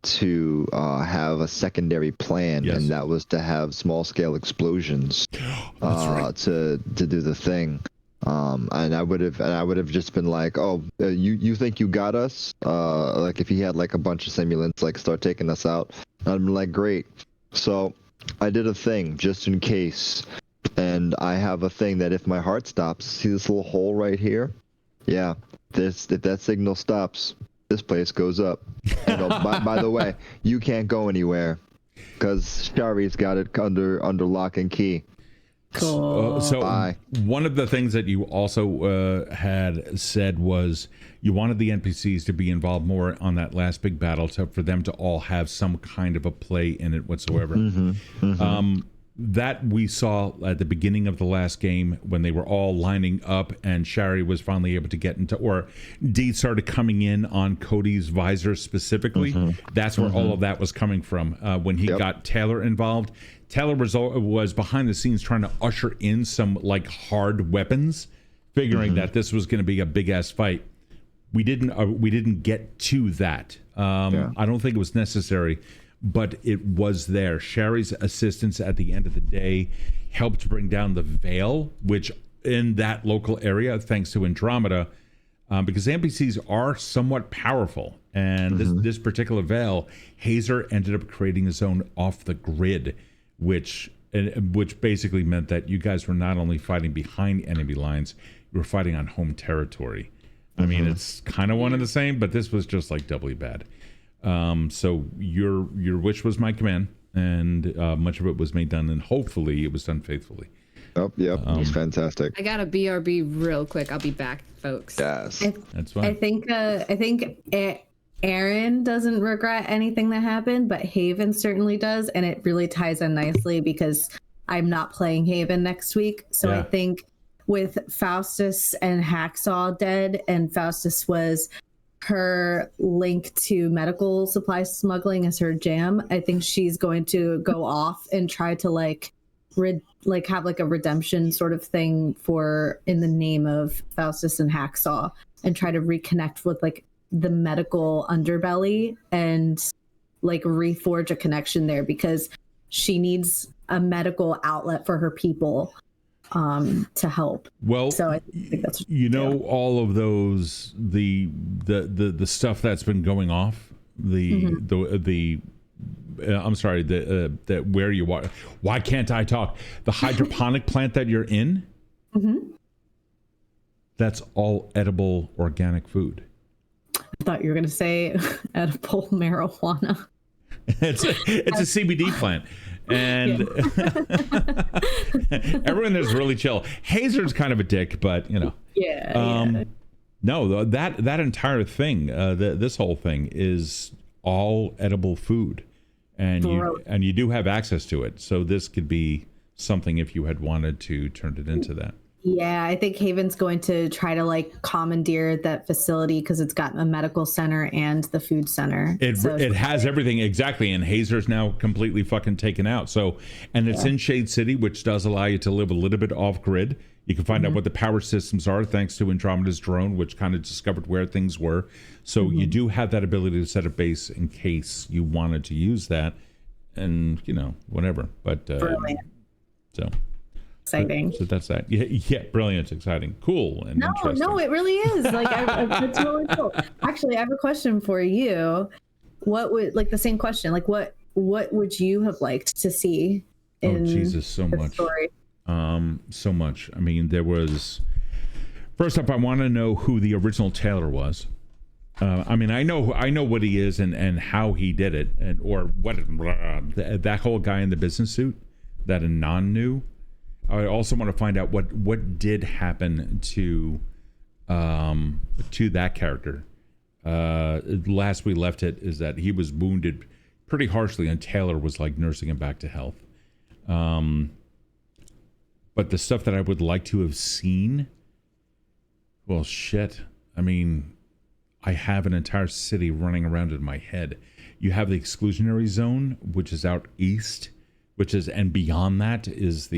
[SPEAKER 3] to have a secondary plan, and that was to have small scale explosions to do the thing. And I would have just been like, oh, you think you got us? If he had a bunch of simulants start taking us out, I'd be like, great. So I did a thing just in case And I have a thing that if my heart stops, see this little hole right here? Yeah, if that signal stops, this place goes up. And by the way, you can't go anywhere because Shari's got it under lock and key.
[SPEAKER 4] Cool.
[SPEAKER 1] So one of the things that you also had said was you wanted the NPCs to be involved more on that last big battle, so for them to all have some kind of a play in it whatsoever. That we saw at the beginning of the last game when they were all lining up and Shari was finally able to get into, or Dee started coming in on Cody's visor specifically. That's where all of that was coming from. When he got Taylor involved, Taylor was behind the scenes trying to usher in some like hard weapons, figuring that this was going to be a big ass fight. We didn't get to that. I don't think it was necessary. But it was there. Shari's assistance at the end of the day helped bring down the Veil, which in that local area, thanks to Andromeda, because NPCs are somewhat powerful. And this particular Veil, Hazer ended up creating his own off the grid, which basically meant that you guys were not only fighting behind enemy lines, you were fighting on home territory. I mean, it's kind of one and the same, but this was just like doubly bad. So your wish was my command, and much of it was made done, and hopefully it was done faithfully.
[SPEAKER 3] Oh, yep, it was fantastic.
[SPEAKER 2] I got a BRB real quick. I'll be back, folks.
[SPEAKER 3] Yes,
[SPEAKER 1] that's fine.
[SPEAKER 4] I think Erin doesn't regret anything that happened, but Haven certainly does, and it really ties in nicely because I'm not playing Haven next week. So I think with Faustus and Hacksaw dead, and Faustus was her link to medical supply smuggling as her jam, I think she's going to go off and try to have like a redemption sort of thing for in the name of Faustus and Hacksaw, and try to reconnect with like the medical underbelly and like reforge a connection there, because she needs a medical outlet for her people to help.
[SPEAKER 1] Well,
[SPEAKER 4] so I think that's
[SPEAKER 1] all of those the stuff that's been going off, I'm sorry, the where you are. Why can't I talk? The hydroponic plant that you're in. That's all edible organic food.
[SPEAKER 4] I thought you were going to say edible marijuana.
[SPEAKER 1] It's a CBD plant. And everyone there's really chill. Hazer's kind of a dick, but you know. No, that entire thing, this whole thing is all edible food, and you do have access to it. So this could be something if you had wanted to turn it into that.
[SPEAKER 4] Yeah, I think Haven's going to try to like commandeer that facility because it's got a medical center and the food center.
[SPEAKER 1] It has everything exactly, and Hazer's now completely fucking taken out. So, and it's in Shade City, which does allow you to live a little bit off grid. You can find out what the power systems are thanks to Andromeda's drone, which kind of discovered where things were. So you do have that ability to set a base in case you wanted to use that, and whatever. But so.
[SPEAKER 4] Exciting.
[SPEAKER 1] So that's that. Yeah, brilliant, exciting, cool, and interesting.
[SPEAKER 4] No, it really is. Like, it's really cool. Actually, I have a question for you. What would the same question? Like, what would you have liked to see in
[SPEAKER 1] so
[SPEAKER 4] the
[SPEAKER 1] much
[SPEAKER 4] story?
[SPEAKER 1] So much. I mean, there was. First up, I want to know who the original Taylor was. I mean, I know what he is and how he did it, or what that whole guy in the business suit that Anon knew. I also want to find out what did happen to that character. Last we left it is that he was wounded pretty harshly, and Taylor was like nursing him back to health. But the stuff that I would like to have seen, well, shit. I mean, I have an entire city running around in my head. You have the exclusionary zone, which is out east. And beyond that is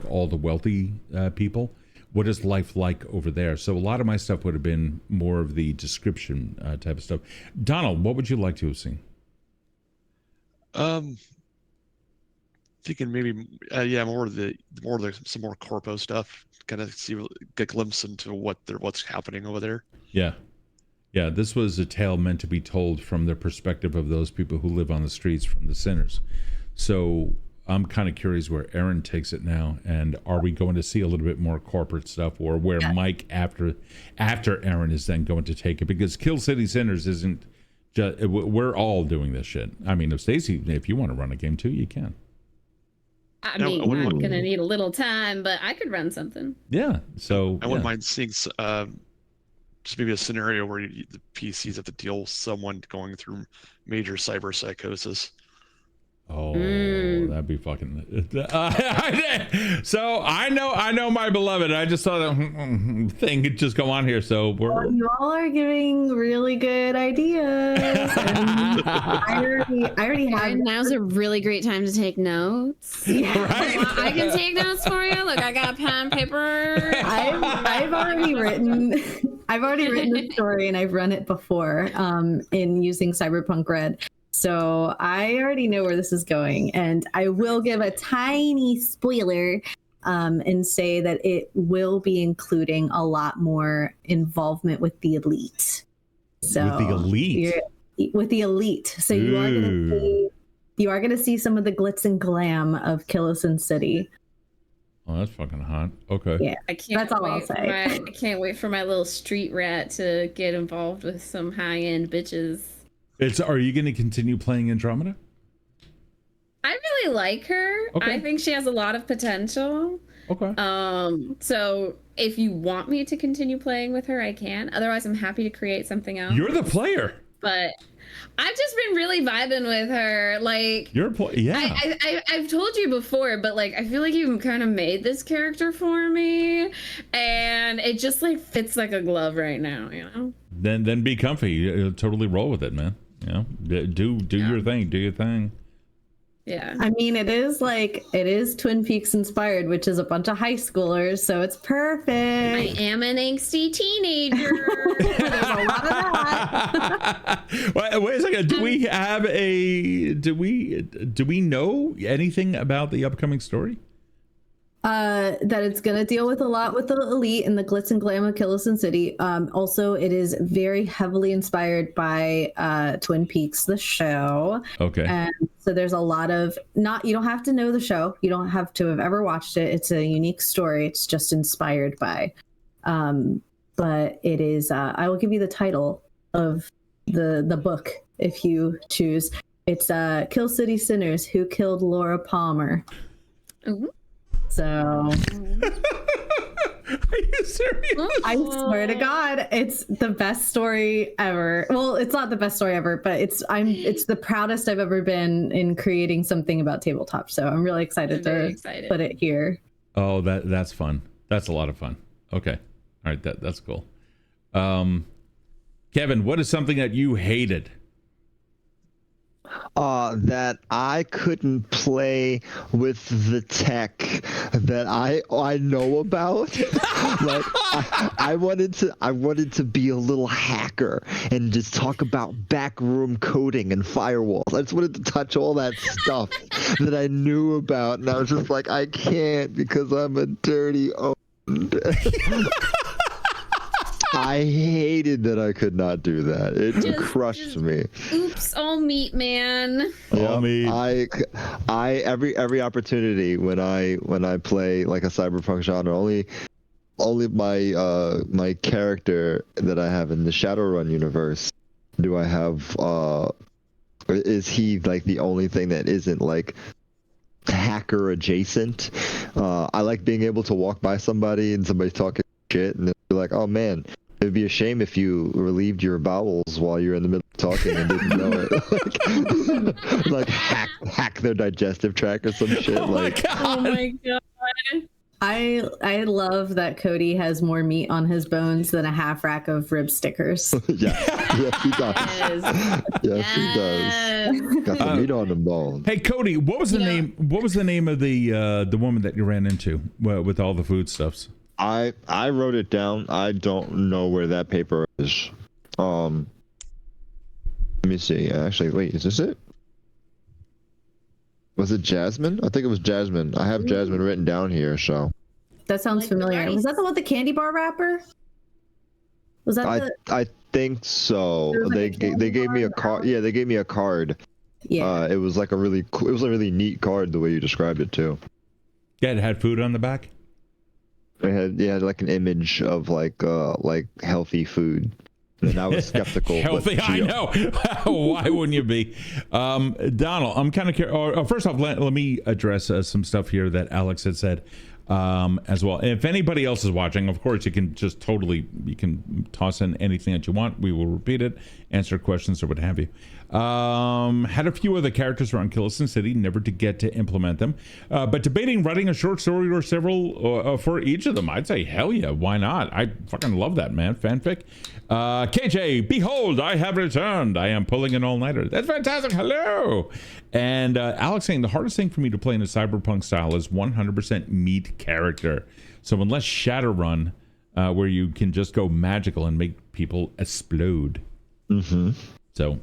[SPEAKER 1] all the wealthy people. What is life like over there? So a lot of my stuff would have been more of the description type of stuff. Donald, what would you like to have seen?
[SPEAKER 11] Thinking maybe more of some more corpo stuff. Kind of get a glimpse into what's happening over there.
[SPEAKER 1] Yeah. This was a tale meant to be told from the perspective of those people who live on the streets, from the sinners. So I'm kind of curious where Erin takes it now, and are we going to see a little bit more corporate stuff, or where Mike after Erin is then going to take it? Because Kill City Sinners isn't just, we're all doing this shit. I mean, if Stacie, if you want to run a game too, you can.
[SPEAKER 2] I mean, I'm gonna need a little time, but I could run something.
[SPEAKER 1] Yeah. So
[SPEAKER 11] I wouldn't mind seeing just maybe a scenario where the PCs have to deal with someone going through major cyber psychosis.
[SPEAKER 1] Oh, that'd be fucking. So I know my beloved. I just saw that thing could just go on here. So
[SPEAKER 4] you all are giving really good ideas. And I already have.
[SPEAKER 2] And now's a really great time to take notes.
[SPEAKER 4] Yeah.
[SPEAKER 1] Right?
[SPEAKER 2] I can take notes for you. Look, I got pen and paper.
[SPEAKER 4] I've already written. I've already written the story and I've run it before in using Cyberpunk Red. So I already know where this is going, and I will give a tiny spoiler and say that it will be including a lot more involvement with the elite. So
[SPEAKER 1] with the elite?
[SPEAKER 4] With the elite. So you are going to see some of the glitz and glam of Killison City.
[SPEAKER 1] Oh, that's fucking hot. Okay.
[SPEAKER 4] Yeah,
[SPEAKER 2] I can't
[SPEAKER 4] that's all I'll say.
[SPEAKER 2] I can't wait for my little street rat to get involved with some high-end bitches.
[SPEAKER 1] Are you going to continue playing Andromeda?
[SPEAKER 2] I really like her.
[SPEAKER 1] Okay.
[SPEAKER 2] I think she has a lot of potential.
[SPEAKER 1] Okay.
[SPEAKER 2] So if you want me to continue playing with her, I can. Otherwise, I'm happy to create something else.
[SPEAKER 1] You're the player.
[SPEAKER 2] But I've just been really vibing with her. Like,
[SPEAKER 1] you're a player. Yeah.
[SPEAKER 2] I've told you before, but like, I feel like you kind of made this character for me, and it just like fits like a glove right now. You know.
[SPEAKER 1] Then be comfy. You totally roll with it, man. You know, do your thing. Do your thing.
[SPEAKER 2] Yeah.
[SPEAKER 4] I mean, it is Twin Peaks inspired, which is a bunch of high schoolers, so it's perfect.
[SPEAKER 2] I am an angsty teenager.
[SPEAKER 4] There's a lot of that.
[SPEAKER 1] Wait a second. Do we have do we know anything about the upcoming story?
[SPEAKER 4] That it's going to deal with a lot with the elite and the glitz and glam of Killison City. Also, it is very heavily inspired by Twin Peaks, the show.
[SPEAKER 1] Okay.
[SPEAKER 4] And so there's a lot of you don't have to know the show. You don't have to have ever watched it. It's a unique story. It's just inspired by. But it is. I will give you the title of the book if you choose. It's Kill City Sinners: Who Killed Laura Palmer.
[SPEAKER 2] Ooh.
[SPEAKER 4] So,
[SPEAKER 1] are you serious?
[SPEAKER 4] I swear to God, it's the best story ever. Well, it's not the best story ever, but it's the proudest I've ever been in creating something about tabletop. So I'm really excited to put it here.
[SPEAKER 1] Oh, that's fun. That's a lot of fun. Okay, all right, that's cool. Kevin, what is something that you hated?
[SPEAKER 3] That I couldn't play with the tech that I know about. Like I wanted to be a little hacker and just talk about backroom coding and firewalls. I just wanted to touch all that stuff that I knew about, and I was just like, I can't because I'm a dirty owned. I hated that I could not do that. It crushed me.
[SPEAKER 2] Oops, all meat, man.
[SPEAKER 1] All meat.
[SPEAKER 3] I every opportunity when I play like a cyberpunk genre, only my character that I have in the Shadowrun universe do I have. Is he like the only thing that isn't like hacker adjacent? I like being able to walk by somebody and somebody's talking shit and they're like, oh man, it'd be a shame if you relieved your bowels while you're in the middle of talking and didn't know it. like hack their digestive tract or some shit.
[SPEAKER 1] Oh
[SPEAKER 3] like,
[SPEAKER 2] Oh my god.
[SPEAKER 4] I love that Cody has more meat on his bones than a half rack of rib stickers.
[SPEAKER 3] yes, he does. Yes, he does. Got the meat on the bone.
[SPEAKER 1] Hey, Cody, what was the name? What was the name of the woman that you ran into with all the foodstuffs?
[SPEAKER 3] I wrote it down. I don't know where that paper is. Let me see. Actually, wait, is this it? Was it Jasmine? I think it was Jasmine. I have Jasmine written down here, so.
[SPEAKER 4] That sounds familiar. Was that the one with the candy bar wrapper? Was that
[SPEAKER 3] I think so.
[SPEAKER 4] Like
[SPEAKER 3] they gave me a card. Yeah, they gave me a card.
[SPEAKER 4] Yeah.
[SPEAKER 3] It was like a really cool, it was a really neat card the way you described it too.
[SPEAKER 1] Yeah, it had food on the back.
[SPEAKER 3] It had like an image of like healthy food. And I was skeptical.
[SPEAKER 1] Healthy,
[SPEAKER 3] but,
[SPEAKER 1] I know. Why wouldn't you be? Donald, I'm kind of curious. First off, let me address some stuff here that Alex had said as well. If anybody else is watching, of course, you can just you can toss in anything that you want. We will repeat it, answer questions or what have you. Had a few other characters around Callisto City, never to get to implement them. But debating writing a short story or several for each of them. I'd say, hell yeah, why not? I fucking love that, man. Fanfic. KJ, behold, I have returned. I am pulling an all-nighter. That's fantastic. Hello. And Alex saying the hardest thing for me to play in a Cyberpunk style is 100% meat character. So unless Shadowrun, where you can just go magical and make people explode.
[SPEAKER 3] Mm-hmm.
[SPEAKER 1] So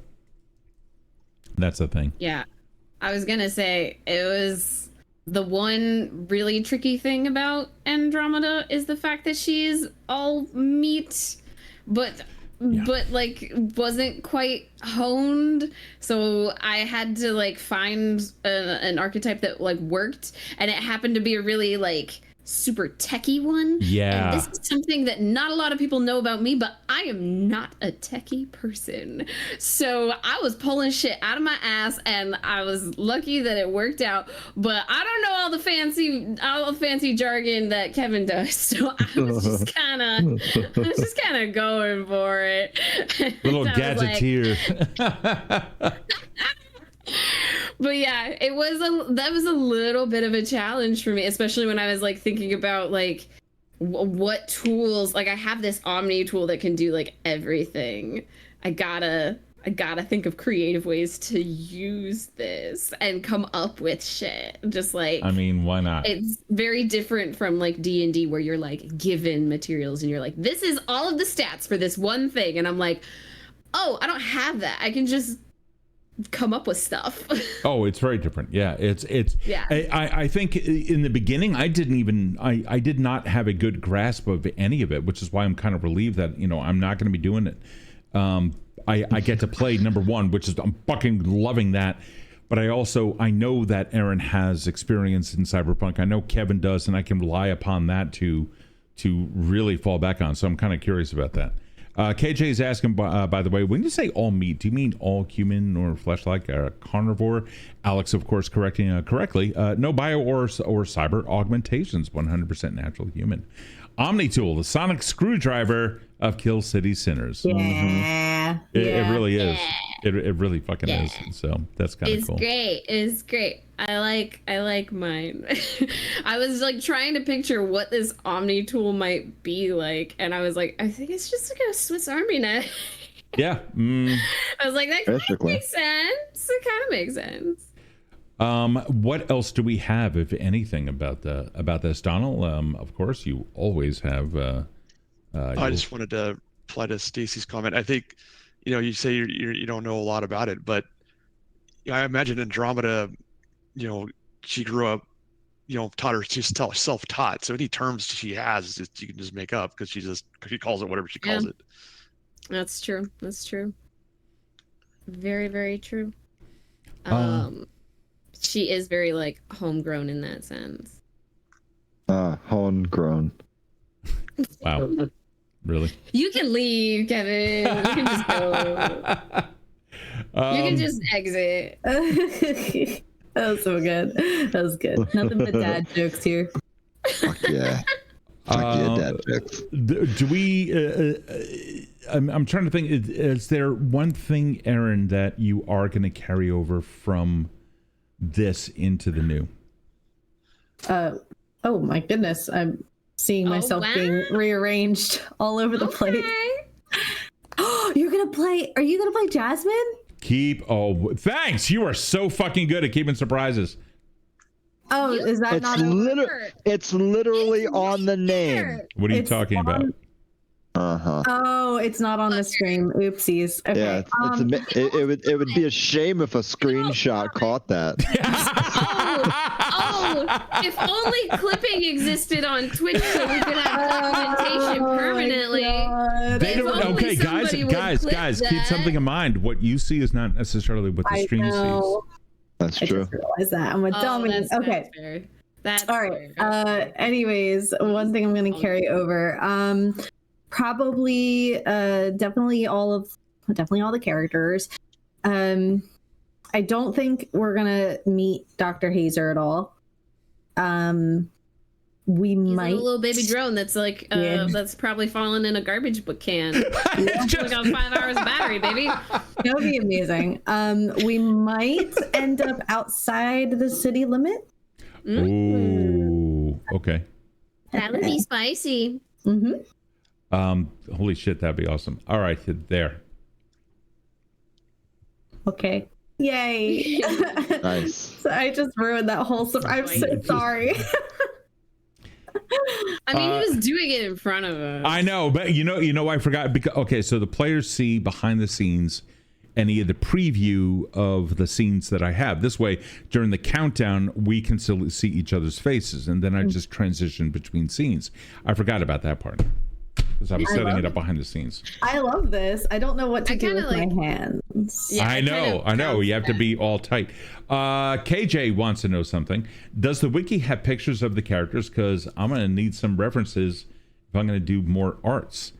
[SPEAKER 1] that's the thing.
[SPEAKER 2] Yeah. I was gonna say, it was the one really tricky thing about Andromeda is the fact that she is all meat, but like wasn't quite honed. So I had to like find an archetype that like worked, and it happened to be a really like super techie one.
[SPEAKER 1] Yeah.
[SPEAKER 2] And this is something that not a lot of people know about me, but I am not a techie person. So I was pulling shit out of my ass, and I was lucky that it worked out. But I don't know all the fancy jargon that Kevin does. So I was just kind of going for it.
[SPEAKER 1] Little gadgeteer.
[SPEAKER 2] But yeah, that was a little bit of a challenge for me, especially when I was like thinking about like what tools. Like I have this Omni tool that can do like everything. I gotta think of creative ways to use this and come up with shit. Just like,
[SPEAKER 1] I mean, why not?
[SPEAKER 2] It's very different from like D&D where you're like given materials and you're like, this is all of the stats for this one thing, and I'm like, oh, I don't have that. I can just come up with stuff.
[SPEAKER 1] Oh, it's very different. Yeah, it's
[SPEAKER 2] yeah.
[SPEAKER 1] I think in the beginning I did not have a good grasp of any of it, which is why I'm kind of relieved that I'm not going to be doing it. I get to play number one, which is I'm fucking loving that. But I know that Erin has experience in Cyberpunk. I know Kevin does, and I can rely upon that to really fall back on. So I'm kind of curious about that. KJ is asking, by the way, when you say all meat, do you mean all human or flesh-like carnivore? Alex, of course, correcting correctly. No bio or cyber augmentations, 100% natural human. Omni tool, the sonic screwdriver of Kill City Sinners.
[SPEAKER 4] Yeah.
[SPEAKER 1] Mm-hmm. It really is. It really fucking is. So that's kind of cool.
[SPEAKER 2] It's great. I like mine. I was like trying to picture what this Omni tool might be like, and I was like, I think it's just like a Swiss Army knife.
[SPEAKER 1] Yeah.
[SPEAKER 2] I was like, that kind of makes sense. It kind of makes sense.
[SPEAKER 1] What else do we have, if anything, about this, Donald? Of course, you always have.
[SPEAKER 11] I just wanted to reply to Stacie's comment. I think, you say you don't know a lot about it, but I imagine Andromeda, she grew up, she's self-taught. So any terms she has, you can just make up because she calls it whatever she calls it.
[SPEAKER 2] That's true. Very, very true. She is very like homegrown in that sense.
[SPEAKER 3] Homegrown.
[SPEAKER 1] Wow. Really?
[SPEAKER 2] You can leave, Kevin. You can just go. You can just exit.
[SPEAKER 4] That was so good. That was good. Nothing but dad jokes here.
[SPEAKER 3] Fuck yeah. Fuck yeah, dad jokes.
[SPEAKER 1] Do we... I'm trying to think. Is there one thing, Erin, that you are going to carry over from this into the new?
[SPEAKER 4] Oh my goodness. I'm seeing myself being rearranged all over the place. Oh, are you gonna play Jasmine?
[SPEAKER 1] Thanks. You are so fucking good at keeping surprises.
[SPEAKER 4] Oh, is that
[SPEAKER 3] It's literally on the name.
[SPEAKER 1] What are you talking about?
[SPEAKER 4] Oh, it's not on the stream. Oopsies. Okay.
[SPEAKER 3] Yeah, it would be a shame if a screenshot caught that.
[SPEAKER 2] If only clipping existed on Twitch so we could have documentation permanently.
[SPEAKER 1] Okay, guys, keep something in mind. What you see is not necessarily what the stream sees.
[SPEAKER 3] That's true.
[SPEAKER 4] I just realized that. I'm a dummy. Okay.
[SPEAKER 2] That's
[SPEAKER 4] all right. Anyways, one thing I'm going to carry over. Probably, definitely all the characters. I don't think we're gonna meet Dr. Hazer at all. He's might
[SPEAKER 2] a little baby drone that's like that's probably fallen in a garbage can. Just got 5 hours of battery, baby.
[SPEAKER 4] That would be amazing. We might end up outside the city limit.
[SPEAKER 1] Ooh, okay.
[SPEAKER 2] That would be spicy.
[SPEAKER 1] Holy shit, that'd be awesome. All right, there.
[SPEAKER 4] Okay. Yay.
[SPEAKER 3] Nice.
[SPEAKER 4] So I just ruined that whole I'm so sorry.
[SPEAKER 2] I mean, he was doing it in front of us.
[SPEAKER 1] I know, but you know, I forgot. Because okay, so the players see behind the scenes any of the preview of the scenes that I have. This way, during the countdown, we can still see each other's faces, and then I just transition between scenes. I forgot about that part because I was setting it up behind the scenes.
[SPEAKER 4] I love this. I don't know what to do with my hands.
[SPEAKER 1] Yeah, I know. You have to be all tight. KJ wants to know something. Does the wiki have pictures of the characters? Because I'm going to need some references if I'm going to do more arts.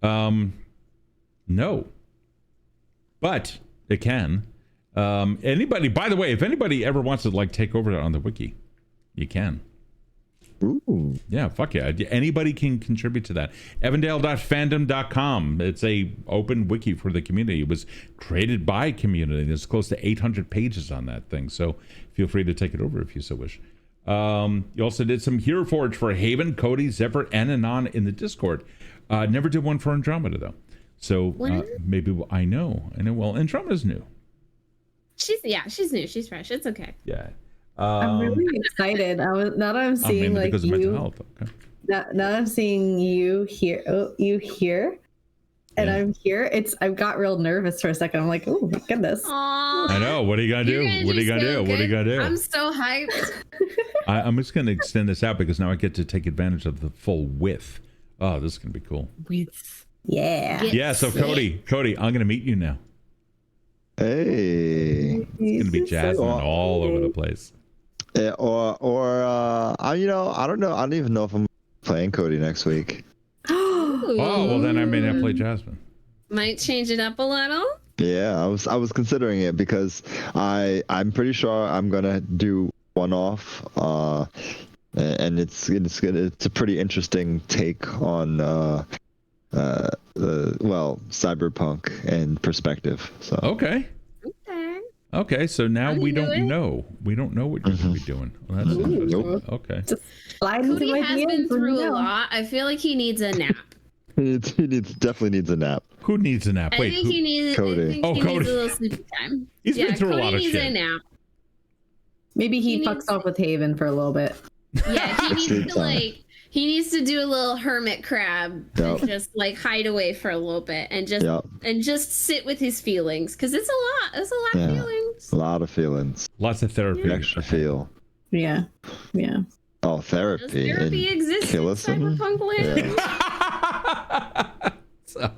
[SPEAKER 1] No. But it can. Anybody, by the way, if anybody ever wants to take over on the wiki, you can.
[SPEAKER 3] Ooh.
[SPEAKER 1] Yeah, fuck yeah. Anybody can contribute to that. Evandale.fandom.com. It's a open wiki for the community. It was created by community. There's close to 800 pages on that thing. So feel free to take it over if you so wish. You also did some Hero Forge for Haven, Kode, Zephyr, and Anon in the Discord. Never did one for Andromeda though. So maybe I know. Well, Andromeda's new.
[SPEAKER 2] She's new. She's fresh. It's okay.
[SPEAKER 1] Yeah.
[SPEAKER 4] I'm really excited. Now that I'm seeing
[SPEAKER 1] because of mental health. Okay.
[SPEAKER 4] Now that I'm seeing you here, and I'm here. I got real nervous for a second. I'm like, oh my goodness.
[SPEAKER 2] Aww.
[SPEAKER 1] I know. What are you gonna do? What are you gonna do? What are you gonna do?
[SPEAKER 2] I'm so hyped.
[SPEAKER 1] I'm just gonna extend this out because now I get to take advantage of the full width. Oh, this is gonna be cool.
[SPEAKER 2] Width.
[SPEAKER 4] Yeah.
[SPEAKER 1] Yeah. So Kode, I'm gonna meet you now.
[SPEAKER 3] Hey.
[SPEAKER 1] It's gonna be Jasmine all over the place.
[SPEAKER 3] Yeah, I don't know. I don't even know if I'm playing Kode next week.
[SPEAKER 1] Oh, well then I may not play Jasmine.
[SPEAKER 2] Might change it up a little.
[SPEAKER 3] Yeah, I was considering it because I'm pretty sure I'm gonna do one off, and it's a pretty interesting take on Cyberpunk and perspective. So
[SPEAKER 1] Okay, so now we don't know. We don't know what you're going to be doing. Well, that's interesting. Okay.
[SPEAKER 2] Kode has been through a lot. I feel like he needs a nap.
[SPEAKER 3] he definitely needs a nap.
[SPEAKER 1] Who needs a nap? Wait,
[SPEAKER 2] he needs
[SPEAKER 3] Kode.
[SPEAKER 2] he needs a little sleepy time.
[SPEAKER 1] He's been through a lot of shit.
[SPEAKER 2] Kode needs a nap.
[SPEAKER 4] Maybe he fucks off with Haven for a little bit.
[SPEAKER 2] Yeah, he needs to do a little hermit crab and just hide away for a little bit and just sit with his feelings because it's a lot. It's a lot of feelings.
[SPEAKER 3] A lot of feelings.
[SPEAKER 1] Lots of therapy.
[SPEAKER 3] Extra feel.
[SPEAKER 4] Yeah.
[SPEAKER 3] Oh, therapy.
[SPEAKER 2] Does therapy exist in Cyberpunk land?
[SPEAKER 3] Yeah.
[SPEAKER 1] So.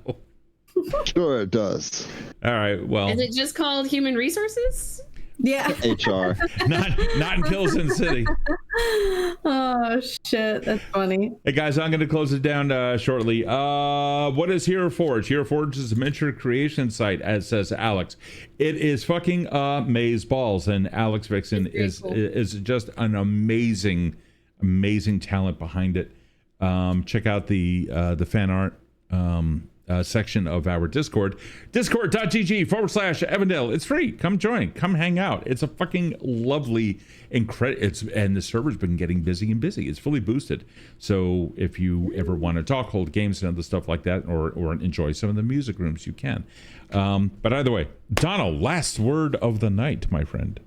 [SPEAKER 3] Sure, it does.
[SPEAKER 1] All right. Well.
[SPEAKER 2] Is it just called human resources?
[SPEAKER 4] Yeah.
[SPEAKER 3] HR.
[SPEAKER 1] not in Pilsen City.
[SPEAKER 4] Oh shit, that's funny.
[SPEAKER 1] Hey guys, I'm going to close it down shortly. What is Hero Forge? Hero Forge is a miniature creation site, as says Alex. It is fucking maze balls, and Alex Vixen is just an amazing talent behind it. Check out the fan art section of our Discord, discord.gg/Evandale. It's free. Come join. Come hang out. It's a fucking lovely and the server's been getting busy and busy. It's fully boosted. So if you ever want to talk, hold games and other stuff like that, or enjoy some of the music rooms, you can. But either way, Donald, last word of the night, my friend.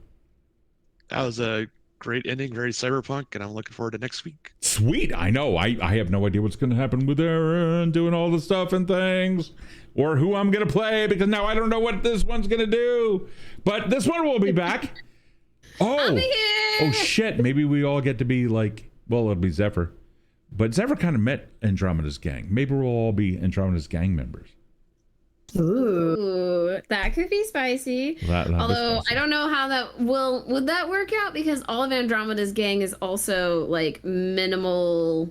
[SPEAKER 11] That was a great ending, very cyberpunk, and I'm looking forward to next week.
[SPEAKER 1] Sweet. I know. I have no idea what's going to happen with Erin doing all the stuff and things, or who I'm going to play, because now I don't know what this one's going to do. But this one will be back. Oh, oh shit. Maybe we all get to be like, well, it'll be Zephyr. But Zephyr kind of met Andromeda's gang. Maybe we'll all be Andromeda's gang members.
[SPEAKER 2] Ooh, that could be spicy. Although
[SPEAKER 1] spicy.
[SPEAKER 2] I don't know how that would that work out, because all of Andromeda's gang is also like minimal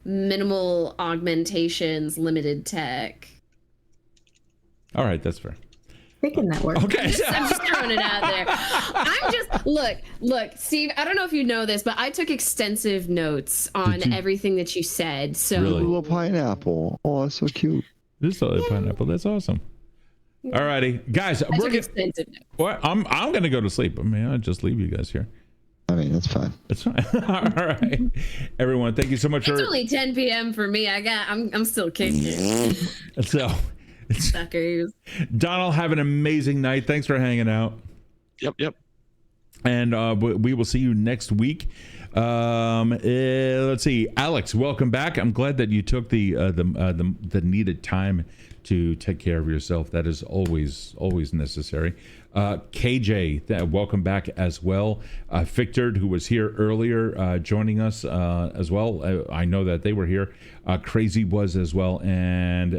[SPEAKER 2] augmentations, limited tech.
[SPEAKER 1] All right, that's fair.
[SPEAKER 4] Thinking that works.
[SPEAKER 1] Okay.
[SPEAKER 2] I'm just throwing it out there. I'm just look, Steve. I don't know if you know this, but I took extensive notes on everything that you said. So
[SPEAKER 1] Really?
[SPEAKER 3] Little pineapple. Oh, that's so cute.
[SPEAKER 1] This is a pineapple. That's awesome. All righty, guys.
[SPEAKER 2] I took extensive notes.
[SPEAKER 1] What? I'm gonna go to sleep. I mean, I'll just leave you guys here.
[SPEAKER 3] I mean, that's fine.
[SPEAKER 1] It's fine. All right, everyone. Thank you so much
[SPEAKER 2] It's
[SPEAKER 1] for.
[SPEAKER 2] only 10 p.m. for me. I'm still kicking.
[SPEAKER 1] So,
[SPEAKER 2] Suckers.
[SPEAKER 1] Donald, have an amazing night. Thanks for hanging out.
[SPEAKER 11] Yep.
[SPEAKER 1] And we will see you next week. Let's see, Alex, welcome back. I'm glad that you took the needed time to take care of yourself. That is always necessary. KJ, welcome back as well. Victor, who was here earlier, joining us as well. I know that they were here. Crazy was as well, and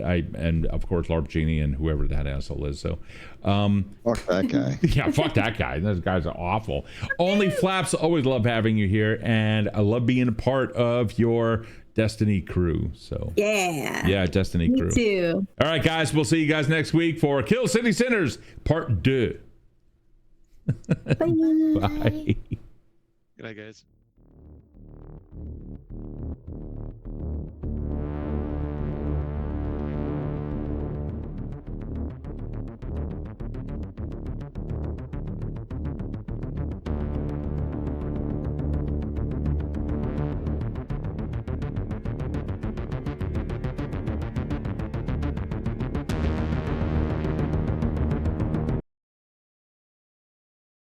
[SPEAKER 1] of course LARP Genie and whoever that asshole is. So,
[SPEAKER 3] fuck that guy.
[SPEAKER 1] Yeah, fuck that guy. Those guys are awful. Only Flaps, always love having you here, and I love being a part of your Destiny crew. So yeah, Destiny crew.
[SPEAKER 4] Me too.
[SPEAKER 1] All right, guys, we'll see you guys next week for Kill City Sinners Part 2.
[SPEAKER 4] Bye.
[SPEAKER 1] Bye.
[SPEAKER 11] Good night, guys.